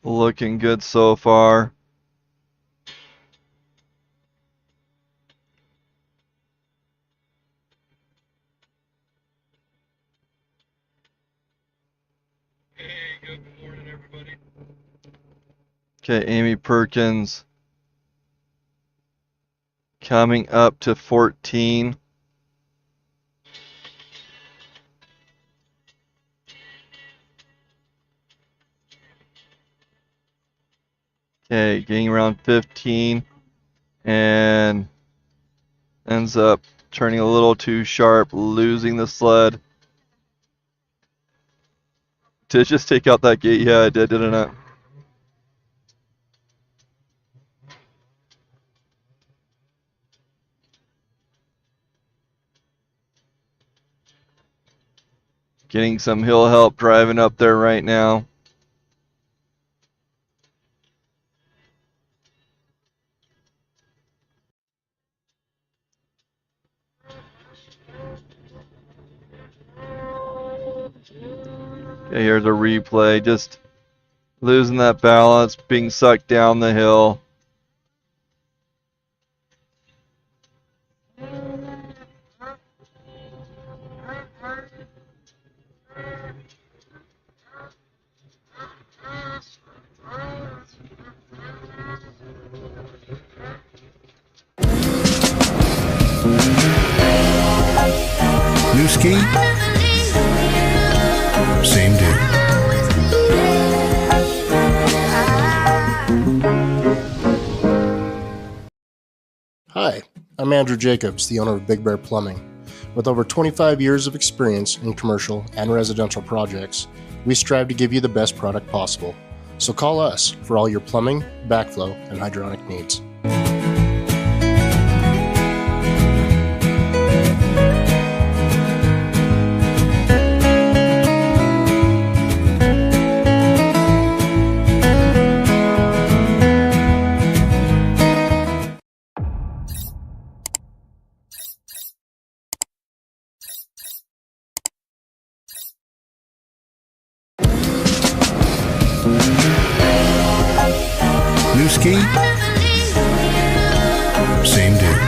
Looking good so far. Okay, Amy Perkins coming up to 14. Okay, getting around 15 and ends up turning a little too sharp, losing the sled. Did it just take out that gate? Yeah, it did, didn't it? Getting some hill help driving up there right now. Okay, here's a replay. Just losing that balance, being sucked down the hill. New ski? Same dude. Hi, I'm Andrew Jacobs, the owner of Big Bear Plumbing. With over 25 years of experience in commercial and residential projects, we strive to give you the best product possible. So call us for all your plumbing, backflow, and hydronic needs. New ski? Same dude.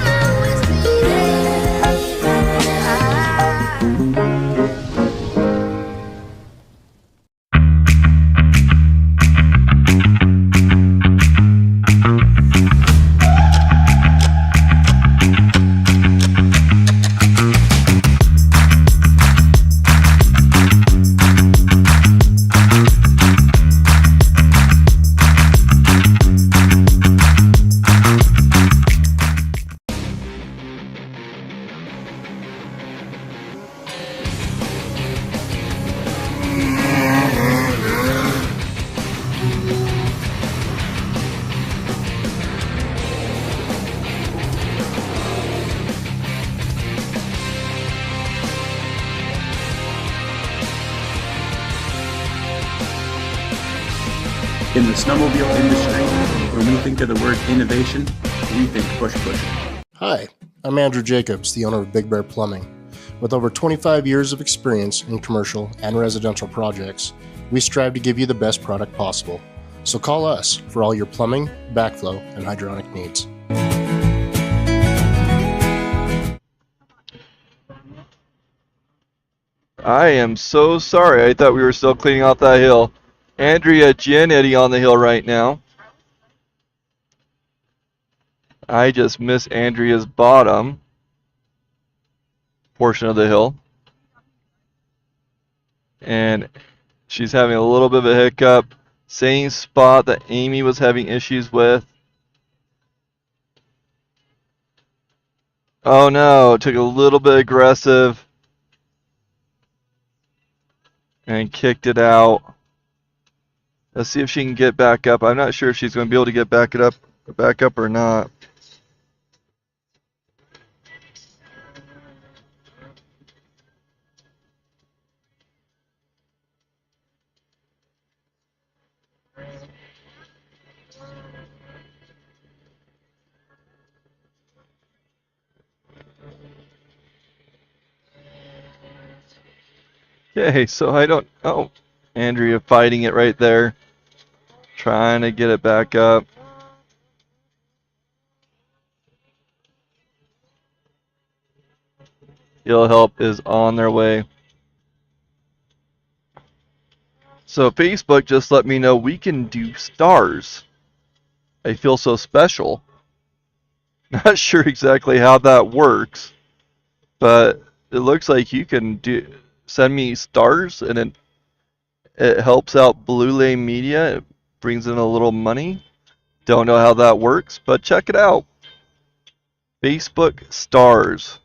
In the snowmobile industry, when we think of the word innovation, we think push. Hi, I'm Andrew Jacobs, the owner of Big Bear Plumbing. With over 25 years of experience in commercial and residential projects, we strive to give you the best product possible. So call us for all your plumbing, backflow, and hydronic needs. I am so sorry. I thought we were still cleaning out that hill. Andrea Gianetti on the hill right now. I just missed Andrea's bottom portion of the hill. And she's having a little bit of a hiccup. Same spot that Amy was having issues with. Oh no, took a little bit aggressive and kicked it out. Let's see if she can get back up. I'm not sure if she's going to be able to get back up or not. Okay, so oh, Andrea fighting it right there. Trying to get it back up. Hill help is on their way. So Facebook just let me know we can do stars. I feel so special. Not sure exactly how that works, but it looks like you can send me stars and it helps out Blue Lane Media. It brings in a little money. Don't know how that works, but check it out. Facebook stars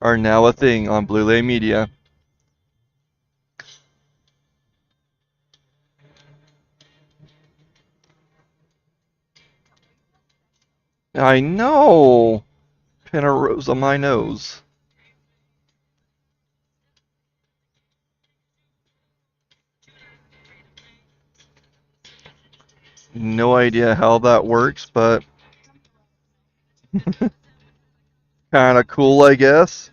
are now a thing on Blue Lane Media. I know. Pin a rose on my nose. No idea how that works, but kind of cool, I guess.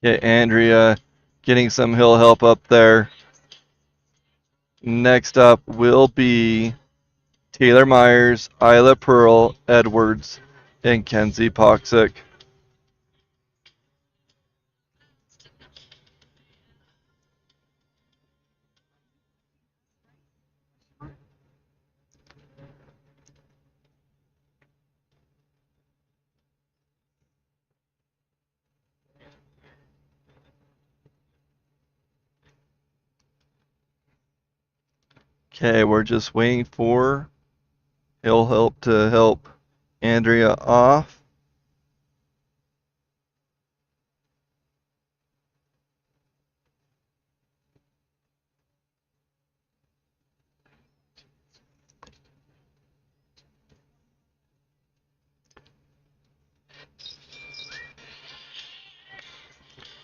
Yeah, Andrea getting some hill help up there. Next up will be Taylor Meyers, Isla Pearl, Edwards, and Kenzie Poxic. Okay, we're just waiting for he'll help Andrea off.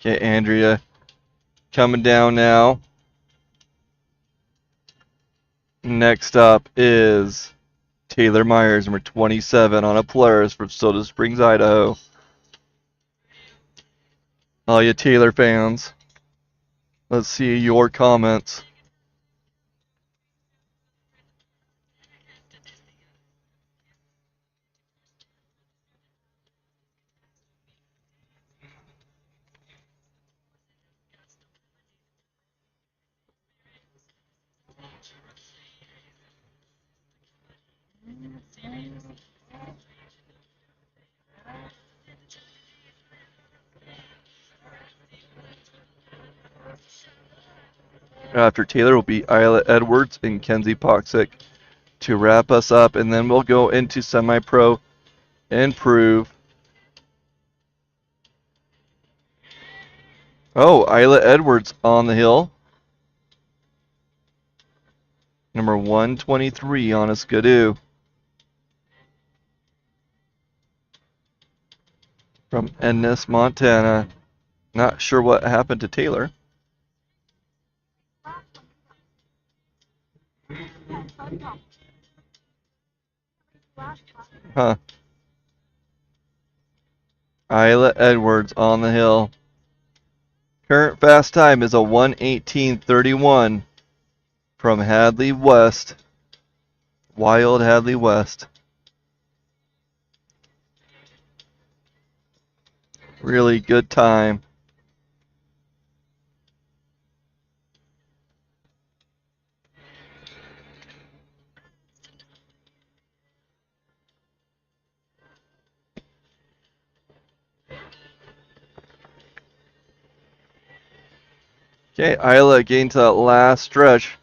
Okay, Andrea coming down now. Next up is Taylor Meyers, number 27 on a Polaris from Soda Springs, Idaho. All you Taylor fans, let's see your comments. After Taylor will be Isla Edwards and Kenzie Poxic to wrap us up, and then we'll go into Semipro Improve. Oh, Isla Edwards on the hill. Number 123 on a Skidoo. From Ennis, Montana. Not sure what happened to Taylor. Huh. Isla Edwards on the hill. Current fast time is a 1:18:31 from Hadley West. Wild Hadley West. Really good time. Okay, Isla getting to that last stretch.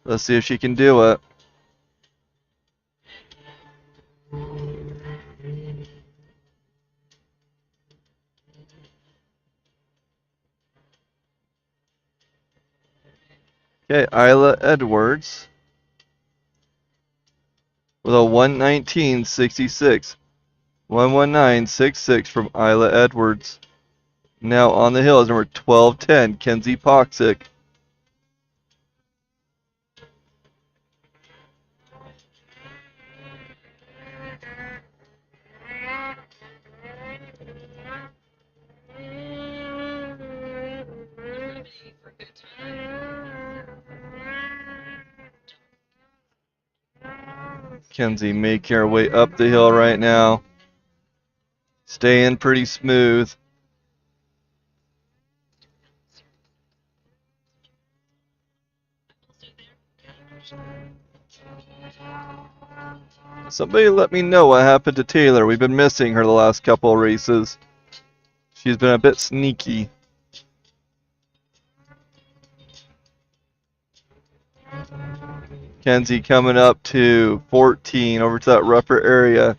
Let's see if she can do it. Okay, Isla Edwards with a 1:19:66. 1:19:66 from Isla Edwards. Now on the hill is number 1210, Kenzie Poxic. Kenzie making her way up the hill right now. Staying pretty smooth. Somebody let me know what happened to Taylor. We've been missing her the last couple of races. She's been a bit sneaky. Kenzie coming up to 14 over to that rougher area.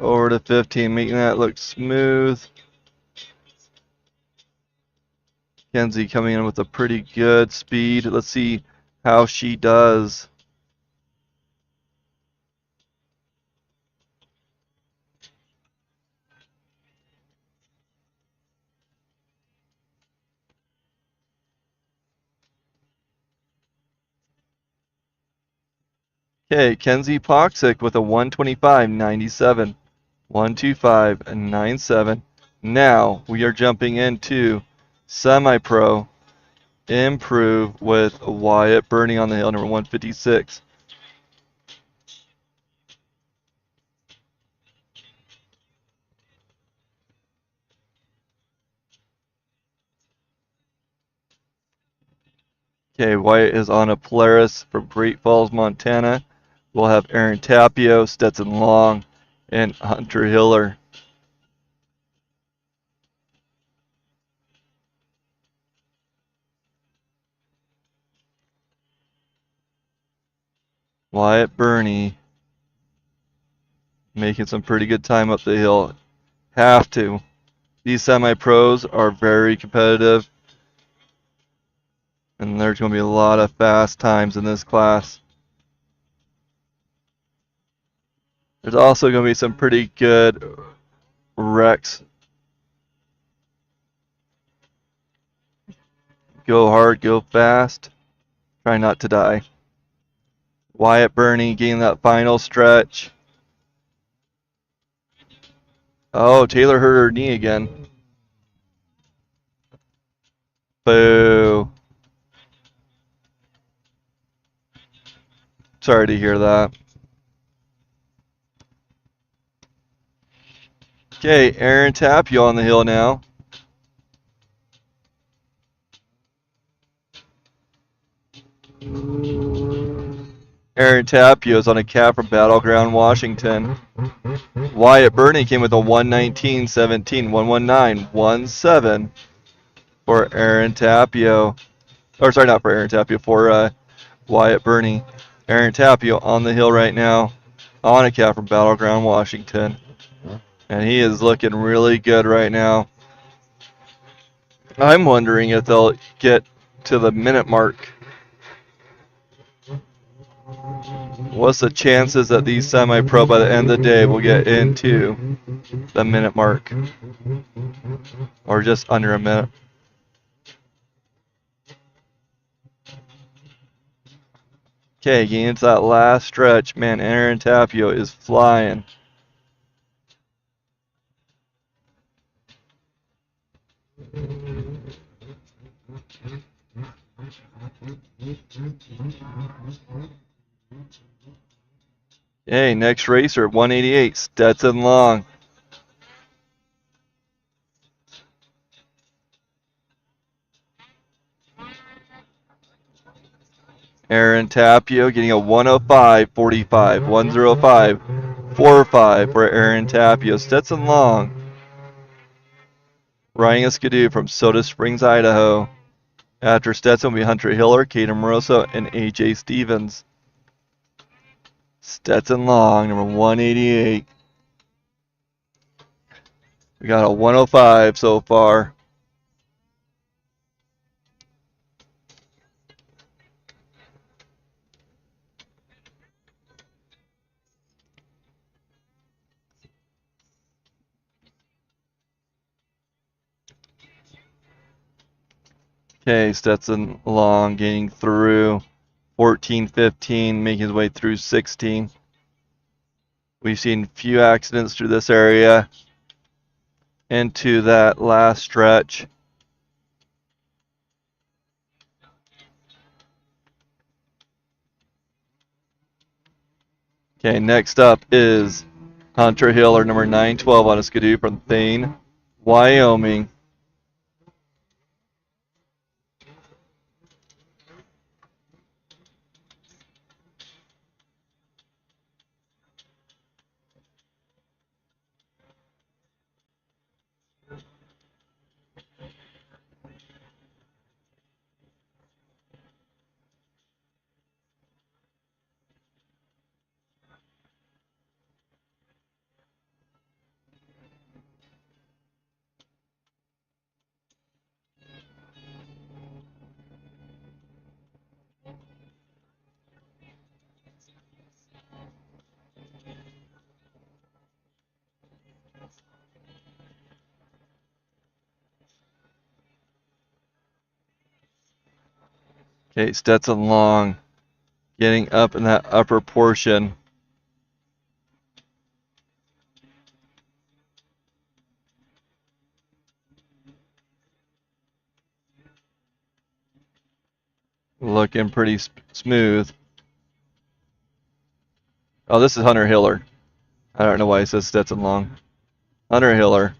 Over to 15, making that look smooth. Kenzie coming in with a pretty good speed. Let's see how she does. Okay, Kenzie Poxic with a 125.97. 125.97. Now we are jumping into Semipro Improve with Wyatt Burney on the hill, number 156. Okay, Wyatt is on a Polaris from Great Falls, Montana. We'll have Aaron Tapio, Stetson Long, and Hunter Hiller. Wyatt Burney making some pretty good time up the hill. Have to. These semi-pros are very competitive, and there's going to be a lot of fast times in this class. There's also going to be some pretty good wrecks. Go hard, go fast. Try not to die. Wyatt Burney getting that final stretch. Oh, Taylor hurt her knee again. Boo. Sorry to hear that. Okay, Aaron Tapio on the hill now. Aaron Tapio is on a cap from Battleground, Washington. Wyatt Burney came with a 119.17, 119.17 for Aaron Tapio. Or sorry, not for Aaron Tapio, for Wyatt Burney. Aaron Tapio on the hill right now on a cap from Battleground, Washington. And he is looking really good right now. I'm wondering if they'll get to the minute mark. What's the chances that these semi-pro by the end of the day will get into the minute mark? Or just under a minute? Okay, getting into that last stretch. Man, Aaron Tapio is flying. Hey, next racer, 188, Stetson Long. Aaron Tapio getting a 105.45, 105.45 for Aaron Tapio. Stetson Long riding a skidoo from Soda Springs, Idaho. After Stetson will be Hunter Hiller, Caden Moroso, and AJ Stevens. Stetson Long, number 188. We got a 105 so far. Okay, Stetson Long getting through 14, 15, making his way through 16. We've seen a few accidents through this area into that last stretch. Okay, next up is Hunter Hiller, number 912 on a skidoo from Thane, Wyoming. Okay, Stetson Long getting up in that upper portion. Looking pretty smooth. Oh, this is Hunter Hiller. I don't know why it says Stetson Long. Hunter Hiller.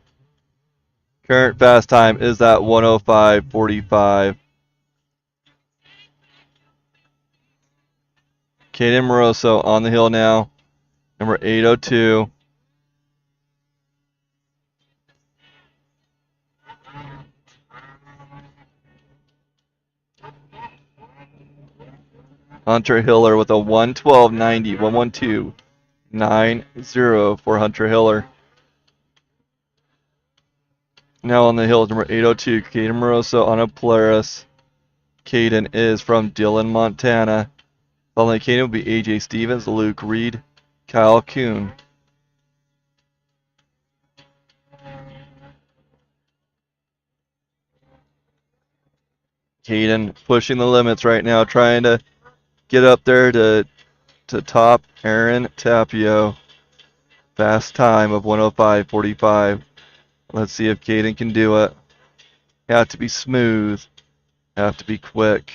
Current fast time is that 105.45. Caden Moroso on the hill now. Number 802. Hunter Hiller with a 112.90. 112.90 for Hunter Hiller. Now on the hill is number 802, Caden Moroso on a Polaris. Caden is from Dillon, Montana. Following Caden will be AJ Stevens, Luke Reed, Kyle Kuhn. Caden pushing the limits right now, trying to get up there to top Aaron Tapio. Fast time of 105.45. Let's see if Caden can do it. Have to be smooth. Have to be quick.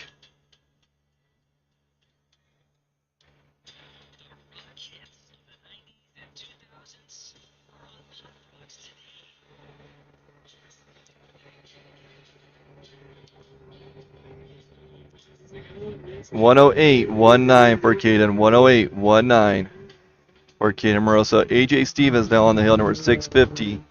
.108.19 for Caden. 108.19 for Caden Moroso. AJ Stevens now on the hill, number 650.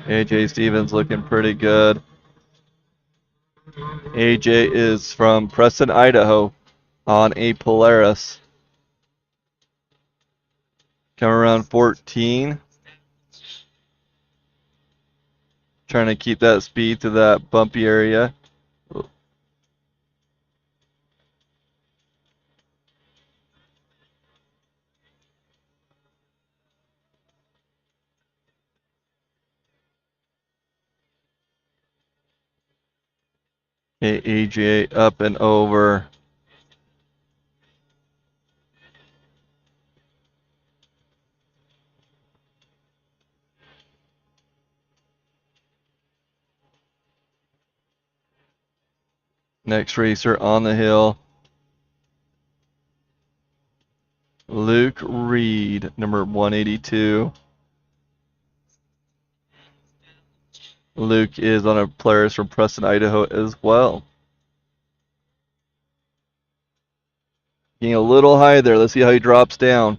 AJ Stevens looking pretty good. AJ is from Preston, Idaho on a Polaris. Coming around 14. Trying to keep that speed to that bumpy area. Okay, AJ up and over. Next racer on the hill. Luke Reed, number 182. Luke is on a Polaris from Preston, Idaho as well. Getting a little high there. Let's see how he drops down.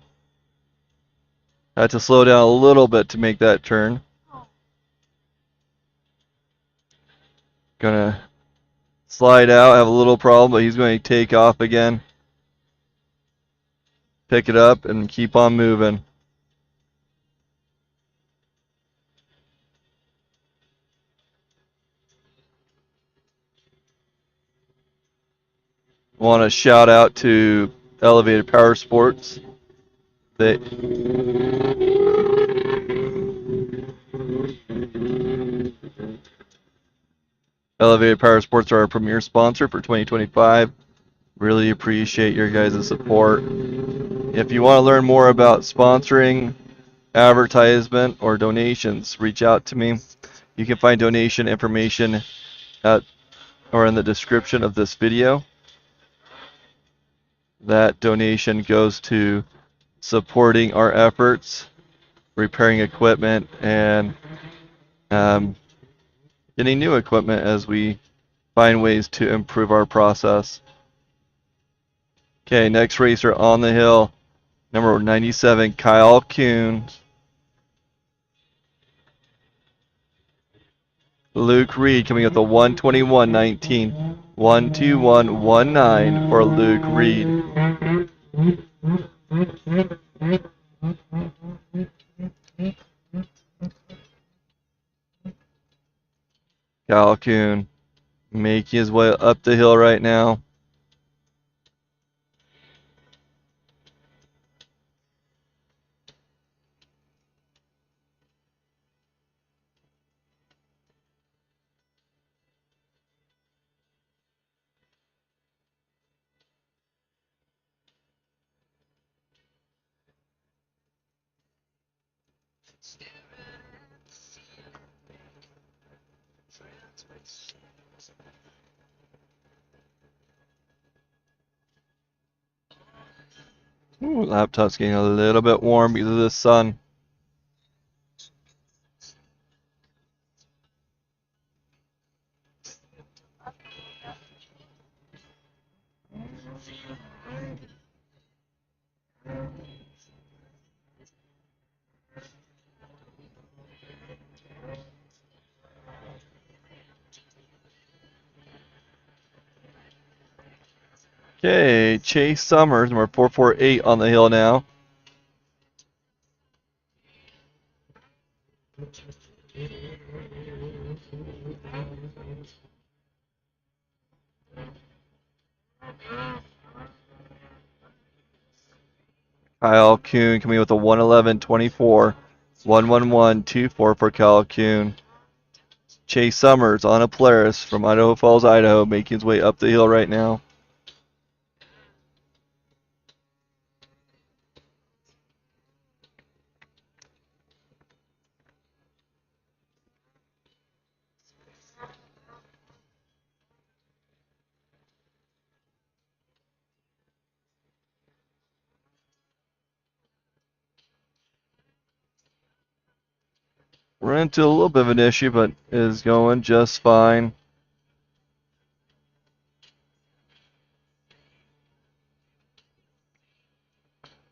Had to slow down a little bit to make that turn. Gonna slide out, have a little problem, but he's going to take off again. Pick it up and keep on moving. Want to shout out to Elevated Powersports. They Elevated Powersports are our premier sponsor for 2025. Really appreciate your guys' support. If you want to learn more about sponsoring, advertisement, or donations, reach out to me. You can find donation information at or in the description of this video. That donation goes to supporting our efforts, repairing equipment, and getting new equipment as we find ways to improve our process. Okay, next racer on the hill, number 97, Kyle Kuhn. Luke Reed coming up the 121.19. 121.19 for Luke Reed. Kyle Kuhn making his way up the hill right now. Ooh, laptop's getting a little bit warm because of the sun. Okay, Chase Summers, number 448 on the hill now. Kyle Kuhn coming with a 111.24, 111.24 for Kyle Kuhn. Chase Summers on a Polaris from Idaho Falls, Idaho, making his way up the hill right now. We're into a little bit of an issue, but is going just fine.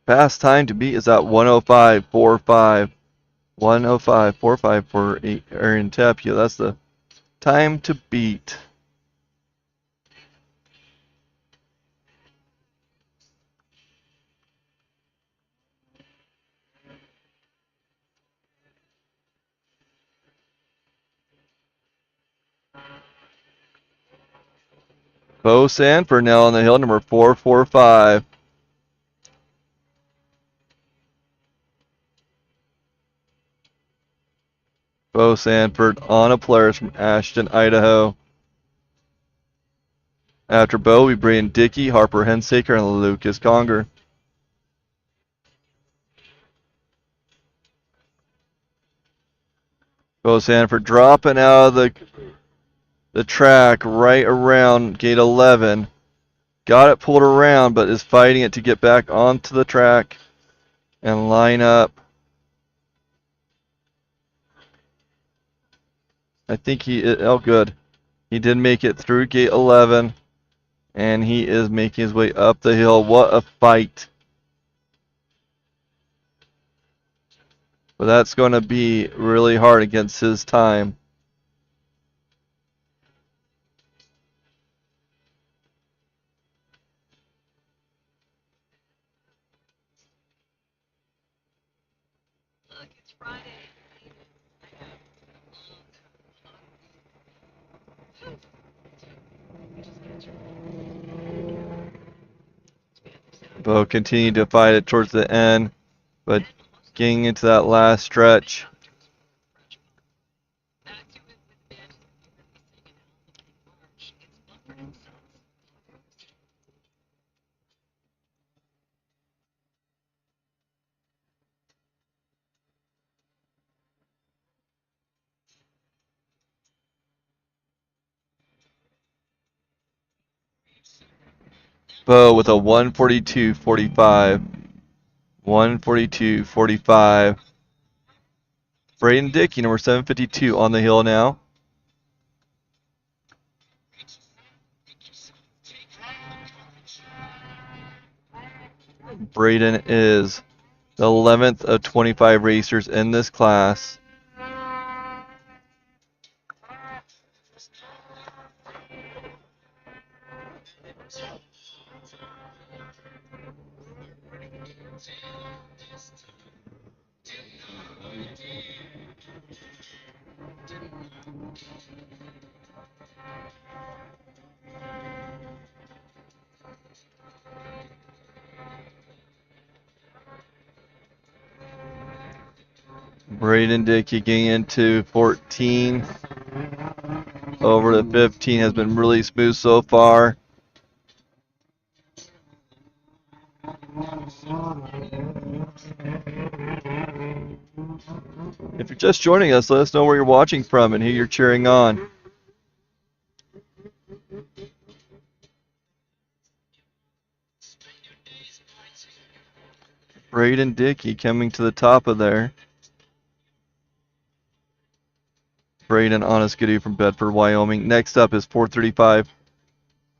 Fast time to beat is at 105.45. 105.45 for Aaron Tapio. That's the time to beat. Bo Sanford now on the hill, number 445. Bo Sanford on a Polaris from Ashton, Idaho. After Bo, we bring in Dickey, Harper Hensaker, and Lucas Conger. Bo Sanford dropping out of the track right around gate 11. Got it pulled around, but is fighting it to get back onto the track and line up. I think good. He did make it through gate 11, and he is making his way up the hill. What a fight. But that's going to be really hard against his time. Look, it's Friday. Bo continued to fight it towards the end, but getting into that last stretch. Bo with a 142.45. 142.45. Braden Dickey, number 752, on the hill now. Braden is the 11th of 25 racers in this class. Braden Dickey getting into 14 over to 15 has been really smooth so far. If you're just joining us, let us know where you're watching from and who you're cheering on. Braden Dickey coming to the top of there. Braden on a skidoo from Bedford, Wyoming. Next up is 435.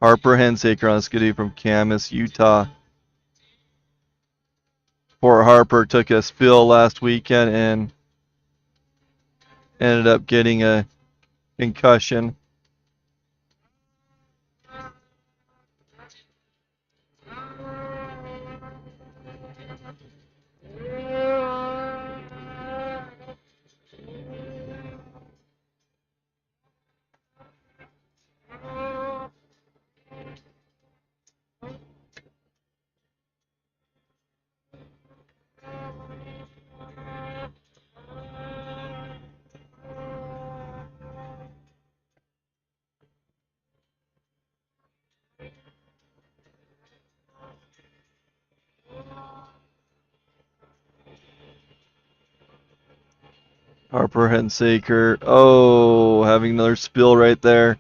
Harper Hensaker on a skidoo from Camas, Utah. Poor Harper took a spill last weekend and ended up getting a concussion. Harper Hensaker. Oh, having another spill right there.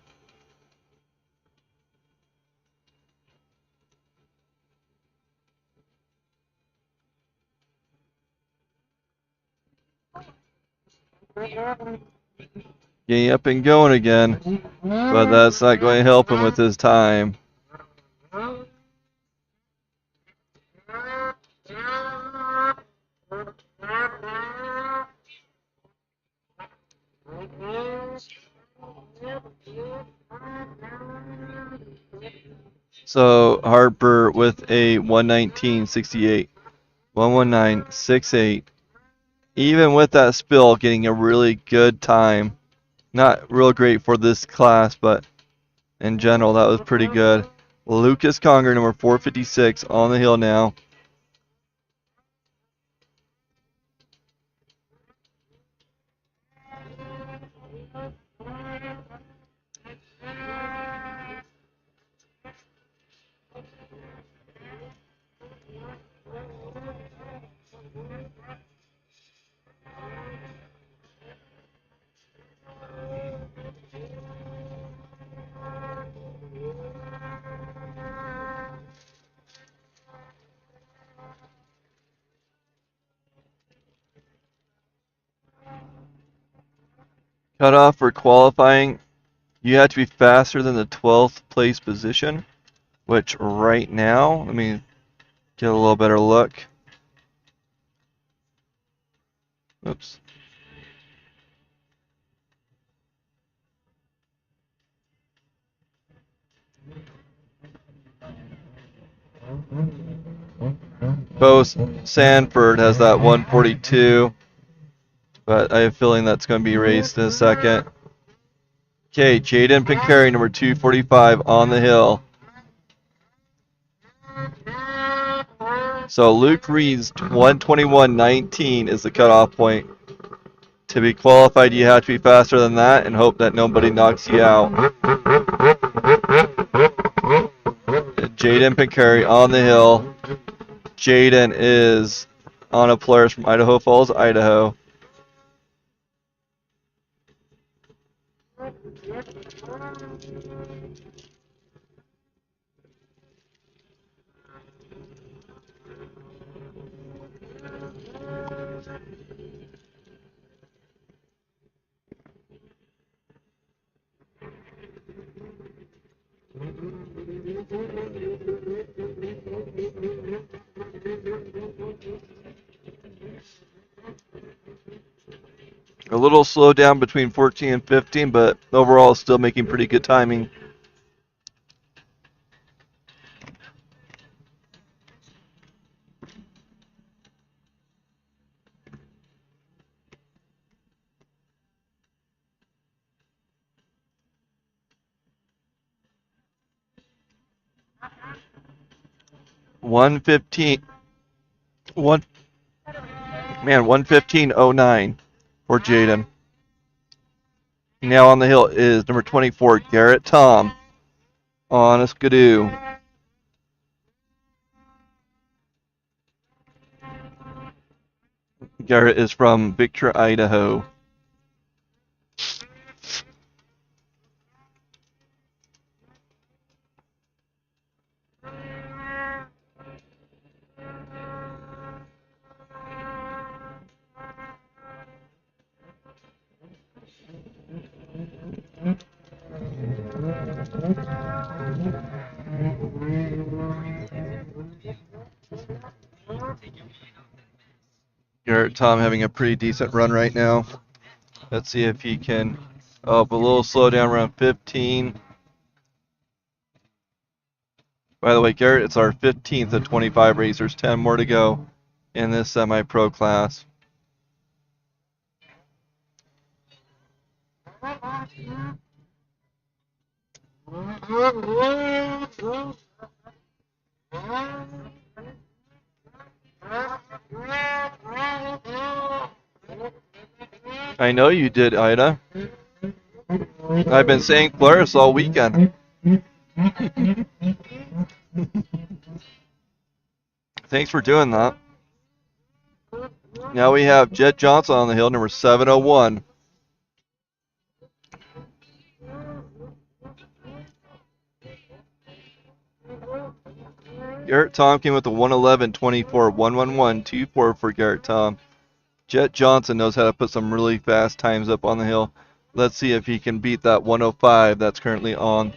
Getting up and going again, but that's not going to help him with his time. So Harper with a 119.68, 119.68. Even with that spill, getting a really good time. Not real great for this class, but in general, that was pretty good. Lucas Conger, number 456, on the hill now. Cutoff for qualifying, you have to be faster than the 12th place position, which right now, let me get a little better look. Oops. Bo Sanford has that 142, but I have a feeling that's going to be raced in a second. Okay, Jaden Pincari, number 245, on the hill. So Luke Reed's 121.19 is the cutoff point. To be qualified, you have to be faster than that and hope that nobody knocks you out. Jaden Pincari on the hill. Jaden is on a Polaris from Idaho Falls, Idaho. A little slow down between 14 and 15, but overall still making pretty good timing. One 115.09 for Jaden. Now on the hill is number 24, Garrett Tom, on a skidoo. Garrett is from Victor, Idaho. Garrett Tom having a pretty decent run right now. Let's see if he can. Oh, a little slow down around 15. By the way, Garrett, it's our 15th of 25 racers. 10 more to go in this semi-pro class. I know you did, Ida. I've been saying Polaris all weekend. Thanks for doing that. Now we have Jet Johnson on the hill, number 701. Garrett Tom came with the 111.24, 111.24 for Garrett Tom. Jet Johnson knows how to put some really fast times up on the hill. Let's see if he can beat that 105 that's currently on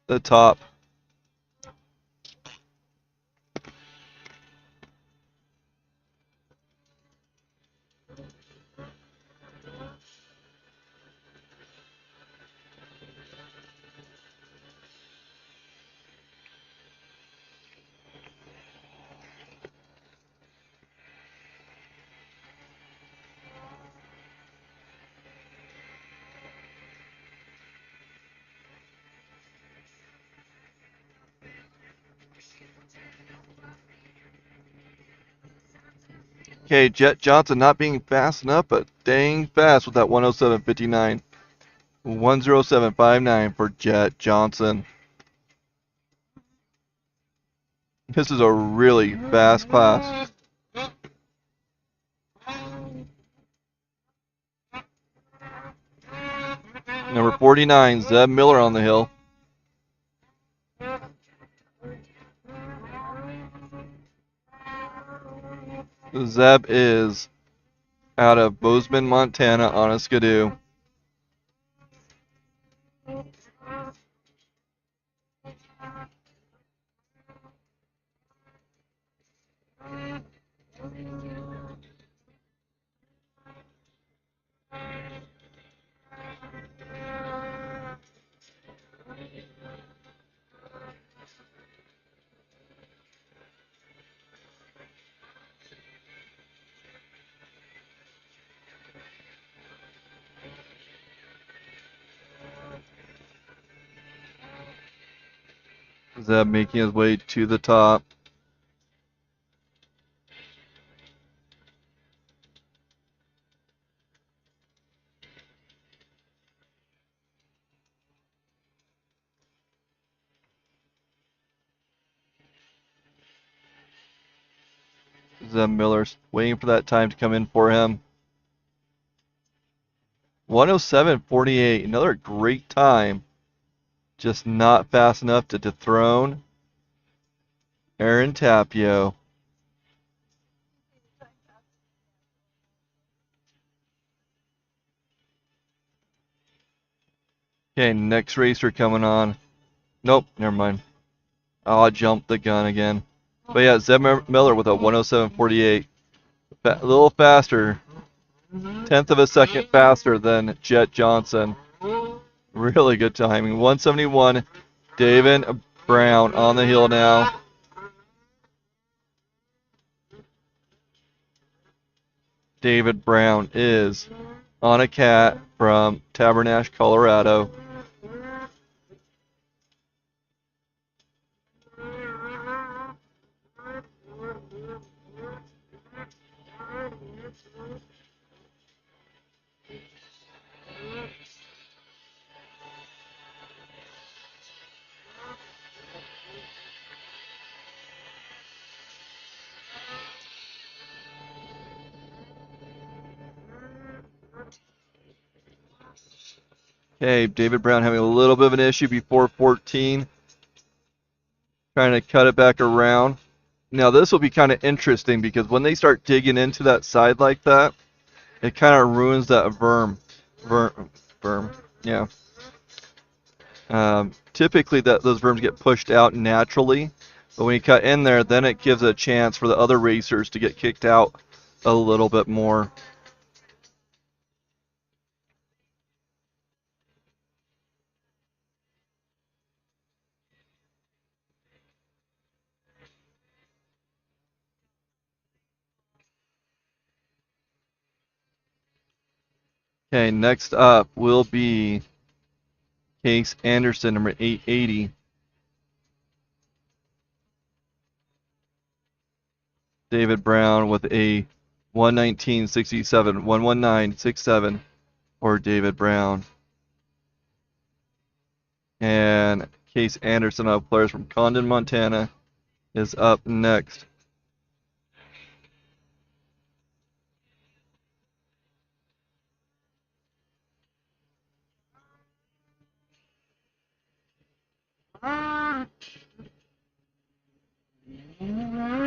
the top. Okay, Jet Johnson not being fast enough, but dang fast with that 107.59. 107.59 for Jet Johnson. This is a really fast class. Number 49, Zeb Miller on the hill. Zeb is out of Bozeman, Montana on a skidoo. Zeb making his way to the top. Zeb Miller's waiting for that time to come in for him. 107.48, another great time. Just not fast enough to dethrone Aaron Tapio. Okay, next racer coming on. Nope, never mind. Oh, I jumped the gun again. But yeah, Zeb Miller with a 107.48. A little faster. 1/10 of a second faster than Jet Johnson. Really good timing. 171. David Brown on the hill now. David Brown is on a cat from Tabernash, Colorado. Okay, David Brown having a little bit of an issue before 14. Trying to cut it back around. Now this will be kind of interesting because when they start digging into that side like that, it kind of ruins that berm. Yeah. Typically those berms get pushed out naturally, but when you cut in there, then it gives a chance for the other racers to get kicked out a little bit more. Okay, next up will be Case Anderson, number 880. David Brown with a 119.67, 119.67 for David Brown. And Case Anderson, of players from Condon, Montana, is up next.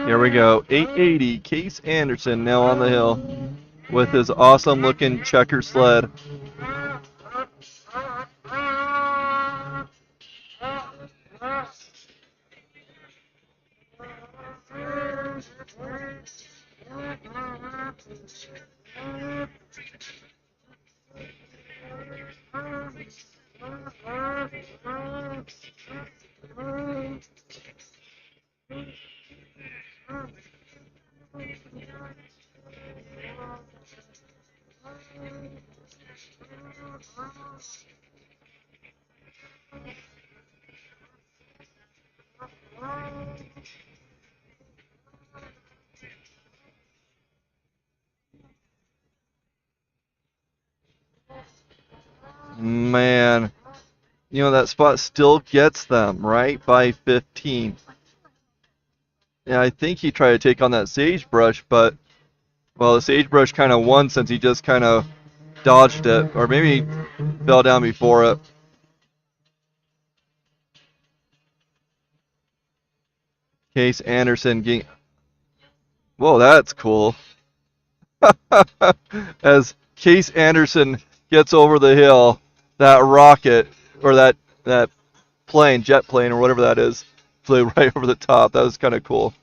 Here we go. 880, Case Anderson now on the hill with his awesome looking checker sled. Man, you know, that spot still gets them, right? By 15. Yeah, I think he tried to take on that sagebrush, but, well, the sagebrush kind of won since he just kind of dodged it, or maybe he fell down before it. Case Anderson getting... Whoa, that's cool. As Case Anderson gets over the hill, that rocket, or that plane, jet plane, or whatever that is, flew right over the top. That was kind of cool.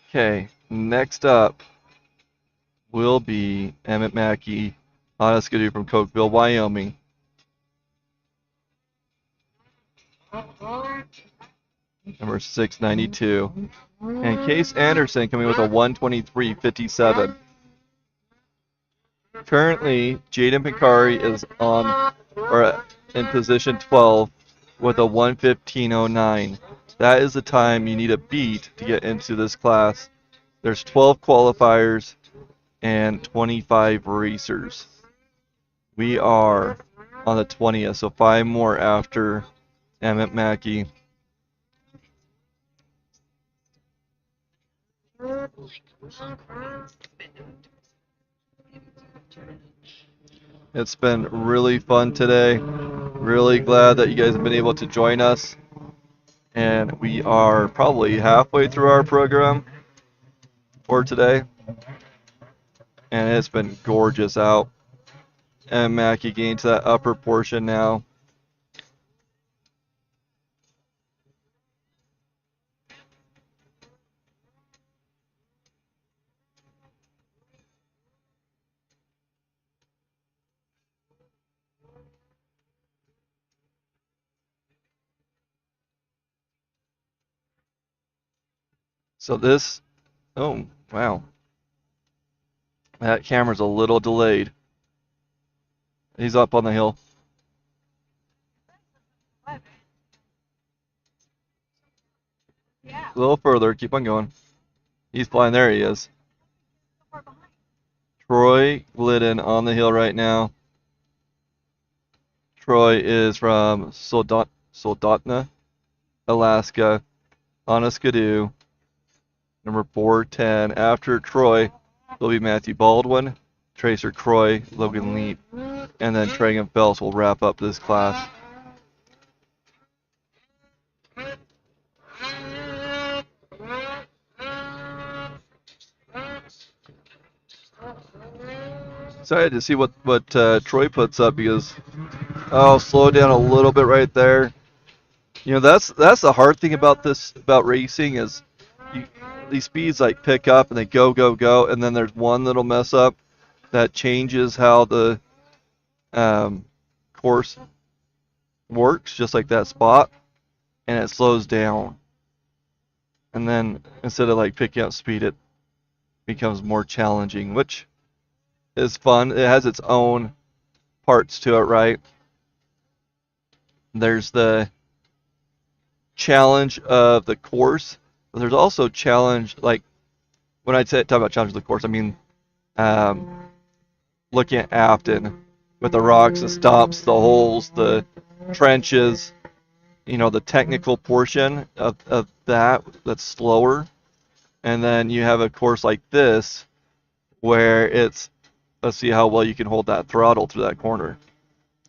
Okay, next up will be Emmett Mackey on a skidoo from Cokeville, Wyoming. Number 692. And Case Anderson coming with a 123.57. Currently, Jaden Picari is on or in position 12 with a 115.09. That is the time you need a beat to get into this class. There's 12 qualifiers and 25 racers. We are on the 20th, so 5 more after Emmett Mackey. It's been really fun today. Really glad that you guys have been able to join us. And we are probably halfway through our program for today. And it's been gorgeous out. And Mackey getting to that upper portion now. So this, oh, wow. That camera's a little delayed. He's up on the hill. Yeah. A little further, keep on going. He's flying, there he is. Troy Glidden on the hill right now. Troy is from Soldotna, Alaska, on a skidoo. Number 410. After Troy will be Matthew Baldwin, Tracer Croy, Logan Leap, and then Tragan Phelps will wrap up this class. excited to see what Troy puts up because I'll slow down a little bit right there. You know, that's the hard thing about racing is these speeds like pick up and they go, and then there's one little mess up that changes how the course works, just like that spot, and it slows down. And then instead of like picking up speed, it becomes more challenging, which is fun. It has its own parts to it, right? There's the challenge of the course, but there's also challenge, like when I talk about challenge of the course, I mean looking at Afton with the rocks, the stumps, the holes, the trenches, you know, the technical portion of that's slower. And then you have a course like this where it's, let's see how well you can hold that throttle through that corner.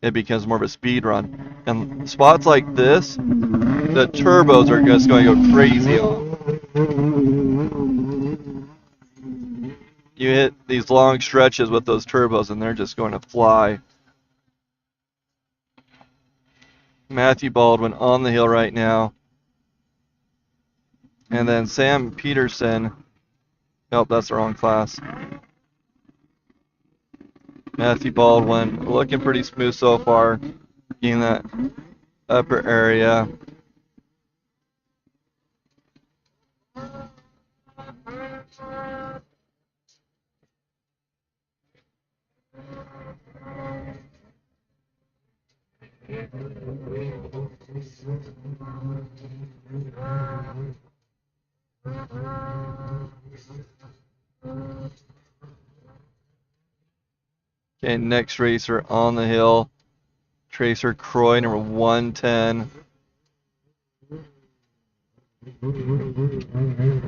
It becomes more of a speed run. And spots like this, the turbos are just going to go crazy on. You hit these long stretches with those turbos and they're just going to fly. Matthew Baldwin on the hill right now. And then Sam Peterson. Nope, that's the wrong class. Matthew Baldwin looking pretty smooth so far. In that upper area. Okay, next racer on the hill. Tracer Croy, number 110.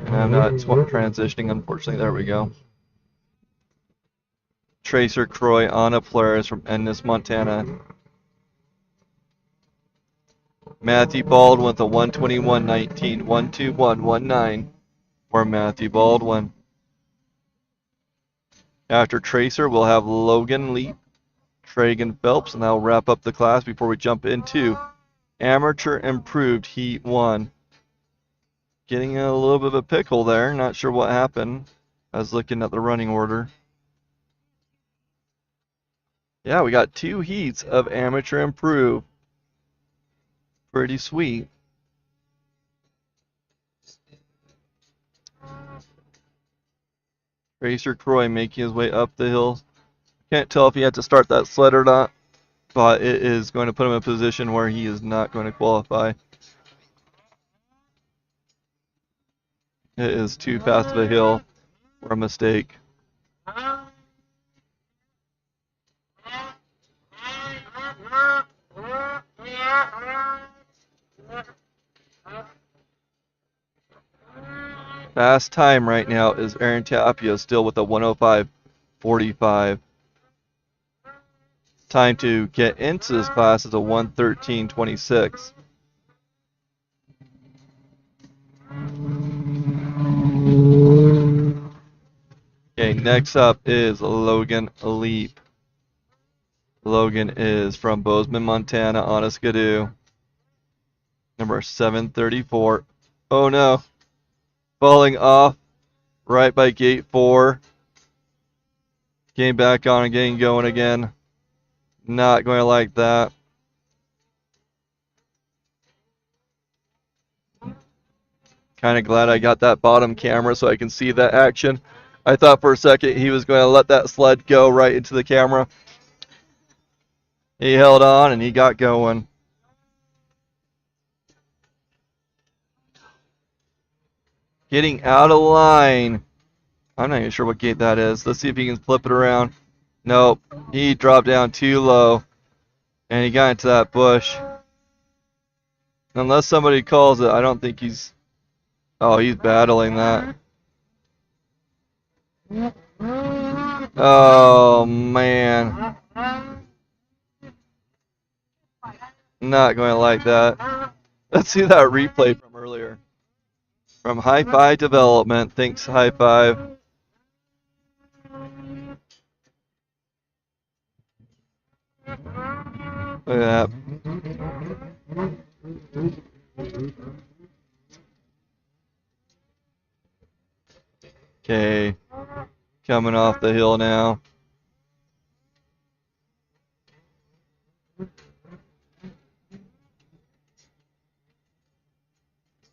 And I'm not transitioning, unfortunately. There we go. Tracer Croy on a Polaris from Ennis, Montana. Matthew Baldwin with a 121.19, 121.19 for Matthew Baldwin. After Tracer, we'll have Logan Leap, Tragan Phelps, and that'll wrap up the class before we jump into Amateur Improved Heat 1. Getting in a little bit of a pickle there. Not sure what happened. I was looking at the running order. Yeah, we got 2 heats of Amateur Improved. Pretty sweet. Tracer Croy making his way up the hill. Can't tell if he had to start that sled or not, but it is going to put him in a position where he is not going to qualify. It is too fast of a hill for a mistake. Fast time right now is Aaron Tapio still with a 105.45. Time to get into this class is a 113.26. Okay, next up is Logan Leap. Logan is from Bozeman, Montana on a Skidoo. Number 734. Oh no. Falling off right by gate 4. Getting back on and getting going again. Not going to like that. Kind of glad I got that bottom camera so I can see that action. I thought for a second he was going to let that sled go right into the camera. He held on and he got going. Getting out of line. I'm not even sure what gate that is. Let's see if he can flip it around. Nope. He dropped down too low. And he got into that bush. Unless somebody calls it, I don't think he's... Oh, he's battling that. Oh, man. Not going to like that. Let's see that replay from earlier. From High Five Development. Thanks, High Five. Look at that. Okay, coming off the hill now.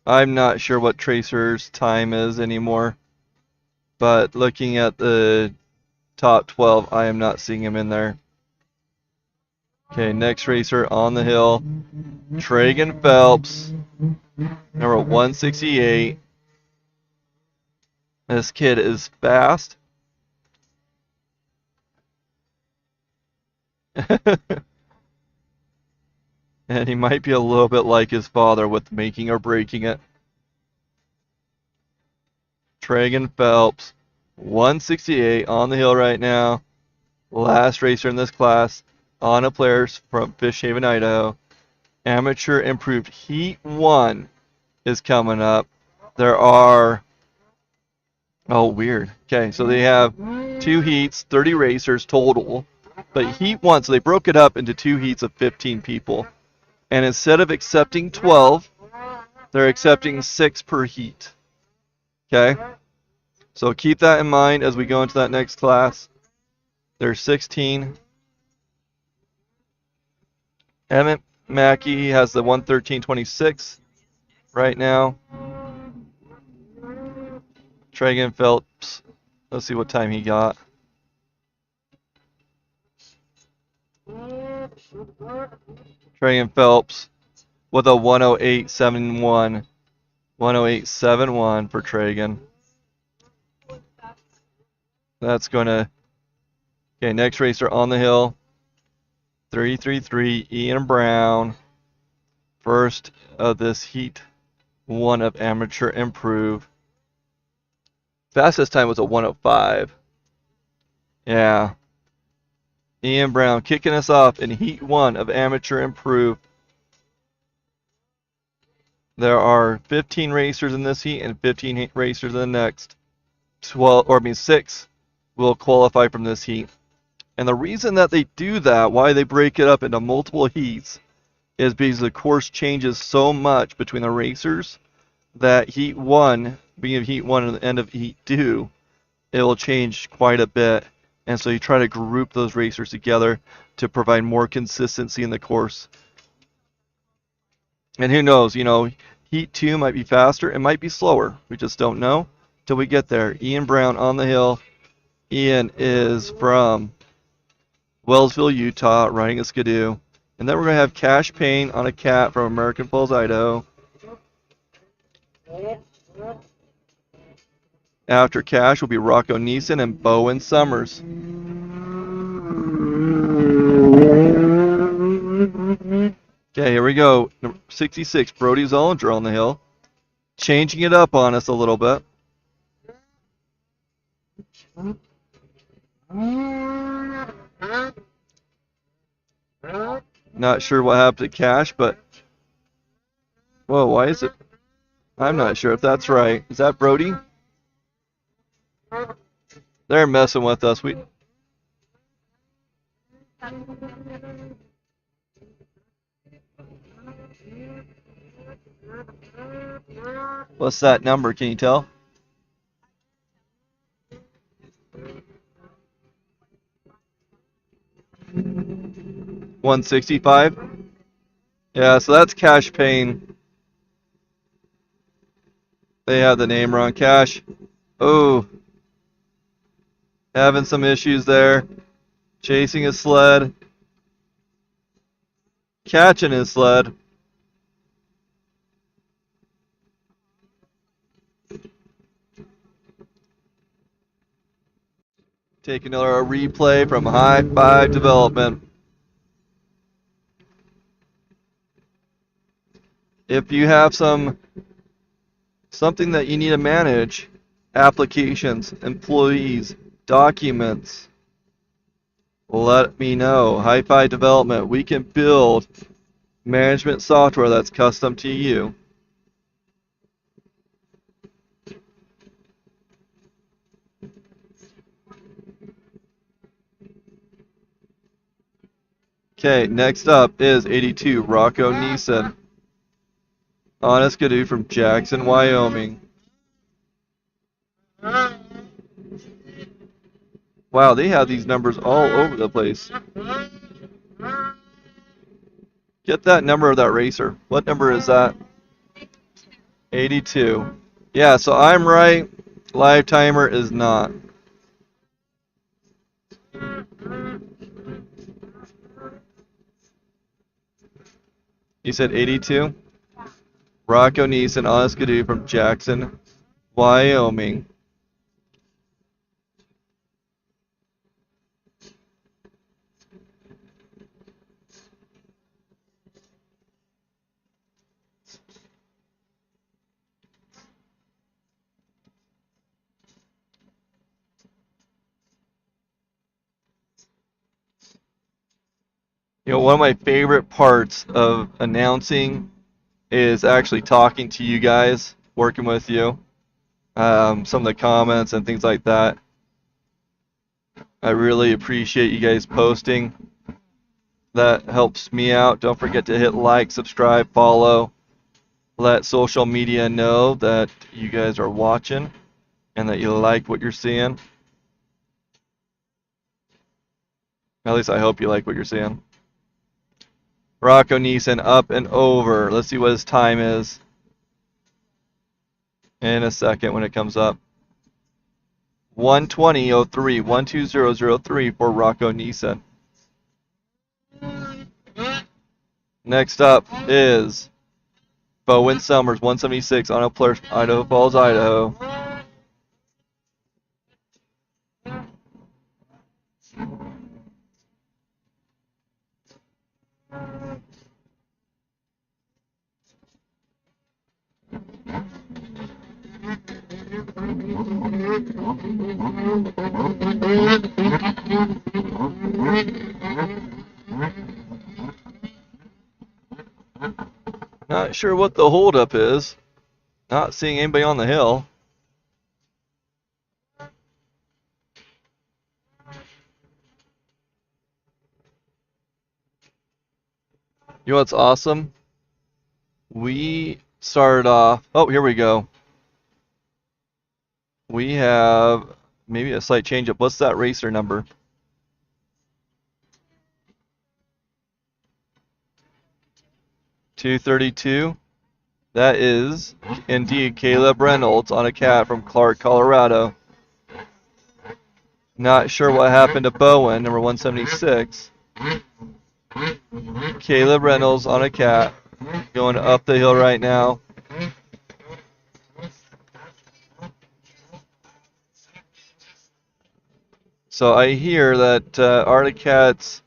I'm not sure what Tracer's time is anymore, but looking at the top 12, I am not seeing him in there. Okay, next racer on the hill, Tragan Phelps, number 168. This kid is fast. And he might be a little bit like his father with making or breaking it. Tragan Phelps, 168 on the hill right now. Last racer in this class. On a players from Fish Haven, Idaho. Amateur Improved Heat 1 is coming up. There are... Oh, weird. Okay, so they have 2 heats, 30 racers total. But Heat 1, so they broke it up into 2 heats of 15 people. And instead of accepting 12, they're accepting 6 per heat. Okay? So keep that in mind as we go into that next class. There's 16. Emmett Mackey has the 113.26 right now. Tragan Phelps, let's see what time he got. Tragan Phelps with a 108.71. 108.71 for Tragan. That's going to... Okay, next racer on the hill. 333 Ian Brown. First of this Heat 1 of Amateur Improve. Fastest time was a 105. Yeah. Ian Brown kicking us off in Heat 1 of Amateur Improve. There are 15 racers in this heat and 15 racers in the next. 6 will qualify from this heat. And the reason that they do that, why they break it up into multiple heats, is because the course changes so much between the racers that Heat 1, being of Heat 1 and the end of Heat 2, it will change quite a bit. And so you try to group those racers together to provide more consistency in the course. And who knows, Heat 2 might be faster, it might be slower. We just don't know till we get there. Ian Brown on the hill. Ian is from Wellsville, Utah, riding a Skidoo. And then we're going to have Cash Payne on a cat from American Falls, Idaho. After Cash will be Rocco Neeson and Bowen Summers. Okay, here we go. Number 66, Brody Zollinger on the hill. Changing it up on us a little bit. Not sure what happened to Cash, but... Whoa, why is it... I'm not sure if that's right. Is that Brody? They're messing with us. What's that number? Can you tell? $165? Yeah, so that's Cash Payne. They have the name wrong. Cash. Oh. Having some issues there. Chasing his sled. Catching his sled. Taking another replay from High Five Development. If you have something that you need to manage, applications, employees, documents, let me know. High Five Development, we can build management software that's custom to you. Okay, next up is 82, Rocco Neeson. Honest Gadoo from Jackson, Wyoming. Wow, they have these numbers all over the place. Get that number of that racer. What number is that? 82. Yeah, so I'm right. Live timer is not. You said 82? Rocco Neeson, Honest Gadoo from Jackson, Wyoming. You know, one of my favorite parts of announcing is actually talking to you guys, working with you. Some of the comments and things like that. I really appreciate you guys posting. That helps me out. Don't forget to hit like, subscribe, follow. Let social media know that you guys are watching and that you like what you're seeing. At least I hope you like what you're seeing. Rocco Neeson up and over. Let's see what his time is in a second when it comes up. 1:20:03, 1:20:03 for Rocco Neeson. Next up is Bowen Summers, 176 on a Plurse, Idaho Falls, Idaho. Not sure what the holdup is. Not seeing anybody on the hill. You know what's awesome? We started off. Oh, here we go. We have maybe a slight change up. What's that racer number? 232. That is indeed Caleb Reynolds on a cat from Clark, Colorado. Not sure what happened to Bowen, number 176. Caleb Reynolds on a cat, going up the hill right now. So I hear that Arctic Cat's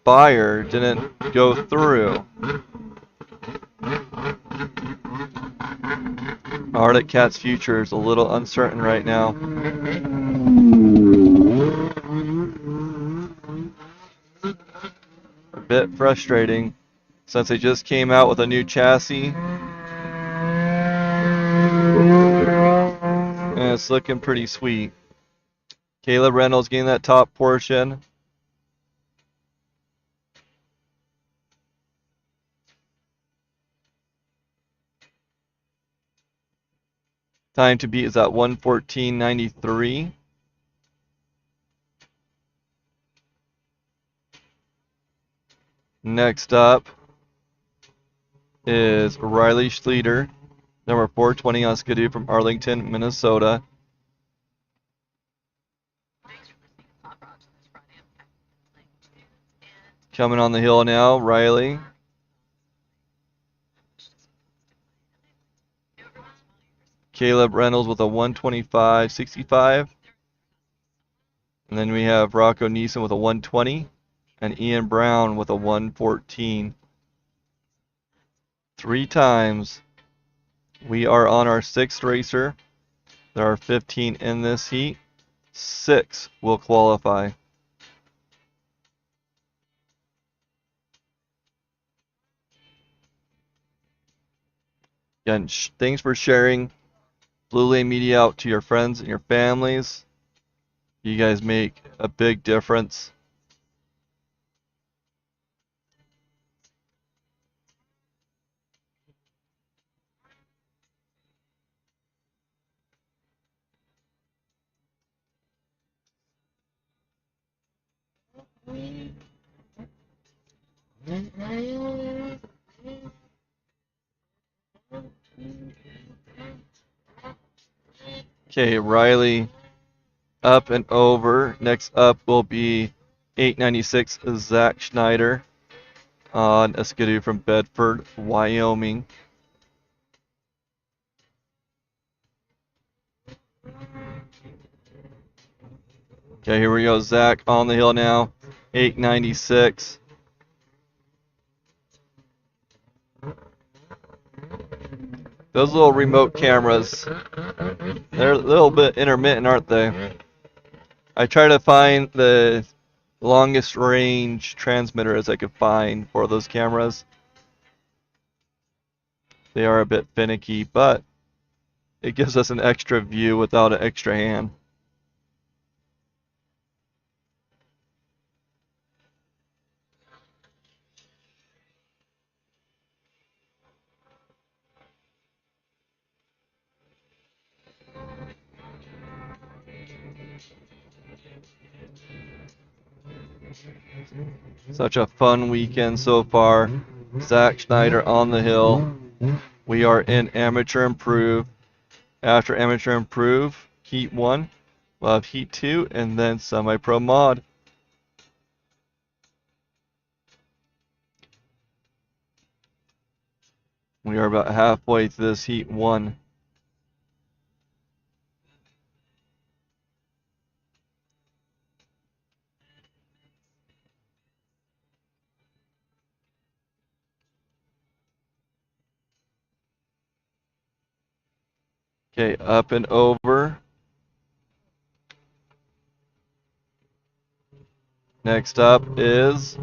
buyer didn't go through. Arctic Cat's future is a little uncertain right now. A bit frustrating since they just came out with a new chassis. And it's looking pretty sweet. Caleb Reynolds getting that top portion. Time to beat is at 1:14:93. Next up is Riley Schleter, number 420 on Skidoo from Arlington, Minnesota. Coming on the hill now, Riley. Caleb Reynolds with a 125.65. And then we have Rocco Neeson with a 120. And Ian Brown with a 114. 3 times. We are on our 6th racer. There are 15 in this heat. 6 will qualify. Again, thanks for sharing Blue Lane Media out to your friends and your families. You guys make a big difference. Okay, Riley up and over. Next up will be 896 Zach Schneider on a skidoo from Bedford, Wyoming. Okay, here we go. Zach on the hill now. 896. Those little remote cameras, they're a little bit intermittent, aren't they? I try to find the longest range transmitter as I could find for those cameras. They are a bit finicky, but it gives us an extra view without an extra hand. Such a fun weekend so far. Zach Schneider on the hill. We are in Amateur Improve. After Amateur Improve, Heat 1, we'll have Heat 2, and then Semi-Pro Mod. We are about halfway through this Heat 1. Okay, up and over. Next up is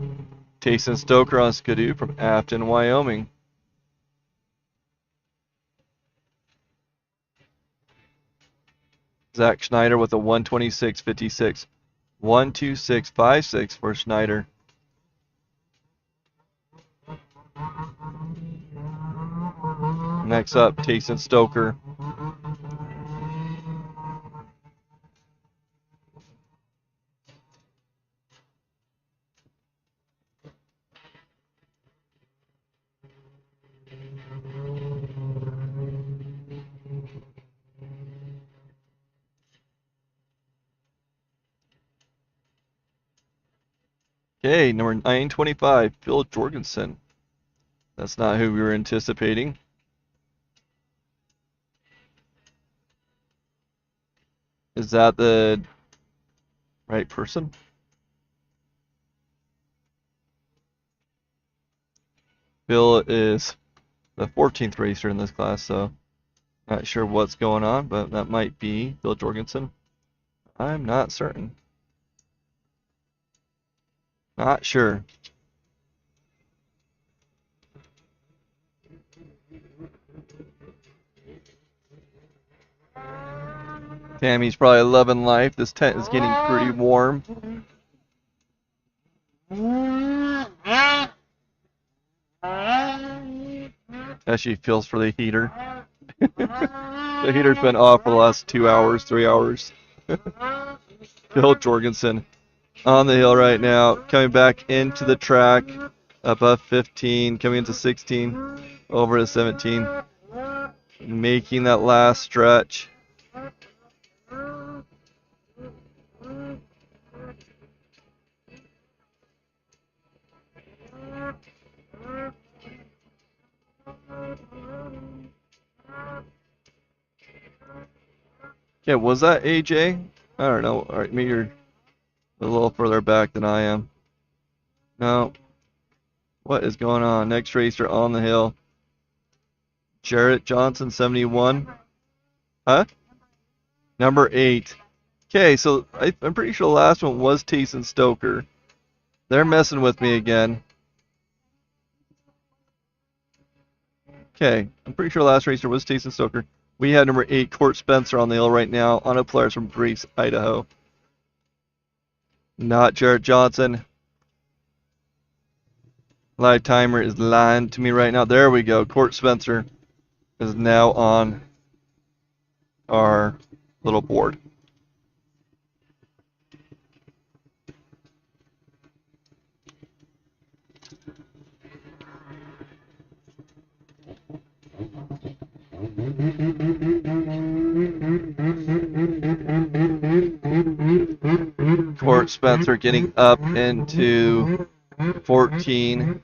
Tayson Stoker on skidoo from Afton, Wyoming. Zach Schneider with a 126.56. 126.56 for Schneider. Next up, Tayson Stoker. Okay, number 925, Phil Jorgensen. That's not who we were anticipating. Is that the right person? Phil is the 14th racer in this class, so not sure what's going on, but that might be Phil Jorgensen. I'm not certain. Not sure. Tammy's probably loving life. This tent is getting pretty warm. As she feels for the heater. The heater's been off for the last 2 hours, 3 hours. Phil Jorgensen on the hill right now, coming back into the track, above 15, coming into 16, over to 17, making that last stretch. Yeah, was that AJ? I don't know. All right, maybe you're a little further back than I am. No. What is going on? Next racer on the hill. Jarrett Johnson, 71. Huh? Number 8. Okay, so I'm pretty sure the last one was Tayson Stoker. They're messing with me again. Okay, I'm pretty sure the last racer was Tayson Stoker. We have number 8, Court Spencer on the hill right now, on a Polaris from Grace, Idaho. Not Jarrett Johnson. Live timer is lying to me right now. There we go. Court Spencer is now on our little board. Spencer getting up into 14.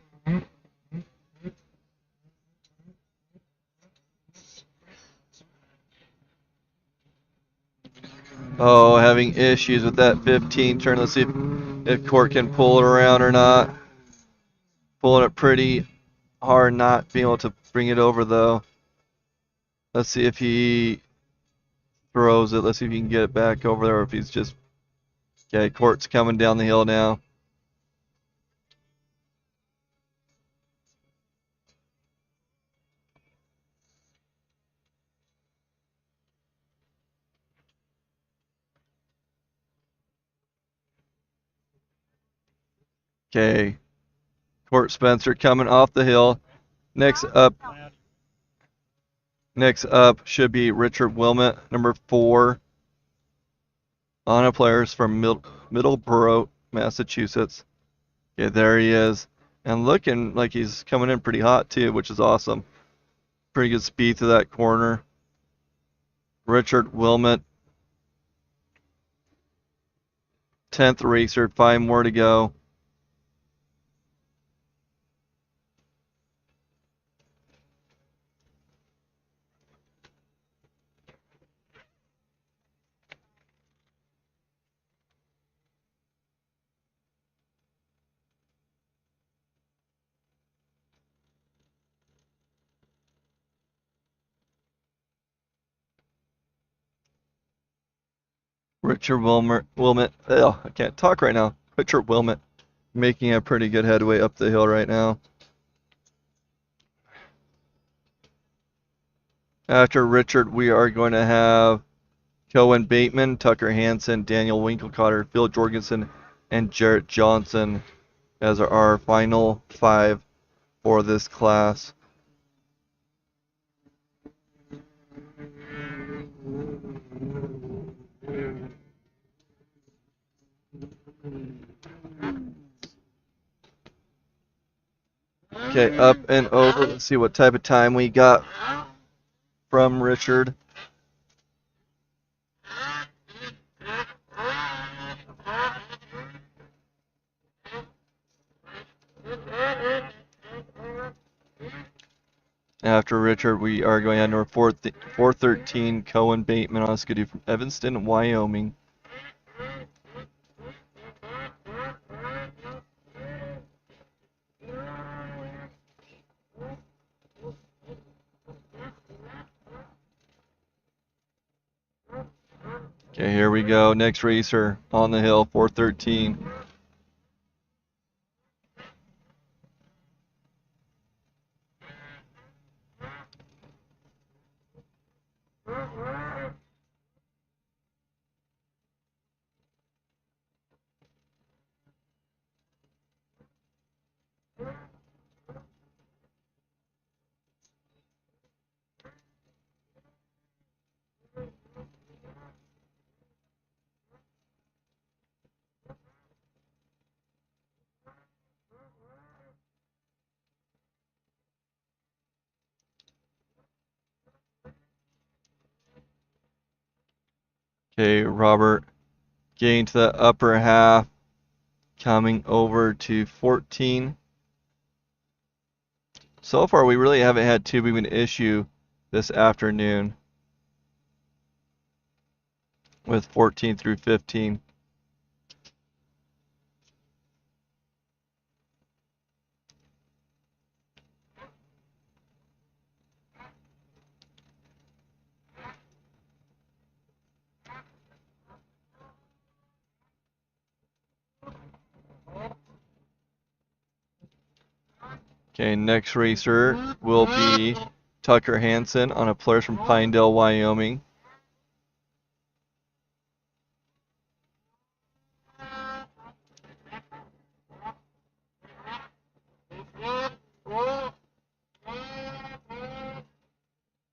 Oh, having issues with that 15 turn. Let's see if Court can pull it around or not. Pulling it pretty hard, not being able to bring it over though. Let's see if he throws it. Let's see if he can get it back over there or if he's just... Okay, Court's coming down the hill now. Okay, Court Spencer coming off the hill. Next up should be Richard Wilmot, number 4. On a players from Middleborough, Massachusetts. Okay, there he is. And looking like he's coming in pretty hot too, which is awesome. Pretty good speed to that corner. Richard Wilmot. 10th racer, 5 more to go. Richard Wilmot, I can't talk right now. Richard Wilmot making a pretty good headway up the hill right now. After Richard, we are going to have Cohen Baitman, Tucker Hansen, Daniel Winkelcotter, Phil Jorgensen, and Jarrett Johnson as our final 5 for this class. Okay, up and over. Let's see what type of time we got from Richard. After Richard, we are going on to our 413 Cohen Bateman on a skidoo from Evanston, Wyoming. Okay, here we go. Next racer on the hill, 413. Okay, Robert getting to the upper half, coming over to 14. So far, we really haven't had too big of an issue this afternoon with 14 through 15. Okay, next racer will be Tucker Hansen on a players from Pinedale, Wyoming.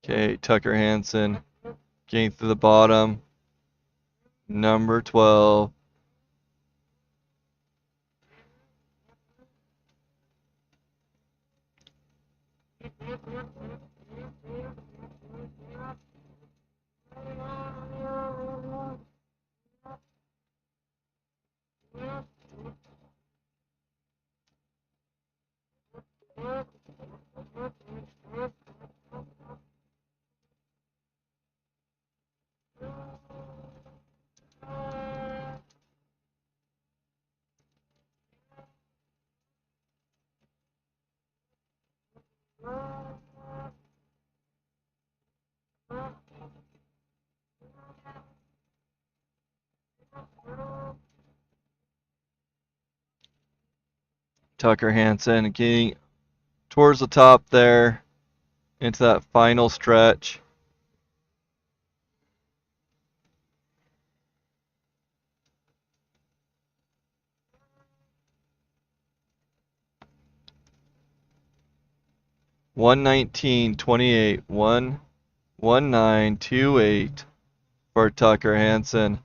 Okay, Tucker Hansen getting through the bottom. Number 12. Tucker Hansen getting towards the top there into that final stretch. $119.28, 119.28 for Tucker Hansen.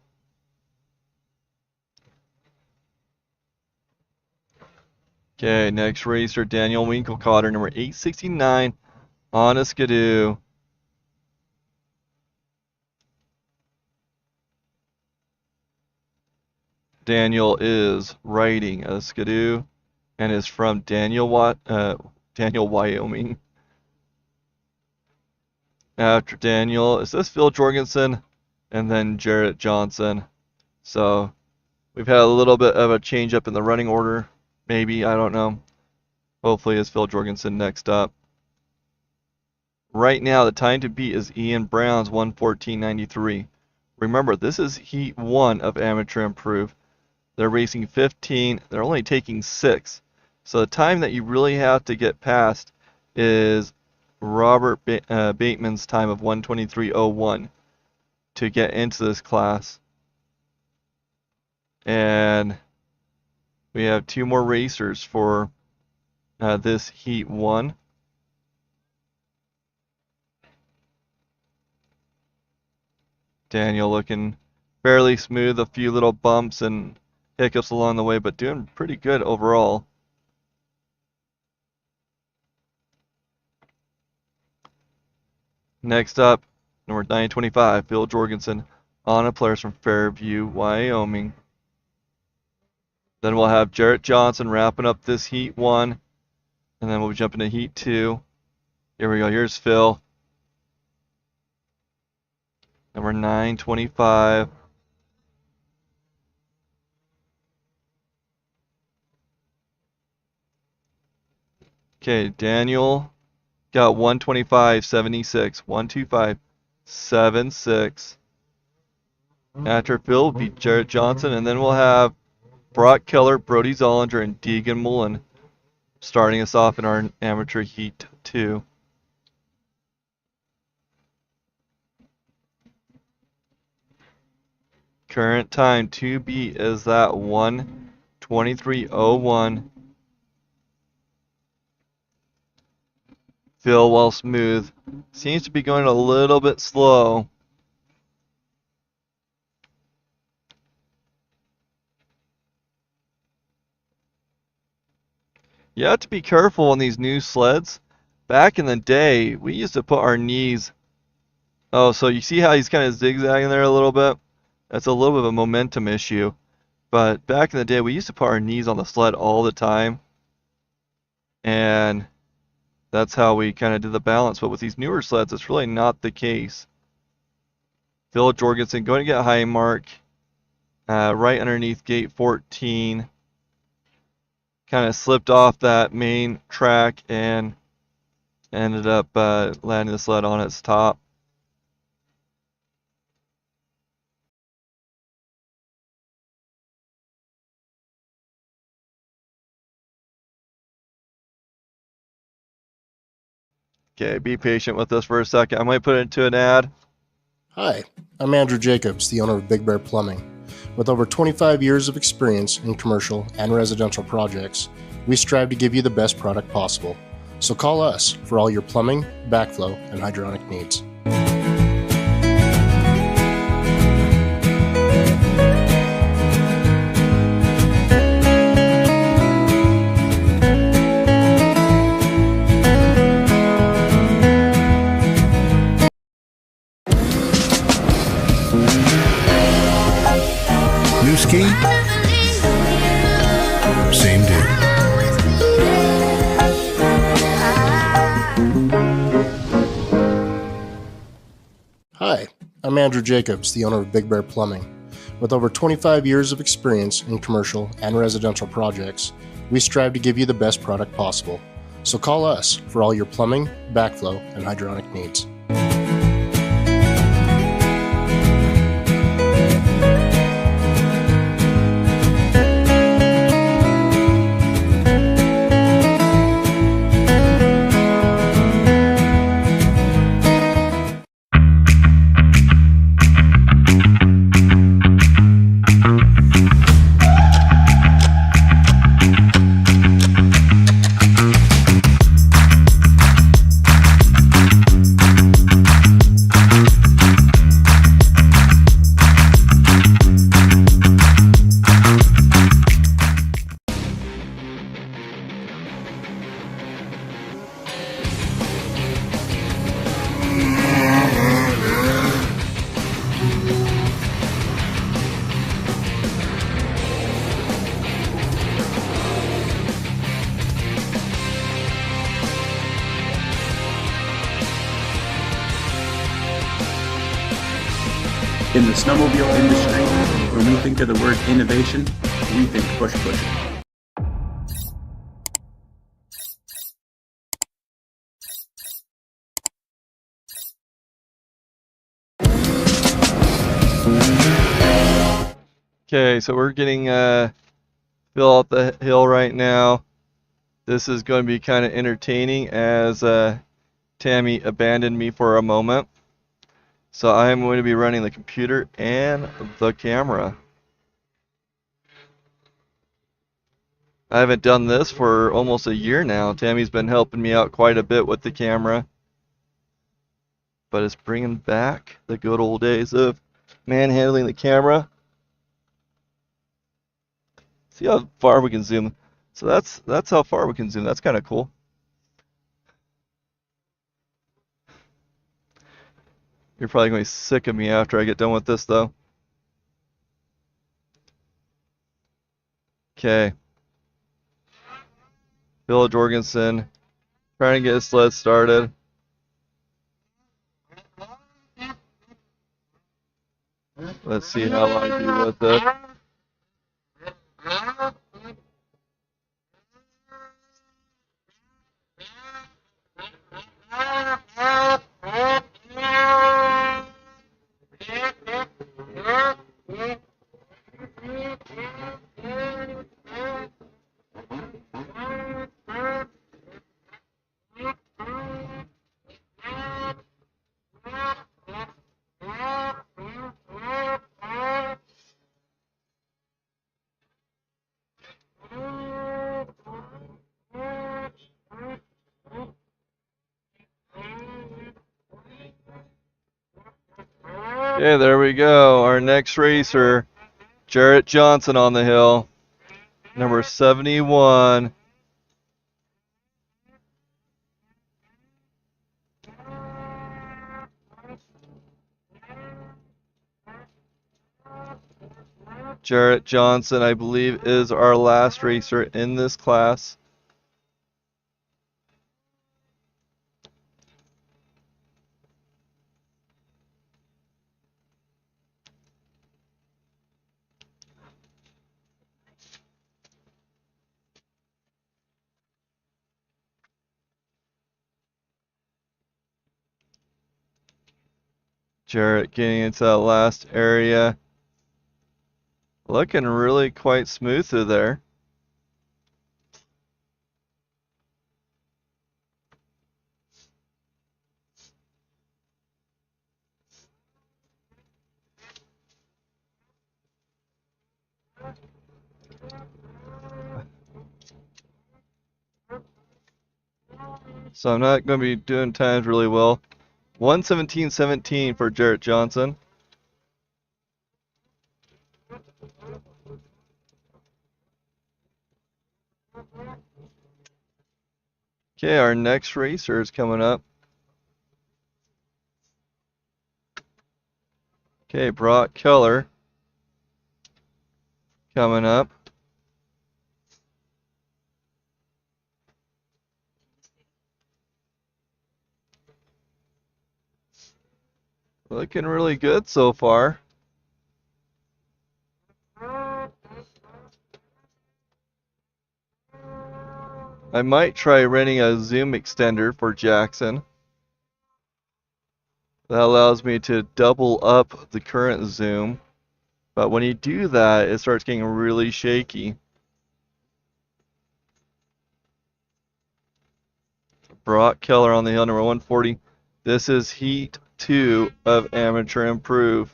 Okay, next racer, Daniel Winkelcotter, number 869 on a skidoo. Daniel is riding a skidoo and is from Daniel, Wyoming. After Daniel, is this Phil Jorgensen? And then Jarrett Johnson. So we've had a little bit of a change up in the running order. Maybe, I don't know. Hopefully it's Phil Jorgensen next up. Right now, the time to beat is Ian Brown's 1:14.93. Remember, this is Heat 1 of Amateur Improve. They're racing 15. They're only taking 6. So the time that you really have to get past is Robert Baitman's time of 1:23.01 to get into this class. And we have 2 more racers for this Heat 1. Daniel looking fairly smooth, a few little bumps and hiccups along the way, but doing pretty good overall. Next up, number 925, Phil Jorgensen on a players from Fairview, Wyoming. Then we'll have Jarrett Johnson wrapping up this Heat 1, and then we'll jump into Heat 2. Here we go, here's Phil. Number 925. Okay, Daniel got 125.76. 125.76. After Phil will be Jarrett Johnson, and then we'll have Brock Keller, Brody Zollinger, and Deegan Mullen starting us off in our amateur Heat 2. Current time to beat is that 1:23.01. Phil, while smooth, seems to be going a little bit slow. You have to be careful on these new sleds. Back in the day, we used to put our knees. Oh, so you see how he's kind of zigzagging there a little bit? That's a little bit of a momentum issue. But back in the day, we used to put our knees on the sled all the time. And that's how we kind of did the balance. But with these newer sleds, it's really not the case. Phil Jorgensen going to get high mark right underneath gate 14. Kind of slipped off that main track and ended up landing the sled on its top. Okay, be patient with us for a second. I might put it into an ad. Hi, I'm Andrew Jacobs, the owner of Big Bear Plumbing. With over 25 years of experience in commercial and residential projects, we strive to give you the best product possible. So call us for all your plumbing, backflow, and hydronic needs. New ski? Same deal. Hi, I'm Andrew Jacobs, the owner of Big Bear Plumbing. With over 25 years of experience in commercial and residential projects, we strive to give you the best product possible. So call us for all your plumbing, backflow, and hydronic needs. In the snowmobile industry, when we think of the word innovation, we think push push. Okay, so we're getting Phil up the hill right now. This is going to be kind of entertaining as Tammy abandoned me for a moment. So I am going to be running the computer and the camera. I haven't done this for almost a year now. Tammy's been helping me out quite a bit with the camera. But it's bringing back the good old days of manhandling the camera. See how far we can zoom. So that's how far we can zoom. That's kind of cool. You're probably going to be sick of me after I get done with this, though. Okay. Bill Jorgensen, trying to get his sled started. Let's see how I do with it. Okay, there we go. Our next racer, Jarrett Johnson on the hill, number 71. Jarrett Johnson, I believe, is our last racer in this class. Jarrett getting into that last area. Looking really quite smooth through there. So I'm not going to be doing times really well. 1:17.17 for Jarrett Johnson. Okay, our next racer is coming up. Okay, Brock Keller coming up. Looking really good so far. I might try renting a zoom extender for Jackson. That allows me to double up the current zoom. But when you do that, it starts getting really shaky. Brock Keller on the hill, number 140. This is Heat 2 of Amateur Improve.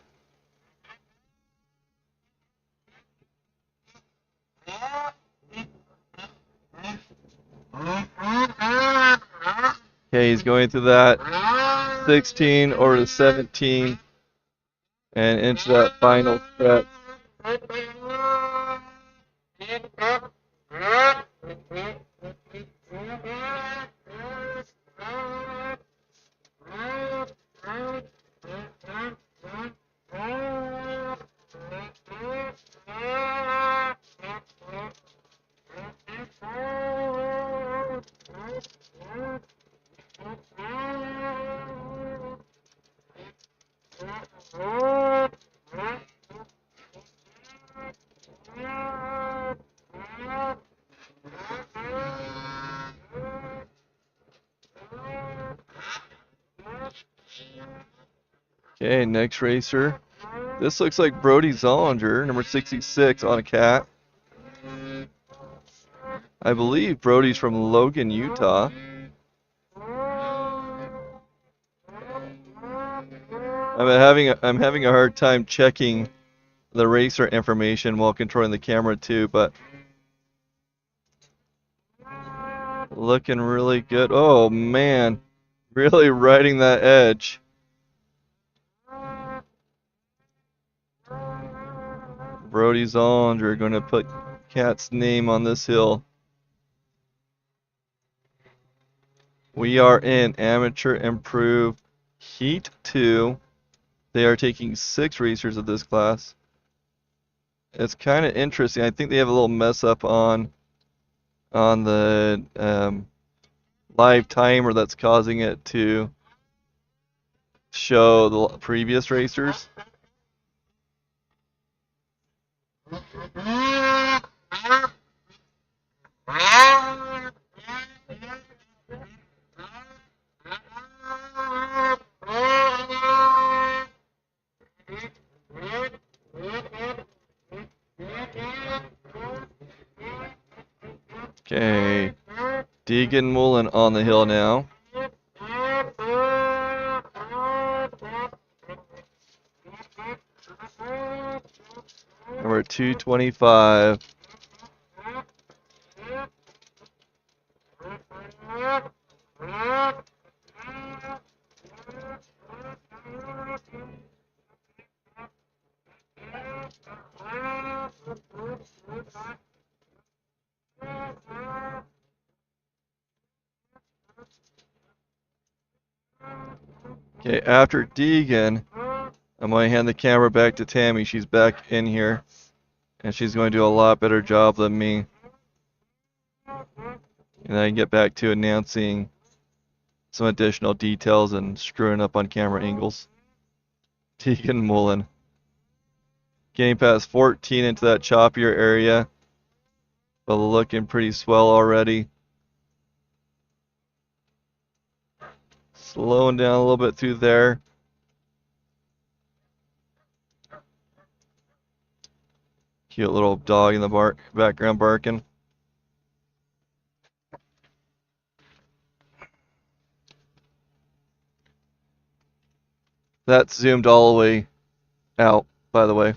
Okay, he's going through that 16 or the 17 and into that final stretch. Okay, next racer. This looks like Brody Zollinger, number 66 on a cat. I believe Brody's from Logan, Utah. I'm having a hard time checking the racer information while controlling the camera too, but looking really good. Oh man, really riding that edge. Brody Zollinger going to put Cat's name on this hill. We are in Amateur Improved Heat 2. They are taking 6 racers of this class. It's kind of interesting. I think they have a little mess up on the live timer that's causing it to show the previous racers. Okay, Deegan Mullen on the hill now. Number 225. Okay, after Deegan, I'm going to hand the camera back to Tammy. She's back in here, and she's going to do a lot better job than me. And I can get back to announcing some additional details and screwing up on camera angles. Deegan Mullen. Getting past 14 into that choppier area, but looking pretty swell already. Slowing down a little bit through there. Cute little dog in the background barking. That's zoomed all the way out, by the way.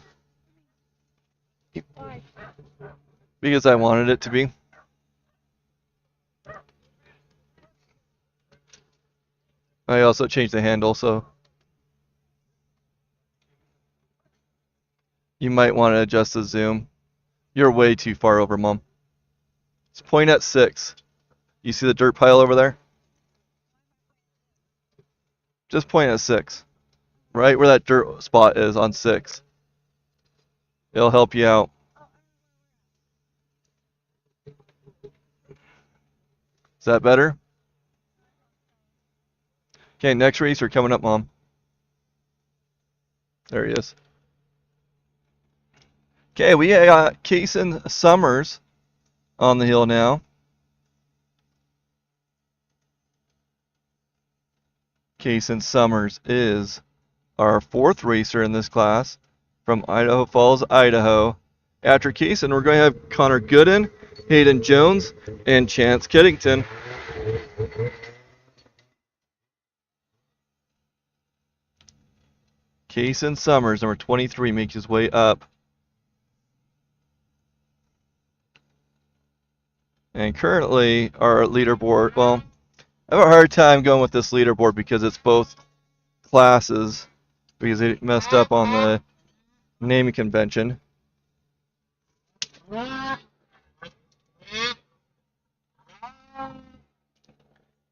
Because I wanted it to be. I also changed the handle, so you might want to adjust the zoom. You're way too far over, Mom. Let's point at 6. You see the dirt pile over there? Just point at 6. Right where that dirt spot is on 6. It'll help you out. Is that better? Okay, next racer coming up, Mom. There he is. Okay, we got Kason Summers on the hill now. Kason Summers is our 4th racer in this class from Idaho Falls, Idaho. After Kason, we're going to have Connor Gooden, Hayden Jones, and Chance Kiddington. Kason Summers, number 23, makes his way up. And currently, our leaderboard, well, I have a hard time going with this leaderboard because it's both classes, because they messed up on the naming convention.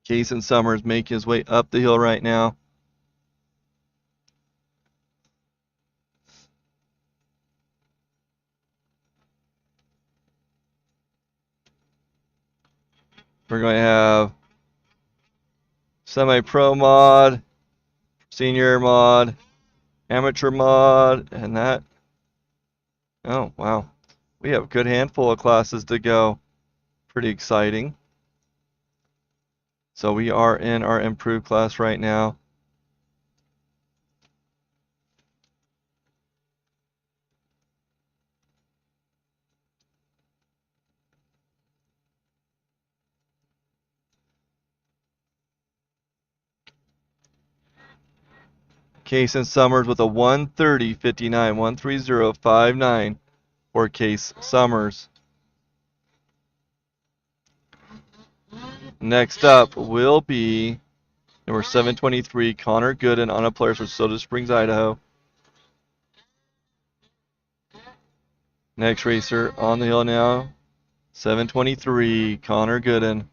Kason Summers making his way up the hill right now. We're going to have Semipro mod, Senior mod, Amateur mod, and that. Oh, wow. We have a good handful of classes to go. Pretty exciting. So we are in our improved class right now. Case and Summers with a 130.59, 130.59 for Case Summers. Next up will be number 723, Connor Gooden on a player for Soda Springs, Idaho. Next racer on the hill now, 723, Connor Gooden.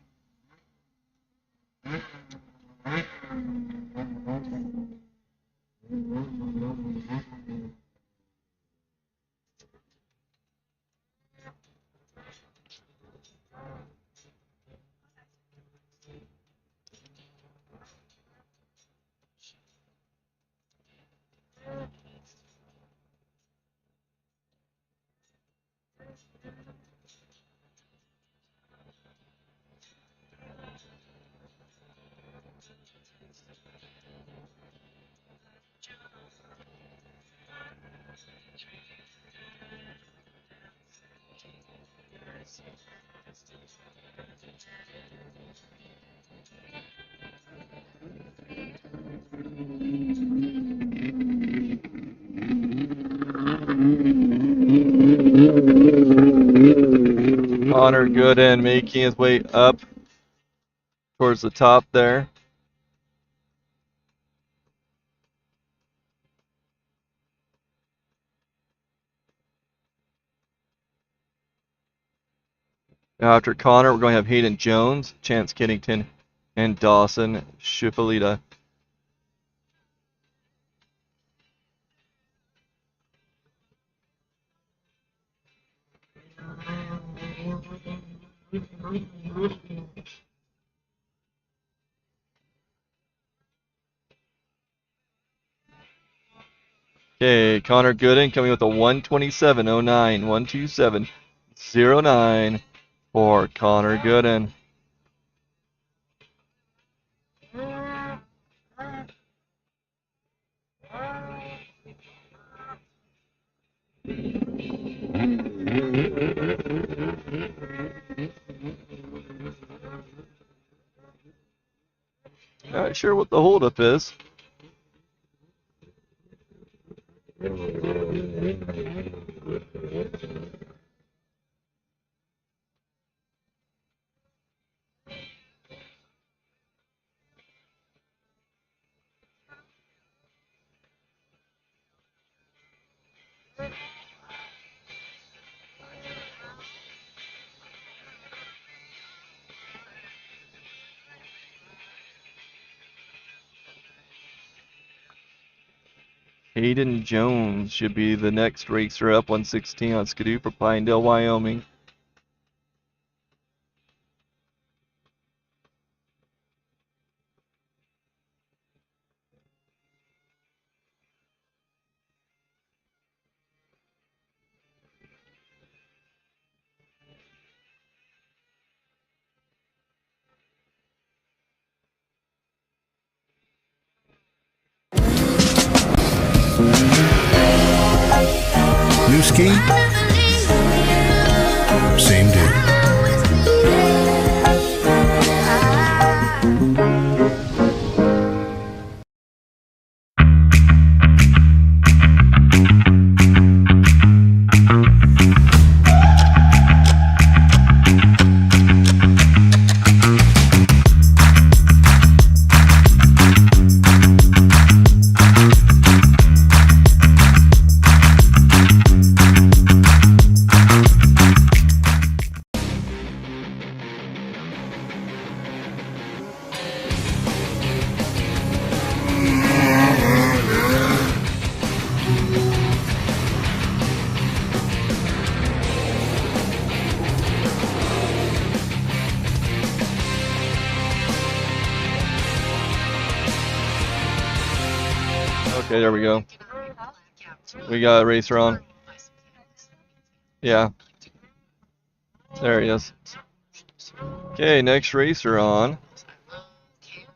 Connor Gooden making his way up towards the top there. Now after Connor, we're going to have Hayden Jones, Chance Kiddington, and Dawson Shufalita. Okay, Connor Gooden coming with a 127.09, 127.09 for Connor Gooden. Not sure what the holdup is. Hayden Jones should be the next racer up, 116 on Skidoo for Pinedale, Wyoming. New ski? Same dude. Okay, there we go. We got a racer on. Yeah. There he is. Okay, next racer on.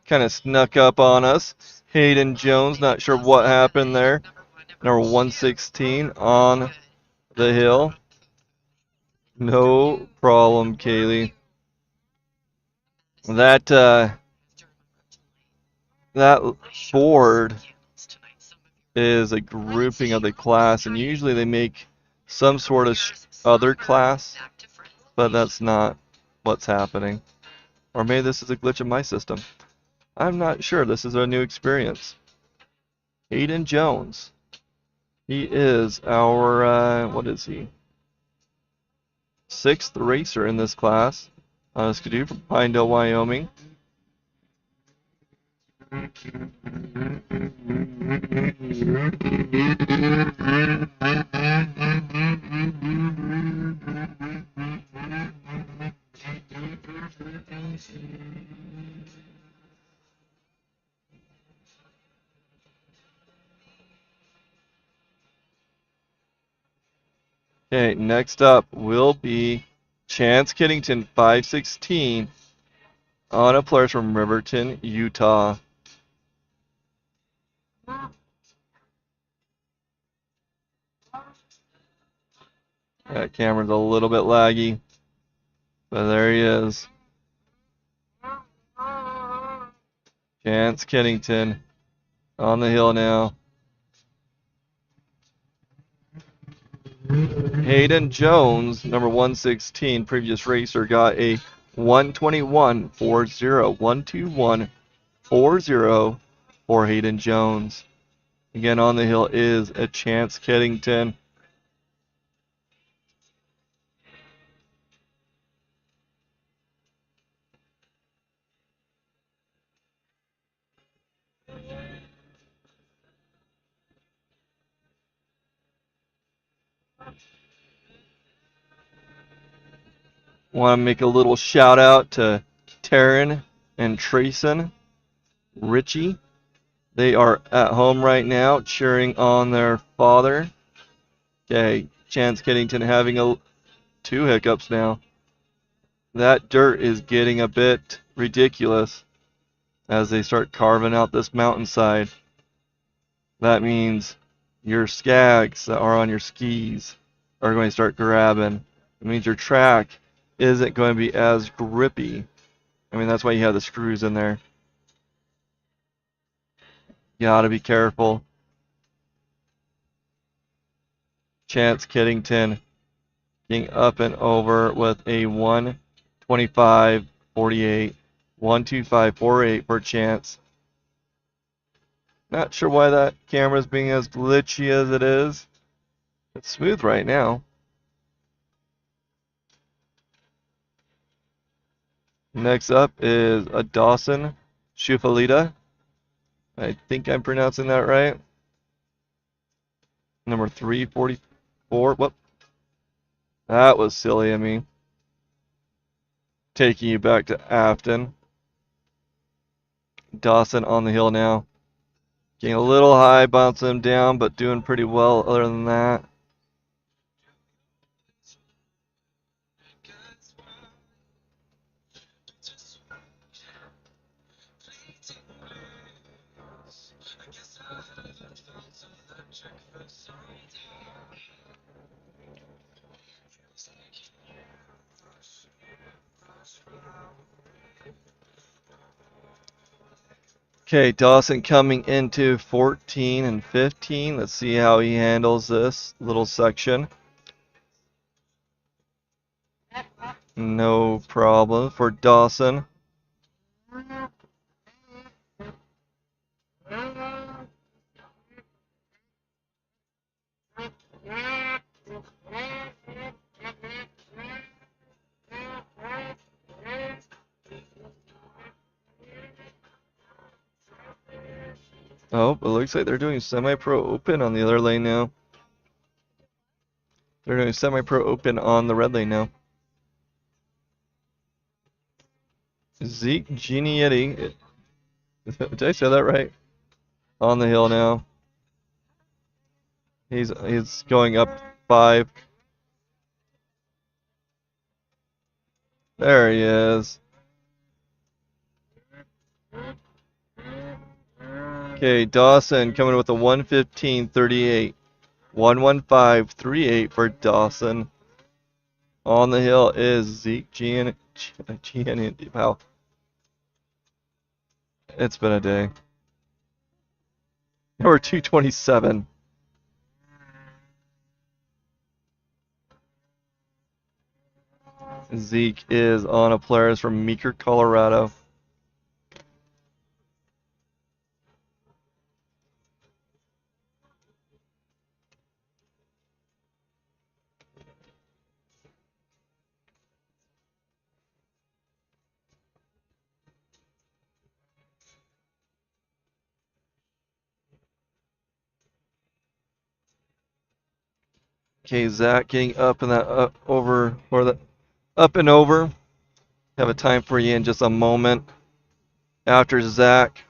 Kind of snuck up on us. Hayden Jones, not sure what happened there. Number 116 on the hill. No problem, Kaylee. That board is a grouping of the class, and usually they make some sort of other class, but that's not what's happening. Or maybe this is a glitch in my system. I'm not sure. This is a new experience. Hayden Jones. He is our, what is he? 6th racer in this class on a Skidoo from Pinedale, Wyoming. Okay, next up will be Chance Kiddington 516 on a player from Riverton, Utah. That camera's a little bit laggy, but there he is. Chance Kiddington on the hill now. Hayden Jones, number 116, previous racer, got a 121.40. 121.40 for Hayden Jones. Again, on the hill is a Chance Kiddington. Want to make a little shout out to Taryn and Trayson Richie. They are at home right now cheering on their father. Okay, Chance Kiddington having two hiccups now. That dirt is getting a bit ridiculous as they start carving out this mountainside. That means your skags that are on your skis are going to start grabbing. It means your track isn't going to be as grippy. I mean, that's why you have the screws in there. You gotta be careful. Chance Kiddington getting up and over with a 125.48. 125.48 for Chance. Not sure why that camera is being as glitchy as it is. It's smooth right now. Next up is a Dawson Shufalita. I think I'm pronouncing that right. Number 344. Whoop. That was silly of me. Taking you back to Afton. Dawson on the hill now. Getting a little high, bouncing him down, but doing pretty well other than that. Okay, Dawson coming into 14 and 15. Let's see how he handles this little section. No problem for Dawson. Oh, it looks like they're doing Semipro Open on the other lane now. They're doing Semipro Open on the red lane now. Zeke Ginietti. Did I say that right? On the hill now. He's going up 5. There he is. Okay, Dawson coming with a 115.38. 115.38 for Dawson. On the hill is Zeke Gianni. Wow. It's been a day. Or 227. Zeke is on a Polaris from Meeker, Colorado. Okay, Zach getting up and that over, or the up and over. Have a time for you in just a moment. After Zach,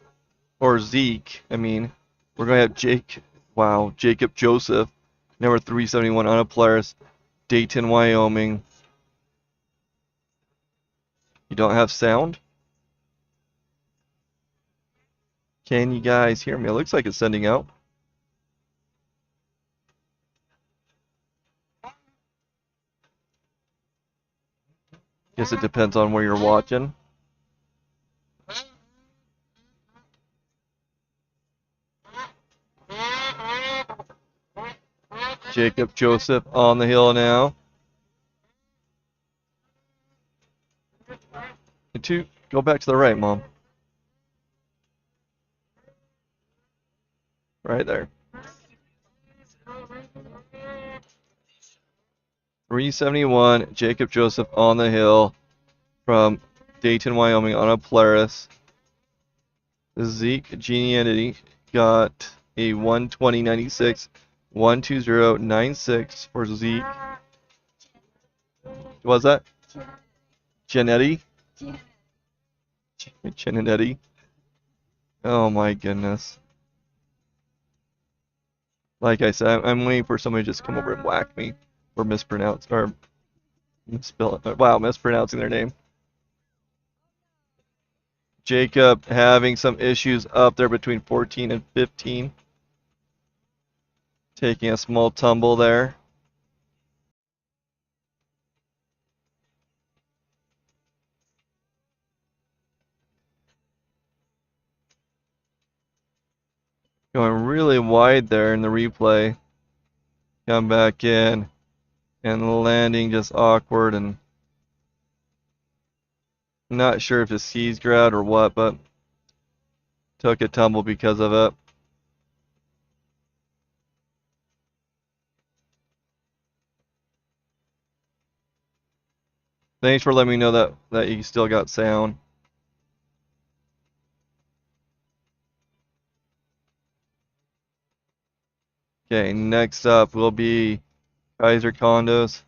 or Zeke, I mean, we're going to have Jacob Joseph, number 371 on a Polaris, Dayton, Wyoming. You don't have sound? Can you guys hear me? It looks like it's sending out. Guess it depends on where you're watching. Jacob Joseph on the hill now. And two, go back to the right, Mom. Right there. 371, Jacob Joseph on the hill from Dayton, Wyoming on a Polaris. Zeke Genianity got a 120.96, 120.96 for Zeke. What was that? Genetti? Genetti. Oh my goodness. Like I said, I'm waiting for somebody to just come over and whack me for mispronouncing their name. Jacob having some issues up there between 14 and 15. Taking a small tumble there. Going really wide there in the replay. Come back in. And landing just awkward, and not sure if it's seized grout or what, but took a tumble because of it. Thanks for letting me know that you still got sound. Okay, next up will be Kaiser Condos,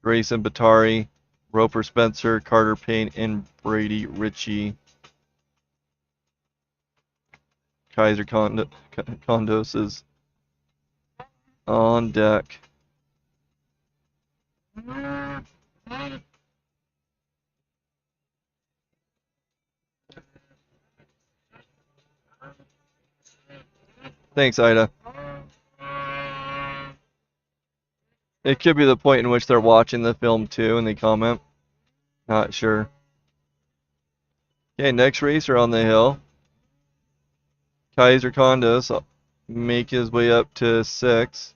Grayson Batari, Roper Spencer, Carter Payne, and Brady Ritchie. Kaiser Condos is on deck. Thanks, Ida. It could be the point in which they're watching the film too and they comment. Not sure. Okay, next racer on the hill. Kaiser Condos make his way up to 6.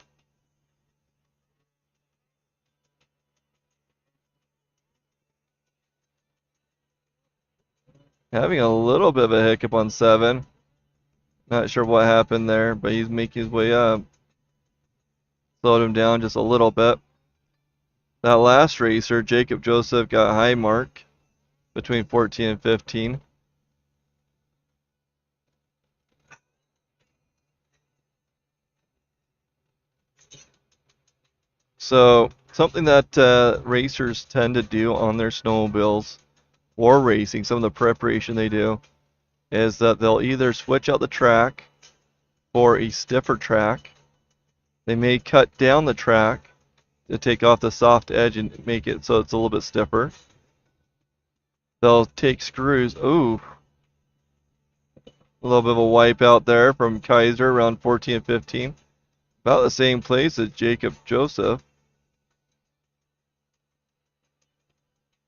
Having a little bit of a hiccup on 7. Not sure what happened there, but he's making his way up. Slowed him down just a little bit. That last racer, Jacob Joseph, got high mark between 14 and 15. So, something that racers tend to do on their snowmobiles or racing, some of the preparation they do, is that they'll either switch out the track for a stiffer track. They may cut down the track to take off the soft edge and make it so it's a little bit stiffer. They'll take screws. Ooh. A little bit of a wipe out there from Kaiser around 14 and 15. About the same place as Jacob Joseph.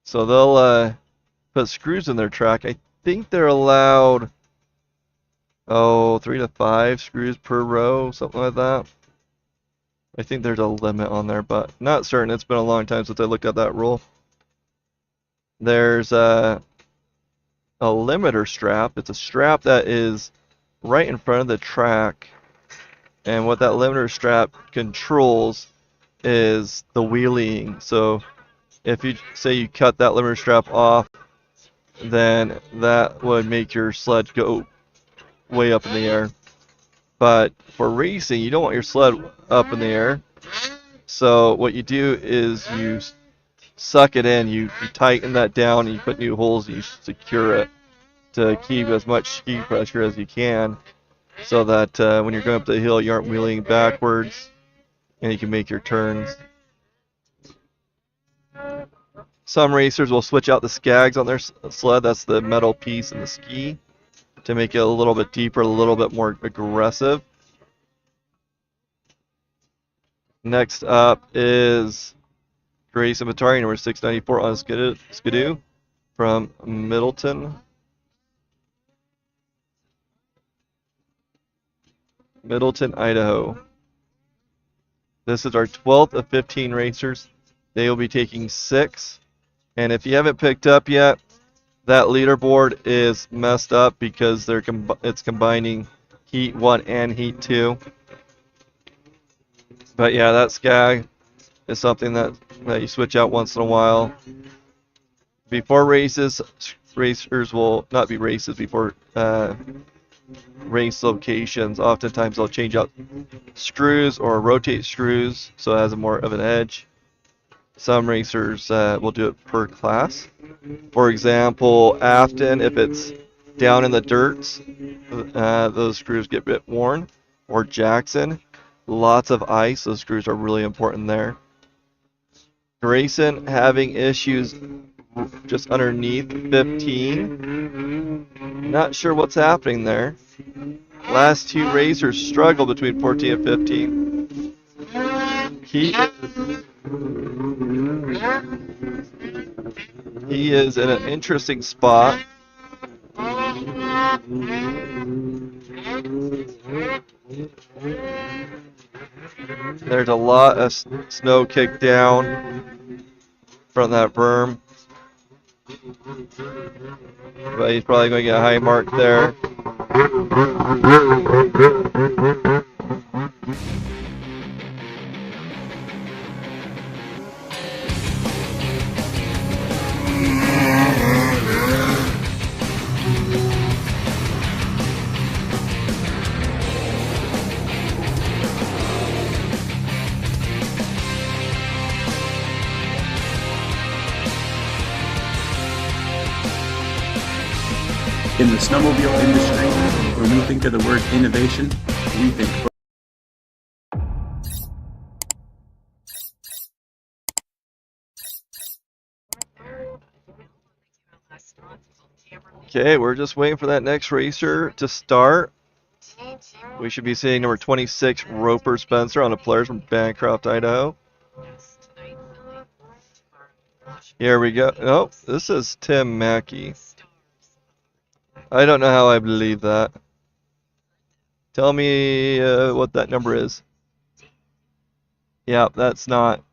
So they'll put screws in their track. I think they're allowed oh, 3 to 5 screws per row, something like that. I think there's a limit on there, but not certain. It's been a long time since I looked at that rule. There's a limiter strap. It's a strap that is right in front of the track. And what that limiter strap controls is the wheeling. So if you say you cut that limiter strap off, then that would make your sled go way up in the air. But for racing, you don't want your sled up in the air. So what you do is you suck it in, you tighten that down, and you put new holes and you secure it to keep as much ski pressure as you can, so that when you're going up the hill, you aren't wheeling backwards and you can make your turns. Some racers will switch out the skags on their sled, that's the metal piece in the ski, to make it a little bit deeper, a little bit more aggressive. Next up is Grayson Batari, number 694 on Skidoo from Middleton, Idaho. This is our 12th of 15 racers. They will be taking 6. And if you haven't picked up yet, that leaderboard is messed up because it's combining Heat 1 and Heat 2. But yeah, that skag is something that you switch out once in a while. Before races, racers will not be races before race locations. Oftentimes they'll change out screws or rotate screws so it has more of an edge. Some racers will do it per class. For example, Afton, if it's down in the dirt, those screws get a bit worn. Or Jackson, lots of ice, those screws are really important there. Grayson having issues just underneath 15. Not sure what's happening there. Last 2 racers struggle between 14 and 15. He is in an interesting spot. There's a lot of snow kicked down from that berm. But he's probably going to get a high mark there. In the snowmobile industry, when we think of the word innovation, we think Okay, we're just waiting for that next racer to start. We should be seeing number 26, Roper Spencer, on the players from Bancroft, Idaho. Here we go. Oh, this is Tim Mackey. I don't know how I believe that. Tell me what that number is. Yeah, that's not.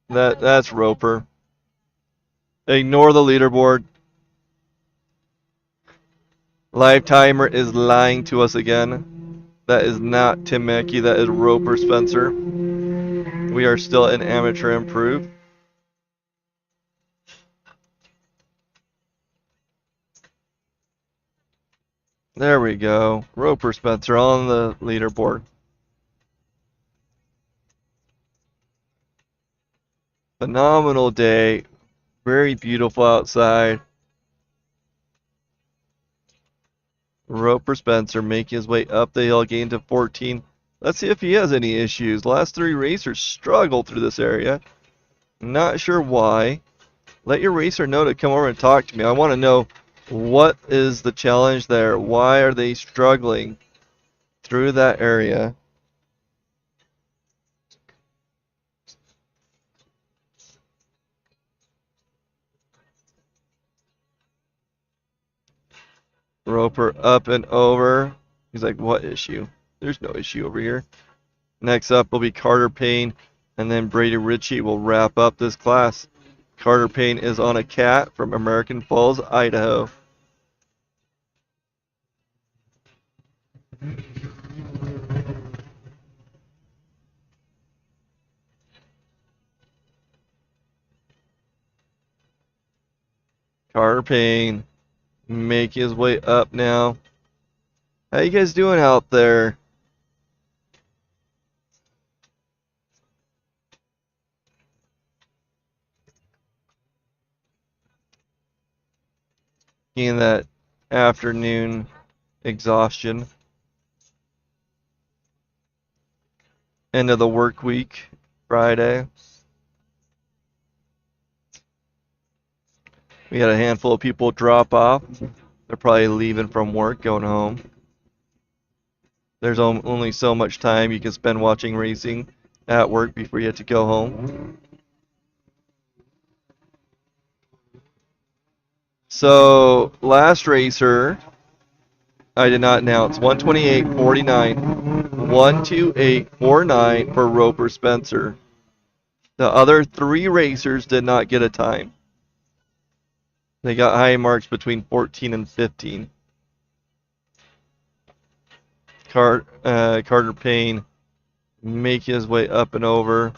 That's Roper. Ignore the leaderboard. Live timer is lying to us again. That is not Tim Mackey. That is Roper Spencer. We are still in amateur improved. There we go. Roper Spencer on the leaderboard. Phenomenal day. Very beautiful outside. Roper Spencer making his way up the hill, gained to 14. Let's see if he has any issues. The last 3 racers struggled through this area. Not sure why. Let your racer know to come over and talk to me. I want to know what is the challenge there. Why are they struggling through that area? Roper up and over. He's like, what issue? There's no issue over here. Next up will be Carter Payne, and then Brady Ritchie will wrap up this class. Carter Payne is on a cat from American Falls, Idaho. Carter Payne making his way up now. How you guys doing out there? Getting that afternoon exhaustion. End of the work week, Friday. We had a handful of people drop off. They're probably leaving from work, going home. There's only so much time you can spend watching racing at work before you have to go home. So, last racer, I did not announce. 128.49. 128.49 for Roper Spencer. The other 3 racers did not get a time. They got high marks between 14 and 15. Carter Payne making his way up and over.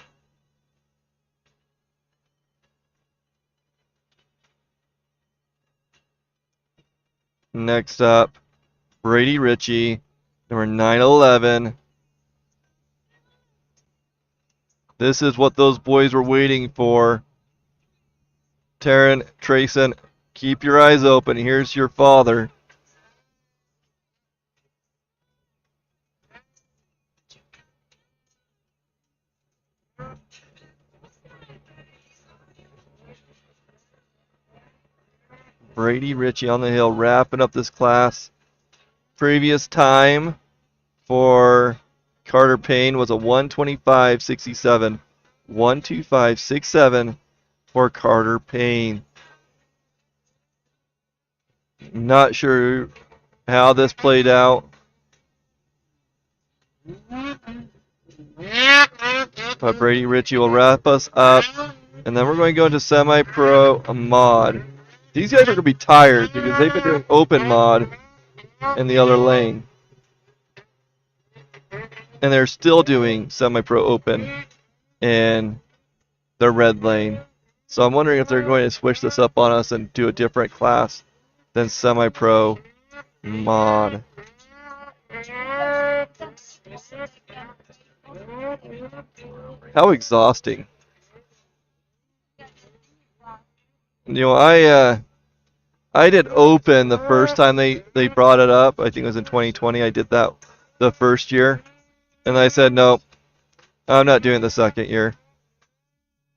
Next up, Brady Ritchie, number 911. This is what those boys were waiting for. Taryn, Trayson, keep your eyes open. Here's your father. Brady Ritchie on the hill, wrapping up this class. Previous time for Carter Payne was a 125.67. 125.67 for Carter Payne. Not sure how this played out. But Brady Ritchie will wrap us up. And then we're going to go into Semipro mod. These guys are going to be tired because they've been doing open mod in the other lane. And they're still doing Semipro open in the red lane. So I'm wondering if they're going to switch this up on us and do a different class than Semipro mod. How exhausting. You know, I did open the first time they brought it up. I think it was in 2020. I did that the first year. And I said, no, I'm not doing it the second year.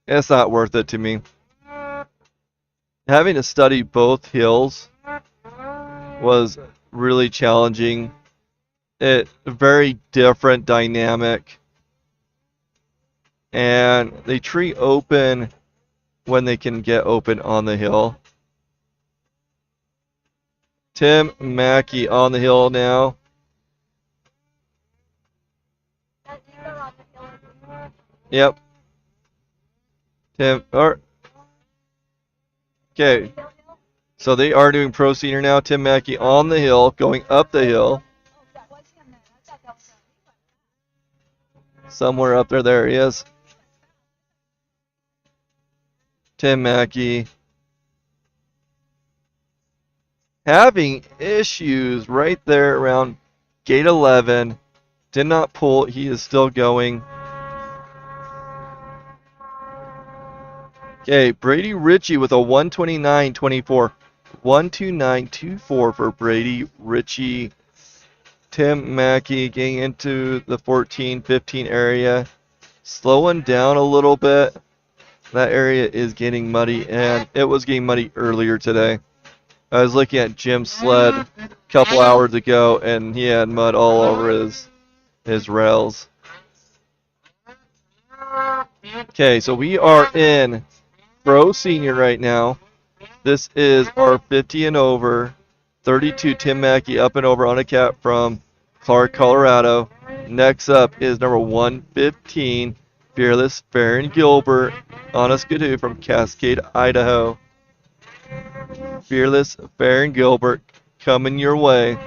It's not worth it to me. Having to study both hills was really challenging. Very different dynamic. And they treat open when they can get open on the hill. Tim Mackey on the hill now. Yep. Tim. Okay. So they are doing pro senior now. Tim Mackey on the hill, going up the hill. Somewhere up there. There he is. Tim Mackey. Having issues right there around gate 11. Did not pull. He is still going. Okay, Brady Ritchie with a 129.24. 129.24 for Brady Ritchie. Tim Mackey getting into the 14-15 area. Slowing down a little bit. That area is getting muddy, and it was getting muddy earlier today. I was looking at Jim's sled a couple hours ago, and he had mud all over his rails. Okay, so we are in Pro Senior right now. This is our 50 and over 32, Tim Mackey, up and over on a cap from Clark, Colorado. Next up is number 115, Fearless Farron Gilbert, on a skidoo from Cascade, Idaho. Fearless Farron Gilbert coming your way.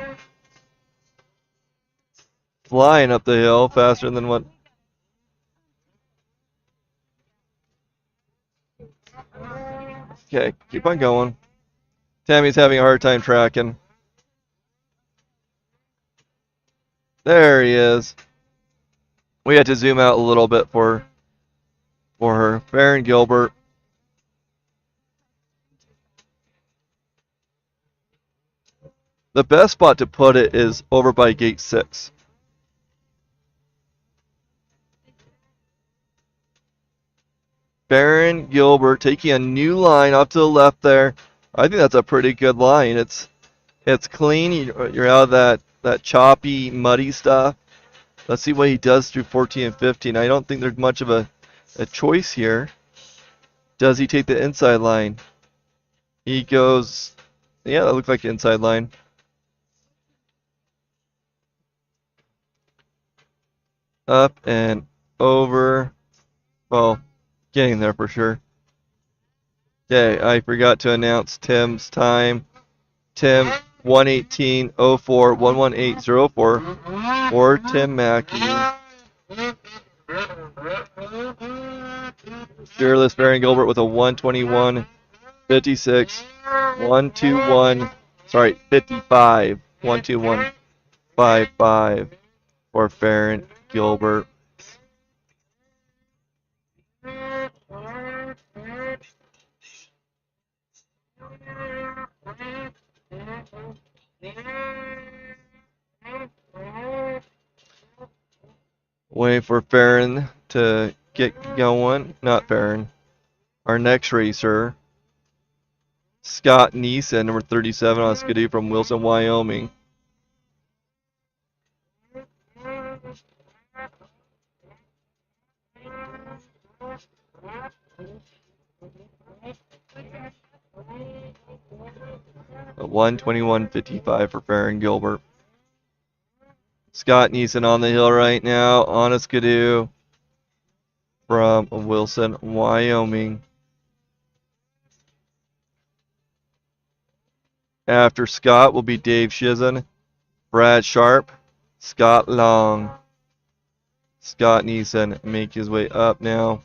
Flying up the hill faster than what. Okay, keep on going. Tammy's having a hard time tracking. There he is. We had to zoom out a little bit for her. Farron Gilbert. The best spot to put it is over by gate 6. Farron Gilbert taking a new line off to the left there. I think that's a pretty good line. It's clean. You're out of that choppy, muddy stuff. Let's see what he does through 14 and 15. I don't think there's much of a choice here. Does he take the inside line? He goes, yeah, that looks like the inside line. Up and over. Well, getting there for sure. Okay, I forgot to announce Tim's time. Tim 118.04, 118.04 for Tim Mackey. Fearless Farron Gilbert with a 121.56, 55, 121.55 for Farron Gilbert. Waiting for Farron to get going. Not Farron. Our next racer, Scott Neeson, number 37 on skidoo from Wilson, Wyoming. A 121.55 for Farron Gilbert. Scott Neeson on the hill right now on a skidoo from Wilson, Wyoming. After Scott will be Dave Shizen, Brad Sharp, Scott Long. Scott Neeson make his way up now.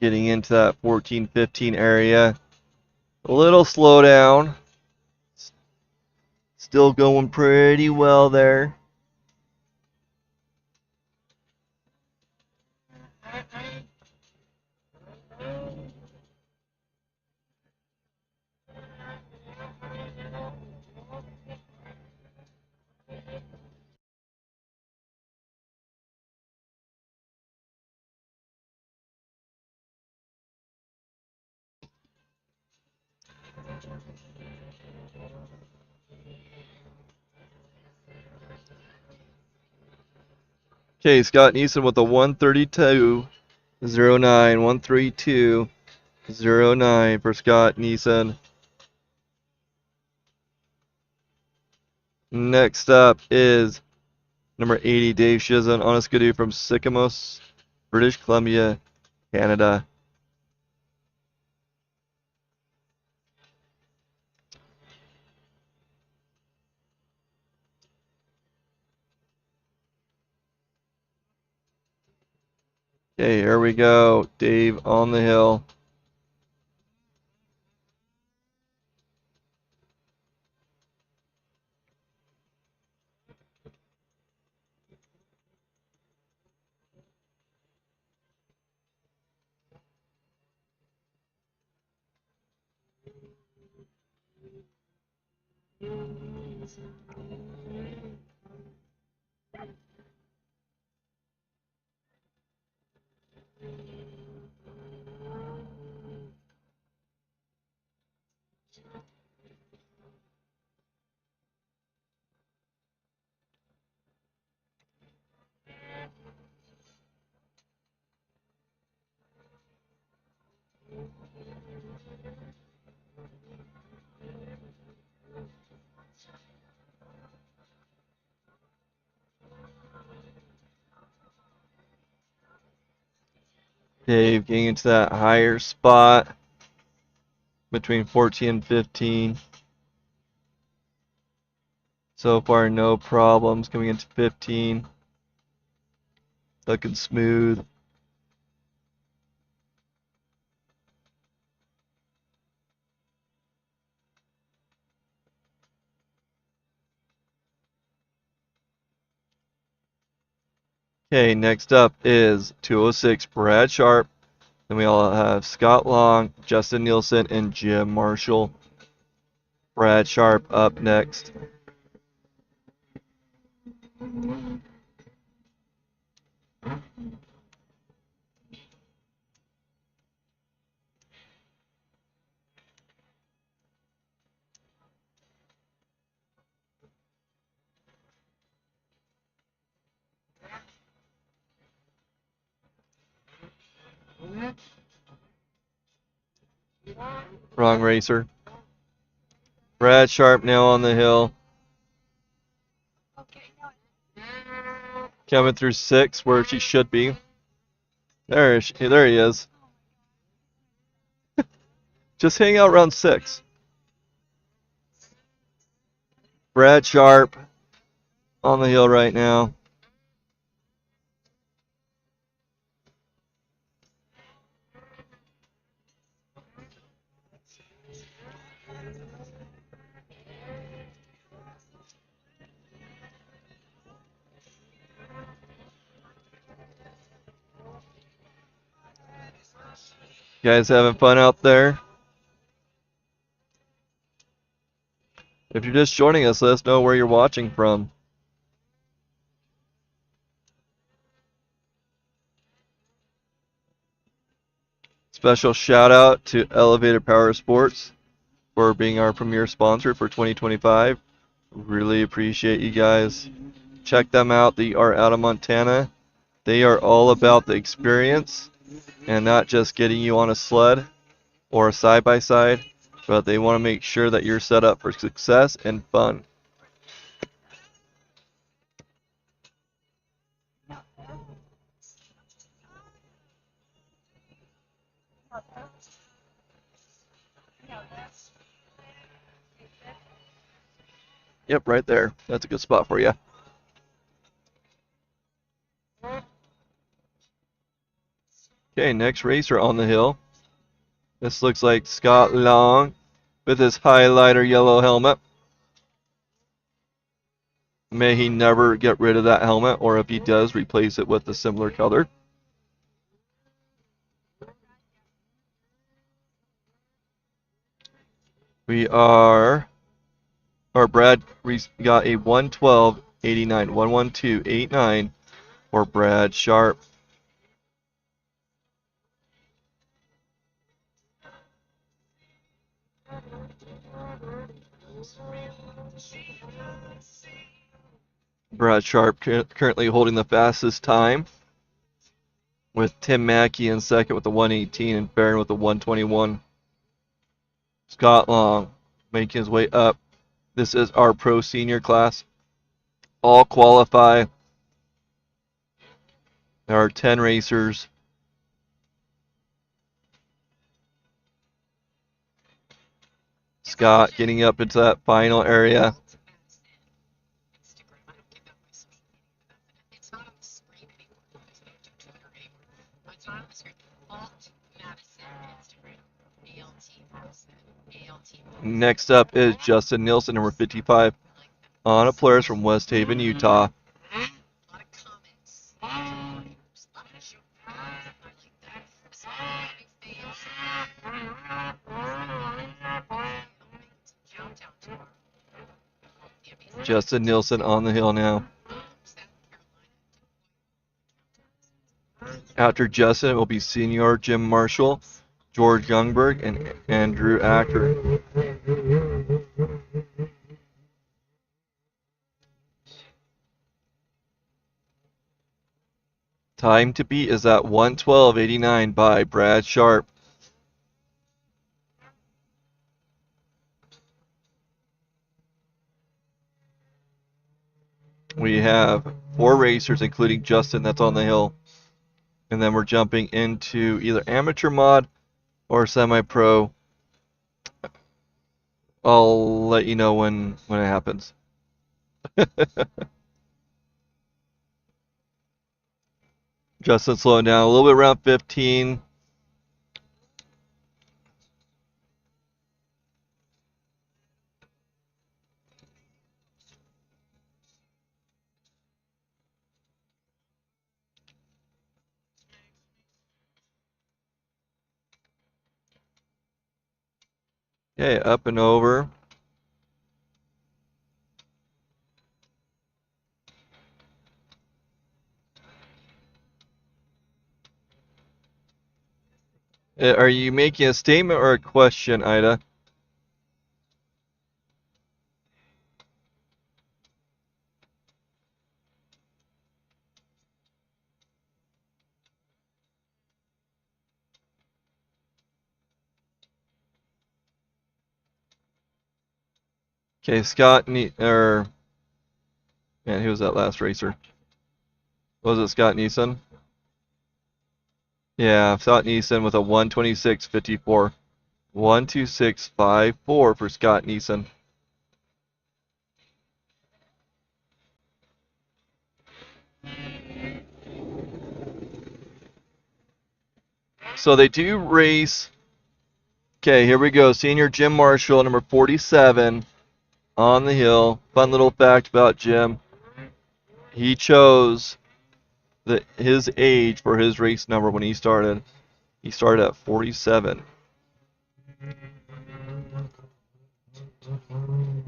Getting into that 14-15 area. A little slow down. Still going pretty well there. Okay, Scott Neeson with a 132.09, 132.09 for Scott Neeson. Next up is number 80, Dave Shizen on a skidoo from Sycamore, British Columbia, Canada. Okay, here we go. Dave on the hill. Dave getting into that higher spot between 14 and 15. So far, no problems coming into 15. Looking smooth. Okay, next up is 206 Brad Sharp. Then we all have Scott Long, Justin Nielsen, and Jim Marshall. Brad Sharp up next. Wrong racer. Brad Sharp now on the hill. Coming through 6 where she should be. There he is. Just hang out around 6. Brad Sharp on the hill right now. You guys having fun out there? If you're just joining us, let us know where you're watching from. Special shout out to Elevated Powersports for being our premier sponsor for 2025. Really appreciate you guys. Check them out. They are out of Montana. They are all about the experience and not just getting you on a sled or a side-by-side, but they want to make sure that you're set up for success and fun. Yep, right there. That's a good spot for you. Okay, next racer on the hill. This looks like Scott Long with his highlighter yellow helmet. May he never get rid of that helmet, or if he does, replace it with a similar color. Brad got a 112.89, 112.89 for Brad Sharp. Brad Sharp currently holding the fastest time, with Tim Mackey in second with the 118 and Barron with the 121. Scott Long making his way up. This is our pro senior class. All qualify. There are 10 racers. Scott getting up into that final area. Next up is Justin Nielsen, number 55, on a Polaris from West Haven, Utah. Justin Nielsen on the hill now. After Justin, it will be senior Jim Marshall, George Youngberg, and Andrew Acre. Time to beat is at 112.89 by Brad Sharp. We have 4 racers, including Justin, that's on the hill. and then we're jumping into either amateur mod or semi-pro. I'll let you know when it happens. Justin slowing down a little bit around 15. Okay, up and over. Are you making a statement or a question, Ida? Okay, man, who was that last racer? Was it Scott Neeson? Yeah, Scott Neeson with a 126.54. 126.54 for Scott Neeson. So they do race. Okay, here we go. Senior Jim Marshall, number 47, on the hill. Fun little fact about Jim. He chose his age for his race number when he started. He started at 47.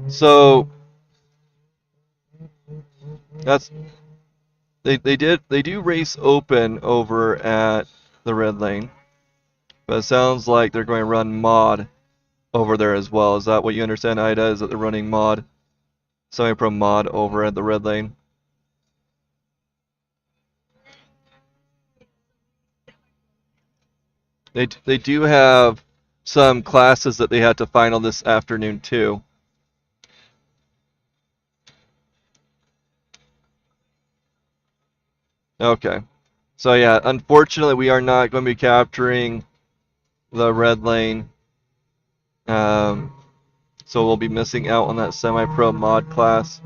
So that's they do race open over at the red lane, but it sounds like they're going to run mod over there as well. Is that what you understand, Ida? Is that they're running mod, Semipro mod over at the red lane? They do have some classes that they had to final this afternoon too. Okay. So yeah, unfortunately we are not going to be capturing the red lane. So we'll be missing out on that semi-pro mod class.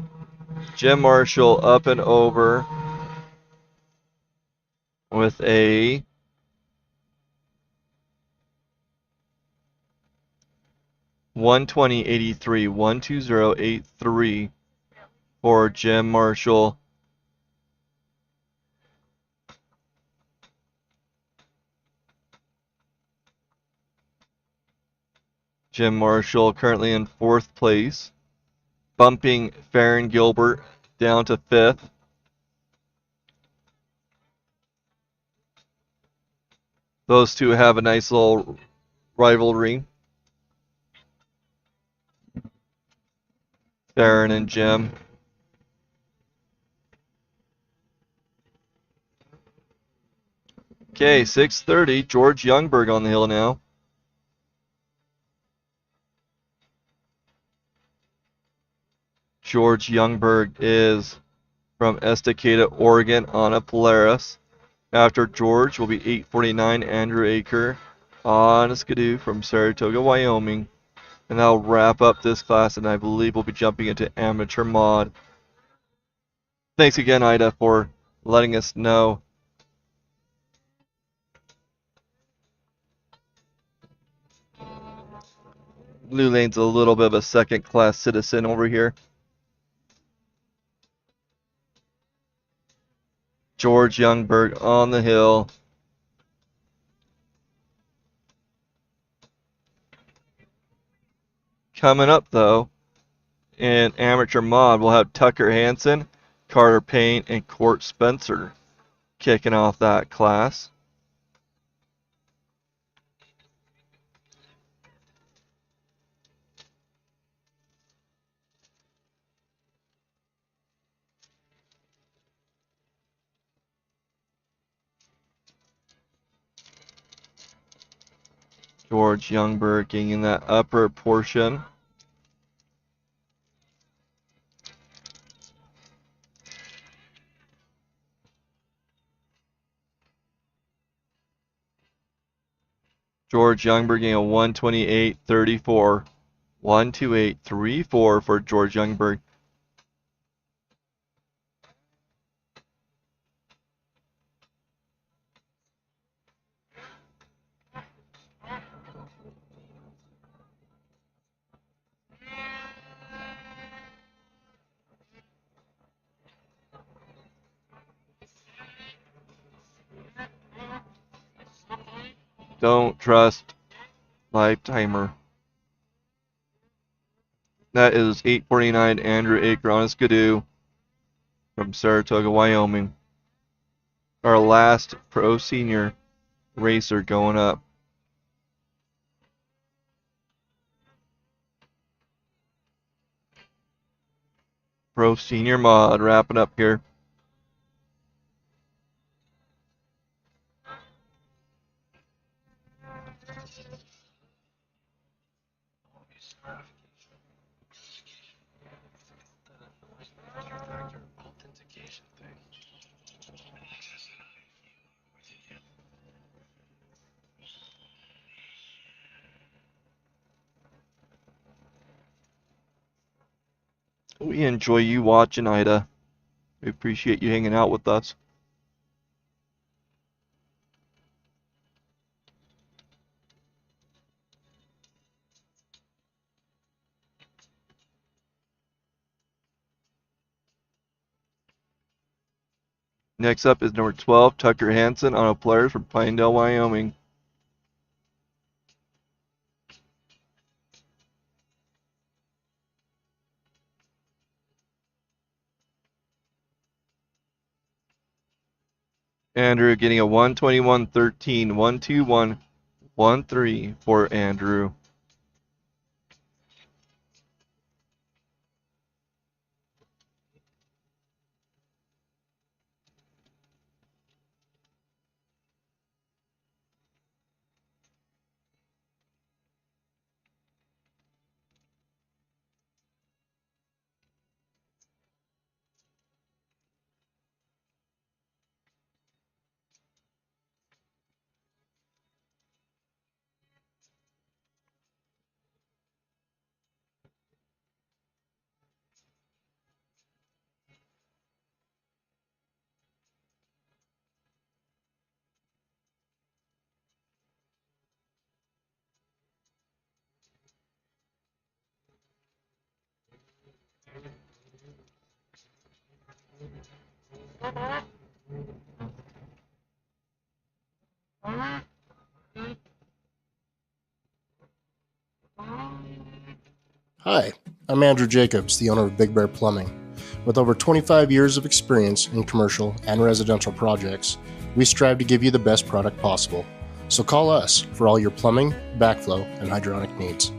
Jim Marshall up and over with a 120.83, 120.83 for Jim Marshall. Jim Marshall currently in 4th place, bumping Farron Gilbert down to 5th. Those two have a nice little rivalry. Farron and Jim. Okay, 6:30. George Youngberg on the hill now. George Youngberg is from Estacada, Oregon on a Polaris. After George will be 8:49 Andrew Acre on a Skidoo from Saratoga, Wyoming. And that'll wrap up this class, and I believe we'll be jumping into amateur mod. Thanks again, Ida, for letting us know. Blue Lane's a little bit of a second-class citizen over here. George Youngberg on the hill. Coming up, though, in amateur mod, we'll have Tucker Hansen, Carter Payne, and Court Spencer kicking off that class. George Youngberg getting in that upper portion. George Youngberg getting a 128.34. 128.34 for George Youngberg. Don't trust live timer. That is 849 Andrew Acre on a skidoo from Saratoga, Wyoming. Our last pro senior racer going up. Pro senior mod wrapping up here. We enjoy you watching, Ida. We appreciate you hanging out with us. Next up is number 12, Tucker Hansen on a Polaris from Pinedale, Wyoming. Andrew getting a 121.13, 121.13 for Andrew. Hi, I'm Andrew Jacobs, the owner of Big Bear Plumbing. With over 25 years of experience in commercial and residential projects, we strive to give you the best product possible. So call us for all your plumbing, backflow, and hydronic needs.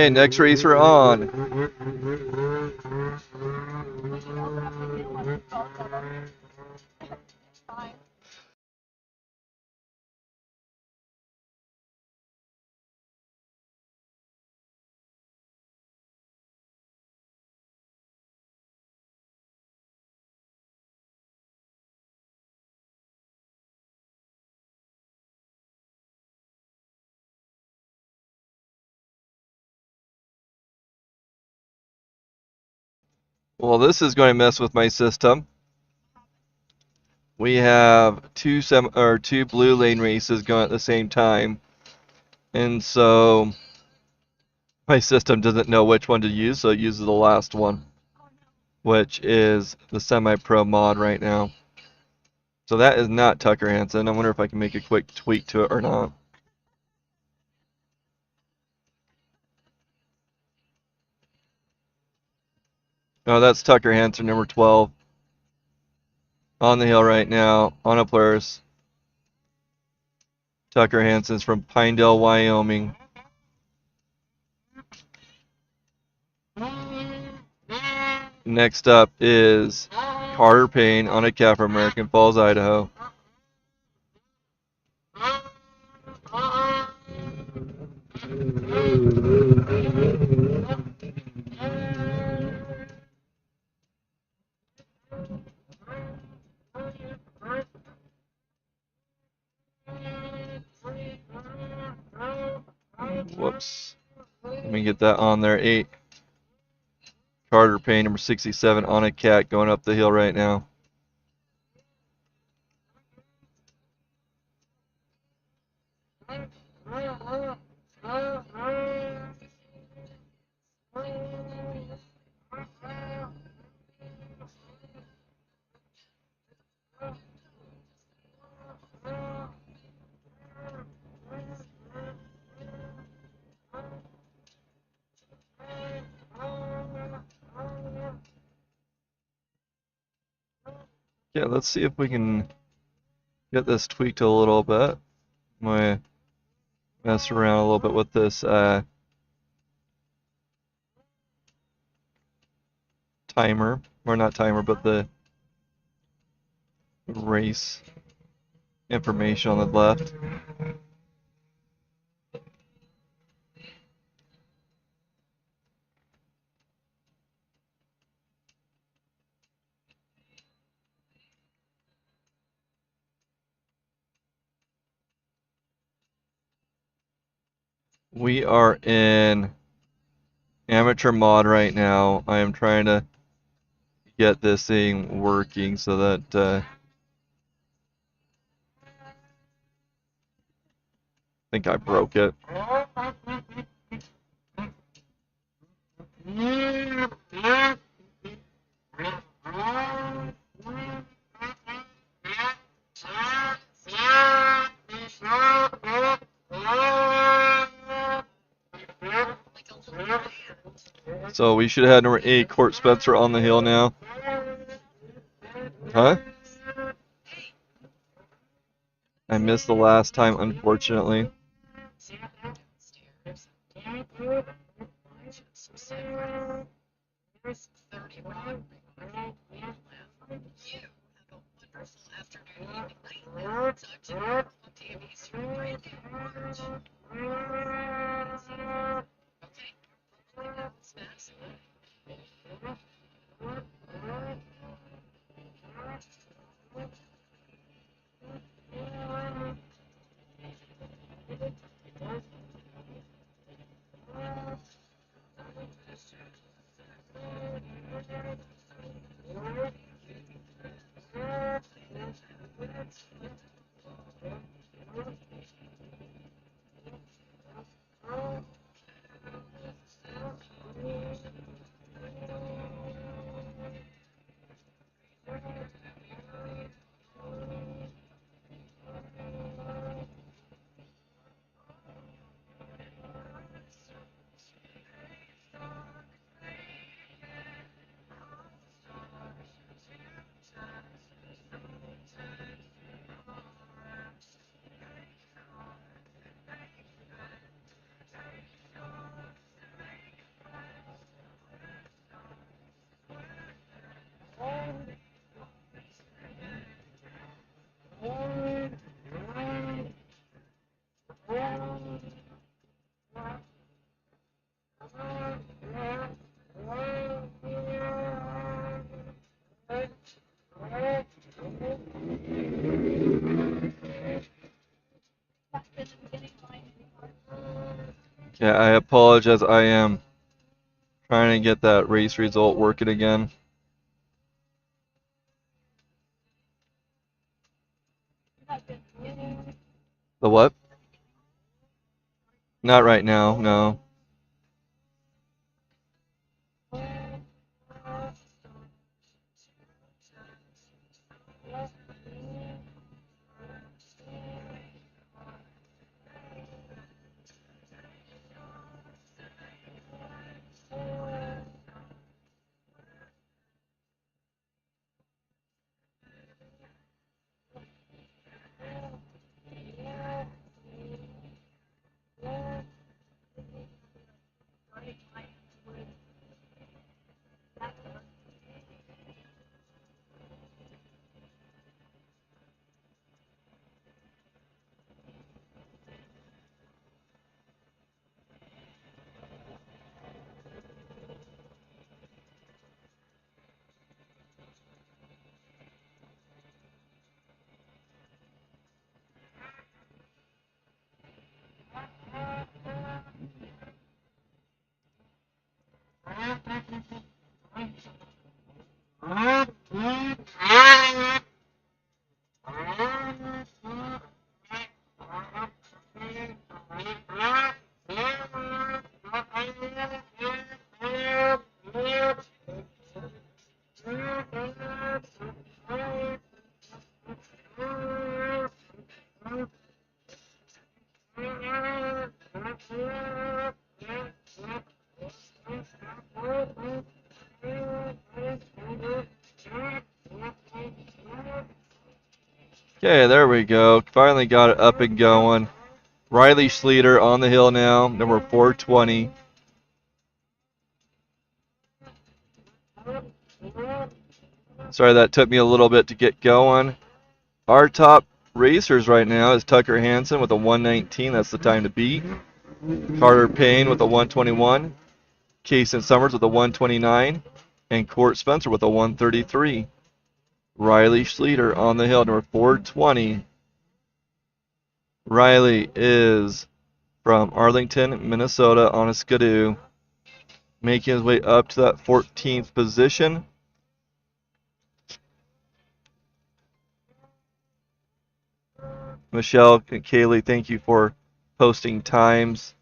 Okay, next racer on. Well, this is going to mess with my system. We have two blue lane races going at the same time, and so my system doesn't know which one to use, so it uses the last one, which is the Semipro mod right now. So that is not Tucker Hansen. I wonder if I can make a quick tweak to it or not. Oh, that's Tucker Hansen, number 12. On the hill right now, on a Polaris. Tucker Hansen's from Pinedale, Wyoming. Next up is Carter Payne on a calf from American Falls, Idaho. Whoops. Let me get that on there. 8. Carter Payne, number 67, on a cat, going up the hill right now. Yeah, let's see if we can get this tweaked a little bit. I'm going to mess around a little bit with this timer, or not timer, but the race information on the left. We are in amateur mod right now. I am trying to get this thing working so that I think I broke it. So we should have number 8, Court Spencer, on the hill now. Huh? I missed the last time, unfortunately. Yeah, I apologize. I am trying to get that race result working again. The what? Not right now, no. Okay, there we go. Finally got it up and going. Riley Schleter on the hill now, number 420. Sorry, that took me a little bit to get going. Our top racers right now is Tucker Hansen with a 119. That's the time to beat. Carter Payne with a 121. Kason Summers with a 129. And Court Spencer with a 133. Riley Schleter on the hill, number 420. Riley is from Arlington, Minnesota on a Skidoo, making his way up to that 14th position. Michelle and Kaylee, thank you for posting times.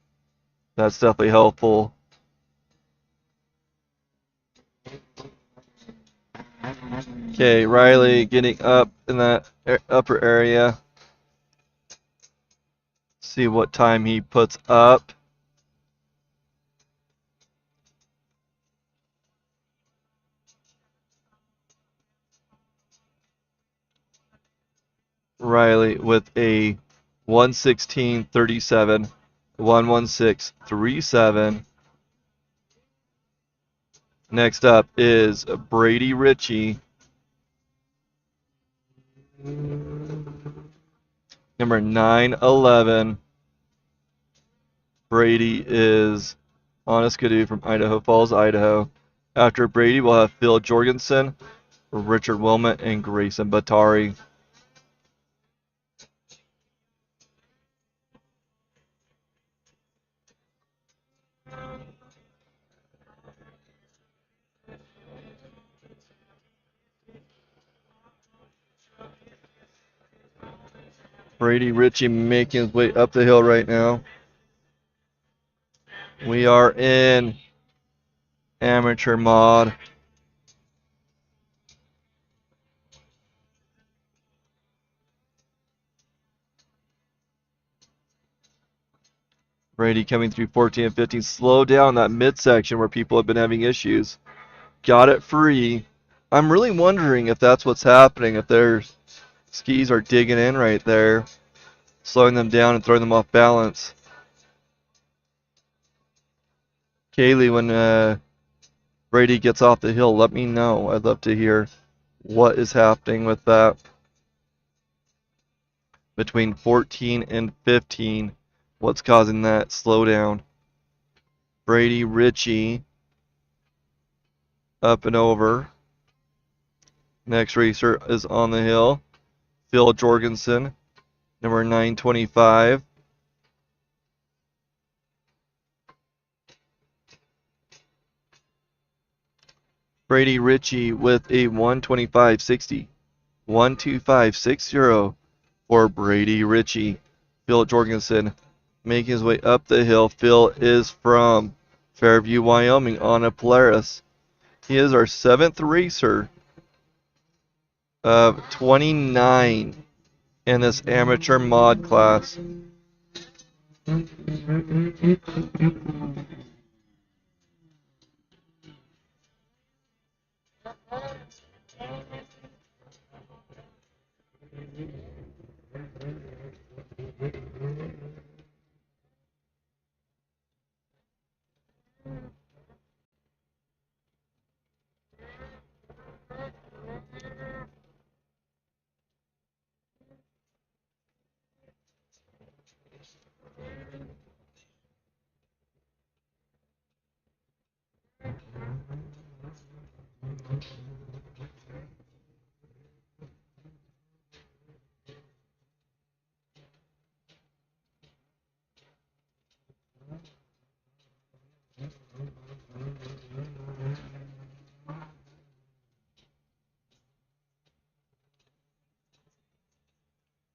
That's definitely helpful. Okay, Riley getting up in that upper area. See what time he puts up. Riley with a 116.37, 116.37. Next up is Brady Ritchie, number 911. Brady is on a Skidoo from Idaho Falls, Idaho. After Brady, we'll have Phil Jorgensen, Richard Wilmot, and Grayson Batari. Brady Ritchie making his way up the hill right now. We are in amateur mod. Brady coming through 14 and 15. Slow down that midsection where people have been having issues. Got it free. I'm really wondering if that's what's happening, if their skis are digging in right there, slowing them down and throwing them off balance. Kaylee, when Brady gets off the hill, let me know. I'd love to hear what is happening with that. Between 14 and 15, what's causing that slowdown? Brady Ritchie up and over. Next racer is on the hill. Phil Jorgensen, number 925. Brady Ritchie with a 125.60. 125.60 for Brady Ritchie. Phil Jorgensen making his way up the hill. Phil is from Fairview, Wyoming on a Polaris. He is our 7th racer of 29 in this amateur mod class.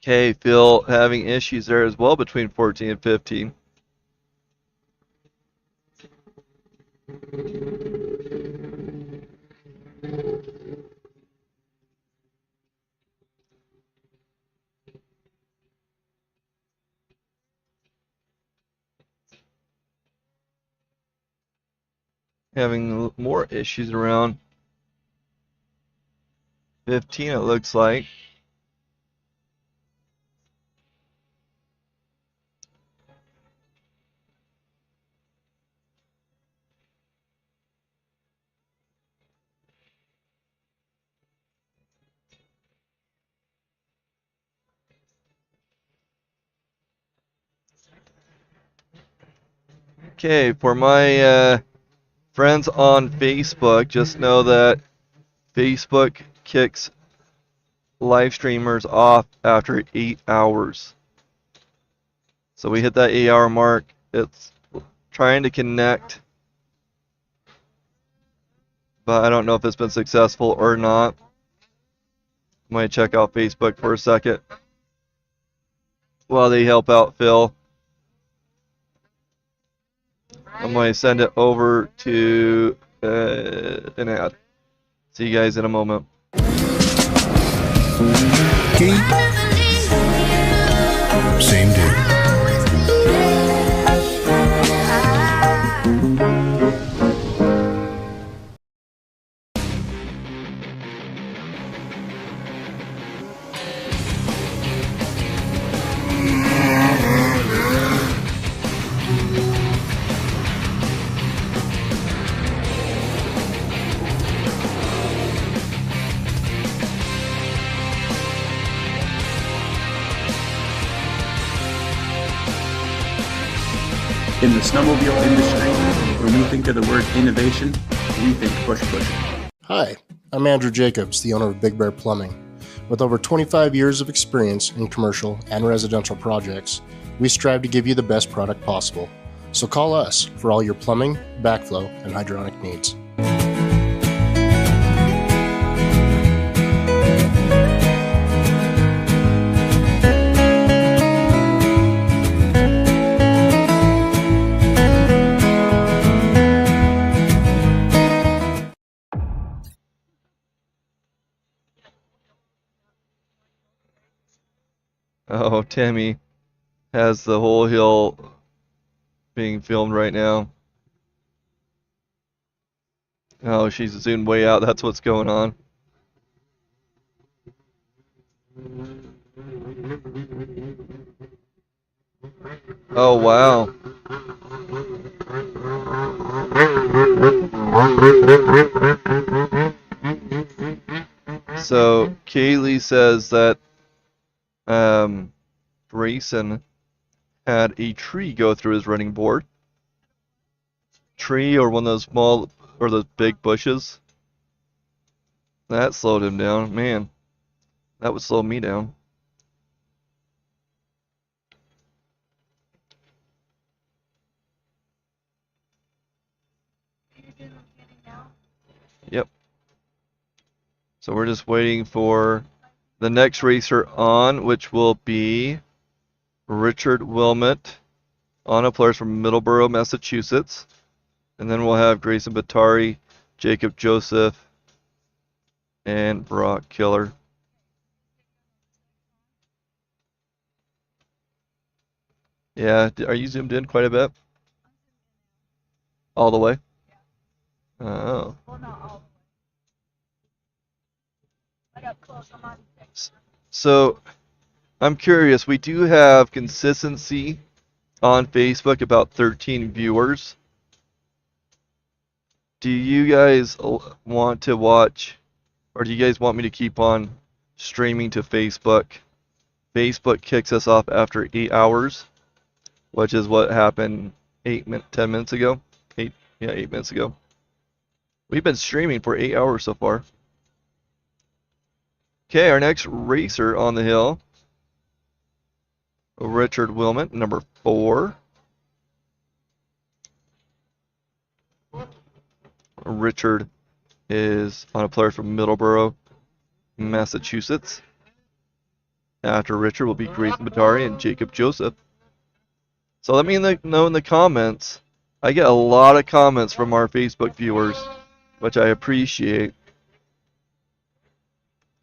Okay, Phil having issues there as well between 14 and 15. Having more issues around 15, it looks like. Okay, for my friends on Facebook, just know that Facebook kicks live streamers off after 8 hours. So we hit that 8-hour mark. It's trying to connect, but I don't know if it's been successful or not. I'm going to check out Facebook for a second while they help out Phil. I'm going to send it over to an ad. See you guys in a moment. Key. Same dude. In the snowmobile industry, when we think of the word innovation, we think push. Hi, I'm Andrew Jacobs, the owner of Big Bear Plumbing. With over 25 years of experience in commercial and residential projects, we strive to give you the best product possible. So call us for all your plumbing, backflow, and hydronic needs. Oh, Tammy has the whole hill being filmed right now. Oh, she's zoomed way out. That's what's going on. Oh, wow. So, Kaylee says that Grayson had a tree go through his running board. Tree or one of those small or those big bushes. That slowed him down. Man, that would slow me down. Yep. So we're just waiting for the next racer on, which will be Richard Wilmot, on players from Middleborough, Massachusetts. And then we'll have Grayson Batari, Jacob Joseph, and Brock Killer. Yeah, are you zoomed in quite a bit? All the way? Oh. Well, not all the way. I got close. I'm on 6. So, I'm curious. We do have consistency on Facebook, about 13 viewers. Do you guys want to watch, or do you guys want me to keep on streaming to Facebook? Facebook kicks us off after 8 hours, which is what happened 10 minutes ago. 8 minutes ago. We've been streaming for 8 hours so far. Okay, our next racer on the hill, Richard Wilmot, number 4. Richard is on a player from Middleborough, Massachusetts. After Richard will be Grayson Batari and Jacob Joseph. So let me know in the comments. I get a lot of comments from our Facebook viewers, which I appreciate.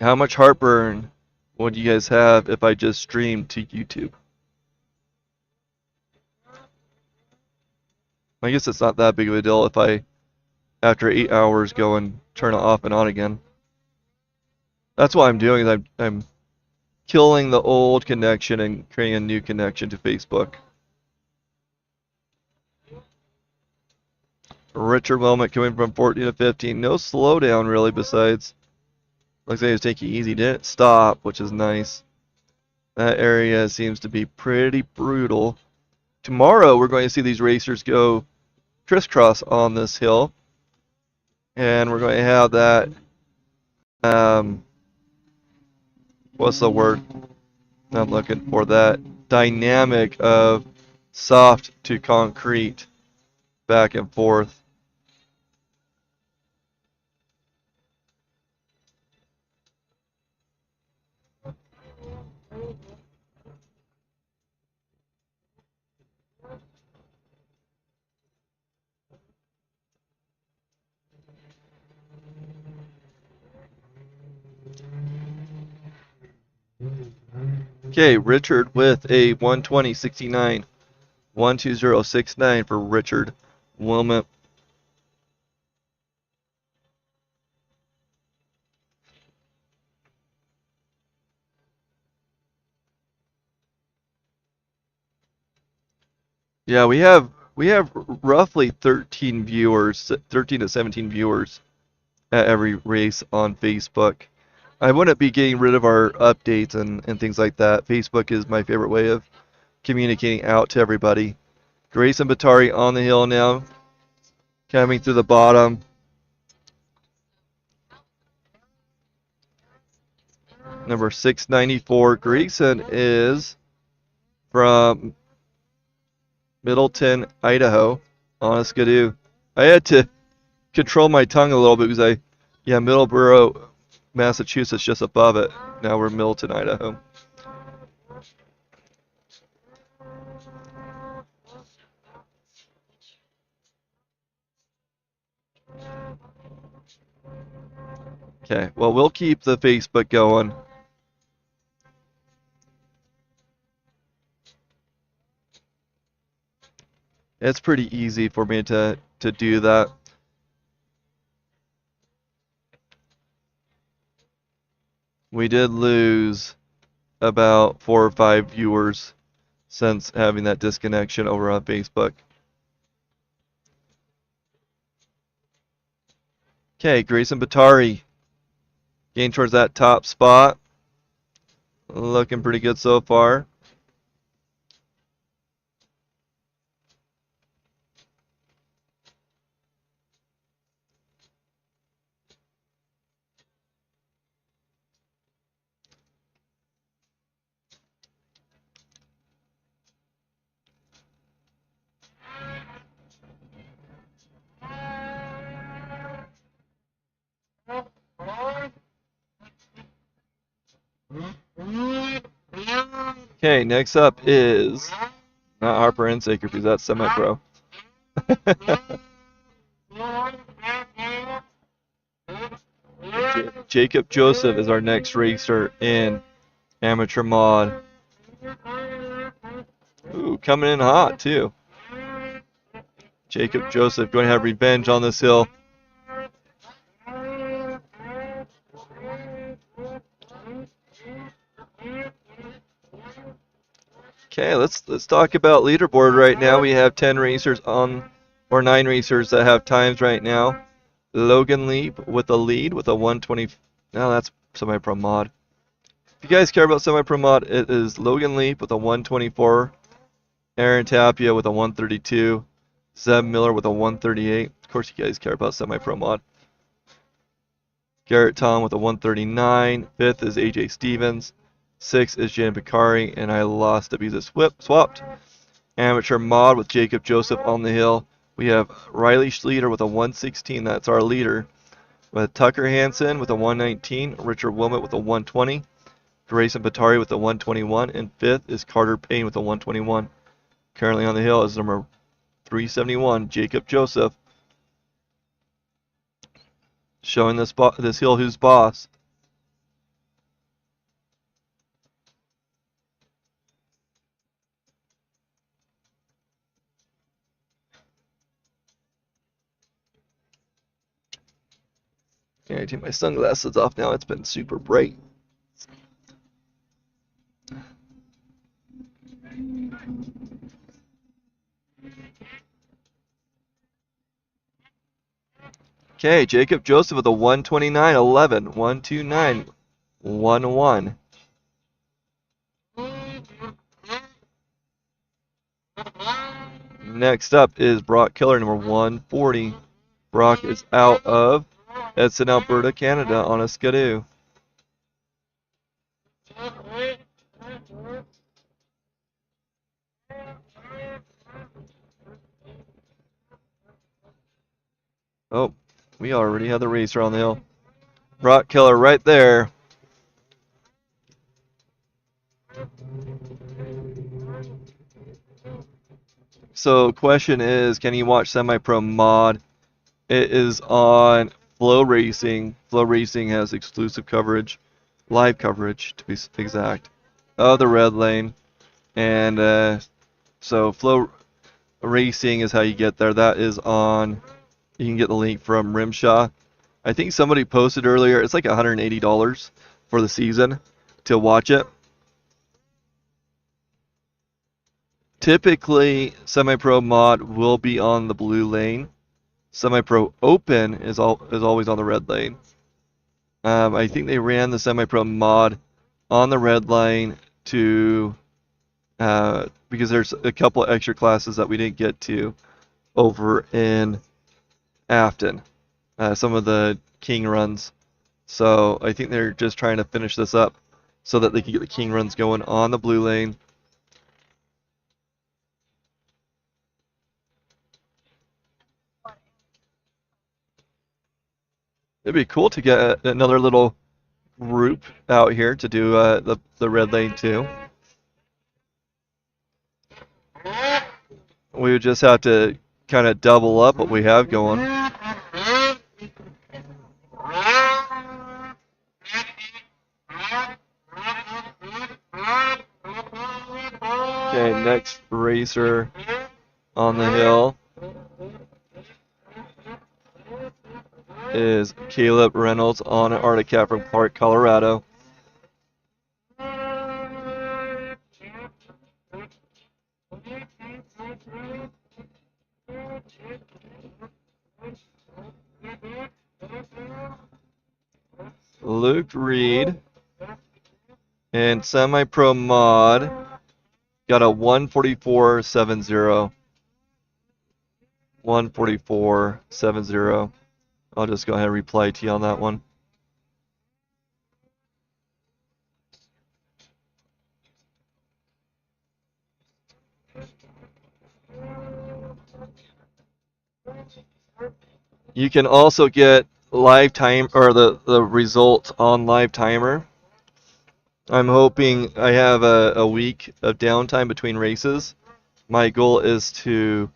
How much heartburn would you guys have if I just streamed to YouTube? I guess it's not that big of a deal if I, after 8 hours, go and turn it off and on again. That's what I'm doing, is I'm killing the old connection and creating a new connection to Facebook. Richard Wilmot coming from 14 to 15. No slowdown really, besides looks like he was taking it easy. Didn't stop, which is nice. That area seems to be pretty brutal. tomorrow we're going to see these racers go crisscross on this hill, and we're going to have that, what's the word I'm looking for, that dynamic of soft to concrete back and forth. Okay, Richard with a 120.69. 120.69 for Richard Wilmot. Yeah, we have roughly 13 viewers, 13 to 17 viewers at every race on Facebook. I wouldn't be getting rid of our updates and things like that. Facebook is my favorite way of communicating out to everybody. Grayson Batari on the hill now, coming through the bottom. Number 694. Grayson is from Middleton, Idaho, on a skidoo. I had to control my tongue a little bit because Middleborough, Massachusetts, just above it. Now we're Middleton, Idaho. Okay, well, we'll keep the Facebook going. It's pretty easy for me to do that. We did lose about 4 or 5 viewers since having that disconnection over on Facebook. Okay, Grayson Batari getting towards that top spot. Looking pretty good so far. Okay, next up is not Harper and Saker because that's Semipro. Jacob Joseph is our next racer in amateur mod. Ooh, coming in hot too. Jacob Joseph going to have revenge on this hill. Okay, let's talk about leaderboard right now. We have 10 racers on, or 9 racers that have times right now. Logan Leap with a lead with a 120. No, that's Semipro mod. If you guys care about Semipro mod, it is Logan Leap with a 124, Aaron Tapio with a 132, Zeb Miller with a 138. Of course, you guys care about Semipro mod. Garrett Tom with a 139. 5th is AJ Stevens. 6th is Jan Bakari, and I lost it because it swapped. Amateur mod with Jacob Joseph on the hill. We have Riley Schleter with a 116. That's our leader. With Tucker Hansen with a 119. Richard Wilmot with a 120. Grayson Batari with a 121. And 5th is Carter Payne with a 121. Currently on the hill is number 371, Jacob Joseph. Showing this hill who's boss. Yeah, I take my sunglasses off now. It's been super bright. Okay, Jacob Joseph with a 129.11. 129.11. next up is Brock Keller, number 140. Brock is out of Edson, Alberta, Canada on a Skidoo. Oh, we already have the racer on the hill. Brock Keller right there. So question is, can you watch Semipro mod? It is on Flow Racing. Flow Racing has exclusive coverage, live coverage to be exact, of the red lane. And so Flow Racing is how you get there. That is on, you can get the link from Rimshaw. I think somebody posted earlier, it's like $180 for the season to watch it. Typically, Semipro mod will be on the blue lane. Semipro Open is always on the red lane. I think they ran the Semipro mod on the red lane to because there's a couple extra classes that we didn't get to over in Afton. Some of the king runs. So I think they're just trying to finish this up so that they can get the king runs going on the blue lane. It'd be cool to get another little group out here to do the red lane too. We would just have to kind of double up what we have going. Okay, next racer on the hill is Caleb Reynolds on an Arctic Cat from Clark, Colorado. Luke Reed and Semipro mod got a 144.70. 144.70. I'll just go ahead and reply to you on that one. You can also get live time or the results on live timer. I'm hoping I have a week of downtime between races. My goal is to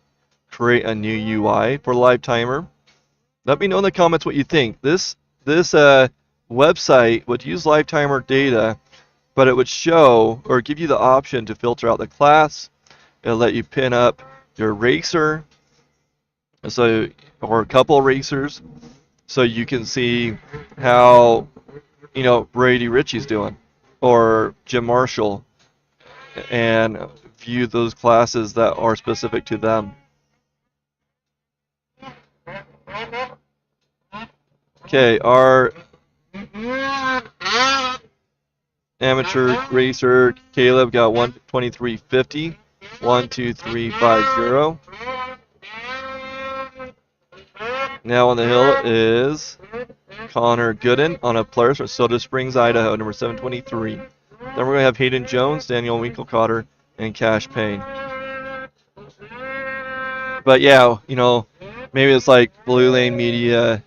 create a new UI for live timer. Let me know in the comments what you think. This website would use live timer data, but it would show or give you the option to filter out the class. It'll let you pin up your racer, or a couple racers, so you can see how Brady Ritchie's doing or Jim Marshall, and view those classes that are specific to them. Okay, our amateur racer Caleb got 123.50, 123.50. Now on the hill is Connor Gooden on a Polaris from Soda Springs, Idaho, number 723. Then we're going to have Hayden Jones, Daniel Winkelcotter, and Cash Payne. But yeah, maybe it's like Blue Lane Media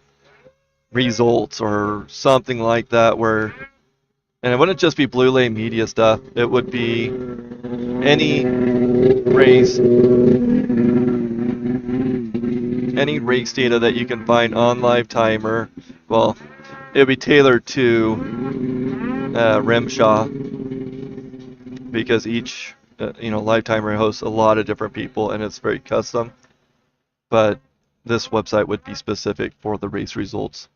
results or something like that, and it wouldn't just be Blue Lane Media stuff, it would be any race data that you can find on live timer. Well, it would be tailored to Rimshaw, because each live timer hosts a lot of different people and it's very custom, but this website would be specific for the race results.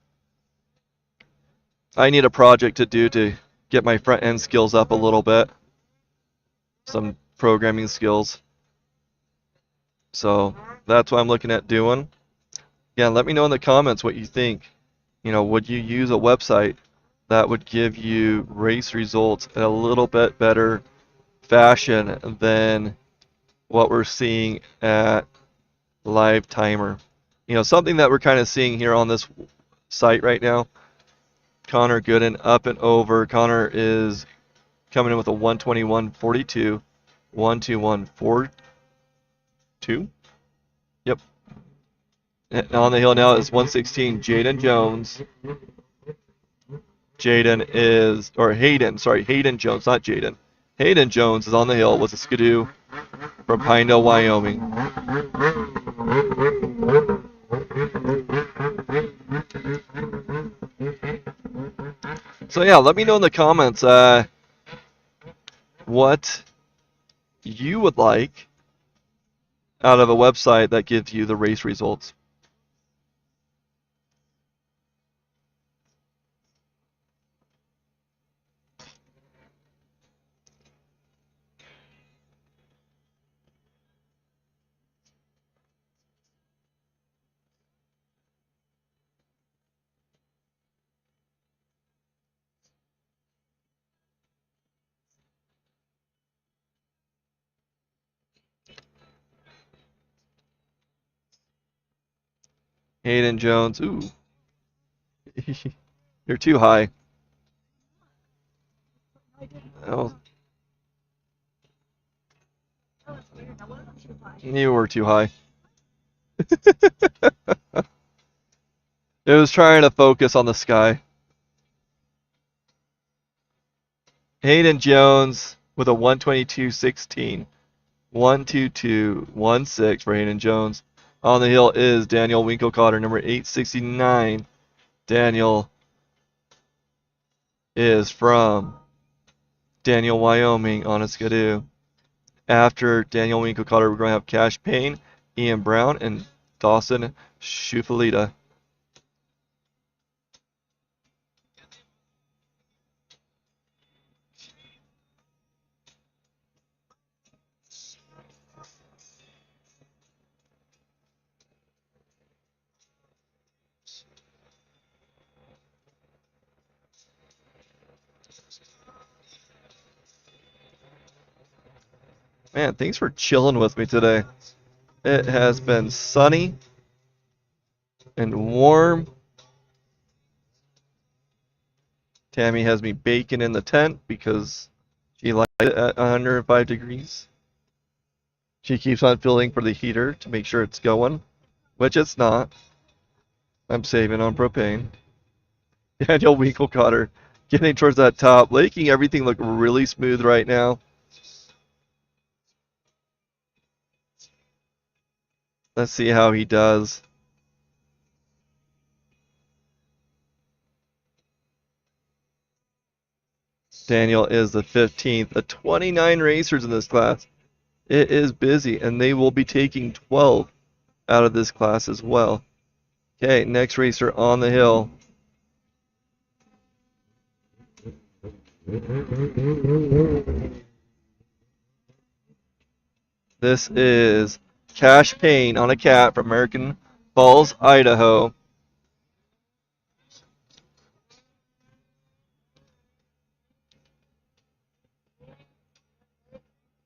I need a project to do to get my front end skills up a little bit, some programming skills, so that's what I'm looking at doing. Yeah, let me know in the comments what you think. Would you use a website that would give you race results in a little bit better fashion than what we're seeing at live timer. You know, something that we're kind of seeing here on this site right now. Connor Gooden up and over. Connor is coming in with a 121.42. 121.42. Yep. And on the hill now is 116. Hayden Jones, Hayden Jones, not Jaden. Hayden Jones is on the hill with a skidoo from Pinedale, Wyoming. So yeah, let me know in the comments what you would like out of a website that gives you the race results. Hayden Jones, ooh. You're too high. Oh, you were too high. It was trying to focus on the sky. Hayden Jones with a 122.16. 122.16 for Hayden Jones. On the hill is Daniel Winkelcotter, number 869. Daniel is from Daniel, Wyoming on a skidoo. After Daniel Winkelcotter, we're going to have Cash Payne, Ian Brown, and Dawson Shufalita. Man, thanks for chilling with me today. It has been sunny and warm. Tammy has me baking in the tent because she likes it at 105 degrees. She keeps on filling for the heater to make sure it's going, which it's not. I'm saving on propane. Daniel Winkelcotter getting towards that top, making everything look really smooth right now. Let's see how he does. Daniel is the 15th. The 29 racers in this class. It is busy, and they will be taking 12 out of this class as well. Okay, next racer on the hill. This is Cash Payne on a cat from American Falls, Idaho.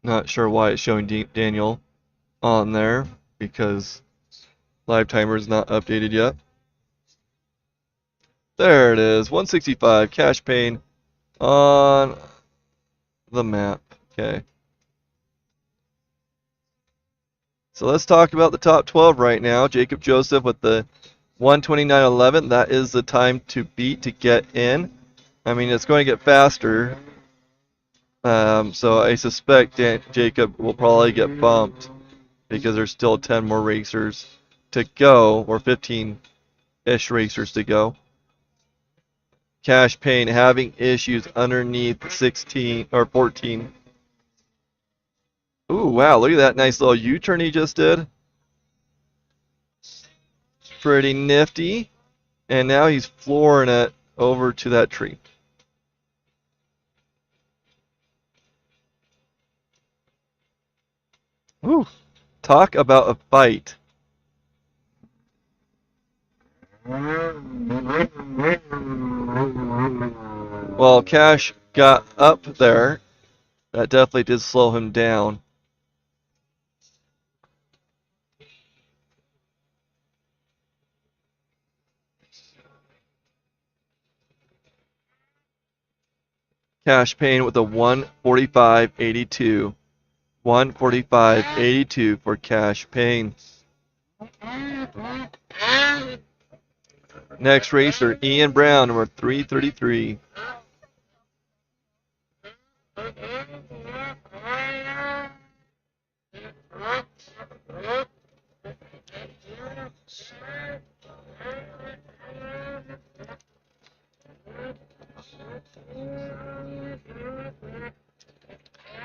Not sure why it's showing Daniel on there because live timer is not updated yet. There it is, 165, Cash Payne on the map. Okay. So let's talk about the top 12 right now. Jacob Joseph with the 129.11. That is the time to beat to get in. I mean, it's going to get faster. So I suspect Jacob will probably get bumped because there's still 10 more racers to go, or 15-ish racers to go. Cash Payne having issues underneath 16 or 14. Ooh, wow, look at that nice little U-turn he just did. Pretty nifty. And now he's flooring it over to that tree. Ooh, talk about a fight. Well, Cash got up there. That definitely did slow him down. Cash paying with a 145.82. 145.82 for cash paying. Next racer, Ian Brown, number 333.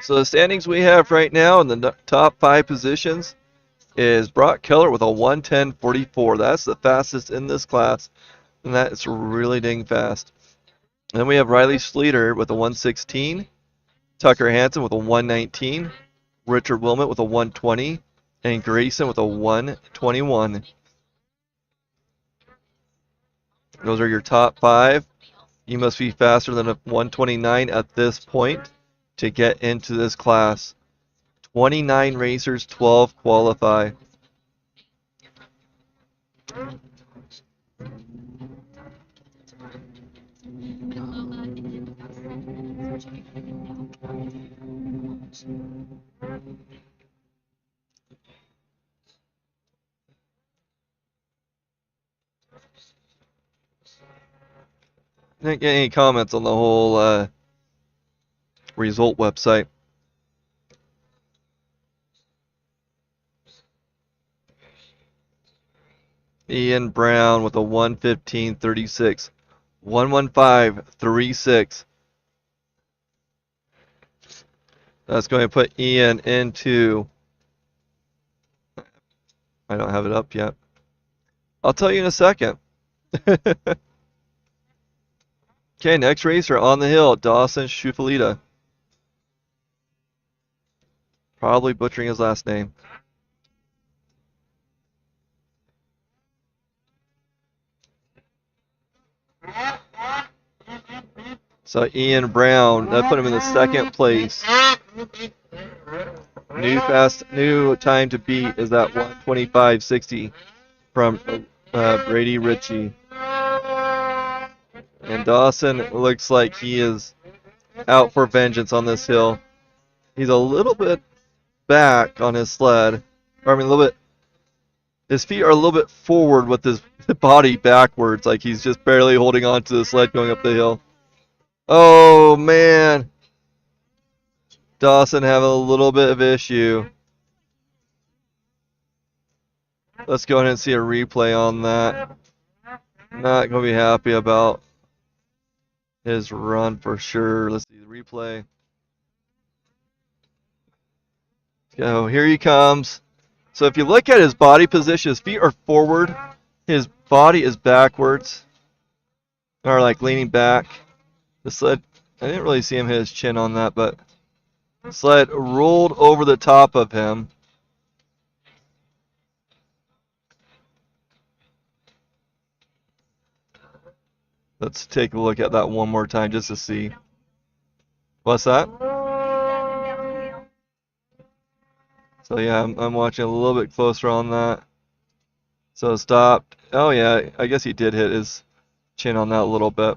So the standings we have right now in the top 5 positions is Brock Keller with a 110.44. That's the fastest in this class, and that is really dang fast. And then we have Riley Schleter with a 116, Tucker Hansen with a 119, Richard Wilmot with a 120, and Grayson with a 121. Those are your top 5. You must be faster than a 129 at this point to get into this class. 29 racers, 12 qualify. Didn't get any comments on the whole result website. Ian Brown with a 115.36. 115.36. That's going to put Ian into... I don't have it up yet. I'll tell you in a second. Okay, next racer on the hill, Dawson Shufalita. Probably butchering his last name. So Ian Brown, that put him in the second place. New time to beat is that 125.60 from Brady Ritchie. And Dawson looks like he is out for vengeance on this hill. He's a little bit back on his sled. Or I mean, a little bit. His feet are a little bit forward with his body backwards, like he's just barely holding on to the sled going up the hill. Oh man, Dawson having a little bit of issue. Let's go ahead and see a replay on that. Not going to be happy about his run for sure. Let's see the replay. Let's go. Here he comes. So if you look at his body position, his feet are forward. His body is backwards. Or like leaning back. The sled, I didn't really see him hit his chin on that, but the sled rolled over the top of him. Let's take a look at that one more time just to see. What's that? So yeah, I'm watching a little bit closer on that. So it stopped. Oh yeah, I guess he did hit his chin on that a little bit.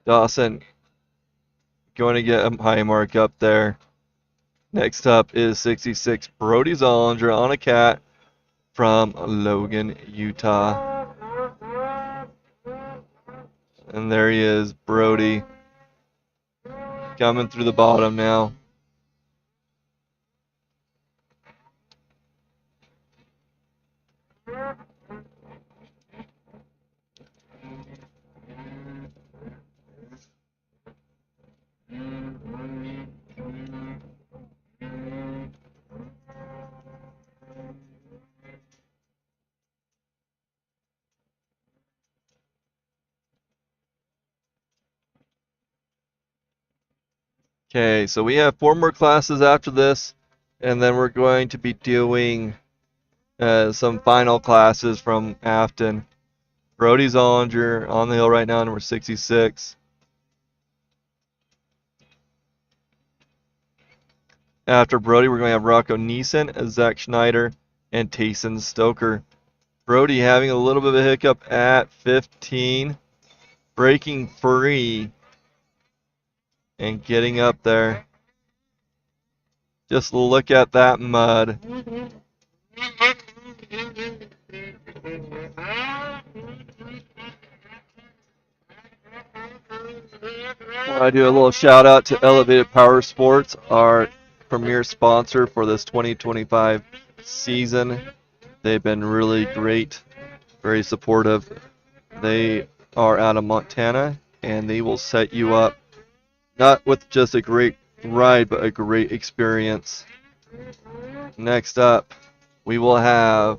Dawson going to get a high mark up there. Next up is 66 Brody Zollinger on a cat from Logan, Utah. And there he is, Brody, coming through the bottom now. Okay, so we have 4 more classes after this, and then we're going to be doing some final classes from Afton. Brody Zollinger on the hill right now, number 66. After Brody, we're going to have Rocco Neeson, Zach Schneider, and Tayson Stoker. Brody having a little bit of a hiccup at 15. Breaking free and getting up there. Just look at that mud. I do a little shout out to Elevated Powersports, our premier sponsor for this 2025 season. They've been really great, very supportive. They are out of Montana, and they will set you up not with just a great ride, but a great experience. Next up, we will have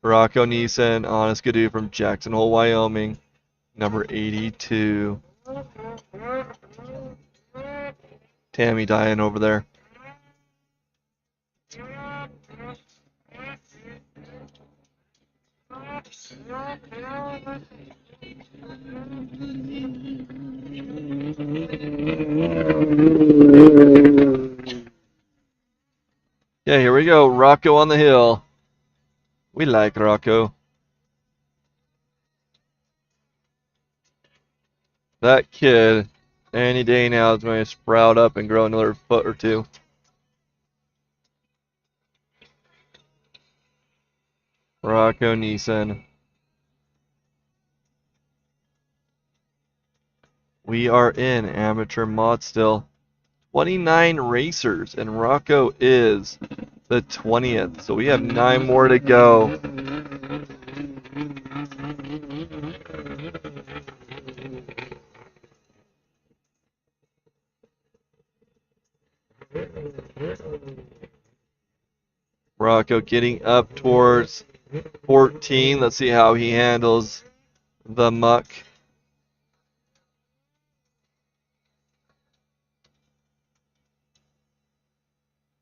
Rocco Neeson on a skidoo from Jackson Hole, Wyoming, number 82. Tammy dying over there. Yeah, here we go. Rocco on the hill. We like Rocco. That kid, any day now, is going to sprout up and grow another foot or two. Rocco Neeson. We are in amateur mod still. 29 racers, and Rocco is the 20th. So we have 9 more to go. Rocco getting up towards 14. Let's see how he handles the muck.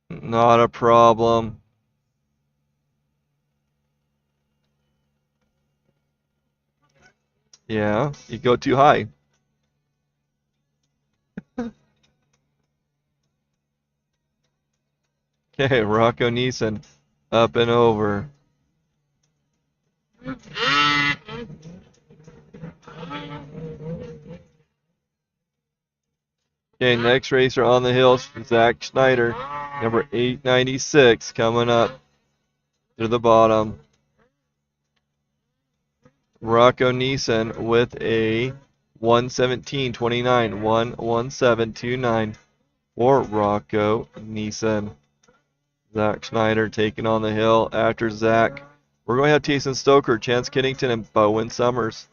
Not a problem. Yeah, you go too high. Okay, Rocco Neeson up and over. Okay, next racer on the hill, Zach Schneider, number 896, coming up to the bottom. Rocco Neeson with a 117.29, 117.29 for Rocco Neeson. Zach Schneider taking on the hill after Zach. We're going to have Tyson Stoker, Chance Kinnington, and Bowen Summers.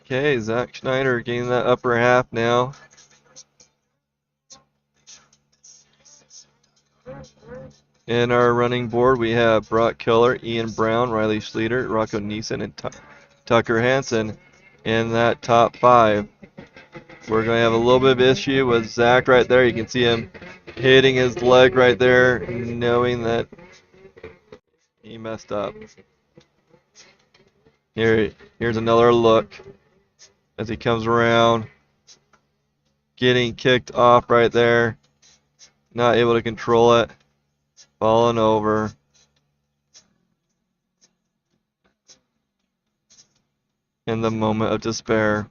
Okay, Zach Schneider getting that upper half now. In our running board, we have Brock Keller, Ian Brown, Riley Schleter, Rocco Neeson, and Tucker Hansen in that top 5. We're going to have a little bit of issue with Zach right there. You can see him hitting his leg right there, knowing that he messed up. Here's another look as he comes around, getting kicked off right there, not able to control it, falling over. In the moment of despair.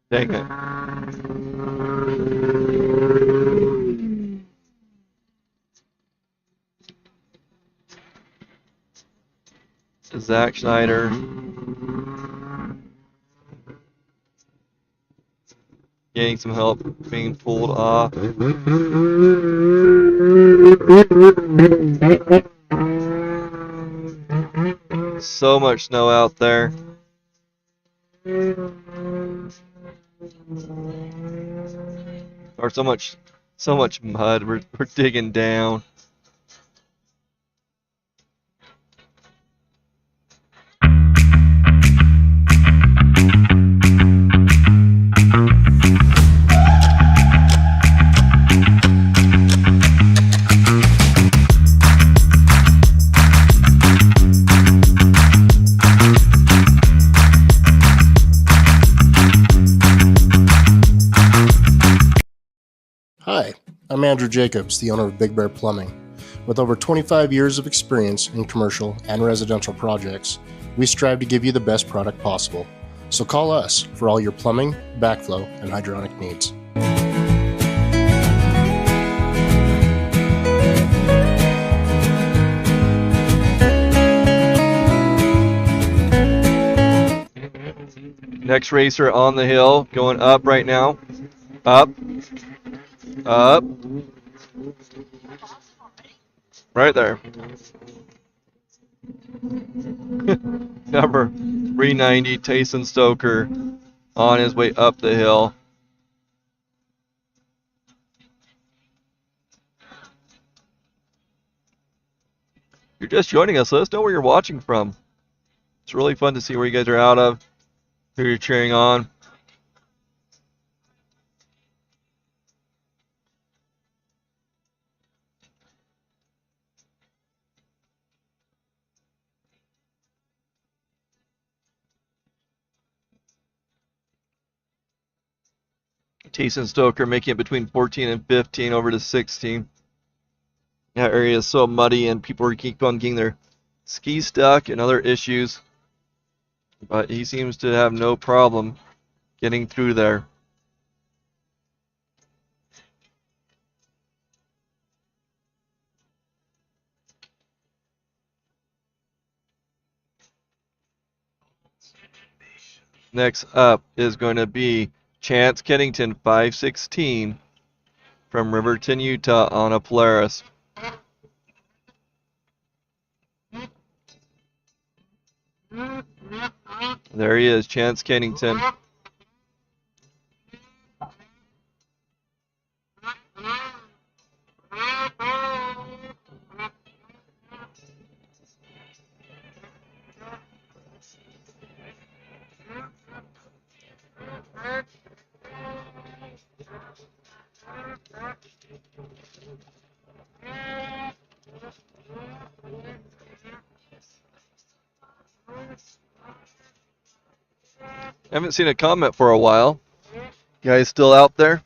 Dang it. Zach Schneider getting some help being pulled off. So much snow out there. Or so much mud. We're digging down. I'm Andrew Jacobs, the owner of Big Bear Plumbing. With over 25 years of experience in commercial and residential projects, we strive to give you the best product possible. So call us for all your plumbing, backflow, and hydronic needs. Next racer on the hill, going up right now. Up. Up. Right there. Number 390, Tayson Stoker, on his way up the hill. If you're just joining us, let us know where you're watching from. It's really fun to see where you guys are out of, who you're cheering on. Tayson Stoker making it between 14 and 15 over to 16. That area is so muddy and people keep on getting their skis stuck and other issues. But he seems to have no problem getting through there. Next up is going to be Chance Kennington, 516, from Riverton, Utah, on a Polaris. There he is, Chance Kennington. Haven't seen a comment for a while. You guys still out there?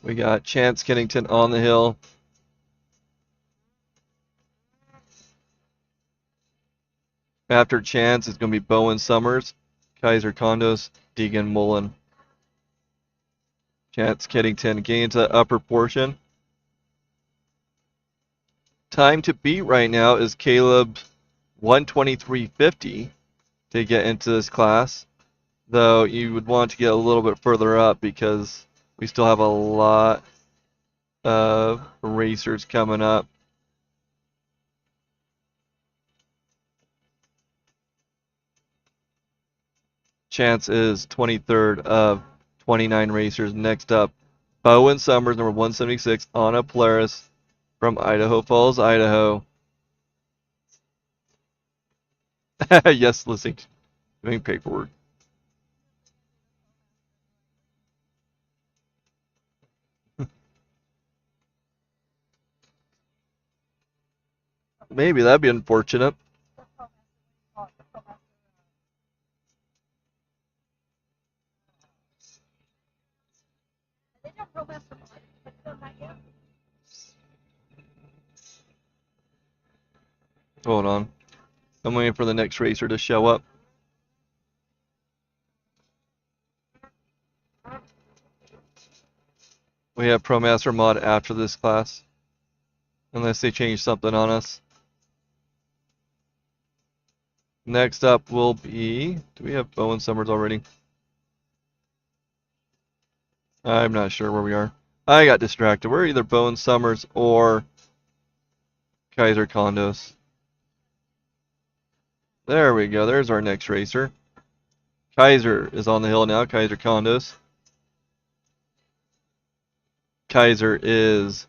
We got Chance Kennington on the hill. After Chance, it's going to be Bowen Summers, Kaiser Condos, Deegan Mullen. Chance Kennington getting into the upper portion. Time to beat right now is Caleb's 123.50 to get into this class. Though you would want to get a little bit further up because we still have a lot of racers coming up. Chance is 23rd of 29 racers. Next up, Bowen Summers, number 176, on a Polaris from Idaho Falls, Idaho. Yes, listening, doing paperwork. Maybe that'd be unfortunate. Hold on. I'm waiting for the next racer to show up. We have ProMaster Mod after this class. Unless they change something on us. Next up will be... Do we have Bowen Summers already? I'm not sure where we are. I got distracted. We're either Bowen Summers or Kaiser Condos. There we go. There's our next racer. Kaiser is on the hill now. Kaiser Condos. Kaiser is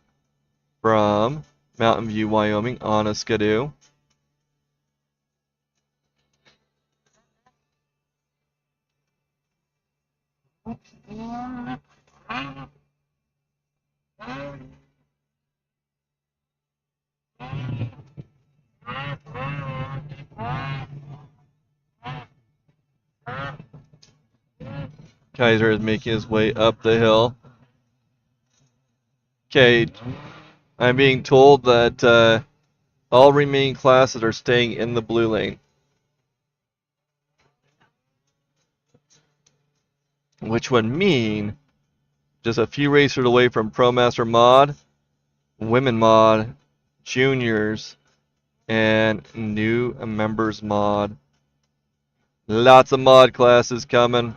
from Mountain View, Wyoming, on a Skidoo. Kaiser is making his way up the hill. Okay, I'm being told that all remaining classes are staying in the blue lane, which would mean just a few racers away from Pro Master Mod, Women Mod, Juniors, and New Members Mod. Lots of mod classes coming.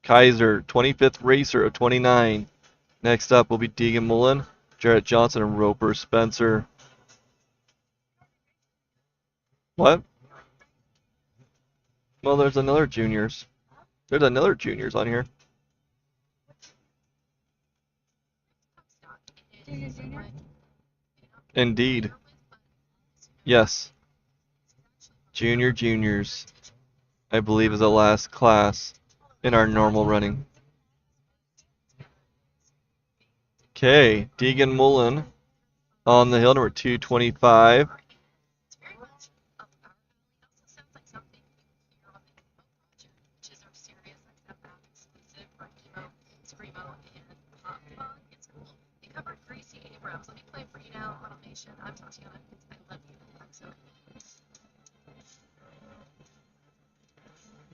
Kaiser, 25th racer of 29. Next up will be Deegan Mullen, Jarrett Johnson, and Roper Spencer. What? Well, there's another juniors. There's another juniors on here. Indeed. Yes. Juniors, I believe, is the last class in our normal running. Okay, Deegan Mullen on the hill, number 225.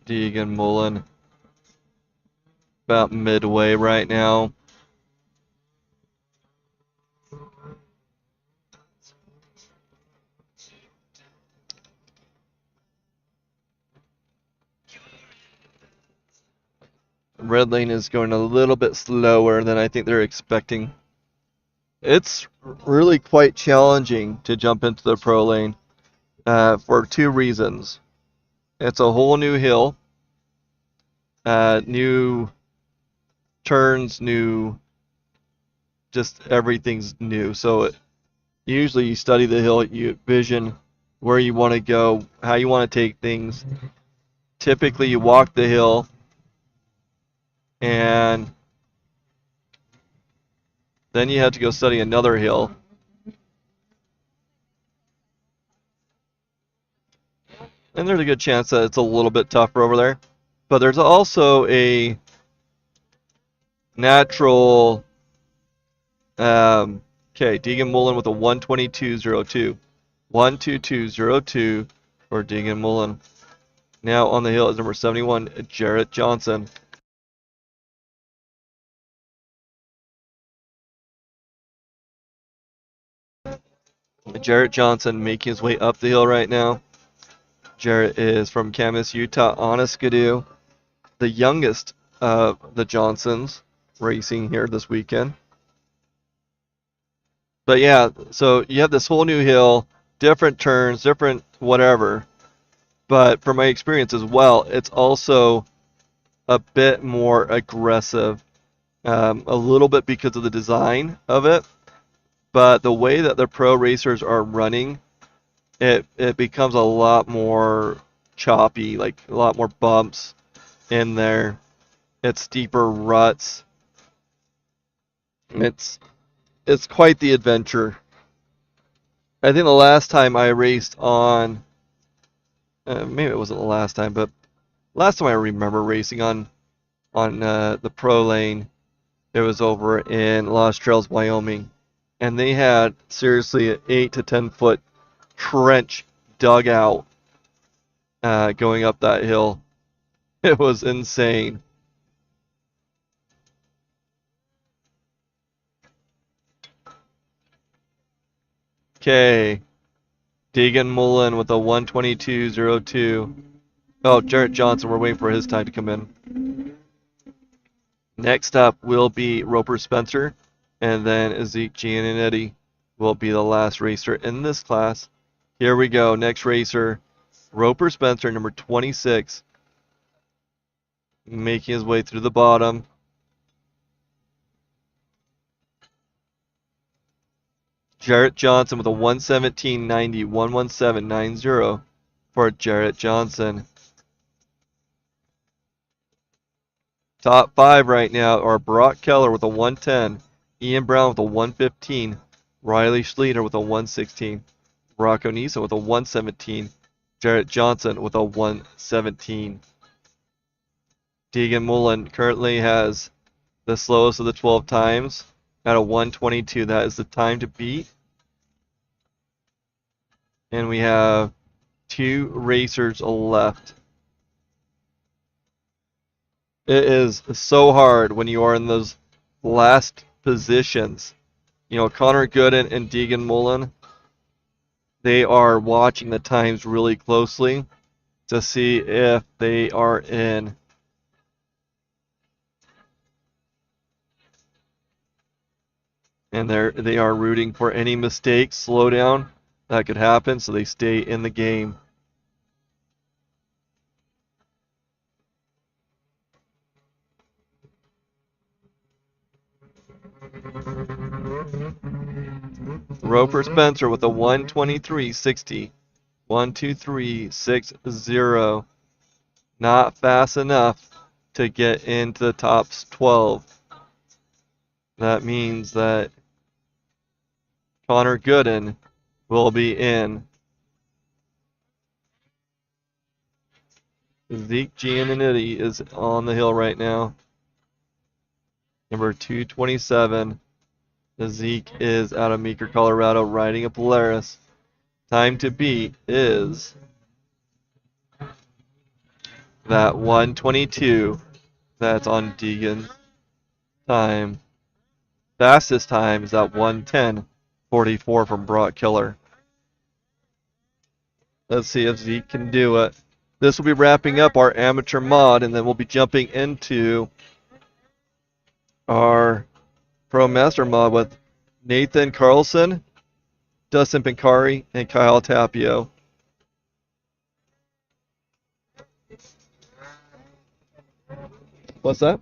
Deegan Mullen, about midway right now. Red lane is going a little bit slower than I think they're expecting. It's really quite challenging to jump into the pro lane for two reasons. It's a whole new hill, new turns, just everything's new. So usually you study the hill, you vision where you want to go, how you want to take things. Typically you walk the hill, and then you have to go study another hill. And there's a good chance that it's a little bit tougher over there. But there's also a natural... okay, Deegan Mullen with a 122.02. 122.02 for Deegan Mullen. Now on the hill is number 71, Jarrett Johnson. Jarrett Johnson making his way up the hill right now. Jarrett is from Camas, Utah, on a Skidoo. The youngest of the Johnsons racing here this weekend. But yeah, so you have this whole new hill, different turns, different whatever. But from my experience as well, it's also a bit more aggressive. A little bit because of the design of it. But the way that the pro racers are running, it becomes a lot more choppy, like a lot more bumps in there. It's steeper ruts. It's quite the adventure. I think the last time I raced on, maybe it wasn't the last time, but last time I remember racing on the pro lane, it was over in Lost Trails, Wyoming. And they had, seriously, an 8 to 10 foot trench dug out going up that hill. It was insane. Okay. Deegan Mullen with a 122.02. Oh, Jarrett Johnson, we're waiting for his time to come in. Next up will be Roper Spencer. And then Zeke Giannetti will be the last racer in this class. Here we go. Next racer, Roper Spencer, number 26. Making his way through the bottom. Jarrett Johnson with a 117.90, 117.90 for Jarrett Johnson. Top 5 right now are Brock Keller with a 110. Ian Brown with a 115, Riley Schleter with a 116, Rocco Nisa with a 117, Jarrett Johnson with a 117. Deegan Mullen currently has the slowest of the 12 times at a 122. That is the time to beat. And we have 2 racers left. It is so hard when you are in those last positions. You know, Connor Gooden and Deegan Mullen, they are watching the times really closely to see if they are in. And they are rooting for any mistakes, slowdown that could happen, so they stay in the game. Roper Spencer with a 123.60. 123.60. Not fast enough to get into the top 12. That means that Connor Gooden will be in. Zeke Gianninitti is on the hill right now. Number 227. Zeke is out of Meeker, Colorado, riding a Polaris. Time to beat is that 122. That's on Deegan's time. Fastest time is that 110.44 from Brock Killer. Let's see if Zeke can do it. This will be wrapping up our amateur mod, and then we'll be jumping into our Pro Master mod with Nathan Carlson, Dustin Pincari, and Kyle Tapio. What's that?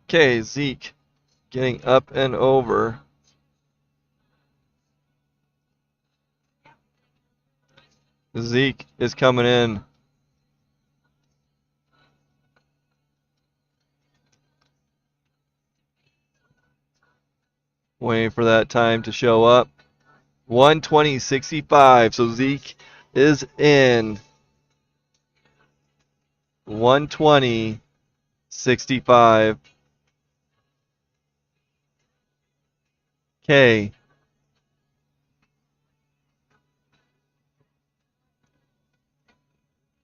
Okay, Zeke getting up and over. Zeke is coming in. Waiting for that time to show up. 120.65. So Zeke is in. 120.65. Okay.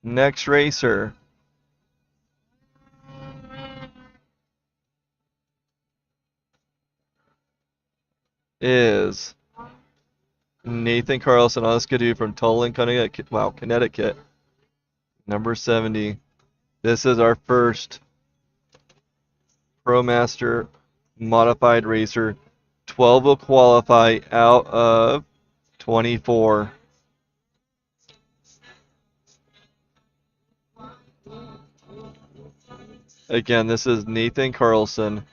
Next racer is Nathan Carlson on a Skidoo from Tulane, Connecticut. Wow, Connecticut. Number 70. This is our first ProMaster modified racer. 12 will qualify out of 24. Again, this is Nathan Carlson.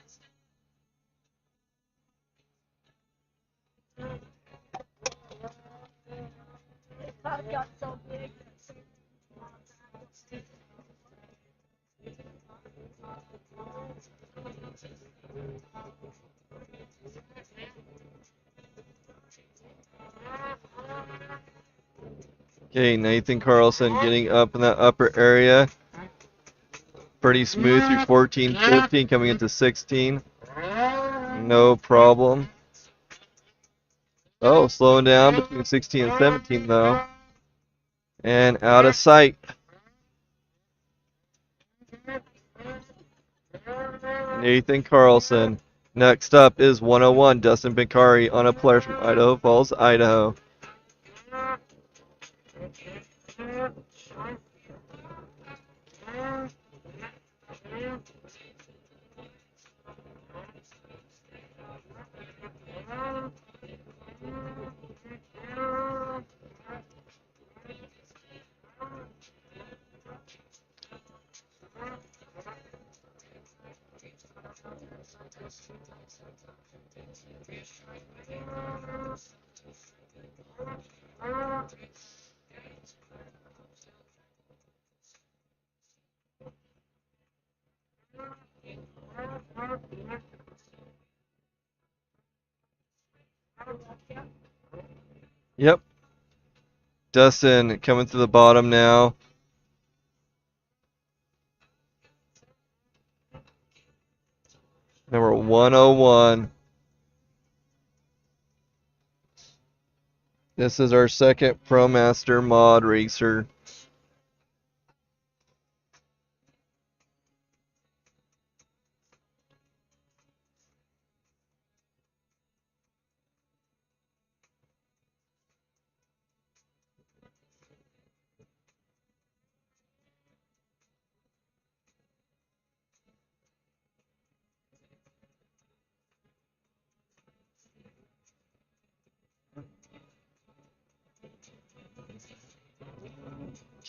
Got so big. Okay, Nathan Carlson getting up in that upper area. Pretty smooth through 14, 15, coming into 16. No problem. Oh, slowing down between 16 and 17 though. And out of sight. Nathan Carlson. Next up is 101, Dustin Pincari on a player from Idaho Falls, Idaho. Dustin coming to the bottom now. Number 101. This is our second ProMaster mod racer.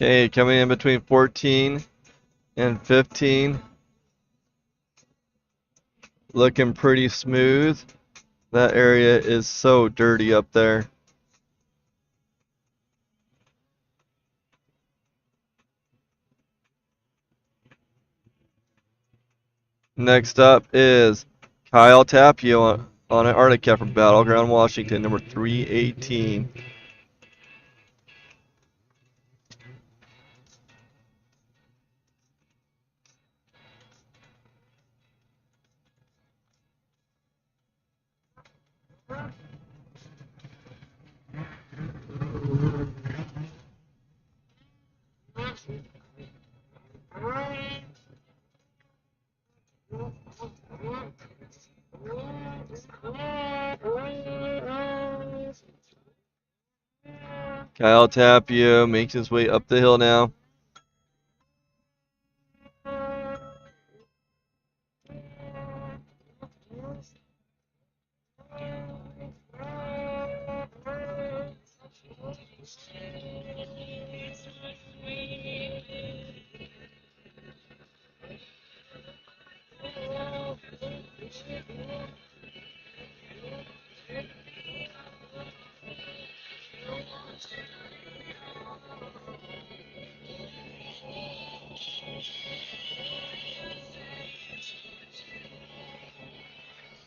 Okay, coming in between 14 and 15. Looking pretty smooth. That area is so dirty up there. Next up is Kyle Tapio on an Arctic Cat from Battleground, Washington, number 318. Kyle Tapio makes his way up the hill now.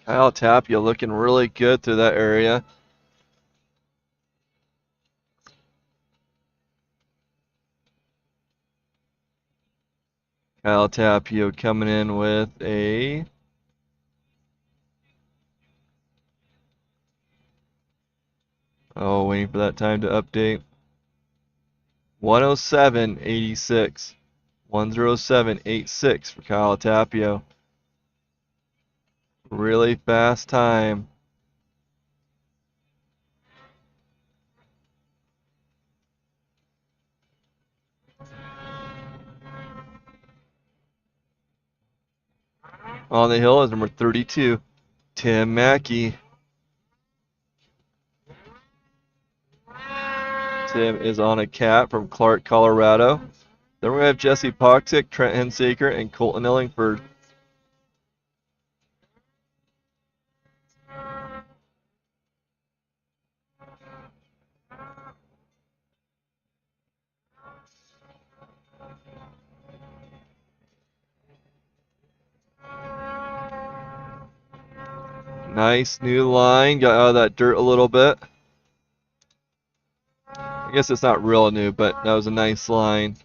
Kyle Tapio looking really good through that area. Kyle Tapio coming in with a waiting for that time to update. 107.86. 107.86 for Kyle Tapio. Really fast time. On the hill is number 32, Tim Mackey. Tim is on a cat from Clark, Colorado. Then we have Jesse Poxic, Trent Hensaker, and Colton Ellingford. Nice new line, got out of that dirt a little bit. I guess it's not real new, but that was a nice line.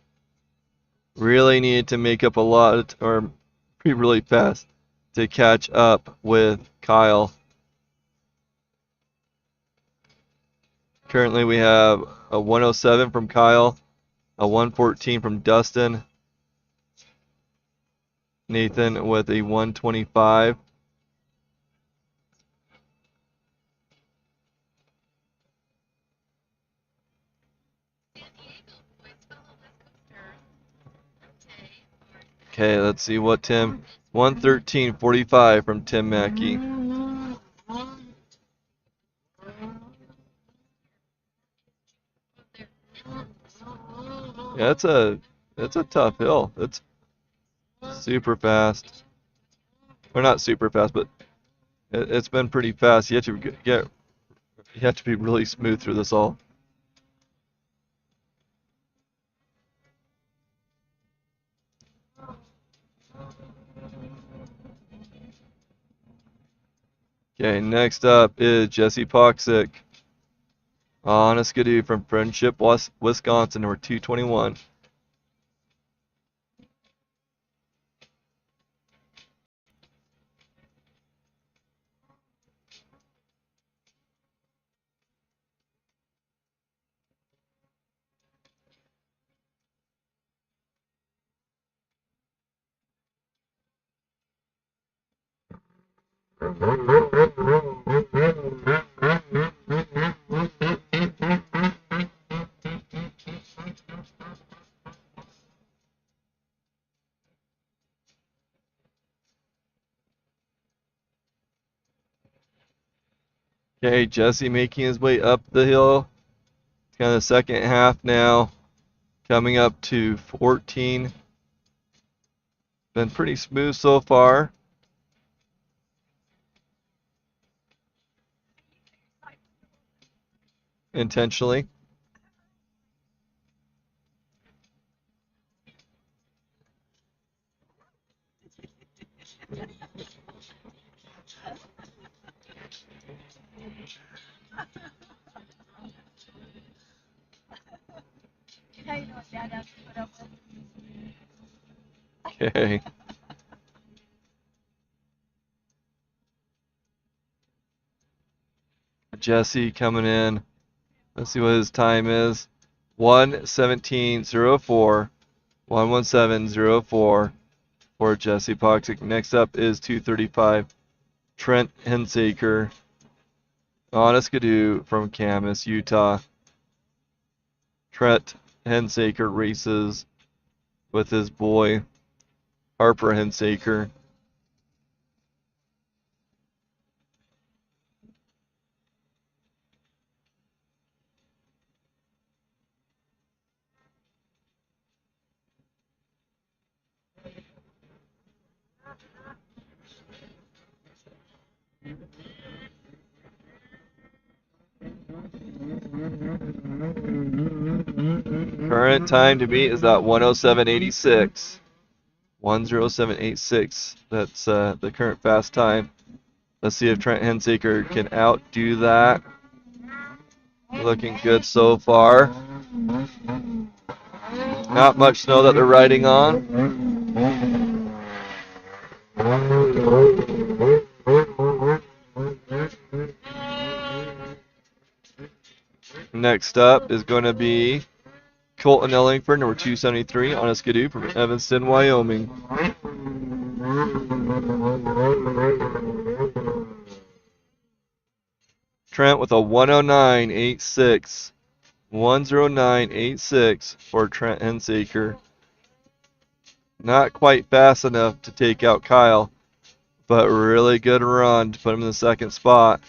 Really needed to make up a lot, or be really fast to catch up with Kyle. Currently we have a 107 from Kyle, a 114 from Dustin, Nathan with a 125. Okay, let's see what Tim, 113.45 from Tim Mackey. Yeah, it's a tough hill. It's super fast. Or not super fast, but it's been pretty fast. You have to be really smooth through this all. Okay, next up is Jesse Poxic On a skidoo from Friendship, Wisconsin, number 221. Okay, Jesse making his way up the hill. Kind of the second half now. Coming up to 14. Been pretty smooth so far. Intentionally. Now you know what Dad has to put up with. Okay. Jesse coming in. Let's see what his time is. 1:17:04. 1:17:04 for Jesse Poxic. Next up is 2:35. Trent Hensaker on a skidoo from Camas, Utah. Trent Hensaker races with his boy Harper Hensaker. Current time to beat is at 1:07:86. 1:07:86. That's the current fast time. Let's see if Trent Hensaker can outdo that. Looking good so far. Not much snow that they're riding on. Next up is going to be Colton Ellingford, number 273, on a skidoo from Evanston, Wyoming. Trent with a 1:09:86. 1:09:86 for Trent Hensaker. Not quite fast enough to take out Kyle, but really good run to put him in the second spot.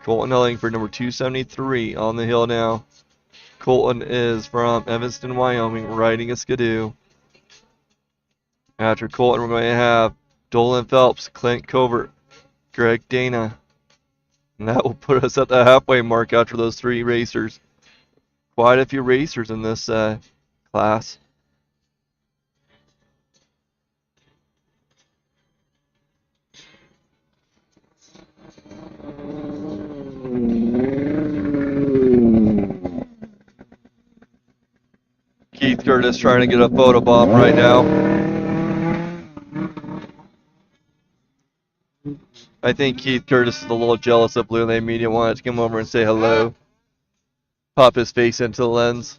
Colton Ellingford, number 273, on the hill now. Colton is from Evanston, Wyoming, riding a skidoo. After Colton, we're going to have Dolan Phelps, Clint Covert, Greg Dana. And that will put us at the halfway mark after those three racers. Quite a few racers in this class. Keith Curtis trying to get a photo bomb right now. I think Keith Curtis is a little jealous of Blue Lane Media, wanted to come over and say hello. Pop his face into the lens.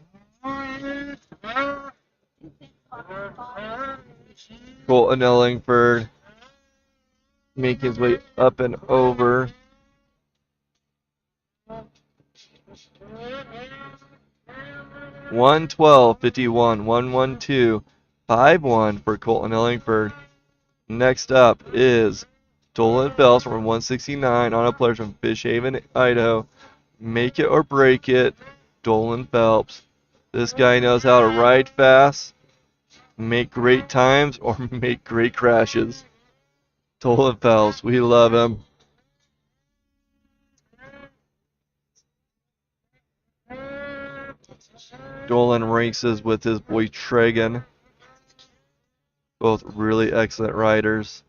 Colton Ellingford making his way up and over. (1:12:51), 1:12:51 for Colton Ellingford. Next up is Dolan Phelps from 169 on a players from Fish Haven, Idaho. Make it or break it, Dolan Phelps. This guy knows how to ride fast, make great times, or make great crashes. Dolan Phelps, we love him. Dolan races with his boy Tregan. Both really excellent riders.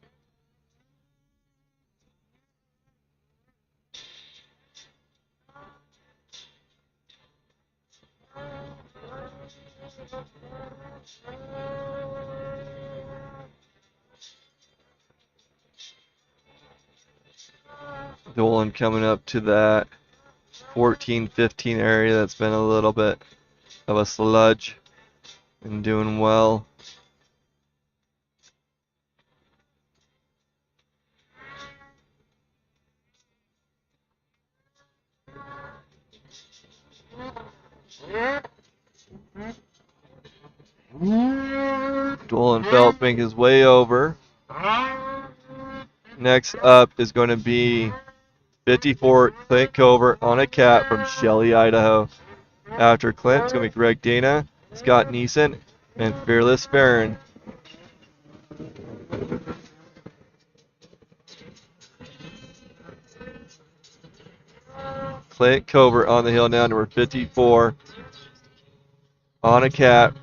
Dolan coming up to that 14, 15 area that's been a little bit of a sludge and doing well. Dolan Phelps making his way over. Next up is going to be 54 Clint Covert on a cat from Shelley, Idaho. After Clint, it's going to be Greg Dana, Scott Neeson, and Fearless Farron. Clint Covert on the hill now, number 54 on a cat.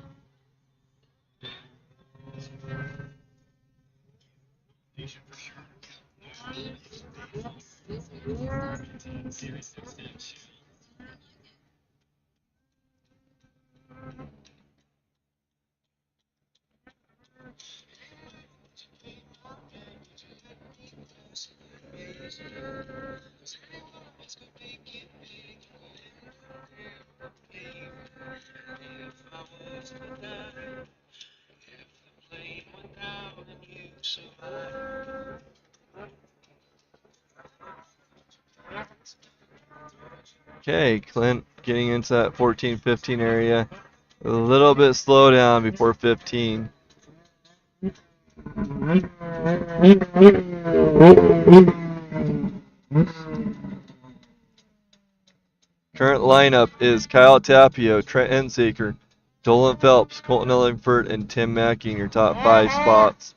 Okay, Clint getting into that 14, 15 area. A little bit slow down before 15. Current lineup is Kyle Tapio, Trent Ensaker, Dolan Phelps, Colton Ellingford, and Tim Macky in your top 5 spots.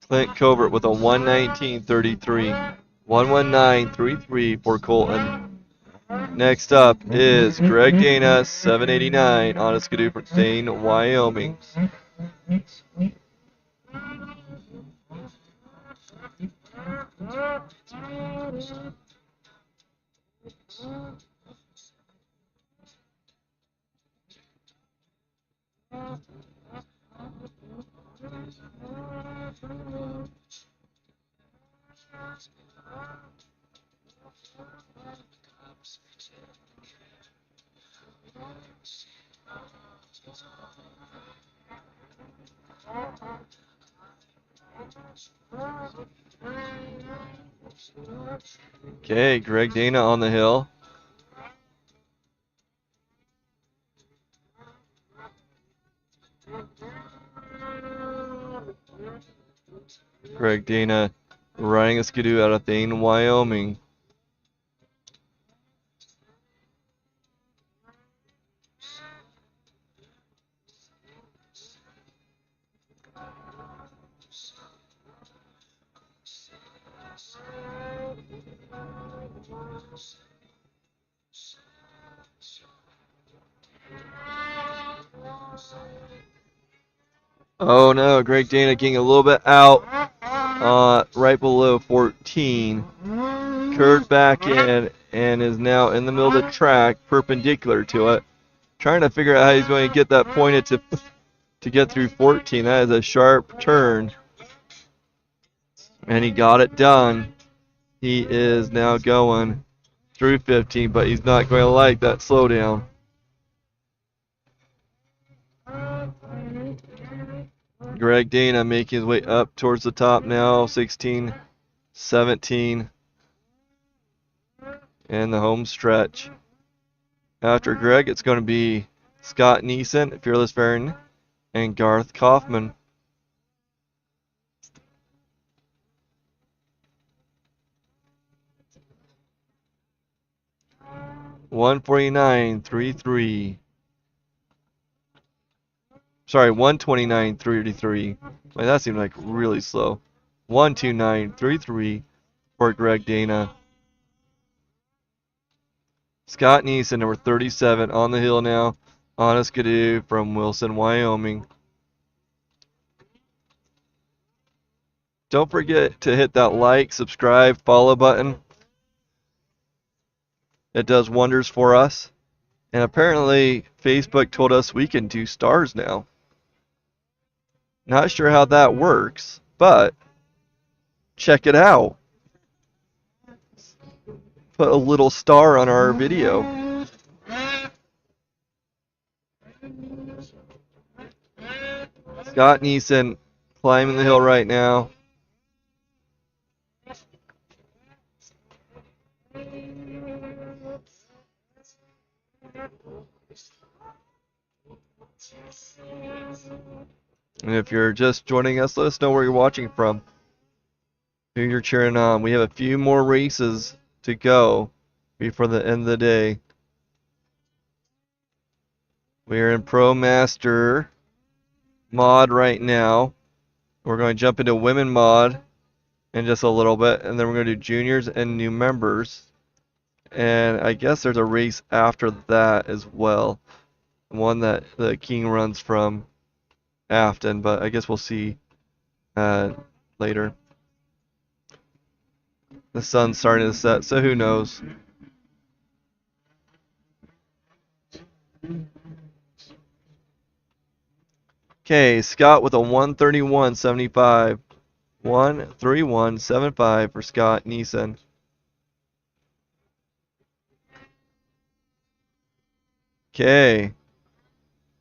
Clint Covert with a 119.33. 119.33 for Colton. Next up is Greg Dana, 789 on a skidoo from Dane, Wyoming. Okay, Greg Dana on the hill. Greg Dana riding a skidoo out of Dane, Wyoming. Oh no, Greg Dana getting a little bit out, right below 14. Curved back in and is now in the middle of the track, perpendicular to it. Trying to figure out how he's going to get that pointed to get through 14. That is a sharp turn. And he got it done. He is now going through 15, but he's not going to like that slowdown. Greg Dana making his way up towards the top now, 16, 17, and the home stretch. After Greg, it's going to be Scott Neeson, Fearless Farron, and Garth Kaufman. $149.33. Sorry, 129.33. Wait, that seemed like really slow. 129.33 for Greg Dana. Scott Neeson, number 37, on the hill now, on a skidoo from Wilson, Wyoming. Don't forget to hit that like, subscribe, follow button. It does wonders for us. And apparently, Facebook told us we can do stars now. Not sure how that works, but check it out. Put a little star on our video. Scott Neeson climbing the hill right now. And if you're just joining us, let us know where you're watching from, who you're cheering on. We have a few more races to go before the end of the day. We are in Pro Master mod right now. We're going to jump into women mod in just a little bit, and then we're going to do juniors and new members. And I guess there's a race after that as well, one that the King runs from Afton, but I guess we'll see later. The sun's starting to set, so who knows. Okay, Scott with a 131.75. 131.75 for Scott Neeson. Okay,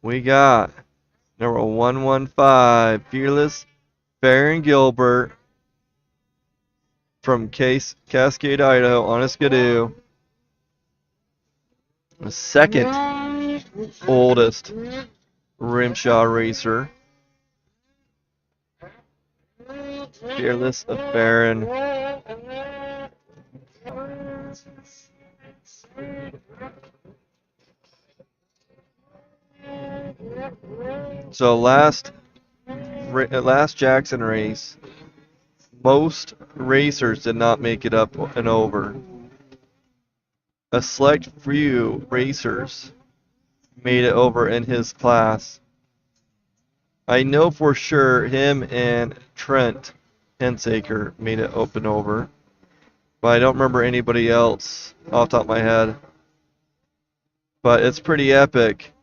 we got number 115, Fearless Baron Gilbert from Cascade, Idaho, on a skidoo. The second oldest Rimshaw racer. Fearless of Baron. So last Jackson race, most racers did not make it up and over. A select few racers made it over in his class. I know for sure him and Trent Hensaker made it up and over, but I don't remember anybody else off the top of my head. But it's pretty epic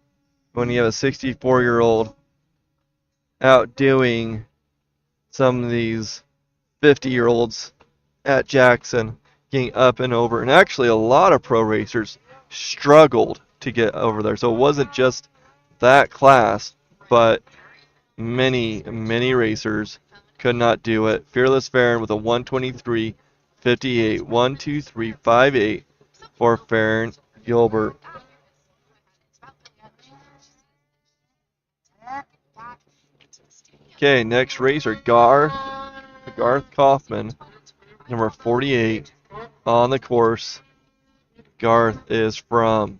when you have a 64-year-old outdoing some of these 50-year-olds at Jackson, getting up and over. And actually, a lot of pro racers struggled to get over there. So it wasn't just that class, but many racers could not do it. Fearless Farron with a 123.58, 123.58 for Farron Gilbert. Okay, next racer, Garth Kaufman, number 48 on the course. Garth is from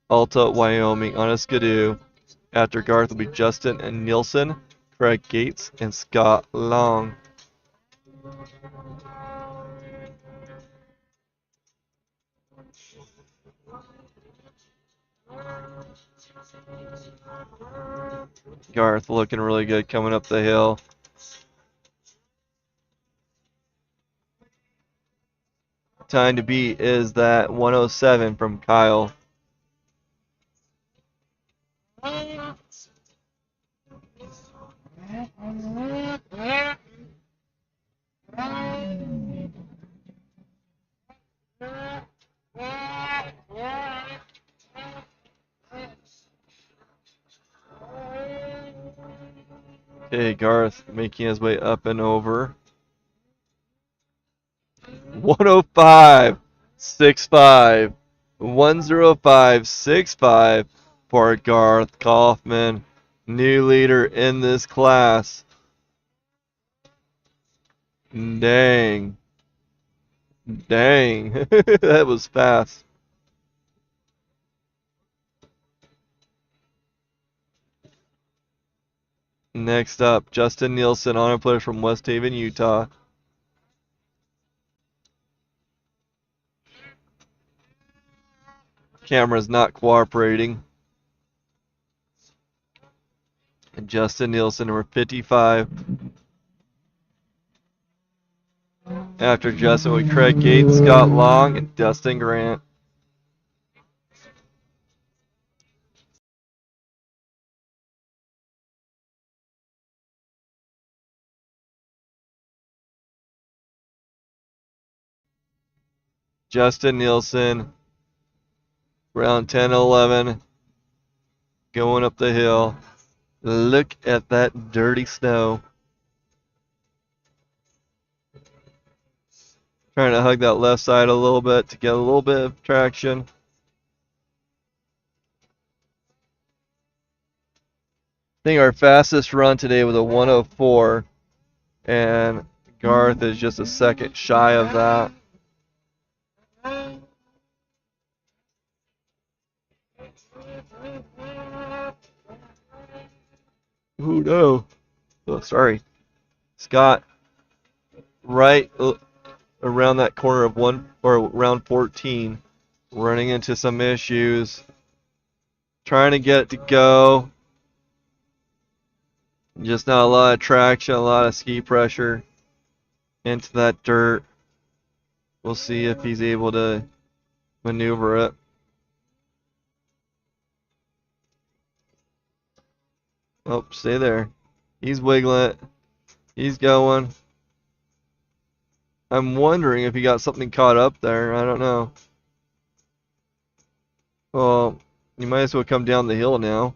Alta, Wyoming, on a skidoo. After Garth will be Justin and Neelson, Craig Gates, and Scott Long. Garth looking really good coming up the hill. Time to beat is that 107 from Kyle. Okay, Garth making his way up and over. 105.65. 105.65 for Garth Kaufman, new leader in this class. Dang. That was fast. Next up, Justin Neelson, honor player from West Haven, Utah. Camera's not cooperating. And Justin Neelson, number 55. After Justin with Craig Gates, Scott Long, and Dustin Grant. Justin Nielsen, round 10, 11, going up the hill. Look at that dirty snow. Trying to hug that left side a little bit to get a little bit of traction. I think our fastest run today was a 104, and Garth is just a second shy of that. Oh no. Oh, sorry. Scott, right around that corner of round 14, running into some issues. Trying to get it to go. Just not a lot of traction, a lot of ski pressure into that dirt. We'll see if he's able to maneuver it. Oh, stay there. He's wiggling it. He's going. I'm wondering if he got something caught up there. I don't know. Well, you might as well come down the hill now.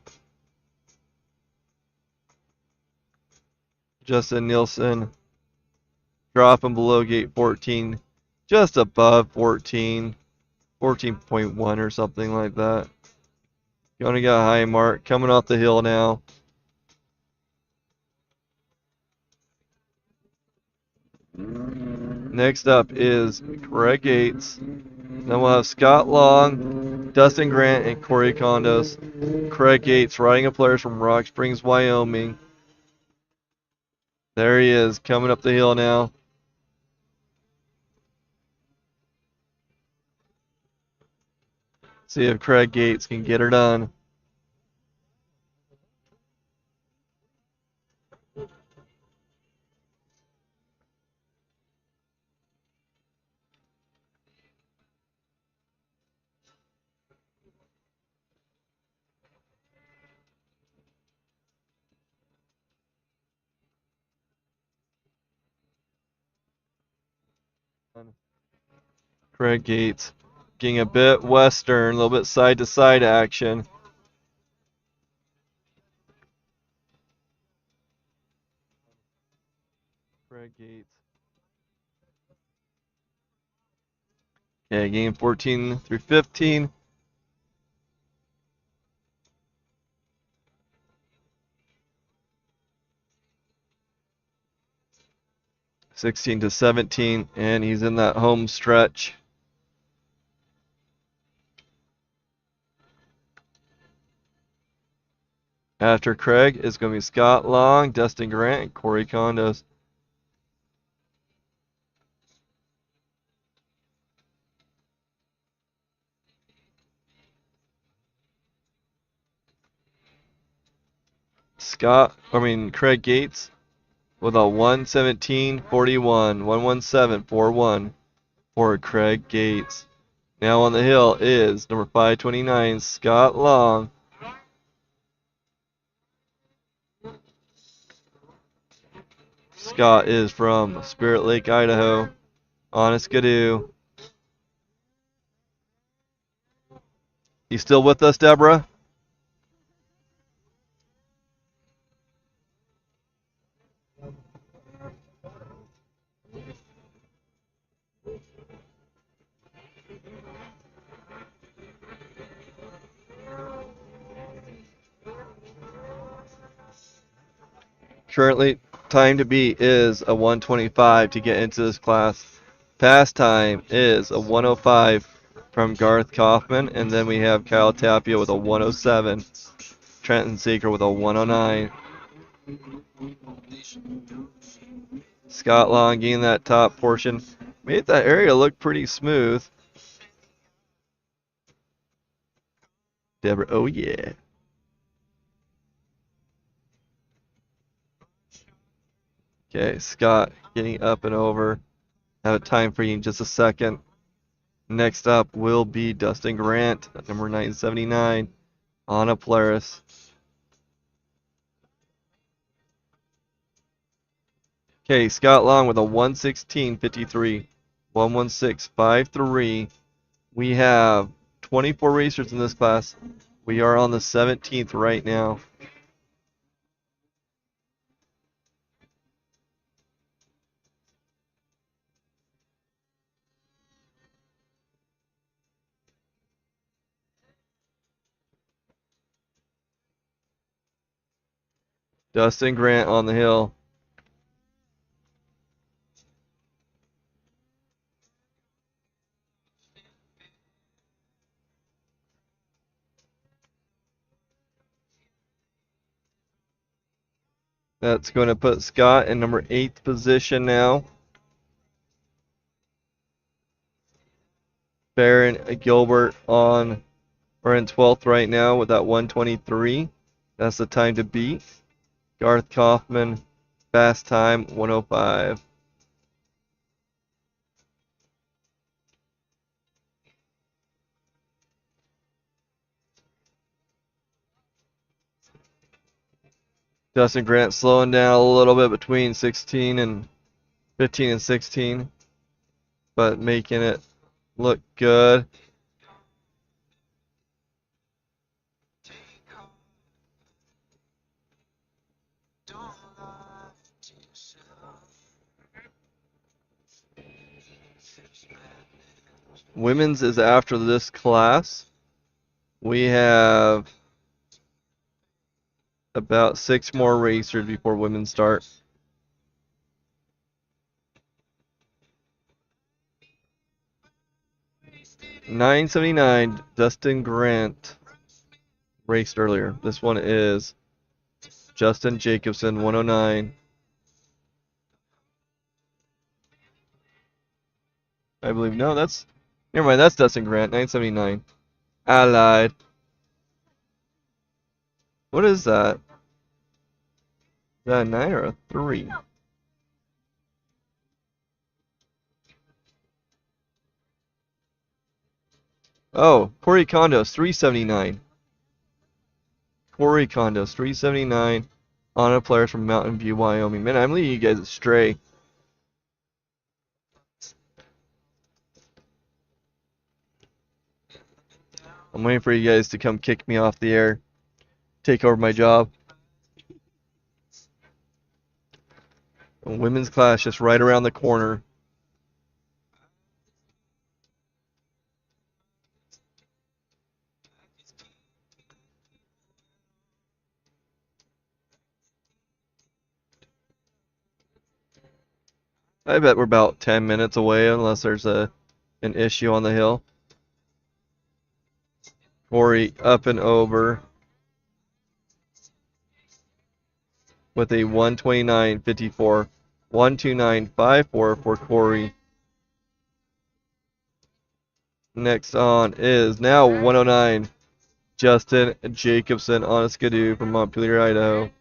Justin Nielsen dropping below gate 14. Just above 14. 14.1 or something like that. Gonna get a high mark. Coming off the hill now. Next up is Greg Gates. Then we'll have Scott Long, Dustin Grant, and Cory Condos. Craig Gates riding a player from Rock Springs, Wyoming. There he is, coming up the hill now. See if Craig Gates can get her done. Craig Gates getting a bit western, a little bit side to side action. Craig Gates. Okay, game 14 through 15. (16 to 17), and he's in that home stretch. After Craig is going to be Scott Long, Dustin Grant, and Cory Condos. Craig Gates with a 117.41, 117.41 for Craig Gates. Now on the hill is number 529, Scott Long. Scott is from Spirit Lake, Idaho, on a skidoo. You still with us, Deborah? Currently, time to beat is a 125 to get into this class. Past time is a 105 from Garth Kaufman, and then we have Kyle Tapio with a 107. Trenton Seeker with a 109. Scott Long getting that top portion. Made that area look pretty smooth. Deborah, oh yeah. Okay, Scott getting up and over. Have a time for you in just a second. Next up will be Dustin Grant, number 979, on a Polaris. Okay, Scott Long with a 116.53. 11653. We have 24 racers in this class. We are on the 17th right now. Dustin Grant on the hill. That's going to put Scott in number 8th position now. Barron Gilbert or in 12th right now with that 123. That's the time to beat. Garth Kaufman, fast time 105. Dustin Grant slowing down a little bit between 15 and 16, but making it look good. Women's is after this class. We have about 6 more racers before women start. $9.79, Dustin Grant raced earlier. This one is Justin Jacobson, 109. I believe, no, never mind, that's Dustin Grant, 979. I lied. What is that? Is that a 9 or a 3? Oh, Cory Condos, 379. Cory Condos, 379. On a player from Mountain View, Wyoming. Man, I'm leading you guys astray. I'm waiting for you guys to come kick me off the air. Take over my job. Women's class just right around the corner. I bet we're about 10 minutes away unless there's an issue on the hill. Cory up and over with a 129.54. 129.54 for Cory. Next on is now 109. Justin Jacobson on a skidoo from Montpelier, Idaho.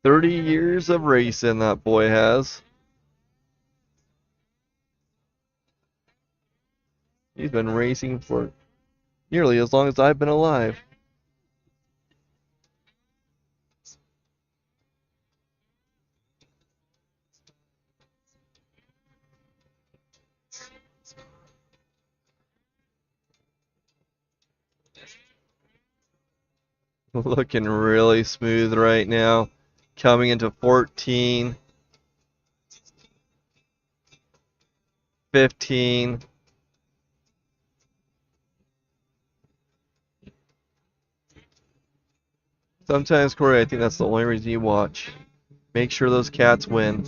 30 years of racing that boy has. He's been racing for nearly as long as I've been alive. Looking really smooth right now. Coming into 14. 15. Sometimes, Cory, I think that's the only reason you watch. Make sure those cats win.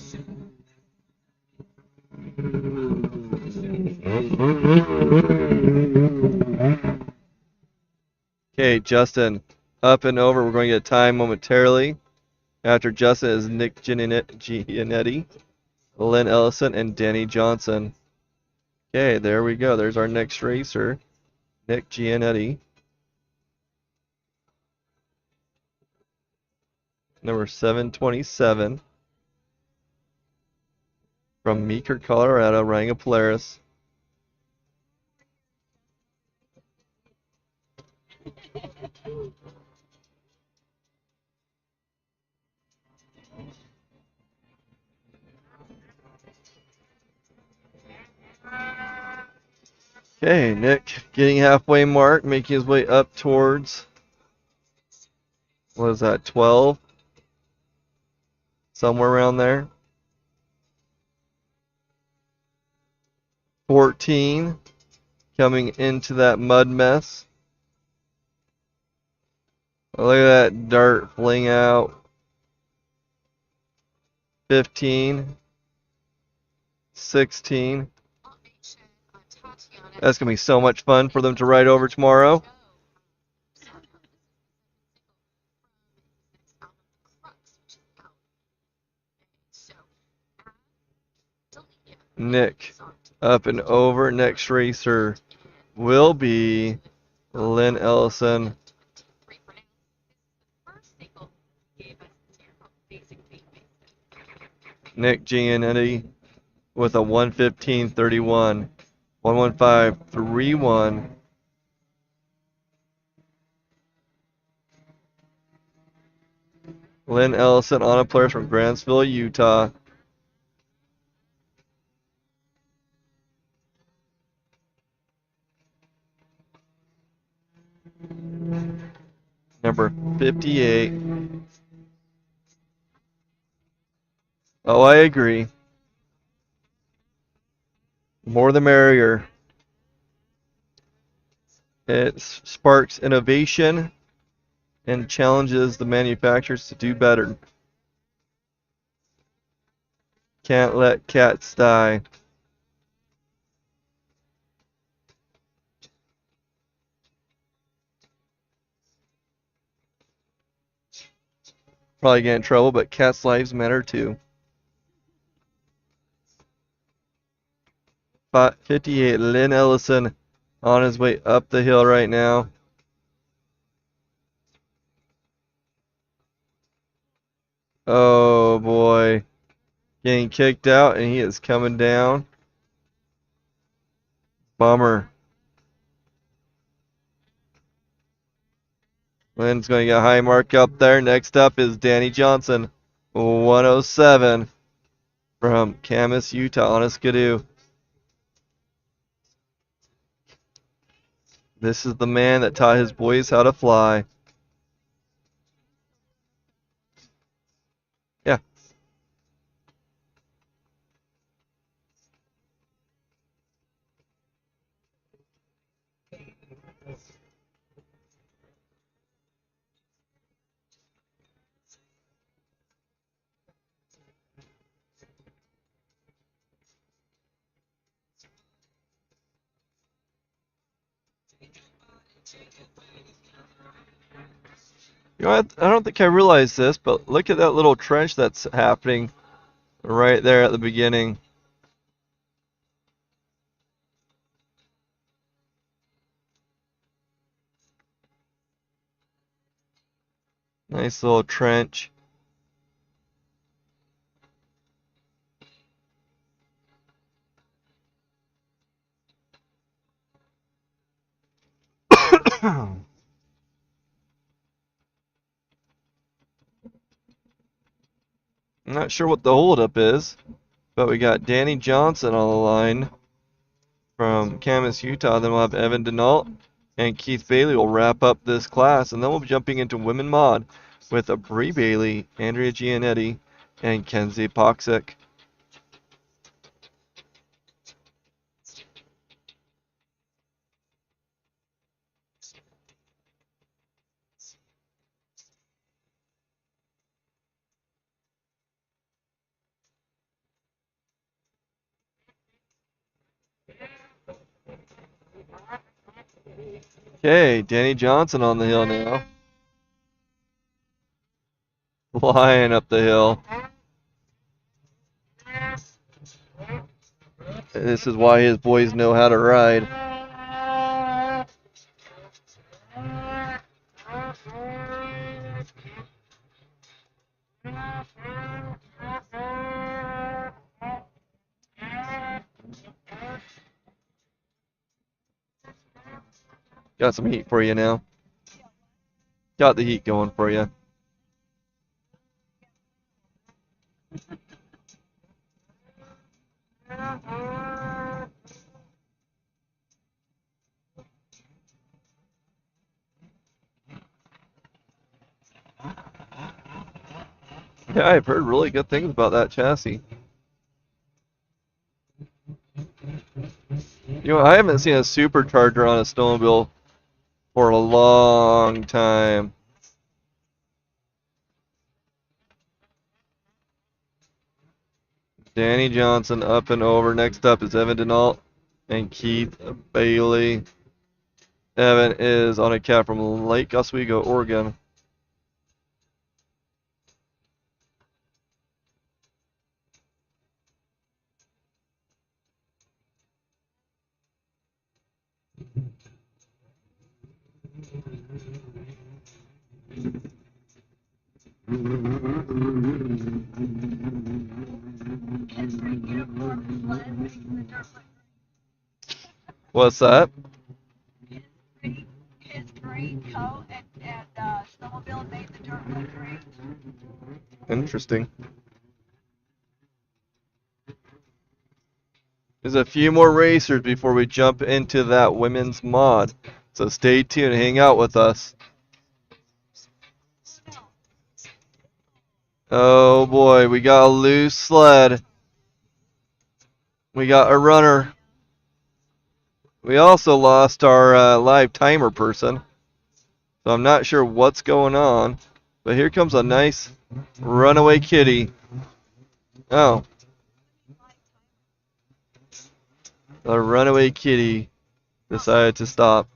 Okay, Justin up and over. We're going to get time momentarily. After Justin is Nick Giannetti, Lynn Ellison, and Danny Johnson. Okay, there we go. There's our next racer, Nick Giannetti. Number 727. From Meeker, Colorado, riding a Polaris. Okay, Nick getting halfway mark, making his way up towards, what is that, 12? Somewhere around there. 14, coming into that mud mess. Look at that dirt fling out. 15, 16. That's going to be so much fun for them to ride over tomorrow. Nick up and over. Next racer will be Lynn Ellison. Nick Giannetti with a 1:15:31. 1:15:31. Lynn Ellison on a player from Grantsville, Utah. Number 58. Oh, I agree. More the merrier. It sparks innovation and challenges the manufacturers to do better. Can't let cats die. Probably get in trouble, but cats' lives matter too. 58, Lynn Ellison on his way up the hill right now. Oh boy. Getting kicked out, and he is coming down. Bummer. Lynn's going to get a high mark up there. Next up is Danny Johnson, 107 from Camas, Utah on a skidoo. This is the man that taught his boys how to fly. Yeah. You know, I don't think I realized this, but look at that little trench that's happening right there at the beginning. Nice little trench. I'm not sure what the holdup is, but we got Danny Johnson on the line from Camas, Utah. Then we'll have Evan Denault and Keith Bailey will wrap up this class, and then we'll be jumping into women mod with Bree Bailey, Andrea Giannetti, and Kenzie Poxic. Okay, Danny Johnson on the hill now. Flying up the hill. This is why his boys know how to ride. Got some heat for you now. Got the heat going for you. Yeah, I've heard really good things about that chassis. You know, I haven't seen a supercharger on a snowmobile for a long time. Danny Johnson up and over. Next up is Evan Denal and Keith Bailey. Evan is on a cab from Lake Oswego, Oregon. What's that? His green coat and snowmobile made the dirt look great. Interesting. There's a few more racers before we jump into that women's mod. So stay tuned, hang out with us. Oh boy, we got a loose sled. We got a runner. We also lost our live timer person. So I'm not sure what's going on. But here comes a nice runaway kitty. Oh. The runaway kitty decided to stop.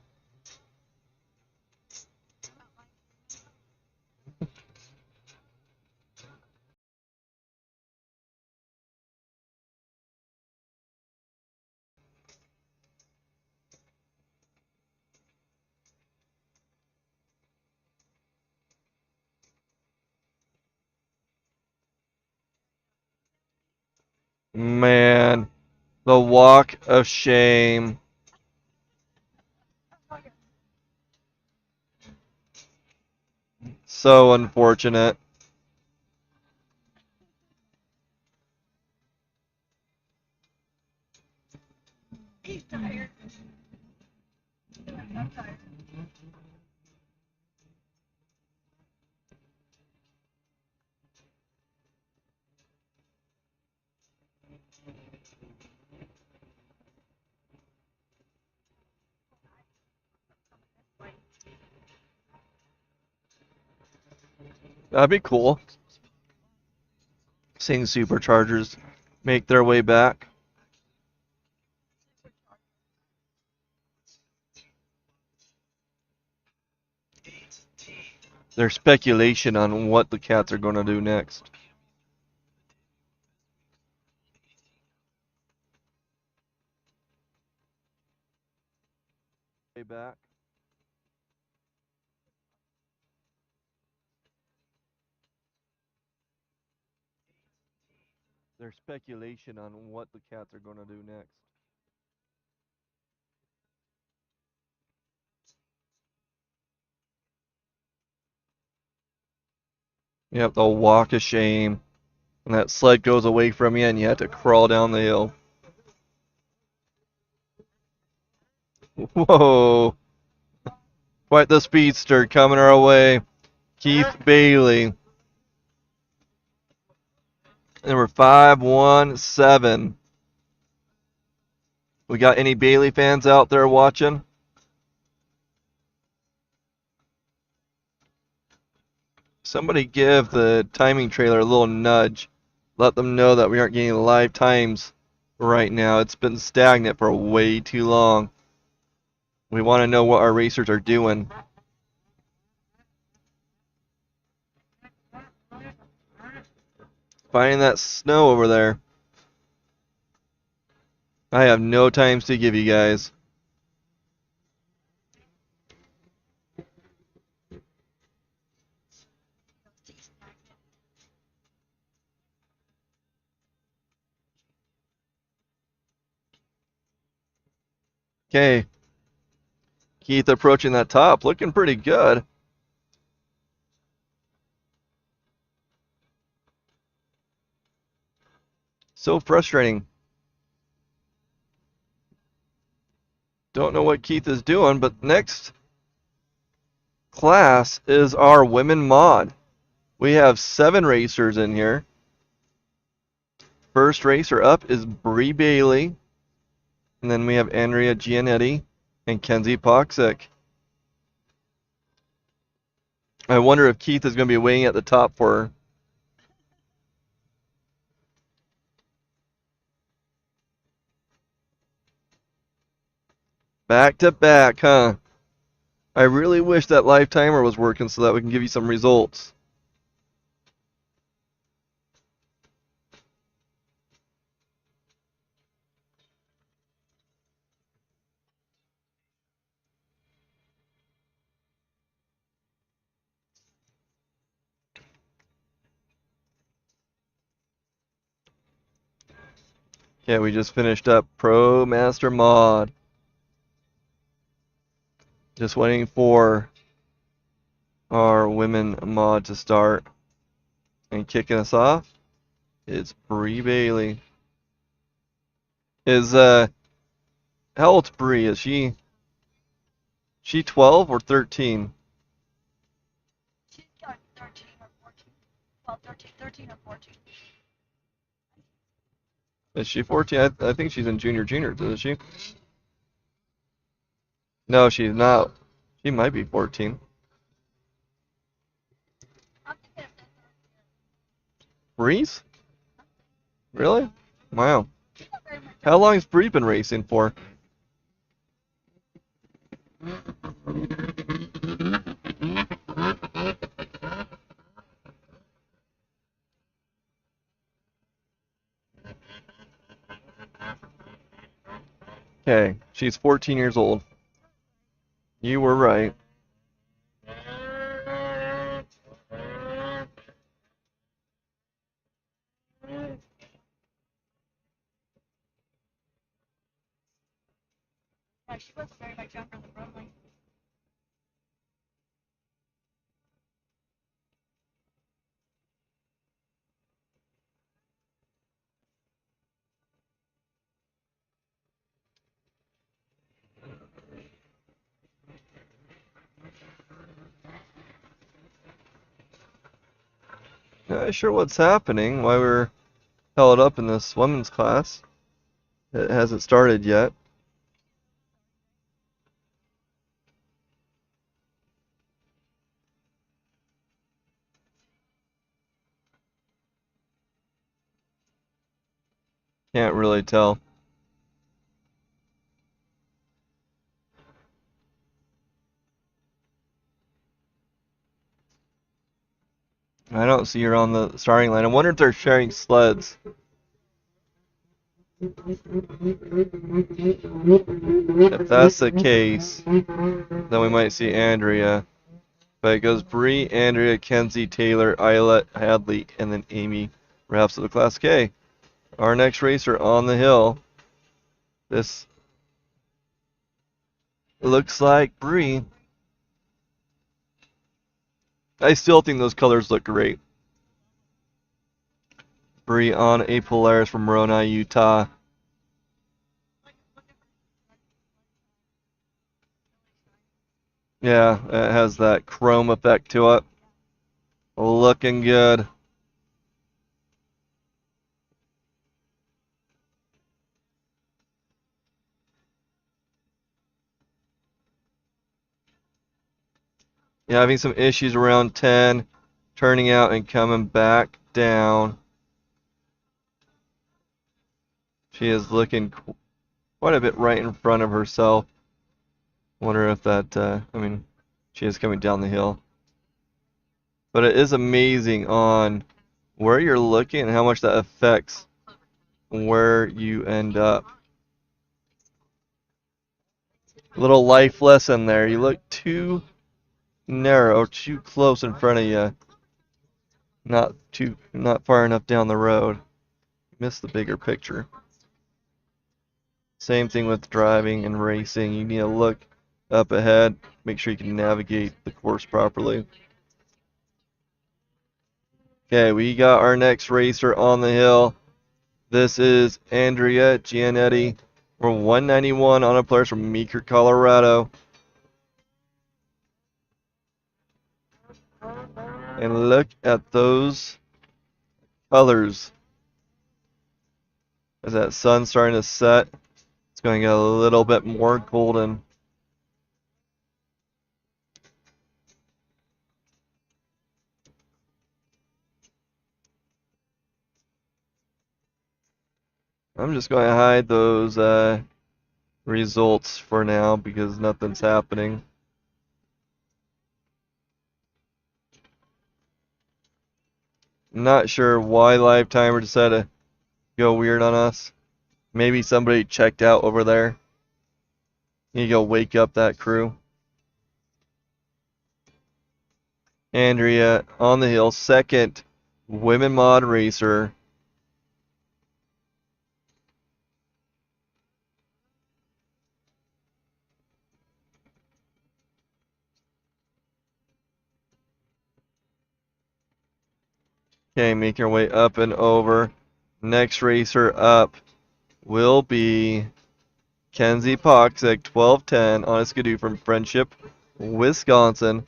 Man, the walk of shame. So unfortunate. He's tired. I'm tired. That'd be cool. Seeing superchargers make their way back. There's speculation on what the cats are going to do next. Way back. There's speculation on what the cats are going to do next. Yep, the walk of shame. And that sled goes away from you and you have to crawl down the hill. Whoa. Quite the speedster coming our way. Keith Bailey. Number 517. We got any Bailey fans out there watching? Somebody give the timing trailer a little nudge. Let them know that we aren't getting live times right now. It's been stagnant for way too long. We want to know what our racers are doing. Finding that snow over there. I have no times to give you guys. Okay. Keith approaching that top, looking pretty good. So frustrating. Don't know what Keith is doing, but next class is our women mod. We have 7 racers in here. First racer up is Bree Bailey. And then we have Andrea Gianetti and Kenzie Poxic. I wonder if Keith is going to be waiting at the top for her. Back to back, huh? I really wish that live timer was working so that we can give you some results. Okay, we just finished up Pro Master Mod. Just waiting for our women mod to start. And kicking us off, it's Bree Bailey. How old's Bree? Is she 12 or 13? She's got 13 or 14. Well, 13 or 14. Is she 14? I think she's in juniors, isn't she? No, she's not. She might be 14. I'm thinking of this. Breeze? Really? Wow. She's not very much. How long has Bree been racing for? Okay, she's 14 years old. You were right. Yeah, she wasn't very much younger than Bromley. Not sure what's happening, why we're held up in this women's class. It hasn't started yet. Can't really tell. I don't see her on the starting line. I wonder if they're sharing sleds. If that's the case, then we might see Andrea. But it goes Bree, Andrea, Kenzie, Taylor, Isla, Hadley, and then Amy wraps up the Class K. Our next racer on the hill. This looks like Bree. I still think those colors look great. Bree on a Polaris from Moroni, Utah. Yeah, it has that chrome effect to it. Looking good. Yeah, having some issues around 10, turning out and coming back down. She is looking quite a bit right in front of herself. Wonder if that, she is coming down the hill. But it is amazing on where you're looking and how much that affects where you end up. Little life lesson there. You look too narrow or too close in front of you. Not far enough down the road. Miss the bigger picture. Same thing with driving and racing. You need to look up ahead, make sure you can navigate the course properly. Okay, we got our next racer on the hill. This is Andrea Gianetti. We're 191 on a Polaris from Meeker, Colorado. And look at those colors. As that sun's starting to set, it's going to get a little bit more golden. I'm just going to hide those results for now because nothing's happening. Not sure why Live Timer decided to go weird on us. Maybe somebody checked out over there. Need to go wake up that crew. Andrea on the hill, second women mod racer. Okay, making our way up and over. Next racer up will be Kenzie Poxi, 1210 on a skidoo from Friendship, Wisconsin.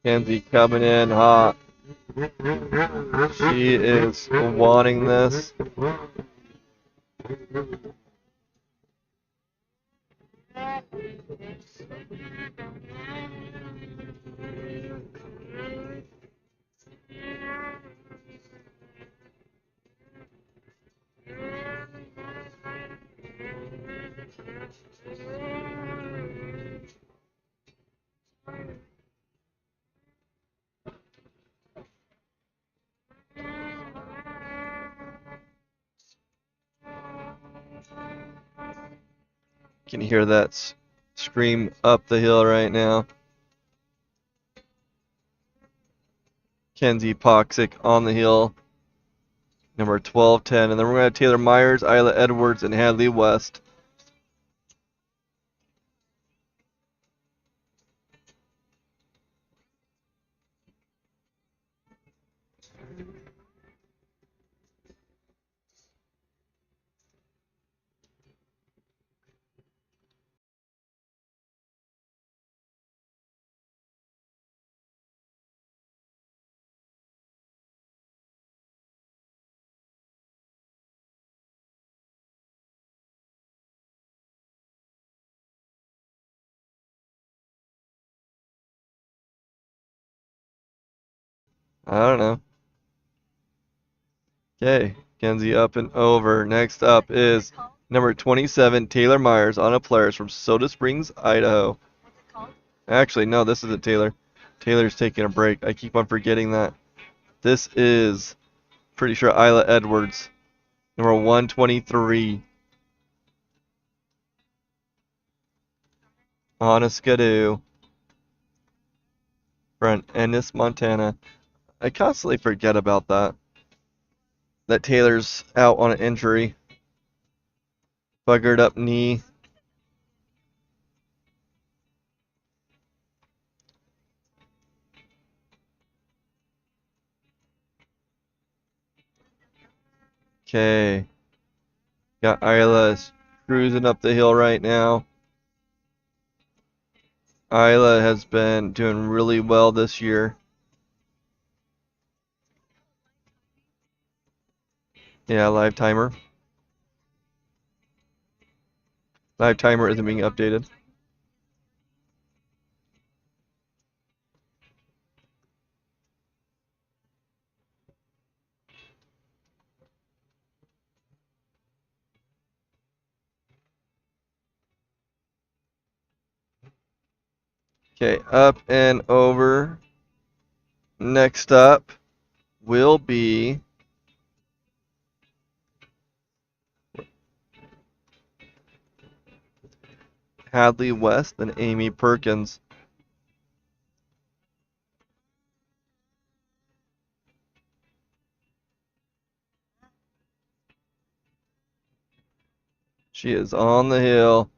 Kenzie coming in hot. She is wanting this. Can you hear that scream up the hill right now? Kenzie Poxic on the hill, number 1210. And then we're going to have Taylor Meyers, Isla Edwards, and Hadley West. I don't know. Okay, Kenzie up and over. Next up is number 27, Taylor Meyers on a Polaris from Soda Springs, Idaho. Actually, no, this isn't Taylor. Taylor's taking a break. I keep on forgetting that. This is, pretty sure, Isla Edwards, number 123. On a Skidoo. From Ennis, Montana. I constantly forget about that. That Taylor's out on an injury. Buggered up knee. Okay. Got Isla cruising up the hill right now. Isla has been doing really well this year. Yeah, live timer. Live timer isn't being updated. Okay, up and over. Next up will be Hadley West and Amy Perkins. She is on the hill.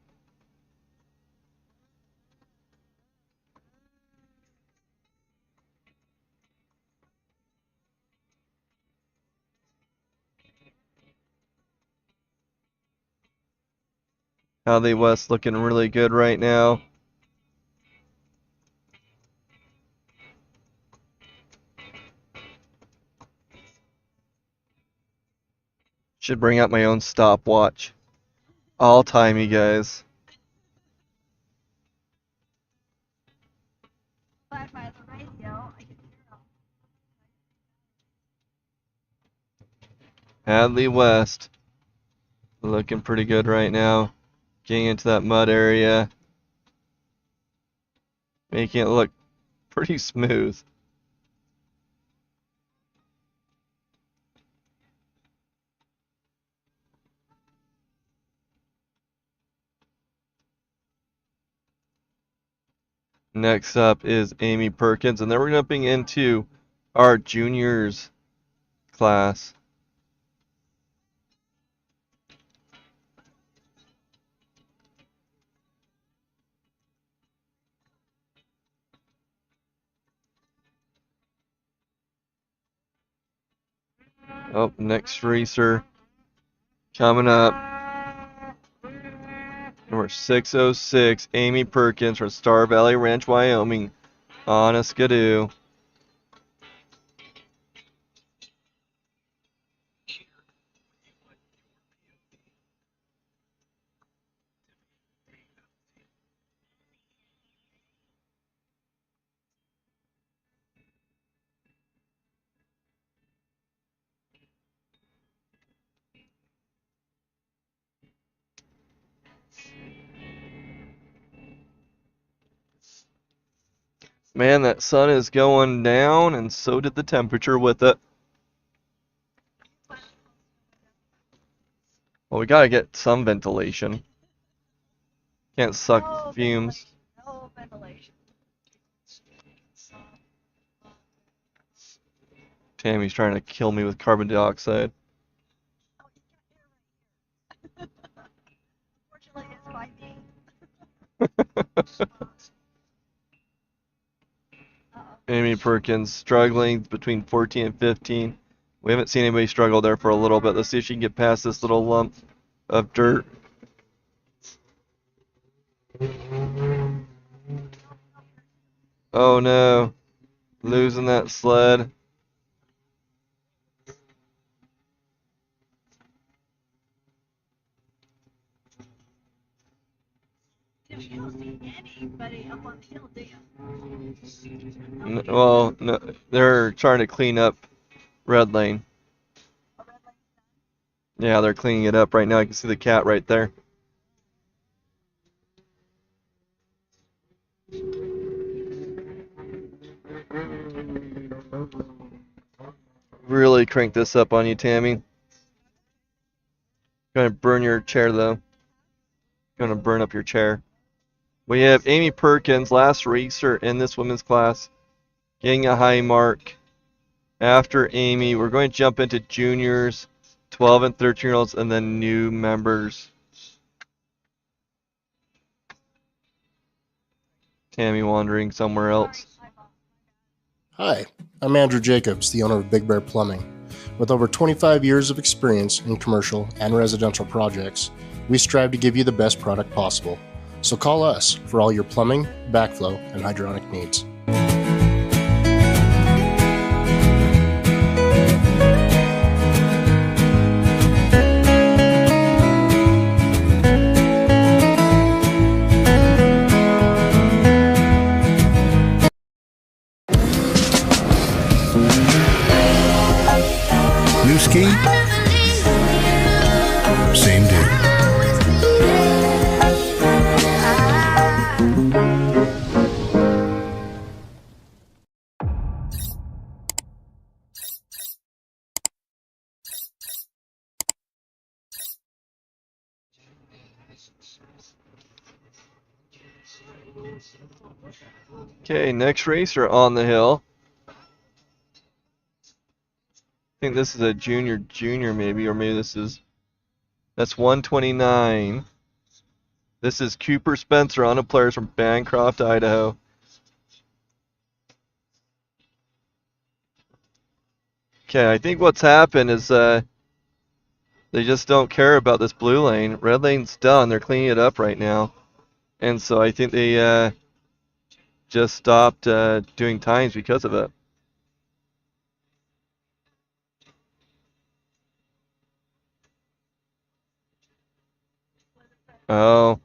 Hadley West looking really good right now. Should bring out my own stopwatch. All time, you guys. But by the radio, I can hear them. Hadley West looking pretty good right now. Getting into that mud area. Making it look pretty smooth. Next up is Amy Perkins, and then we're jumping into our juniors class. Oh, next racer coming up. Number 606, Amy Perkins from Star Valley Ranch, Wyoming, on a skidoo. Man, that sun is going down, and so did the temperature with it. Well, we gotta get some ventilation. Can't suck fumes. No ventilation. Tammy's trying to kill me with carbon dioxide. Unfortunately, it's by me. Amy Perkins struggling between 14 and 15. We haven't seen anybody struggle there for a little bit. Let's see if she can get past this little lump of dirt. Oh no. Losing that sled. You don't see anybody up on the hill, do you? Well, no, they're trying to clean up Red Lane. A red light. Yeah, they're cleaning it up right now. You can see the cat right there. Really crank this up on you, Tammy. Gonna burn your chair though. Gonna burn up your chair. We have Amy Perkins, last racer in this women's class, getting a high mark. After Amy, we're going to jump into juniors, 12 and 13-year-olds, and then new members. Tammy wandering somewhere else. Hi, I'm Andrew Jacobs, the owner of Big Bear Plumbing. With over 25 years of experience in commercial and residential projects, we strive to give you the best product possible. So call us for all your plumbing, backflow, and hydronic needs. New ski? Same dude. Okay, next racer on the hill. I think this is a junior maybe, or maybe that's 129. This is Cooper Spencer on a players from Bancroft, Idaho. Okay, I think what's happened is They just don't care about this blue lane. Red lane's done. They're cleaning it up right now. And so I think they just stopped doing times because of it. Oh,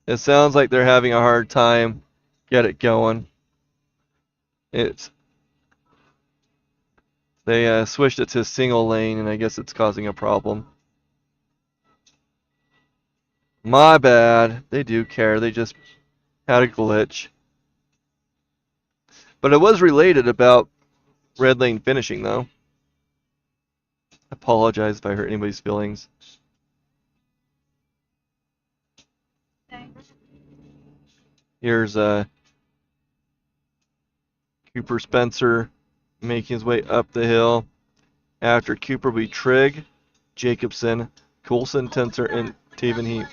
it sounds like they're having a hard time get it going. They switched it to single lane, and I guess it's causing a problem. My bad. They do care. They just had a glitch. But it was related about red lane finishing, though. I apologize if I hurt anybody's feelings. Here's Cooper Spencer making his way up the hill. After Cooper will be Trigg, Jacobson, Coulson, Tensor, and Taven Heap.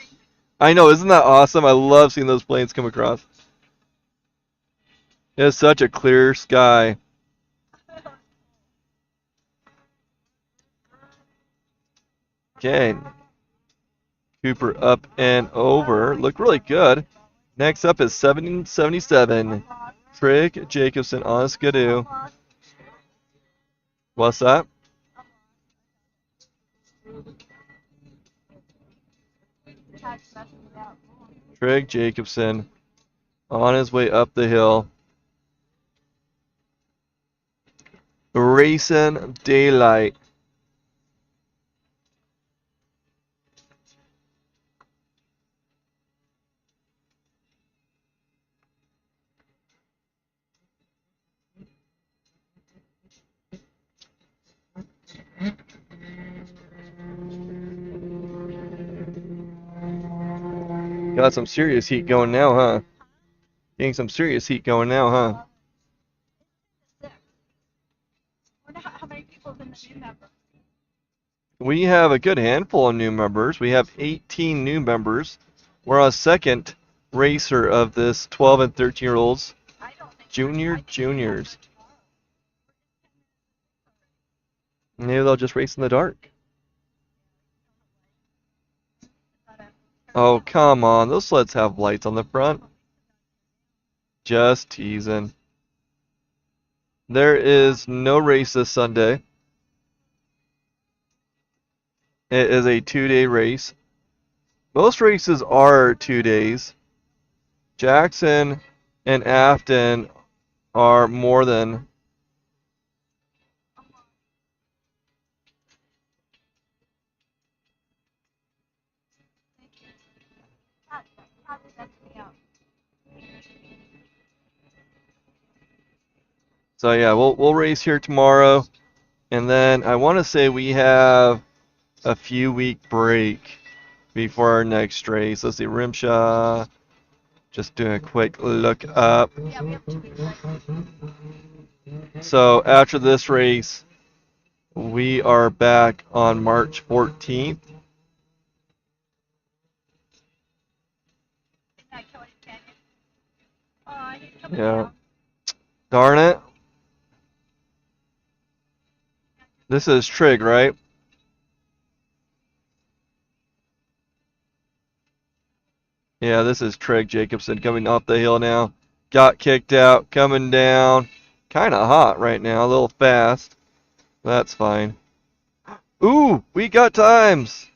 I know, isn't that awesome? I love seeing those planes come across. It's such a clear sky. Okay. Cooper up and over. Look really good. Next up is 777. Trigg, Jacobson on Skidoo. What's that? Trigg Jacobson on his way up the hill. Racing Daylight. Got some serious heat going now, huh? Getting some serious heat going now, huh? How many people in the new member? We have a good handful of new members. We have 18 new members. We're on second racer of this 12 and 13-year-olds. Juniors. Maybe they'll just race in the dark. Oh, come on. Those sleds have lights on the front. Just teasing. There is no race this Sunday. It is a 2-day race. Most races are 2 days. Jackson and Afton are more than. So yeah, we'll race here tomorrow, and then I want to say we have a few week break before our next race. Let's see, Rimshaw. Just doing a quick look up. Yeah, we have 2 weeks. So after this race, we are back on March 14th. Yeah. Darn it. This is Trigg, right? Yeah, this is Trigg Jacobson coming off the hill now. Got kicked out, coming down. Kind of hot right now, a little fast. That's fine. Ooh, we got times.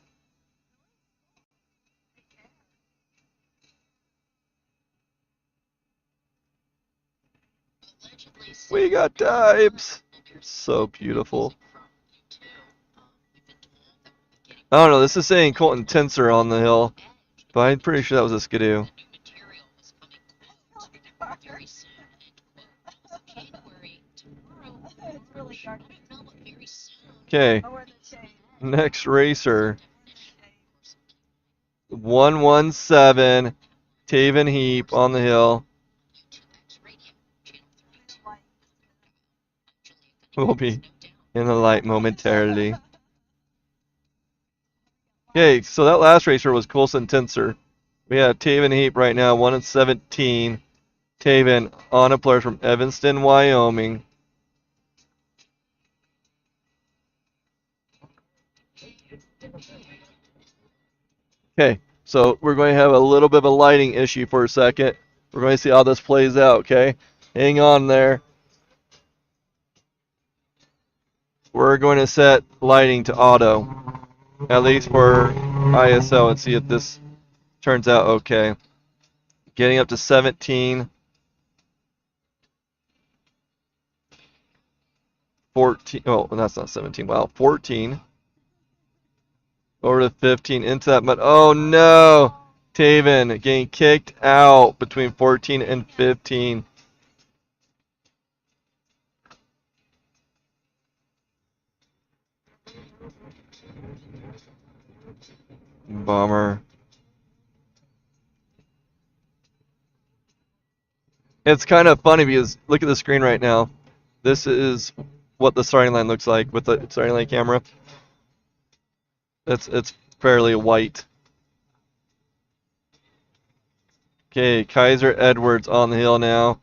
We got times. So beautiful. I don't know, this is saying Colton Tensor on the hill, but I'm pretty sure that was a Skidoo. Okay, next racer. 117, Taven Heap on the hill. We'll be in the light momentarily. Okay, so that last racer was Coulson Tensor. We have Taven Heap right now, 1 and 17. Taven on a player from Evanston, Wyoming. Okay, so we're going to have a little bit of a lighting issue for a second. We're going to see how this plays out, okay? Hang on there. We're going to set lighting to auto, at least for ISO, and see if this turns out okay. Getting up to 17. 14. Oh, that's not 17. Wow, 14. Over to 15. Into that mud. Oh no! Taven getting kicked out between 14 and 15. Bummer. It's kind of funny because look at the screen right now. This is what the starting line looks like with the starting line camera. It's fairly white. Okay, Kaiser Edwards on the hill now.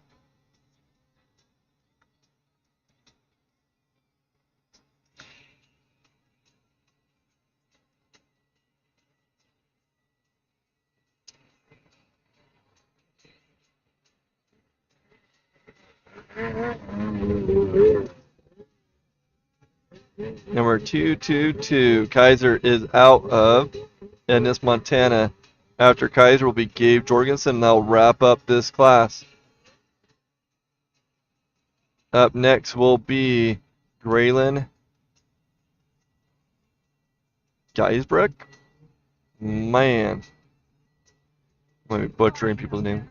Number 222. Kaiser is out of Ennis, Montana. After Kaiser will be Gabe Jorgensen, and they'll wrap up this class. Up next will be Graylin Geisbreck. Man. I'm going to be butchering people's name.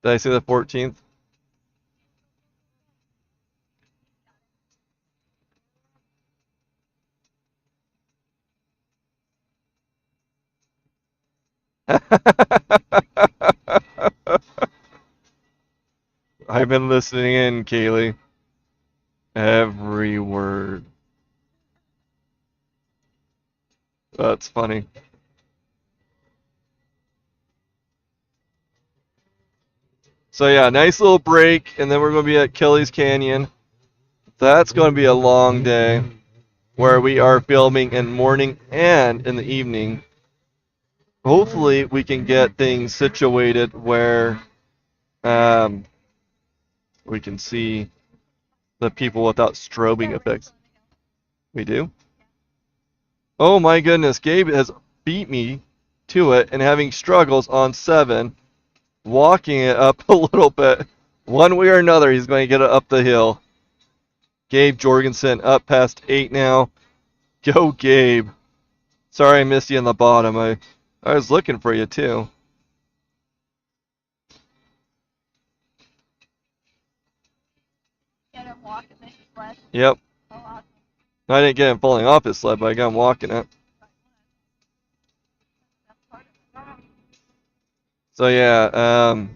Did I say the 14th? I've been listening in, Kaylee. Every word. That's funny. So yeah, nice little break, and then we're going to be at Kelly's Canyon. That's going to be a long day, where we are filming in morning and in the evening. Hopefully, we can get things situated where we can see the people without strobing effects. We do? Oh my goodness, Gabe has beat me to it and having struggles on 7. Walking it up a little bit. One way or another, he's going to get it up the hill. Gabe Jorgensen up past 8 now. Go, Gabe. Sorry I missed you in the bottom. I was looking for you, too. Get him walking the sled. Yep. Oh, awesome. I didn't get him falling off his sled, but I got him walking it. So, yeah,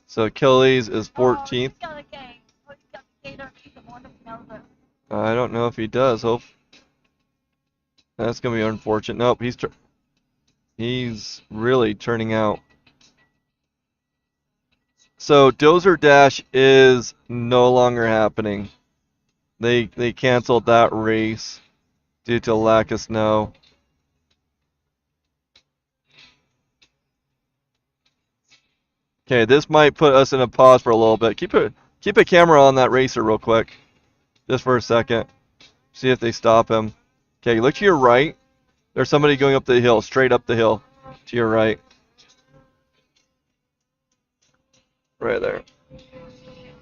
so Kelly's is 14th. I don't know if he does. Hope that's gonna be unfortunate. Nope, he's really turning out. So Dozer Dash is no longer happening. They canceled that race due to lack of snow. Okay, this might put us in a pause for a little bit. Keep a camera on that racer real quick, just for a second. See if they stop him. Okay, look to your right. There's somebody going up the hill, straight up the hill, to your right. Right there.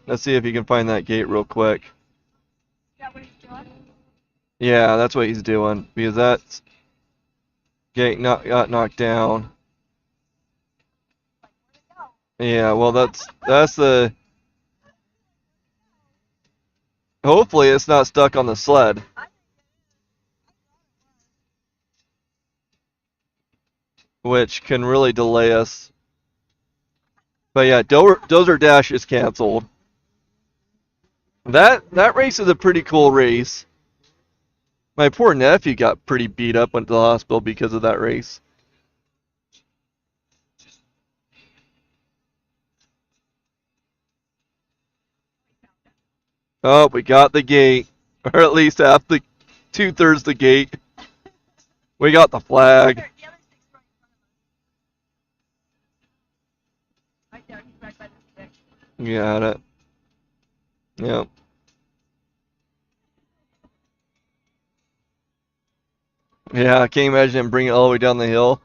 Let's see if you can find that gate real quick. Yeah, that's what he's doing, because that gate got knocked down. Yeah, well, that's the... Hopefully it's not stuck on the sled. Which can really delay us. But yeah, Dozer Dash is canceled. That race is a pretty cool race. My poor nephew got pretty beat up, went to the hospital because of that race. Oh, we got the gate, or at least half the 2/3 the gate. We got the flag. The other stick's right in front of us. Right there, he's right by the stick. Got it. Yep. Yeah, can you imagine him bringing it all the way down the hill?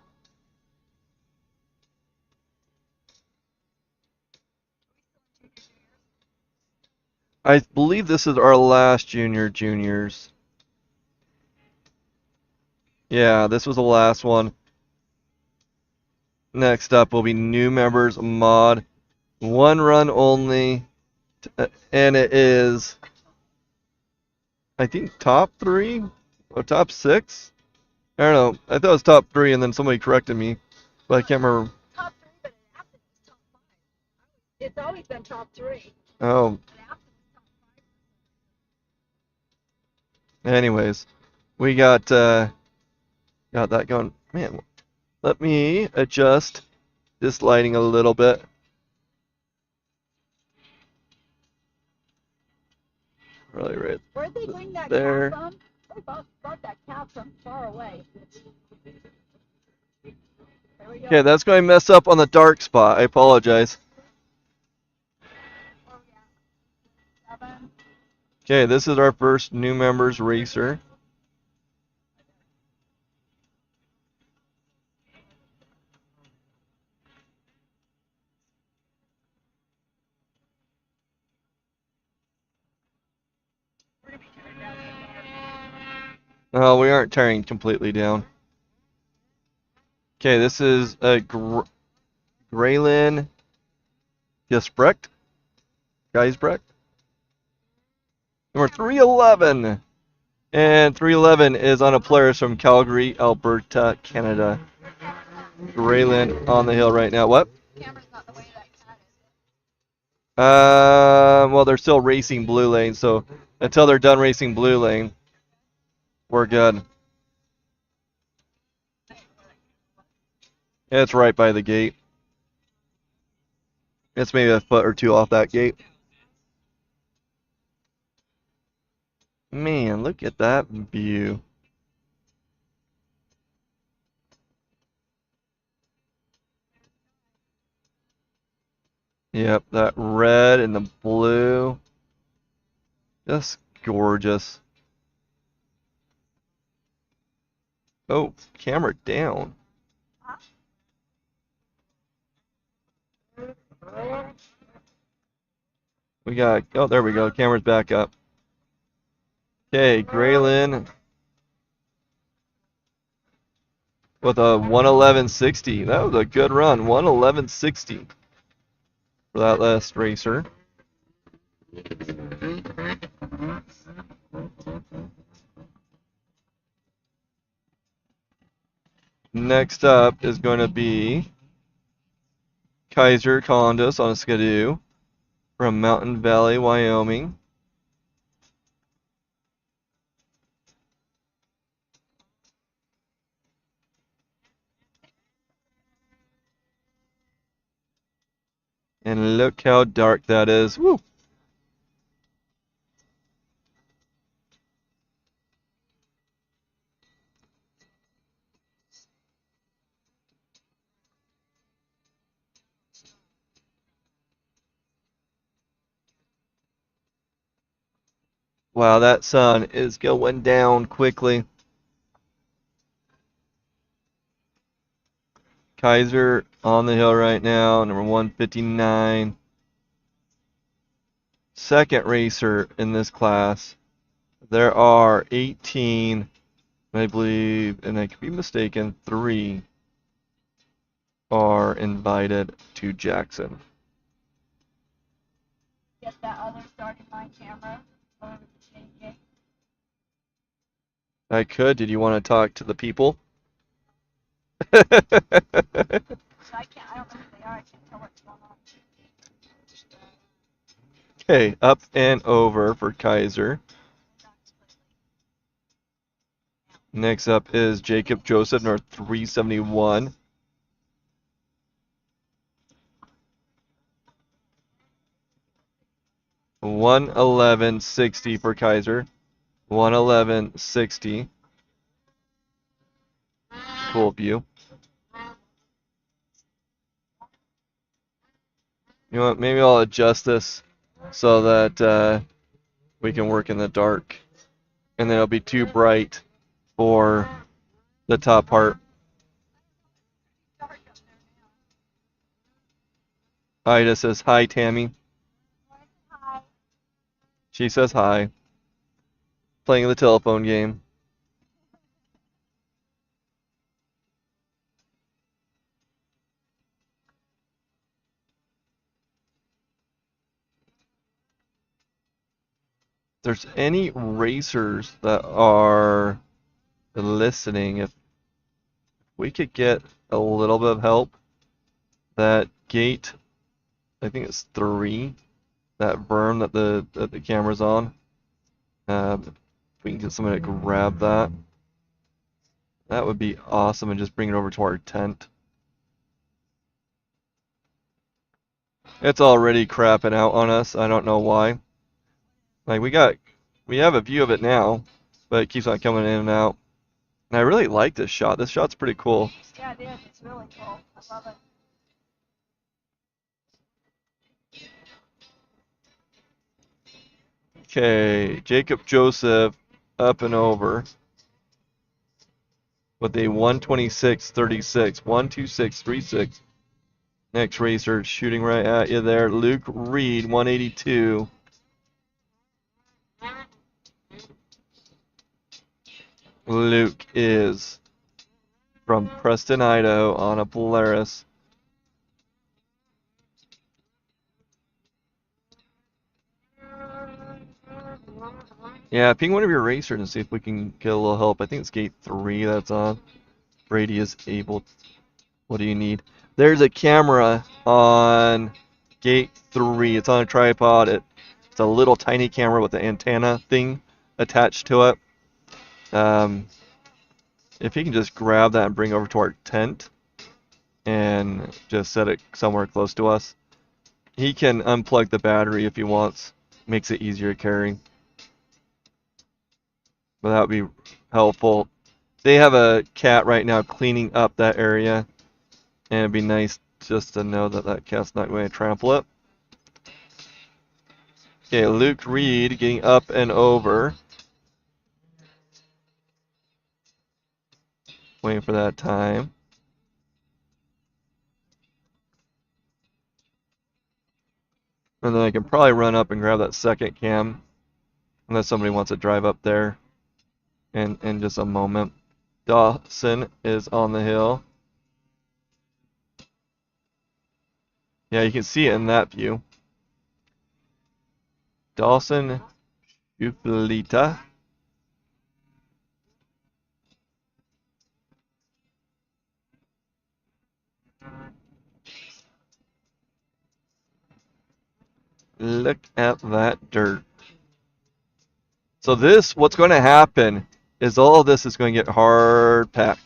I believe this is our last juniors. Yeah, this was the last one. Next up will be new members mod. 1 run only. And it is, I think, top 3 or top 6. I don't know. I thought it was top 3, and then somebody corrected me, but I can't remember. Top 3, but it happened was top 5. It's always been top 3. Oh, anyways, we got that going. Man, let me adjust this lighting a little bit. Really right Where'd they bring that there. cow from? They brought that cow from far away. There we go. Okay, that's going to mess up on the dark spot. I apologize. Oh, yeah. 7. Okay, this is our first new members racer. Oh, we aren't tearing completely down. Okay, this is a Graylin Gisbrecht. Geisbrecht. Number 311. And 311 is on a Polaris from Calgary, Alberta, Canada. Graylin on the hill right now. What? Camera's not the way that cat is. Well, they're still racing blue lane, so until they're done racing blue lane, we're good. It's right by the gate. It's maybe a foot or two off that gate. Man, look at that view. Yep, that red and the blue. Just gorgeous. Oh, camera down. We got, oh, there we go. Camera's back up. Okay, Graylin with a 111.60. That was a good run. 111.60 for that last racer. Next up is going to be Kaiser Condos on a Skidoo from Mountain Valley, Wyoming. And look how dark that is. Woo! Wow, that sun is going down quickly. Kaiser on the hill right now, number 159. Second racer in this class. There are 18, I believe, and I could be mistaken, 3 are invited to Jackson. Get that other starting line camera over the chain gate. I could. Did you want to talk to the people? So I can't, I don't know who they are. I can't tell what's going on. Okay, up and over for Kaiser. Next up is Jacob Joseph, North 371. $111.60 for Kaiser. $111.60. Cool view. You know what? Maybe I'll adjust this so that we can work in the dark, and then it'll be too bright for the top part. Ida says hi, Tammy. She says hi. Playing the telephone game. If there's any racers that are listening, if we could get a little bit of help, that gate, I think it's 3, that berm that the camera's on. If we can get somebody to grab that, that would be awesome, and just bring it over to our tent. It's already crapping out on us. I don't know why. Like we have a view of it now, but it keeps on coming in and out. And I really like this shot. This shot's pretty cool. Yeah, it is. It's really cool. I love it. Okay, Jacob Joseph up and over with a 126.36, 126.36. Next racer shooting right at you there, Luke Reed, 182. Luke is from Preston, Idaho on a Polaris. Yeah, ping one of your racers and see if we can get a little help. I think it's gate 3 that's on. Brady is able. What do you need? There's a camera on gate 3. It's on a tripod. It's a little tiny camera with an antenna thing attached to it. If he can just grab that and bring it over to our tent and just set it somewhere close to us. He can unplug the battery if he wants. Makes it easier to carry. But that would be helpful. They have a cat right now cleaning up that area, and it'd be nice just to know that that cat's not going to trample it. Okay, Luke Reed getting up and over. Waiting for that time. And then I can probably run up and grab that second cam, unless somebody wants to drive up there in just a moment. Dawson is on the hill. Yeah, you can see it in that view. Dawson Uplita. Look at that dirt. So what's going to happen is all of this is going to get hard packed.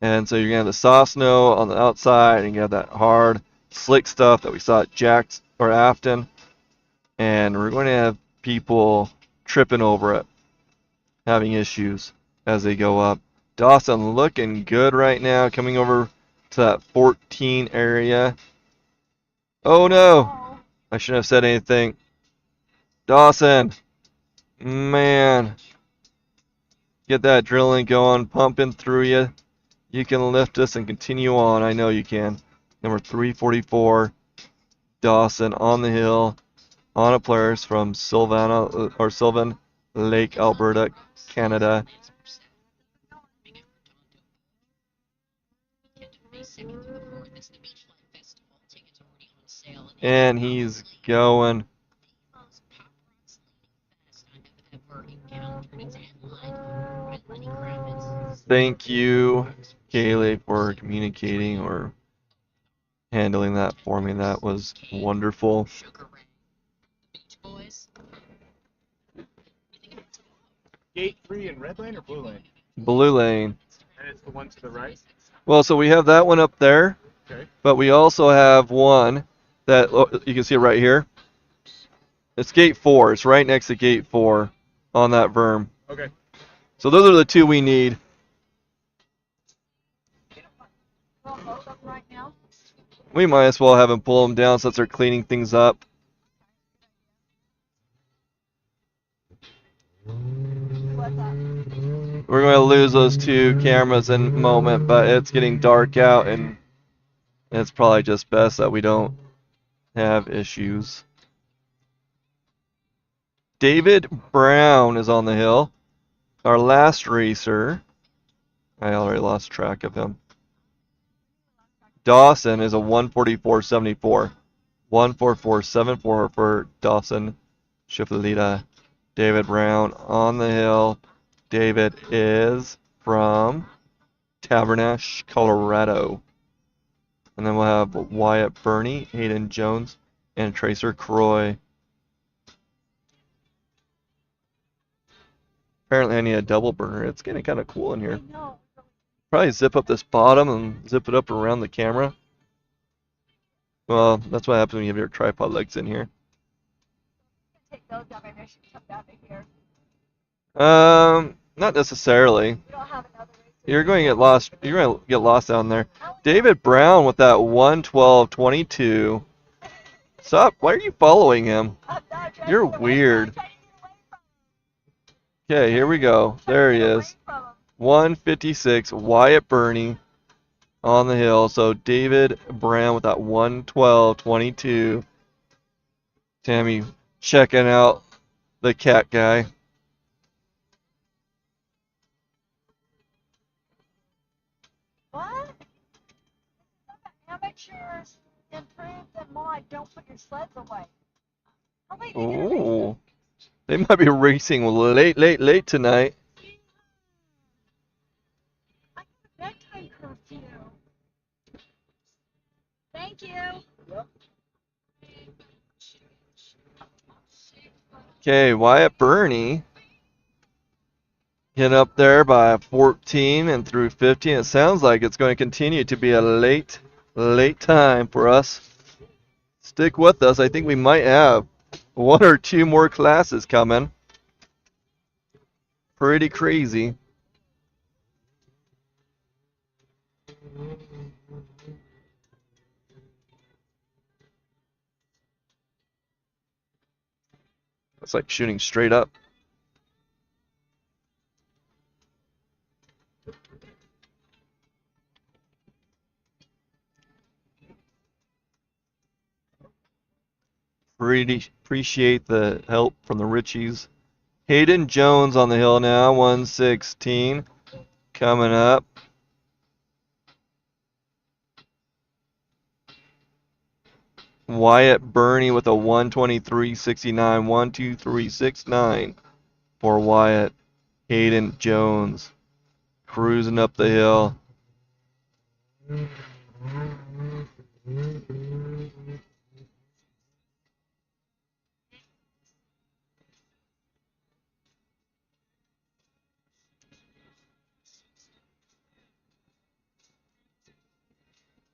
And so you're going to have the soft snow on the outside, and you have that hard, slick stuff that we saw at Jack's or Afton. And we're going to have people tripping over it, having issues as they go up. Dawson looking good right now, coming over to that 14 area. Oh no! I shouldn't have said anything. Dawson! Man. Get that drilling going, pumping through you. You can lift us and continue on. I know you can. Number 344, Dawson on the hill, on a Polaris from Sylvan Lake, Alberta, Canada. And he's going. Thank you, Kaylee, for communicating or handling that for me. That was wonderful. Gate 3 in red lane or blue lane? Blue lane. And it's the one to the right? Well, so we have that one up there, Okay. but we also have one that you can see it right here. It's gate 4. It's right next to gate 4 on that berm. Okay. So those are the two we need. Well, both of them right now. We might as well have them pull them down since they're cleaning things up. What's up? We're going to lose those two cameras in a moment, but it's getting dark out, and it's probably just best that we don't have issues. David Brown is on the hill. Our last racer. I already lost track of him. Dawson is a 144.74. 144.74 for Dawson Shiflita. David Brown on the hill. David is from Tabernash, Colorado. And then we'll have Wyatt Burney, Hayden Jones, and Tracer Croy. Apparently I need a double burner. It's getting kind of cool in here. I know. Probably zip up this bottom and zip it up around the camera. Well, that's what happens when you have your tripod legs in here. Take those down. Maybe I should come down to here. Not necessarily. We don't have another race. You're going to get lost. You're going to get lost down there. David Brown with that 112.22. Stop. Why are you following him? I'm not trying You're to get away weird. from him. I'm trying to get away Okay, here we go. There he is. from him. 156. Wyatt Burney on the hill. So David Brown with that 112.22. Tammy checking out the cat guy. What? Amateurs improved and mod. Don't put your sleds away. Oh, wait, they did a race. Ooh. They might be racing late tonight. I got a bedtime curfew. Thank you. Okay, Wyatt Burney getting up there by 14 and through 15. It sounds like it's going to continue to be a late time for us. Stick with us. I think we might have one or two more classes coming. Pretty crazy. It's like shooting straight up. Really appreciate the help from the Richies. Hayden Jones on the hill now, 116 coming up. Wyatt Burney with a 123.69, 123.69 for Wyatt. Hayden Jones cruising up the hill.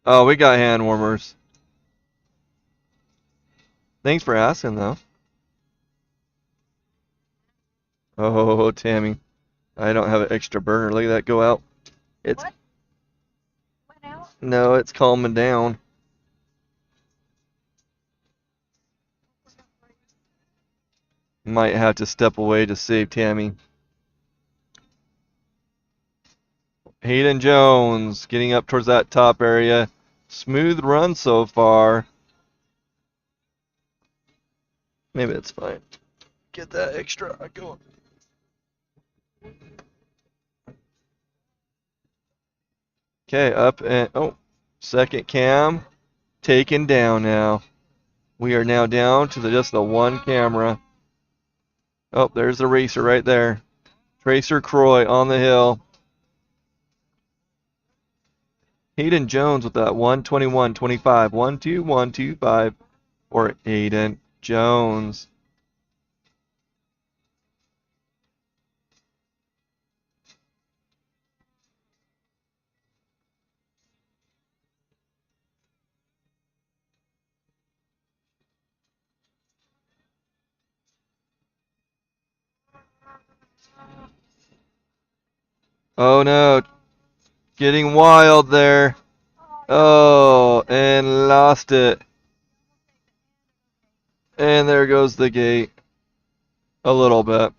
Oh, we got hand warmers. Thanks for asking, though. Oh, Tammy. I don't have an extra burner. Look at that go out. It's What? Went out? No, it's calming down. Might have to step away to save Tammy. Hayden Jones getting up towards that top area. Smooth run so far. Maybe it's fine. Get that extra going. Okay, up and second cam taken down now. We are now down to just the one camera. Oh, there's the racer right there. Tracer Croy on the hill. Hayden Jones with that 121.25. 121.25 for Hayden Jones. Oh no, getting wild there. Oh, and lost it. And there goes the gate. A little bit.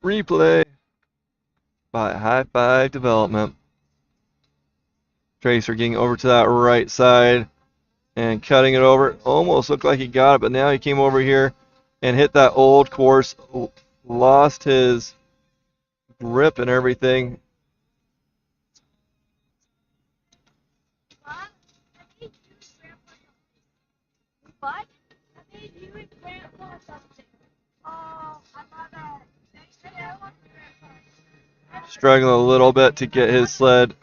Replay by High Five Development. Tracer getting over to that right side and cutting it over. Almost looked like he got it, but now he came over here and hit that old course. Lost his grip and everything. What? I made you and Grandpa something. Oh, I love it. They say I want Grandpa. Struggling a little bit to get his sled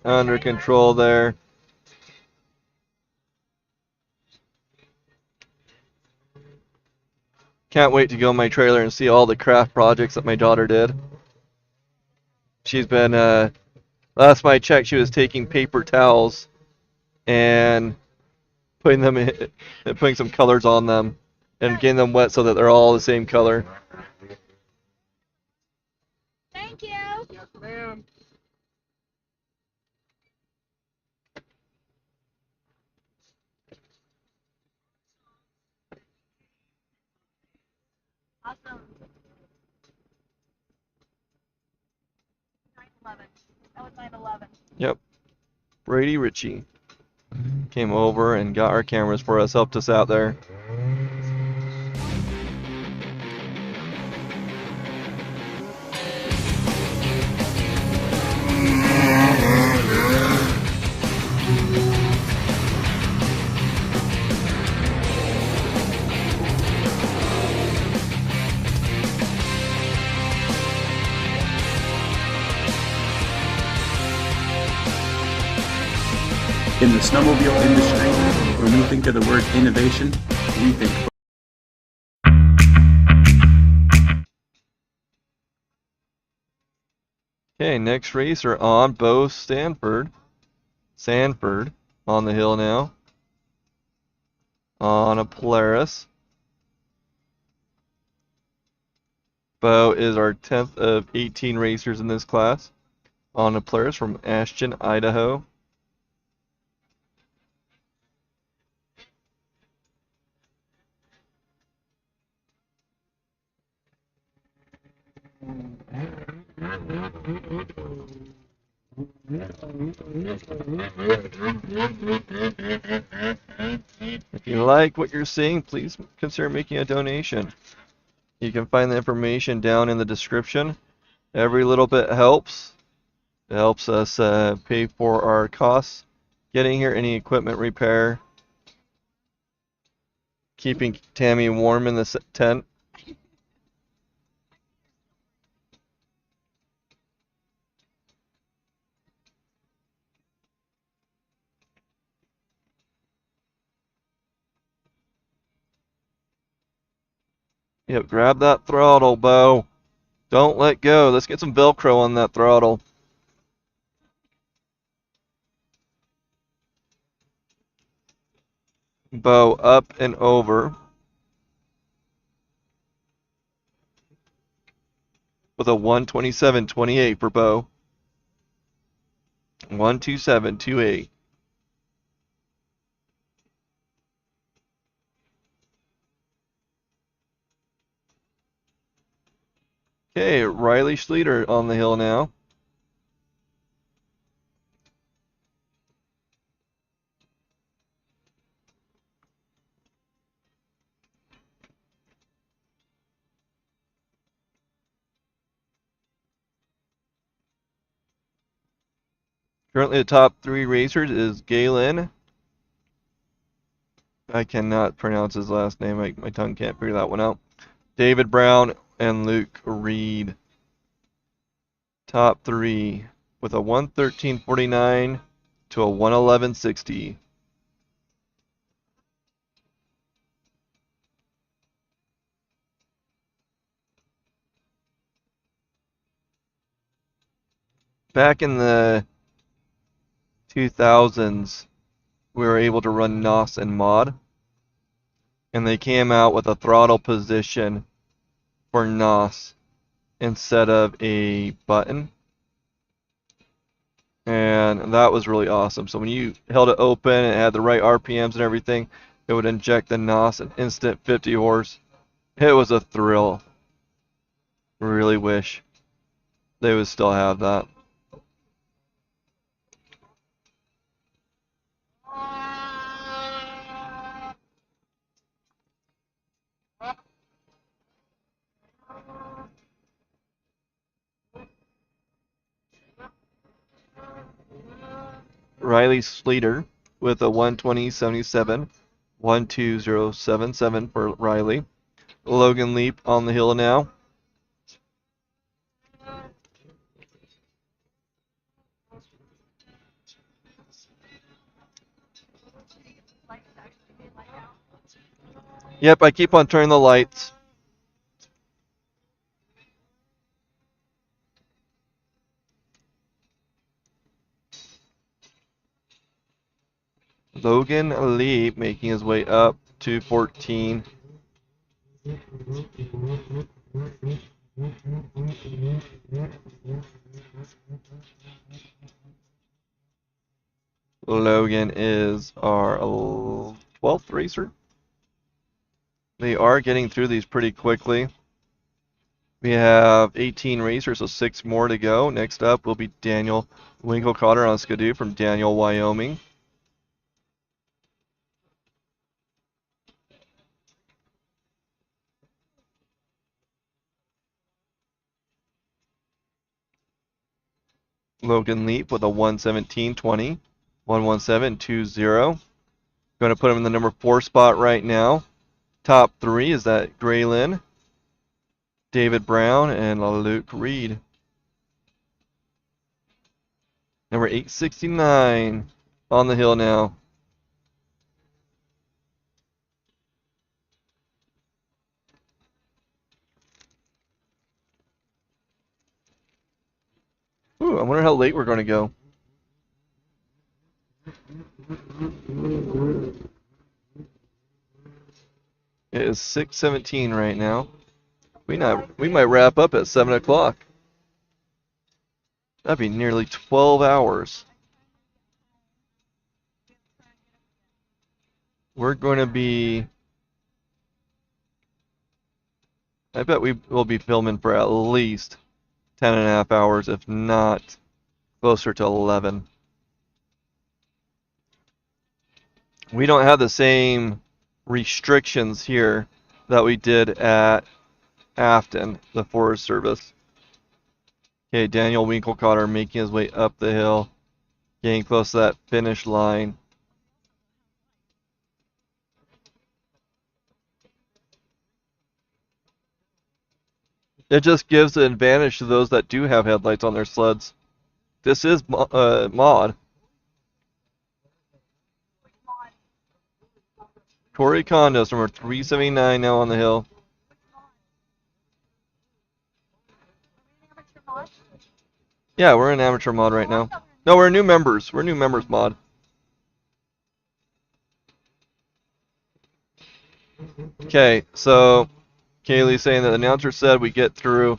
under control there. Can't wait to go in my trailer and see all the craft projects that my daughter did. She's been, last time I checked, she was taking paper towels and putting them in, and putting some colors on them and getting them wet so that they're all the same color. Thank you. Yes, ma'am. Awesome. 9/11. That was 9/11. Yep. Brady Ritchie came over and got our cameras for us, helped us out there. In the snowmobile industry, when we think of the word innovation, we think Okay, next racer on Bo Sanford on the hill now. On a Polaris. Bo is our 10th of 18 racers in this class. On a Polaris from Ashton, Idaho. If you like what you're seeing, please consider making a donation. You can find the information down in the description. Every little bit helps. It helps us pay for our costs getting here, any equipment repair, keeping Tammy warm in the tent. Yep, grab that throttle, Bo. Don't let go. Let's get some Velcro on that throttle. Bo up and over with a 127.28 for Bo. 127.28. Okay, Riley Schleter on the hill now. Currently the top three racers is Galen. I cannot pronounce his last name. My tongue can't figure that one out. David Brown and Luke Reed. Top three with a 113.49 to a 111.60. Back in the 2000s, we were able to run NOS and mod. and they came out with a throttle position for NOS instead of a button. And that was really awesome. So when you held it open and it had the right RPMs and everything, it would inject the NOS an instant 50 horse. It was a thrill. Really wish they would still have that. Riley Sleater with a 120.77, 120.77 for Riley. Logan Leap on the hill now. Yep, I keep on turning the lights. Logan Leap making his way up to 14. Logan is our 12th racer. They are getting through these pretty quickly. We have 18 racers, so 6 more to go. Next up will be Daniel Winklecotter on Skidoo from Daniel, Wyoming. Logan Leap with a 117.20, 117.20. Going to put him in the number 4 spot right now. Top 3 is that Graylin, David Brown, and Luke Reed. Number 869 on the hill now. Ooh, I wonder how late we're going to go. It is 6:17 right now. We might wrap up at 7 o'clock. That'd be nearly 12 hours. We're going to be... I bet we will be filming for at least 10 and a half hours, if not closer to 11. We don't have the same restrictions here that we did at Afton, the Forest Service. Okay, Daniel Winklecotter making his way up the hill, getting close to that finish line. It just gives an advantage to those that do have headlights on their sleds. This is mod. Cory Condos, number 379 now on the hill. Yeah, we're in amateur mod right now. No, we're new members. We're new members mod. Okay, so Kaylee's saying that the announcer said we get through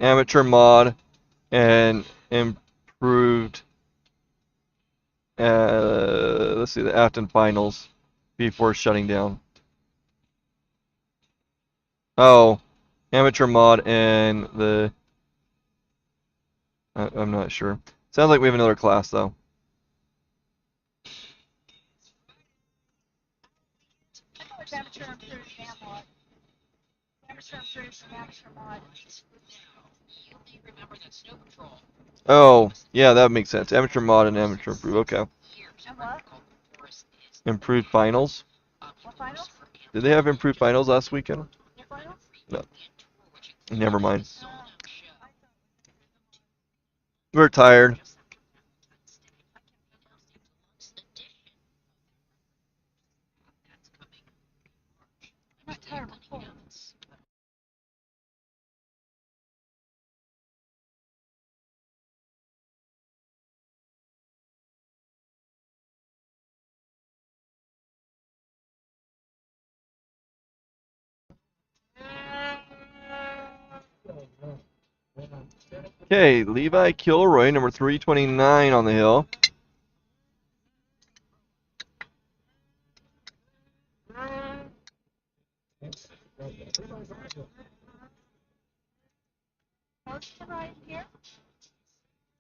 amateur mod and improved, let's see, the Afton finals before shutting down. Oh, amateur mod and the... I'm not sure. Sounds like we have another class, though. Amateur improved mod. Amateur improved amateur mod. Oh, yeah, that makes sense. Amateur mod and amateur improve. Okay. And what? Improved finals. What finals? Did they have improved finals last weekend? What finals? No. Never mind. We're tired. I'm not tired. I'm full. Okay, Levi Kilroy, number 329 on the hill.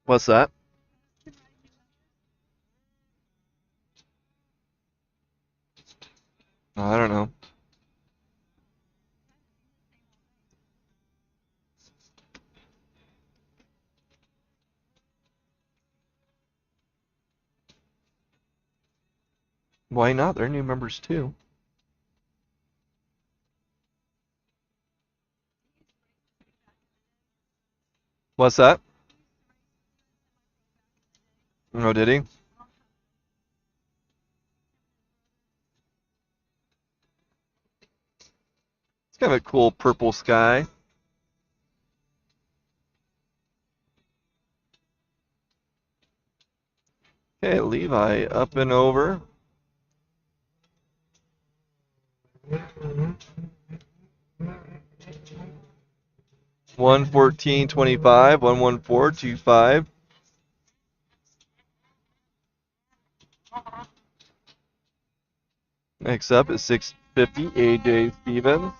What's that? I don't know. Why not? They're new members too. What's that? Oh, did he? It's kind of a cool purple sky. Okay, Levi up and over. One 14.25, 114.25. Next up is 650, AJ Stevens.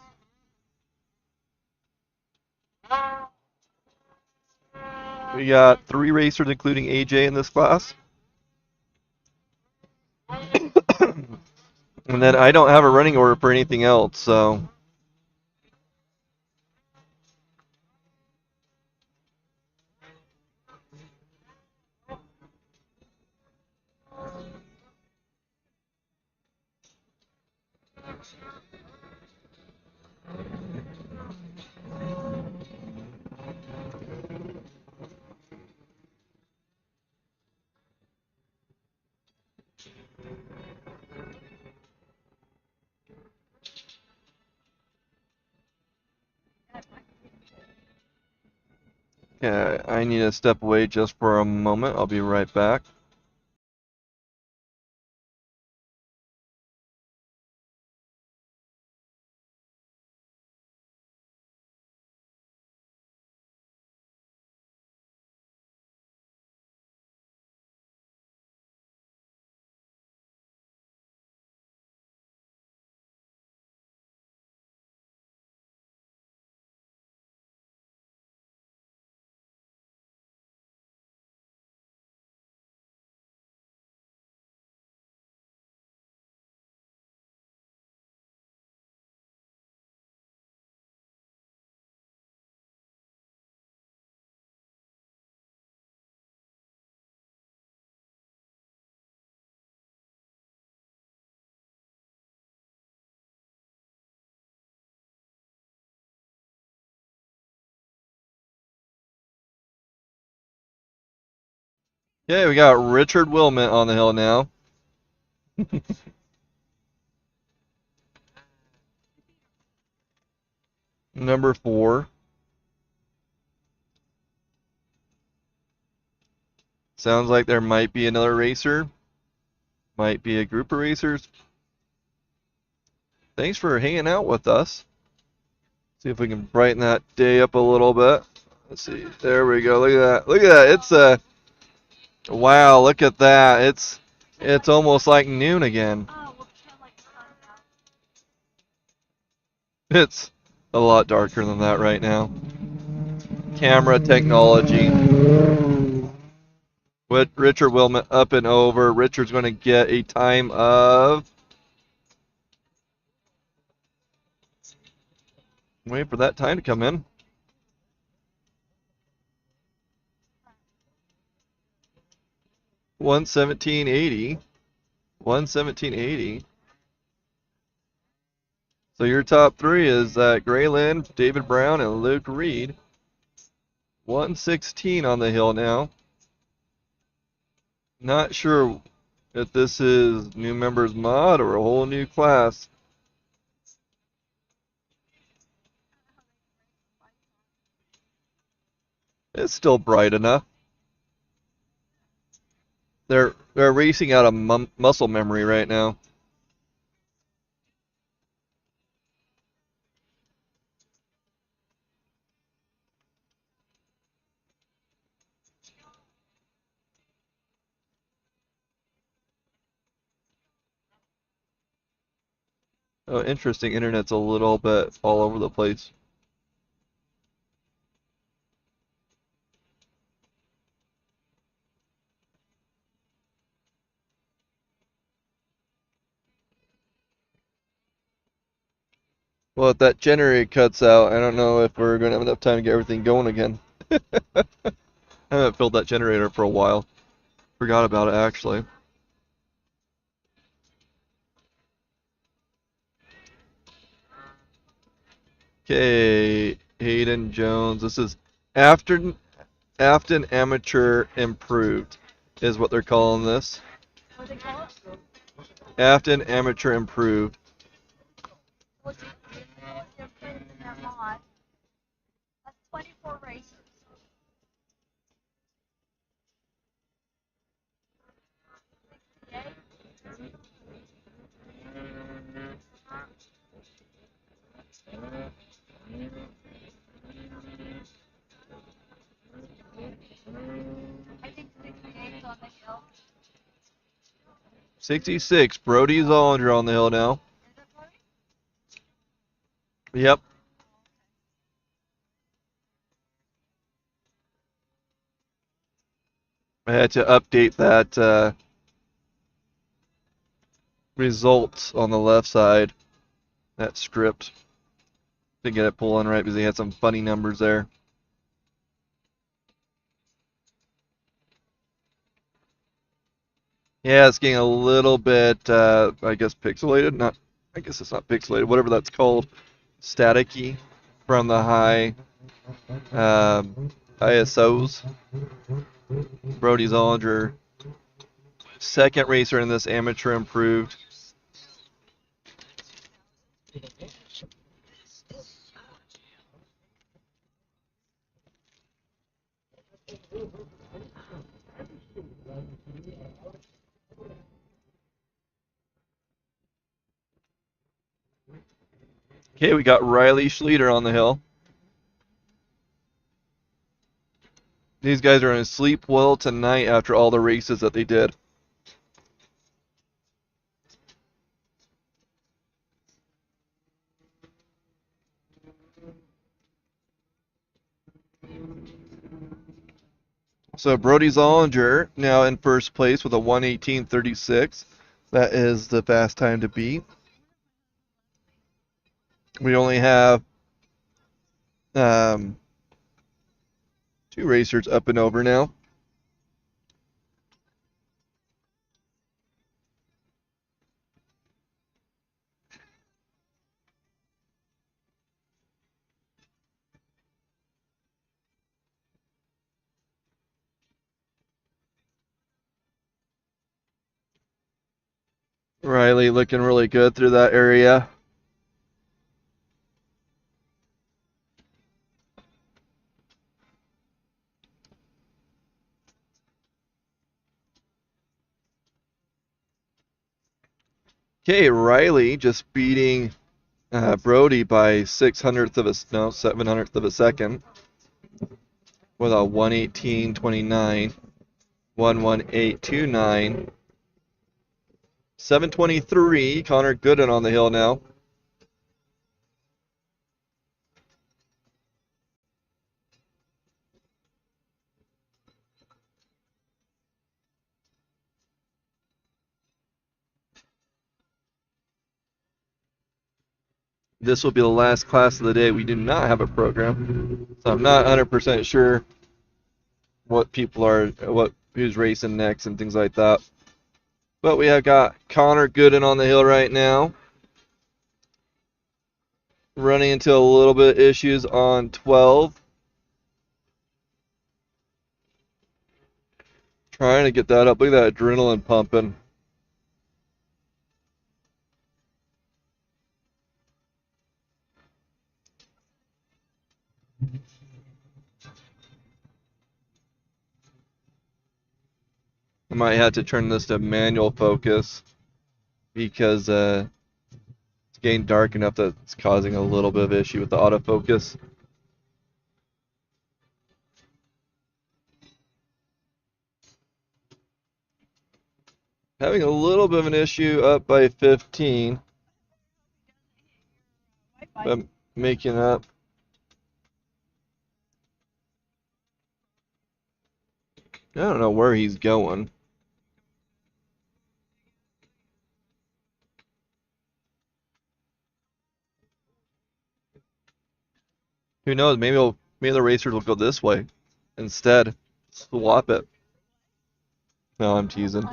We got 3 racers, including AJ, in this class. And then I don't have a running order for anything else, so. Okay, I need to step away just for a moment. I'll be right back. Okay, we got Richard Wilmot on the hill now. Number 4. Sounds like there might be another racer. Might be a group of racers. Thanks for hanging out with us. See if we can brighten that day up a little bit. Let's see. There we go. Look at that. Look at that. It's a wow. Look at that. It's almost like noon again. It's a lot darker than that right now. Camera technology. With Richard Wilmot up and over. Richard's going to get a time of. Wait for that time to come in. $1:17.80. $1:17.80. So your top 3 is Grayland, David Brown, and Luke Reed. 1:16 on the hill now. Not sure if this is new members mod or a whole new class. It's still bright enough. They're racing out of muscle memory right now. Oh, interesting. Internet's a little bit all over the place. Well, if that generator cuts out, I don't know if we're going to have enough time to get everything going again. I haven't filled that generator for a while. Forgot about it, actually. Okay, Hayden Jones. This is Afton Amateur Improved is what they're calling this. What do they call it? Afton Amateur Improved. What's it? They're putting in that mod. That's 24 races. I think 68 is on the hill. 66. Brody Zollinger on the hill now. Is it Brody? Yep. I had to update that result on the left side, that script, to get it pulling right because they had some funny numbers there. Yeah, it's getting a little bit, I guess, pixelated. Not, I guess it's not pixelated. Whatever that's called, staticky from the high ISOs. Brody Zollinger, second racer in this amateur improved. Okay, we got Riley Schleter on the hill. These guys are going to sleep well tonight after all the races that they did. So Brody Zollinger now in first place with a 1:18.36. That is the fast time to beat. We only have two racers up and over now. Riley looking really good through that area. Okay, Riley just beating Brody by 700th of a second with a 1:18.29, 1:18.29, 7:23. Connor Gooden on the hill now. This will be the last class of the day. We do not have a program, so I'm not 100% sure who's racing next and things like that. But we have got Connor Gooden on the hill right now, running into a little bit of issues on 12. Trying to get that up. Look at that adrenaline pumping. I might have to turn this to manual focus because it's getting dark enough that it's causing a little bit of issue with the autofocus. Having a little bit of an issue up by 15. but making up. I don't know where he's going. Who knows? Maybe the racers will go this way instead. Swap it. No, I'm teasing.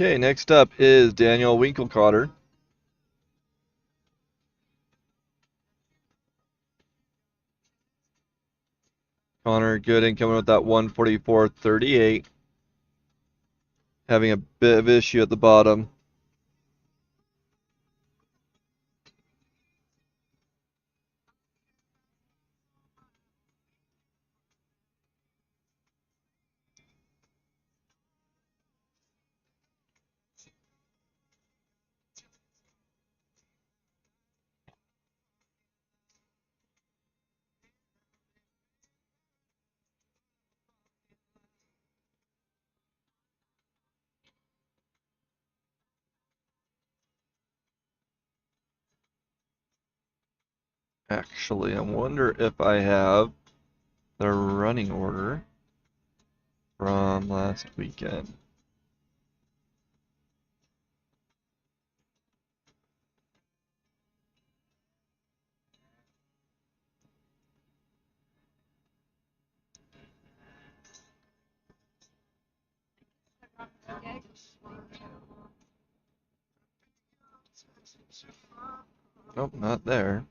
Okay, next up is Daniel Winkelcotter. Connor Gooden coming with that 144.38. Having a bit of issue at the bottom. Actually, I wonder if I have the running order from last weekend. Nope, not there.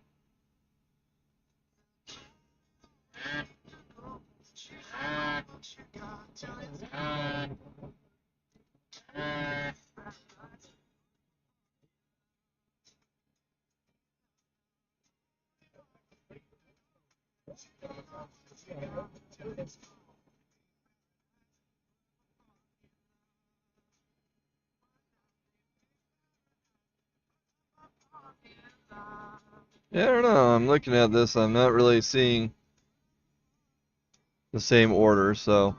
Yeah, I don't know. I'm looking at this. I'm not really seeing the same order, so.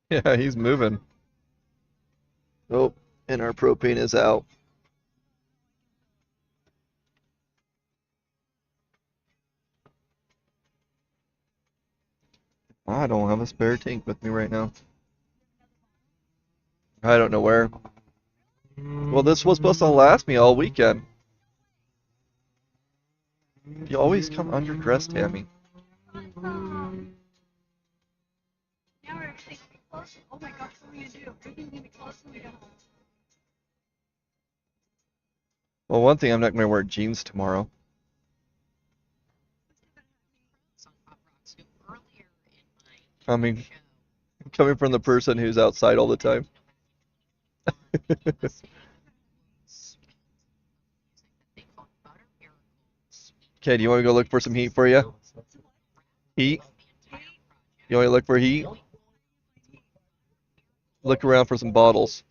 Yeah, he's moving. Oh, and our propane is out. I don't have a spare tank with me right now. I don't know where. Well, this was supposed to last me all weekend. You always come underdressed, Tammy. Now everything's gonna be close. Oh my gosh, what are we gonna do? Everything's gonna be close when we go home. Well, one thing, I'm not going to wear jeans tomorrow. Coming, coming from the person who's outside all the time. Okay, do you want to go look for some heat for you? Heat? You want to look for heat? Look around for some bottles.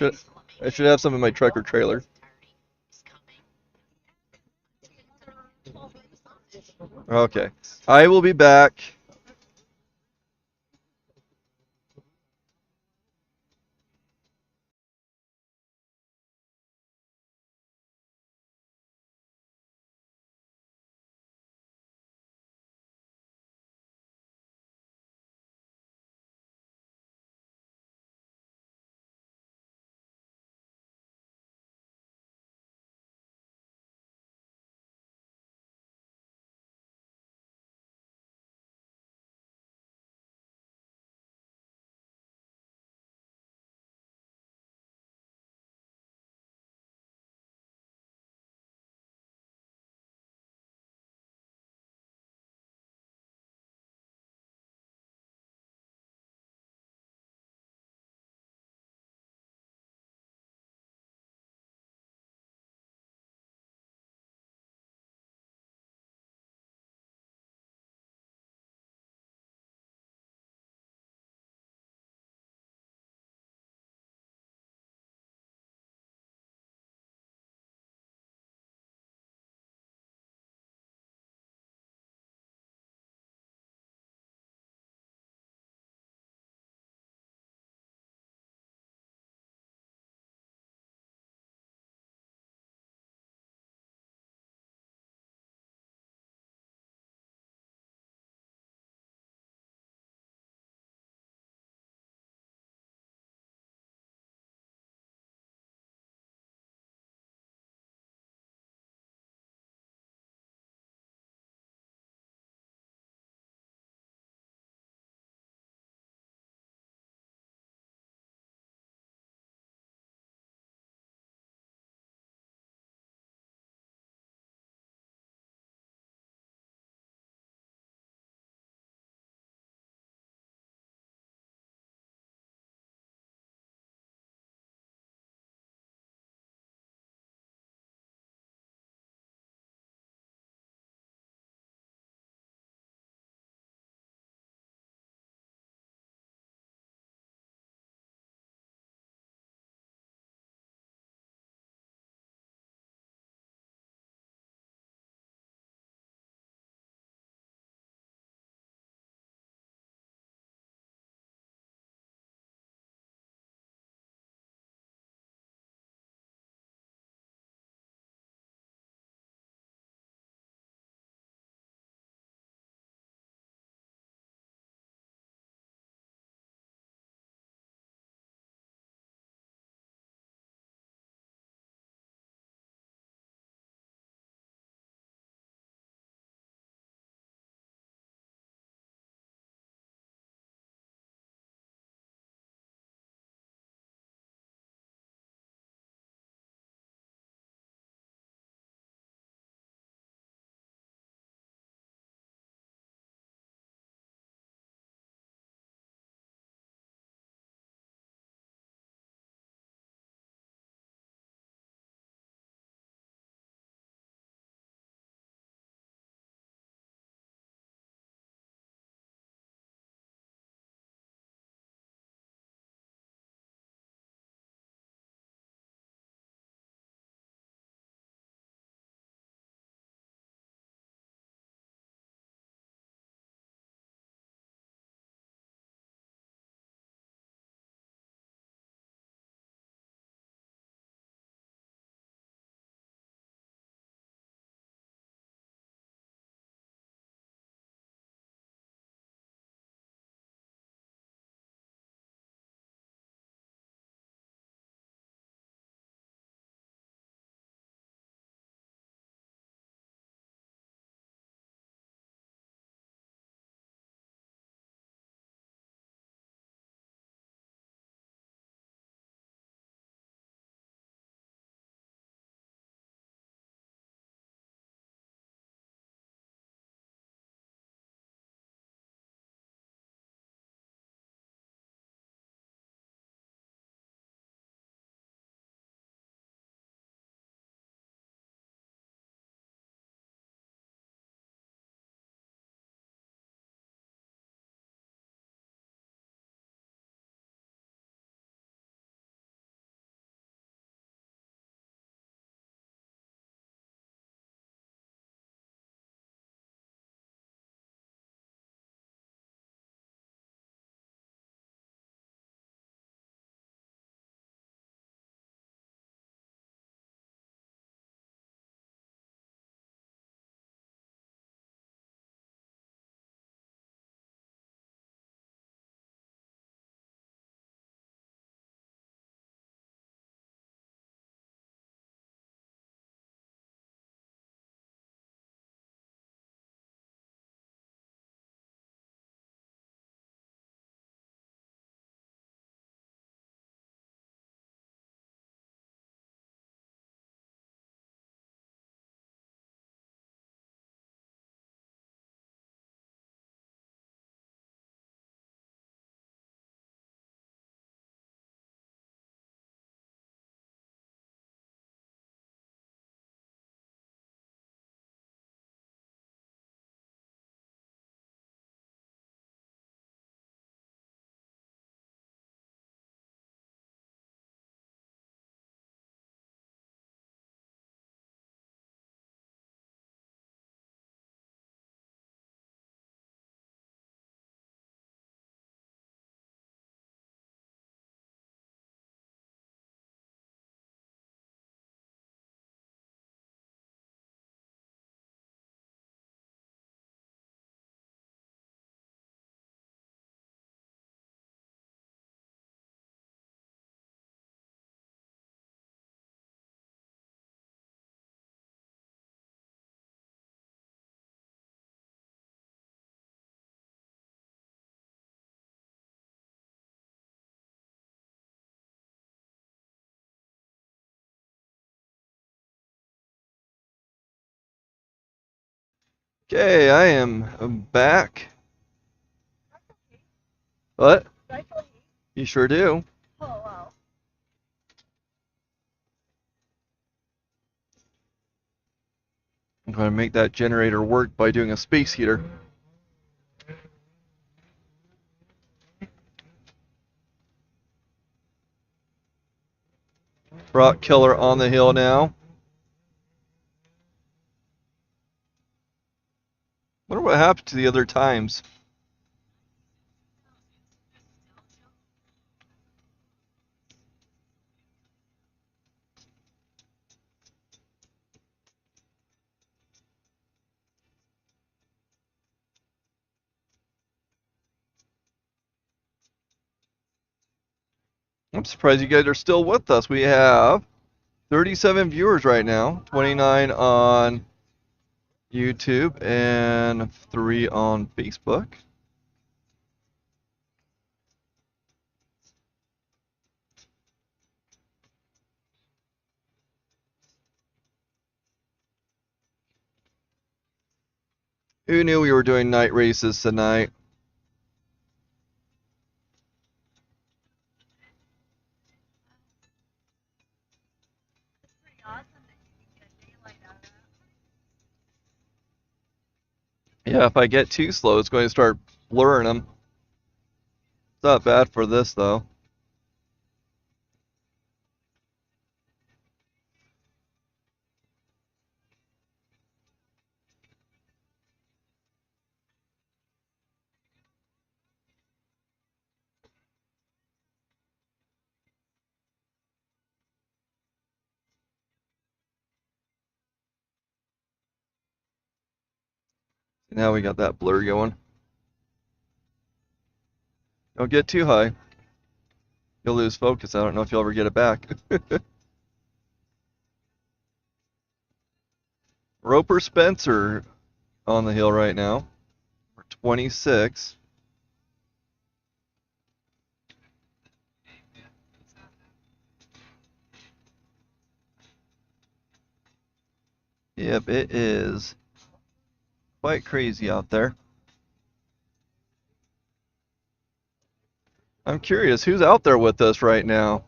I should have some in my truck or trailer. Okay. I will be back. Okay, I am back. What? You sure do. Oh, wow. I'm going to make that generator work by doing a space heater. Rock killer on the hill now. Wonder what happened to the other times. I'm surprised you guys are still with us. We have 37 viewers right now, 29 on YouTube and 3 on Facebook. Who knew we were doing night races tonight? It's pretty awesome that you can get daylight out of that. Yeah, if I get too slow, it's going to start blurring them. It's not bad for this, though. Now we got that blur going. Don't get too high. You'll lose focus. I don't know if you'll ever get it back. Roper Spencer on the hill right now. We're 26. Yep, it is quite crazy out there. I'm curious, who's out there with us right now?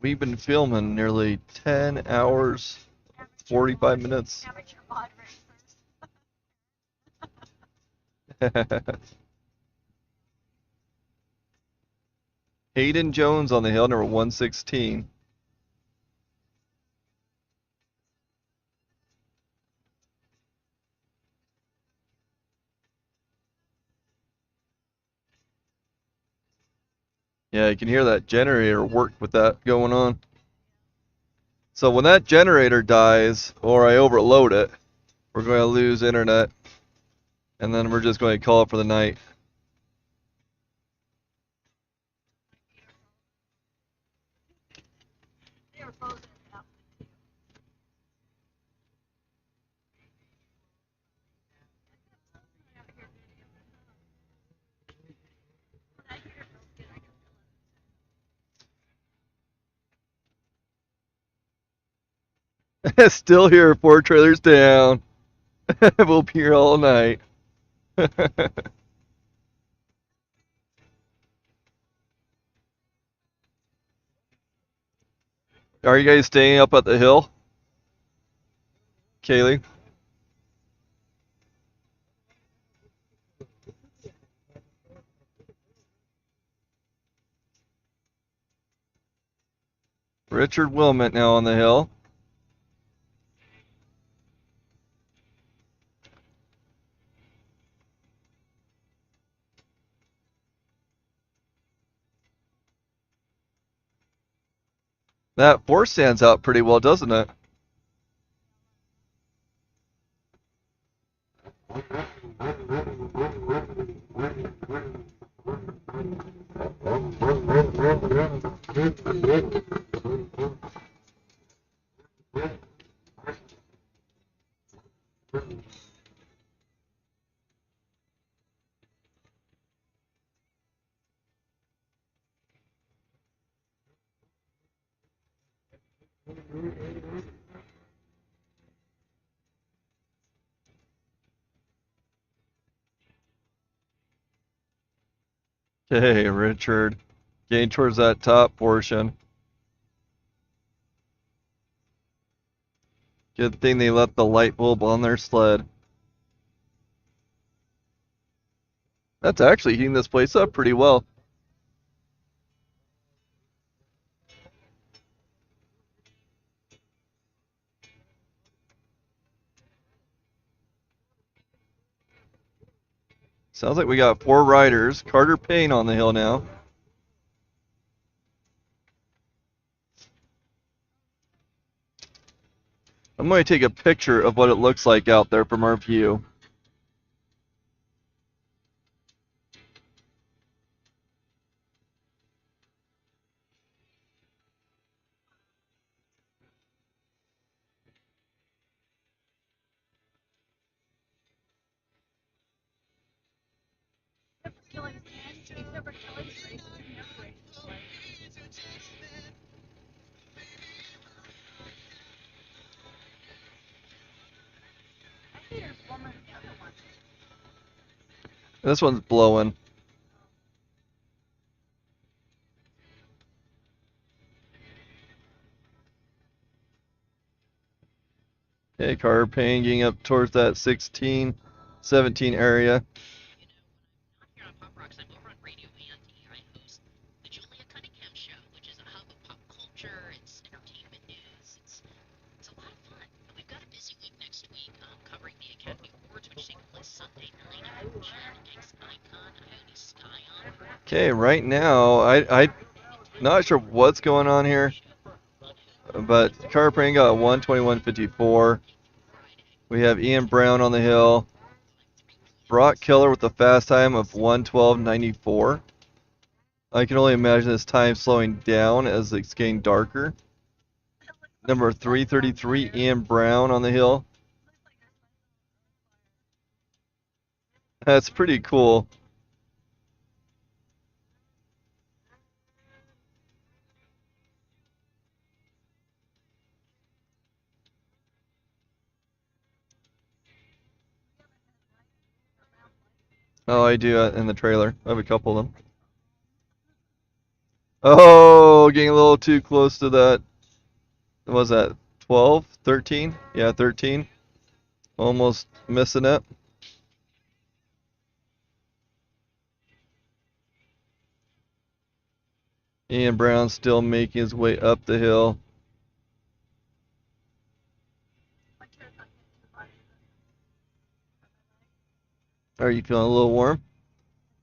We've been filming nearly 10 hours, 45 minutes. Amateur mod racers. Hayden Jones on the hill, number 116. Yeah, you can hear that generator work with that going on. So when that generator dies, or I overload it, we're going to lose internet, and then we're just going to call it for the night. They were frozen enough. Still here, 4 trailers down. We'll be here all night. Are you guys staying up at the hill? Kaylee? Richard Wilmot now on the hill. That force stands out pretty well, doesn't it? Hey, Richard. Getting towards that top portion. Good thing they left the light bulb on their sled. That's actually heating this place up pretty well. Sounds like we got 4 riders. Carter Payne on the hill now. I'm going to take a picture of what it looks like out there from our view. Except for Kelly's race, he never races like. I think there's one more than the other one. This one's blowing. Okay, Carter Payne getting up towards that 16, 17 area. Here on Pop Rocks, I'm over on Radio Andy. I host the Julia Cunningham Show, which is a hub of pop culture. It's entertainment news. It's a lot of fun. And we've got a busy week next week covering the Academy Awards, which take place Sunday night at Jan X Icon, Ione Scion. Okay, right now, I not sure what's going on here, but Carter Payne got a 121.54. We have Ian Brown on the hill. Brock Keller with a fast time of 112.94. I can only imagine this time slowing down as it's getting darker. Number 333, Ian Brown on the hill. That's pretty cool. Oh, I do in the trailer. I have a couple of them. Oh, getting a little too close to that. What was that? 12? 13? Yeah, 13. Almost missing it. Ian Brown still making his way up the hill. Are you feeling a little warm?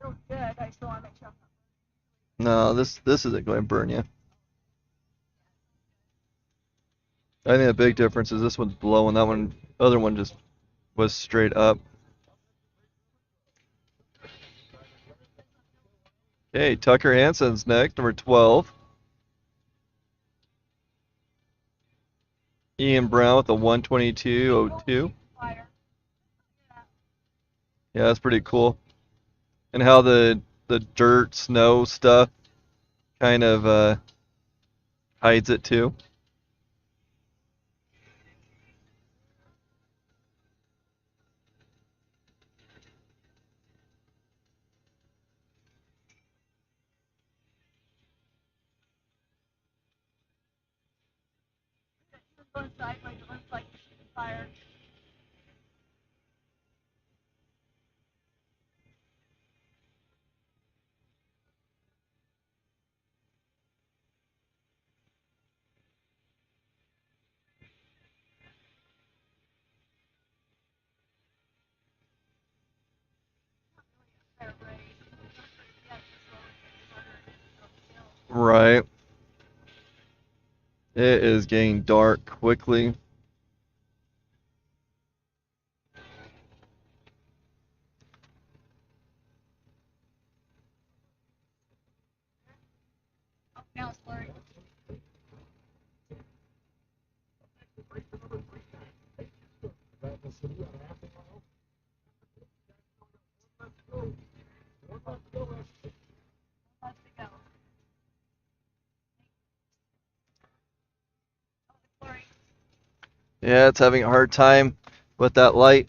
Feels good. I still want to make sure I'm No, not. this isn't going to burn you. I think the big difference is this one's blowing. That one, other one just was straight up. Okay, Tucker Hansen's next, number 12. Ian Brown with a 122.02. Fire. Yeah, that's pretty cool. And how the dirt, snow stuff kind of hides it too. Just going sideways, it looks like you're shooting fire. Fire race. Yeah, it's slowly getting harder and uphill. Right. It is getting dark quickly. Oh, now it's blurry. Let's go. Oh, it's blurry. Yeah, it's having a hard time with that light.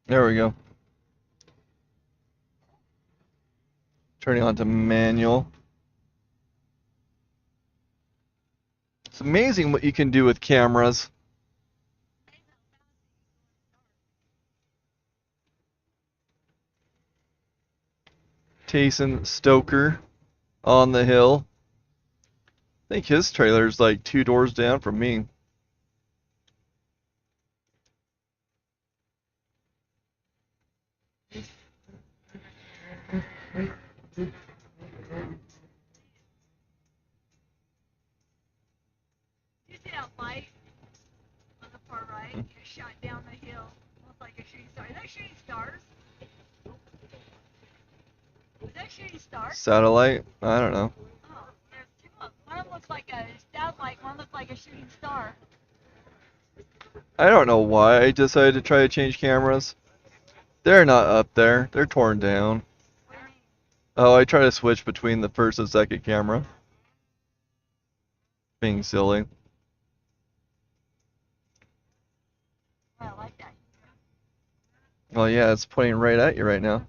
There we go. Turning on to manual. It's amazing what you can do with cameras. Tayson Stoker on the hill. I think his trailer's like 2 doors down from me. You see that light on the far right? It shot down the hill, almost like a shooting star. Is that shooting stars? Is that shooting stars? Satellite? I don't know. Oh, there's two of them. One of them looks like a satellite, one looks like a shooting star. I don't know why I decided to try to change cameras. They're not up there. They're torn down. Oh, I try to switch between the first and second camera. Being silly. Well, I like that. Well, yeah, it's pointing right at you right now.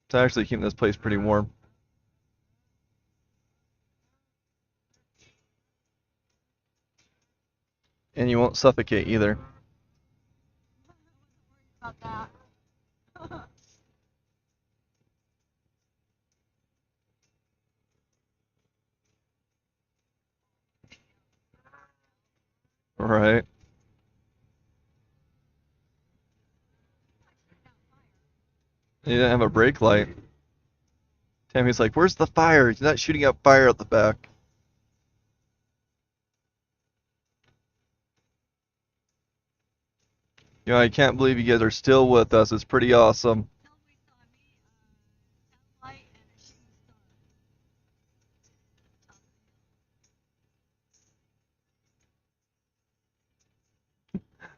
It's actually keeping this place pretty warm. And you won't suffocate either. About that. Right. You didn't have a brake light. Tammy's like, where's the fire? He's not shooting out fire at the back. You know, I can't believe you guys are still with us. It's pretty awesome.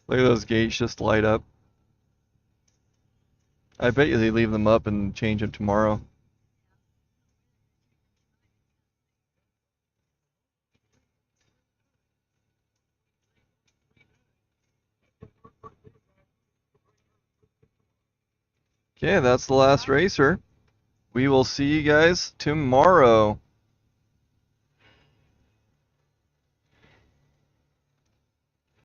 Look at those gates just light up. I bet you they leave them up and change them tomorrow. Okay, that's the last racer. We will see you guys tomorrow.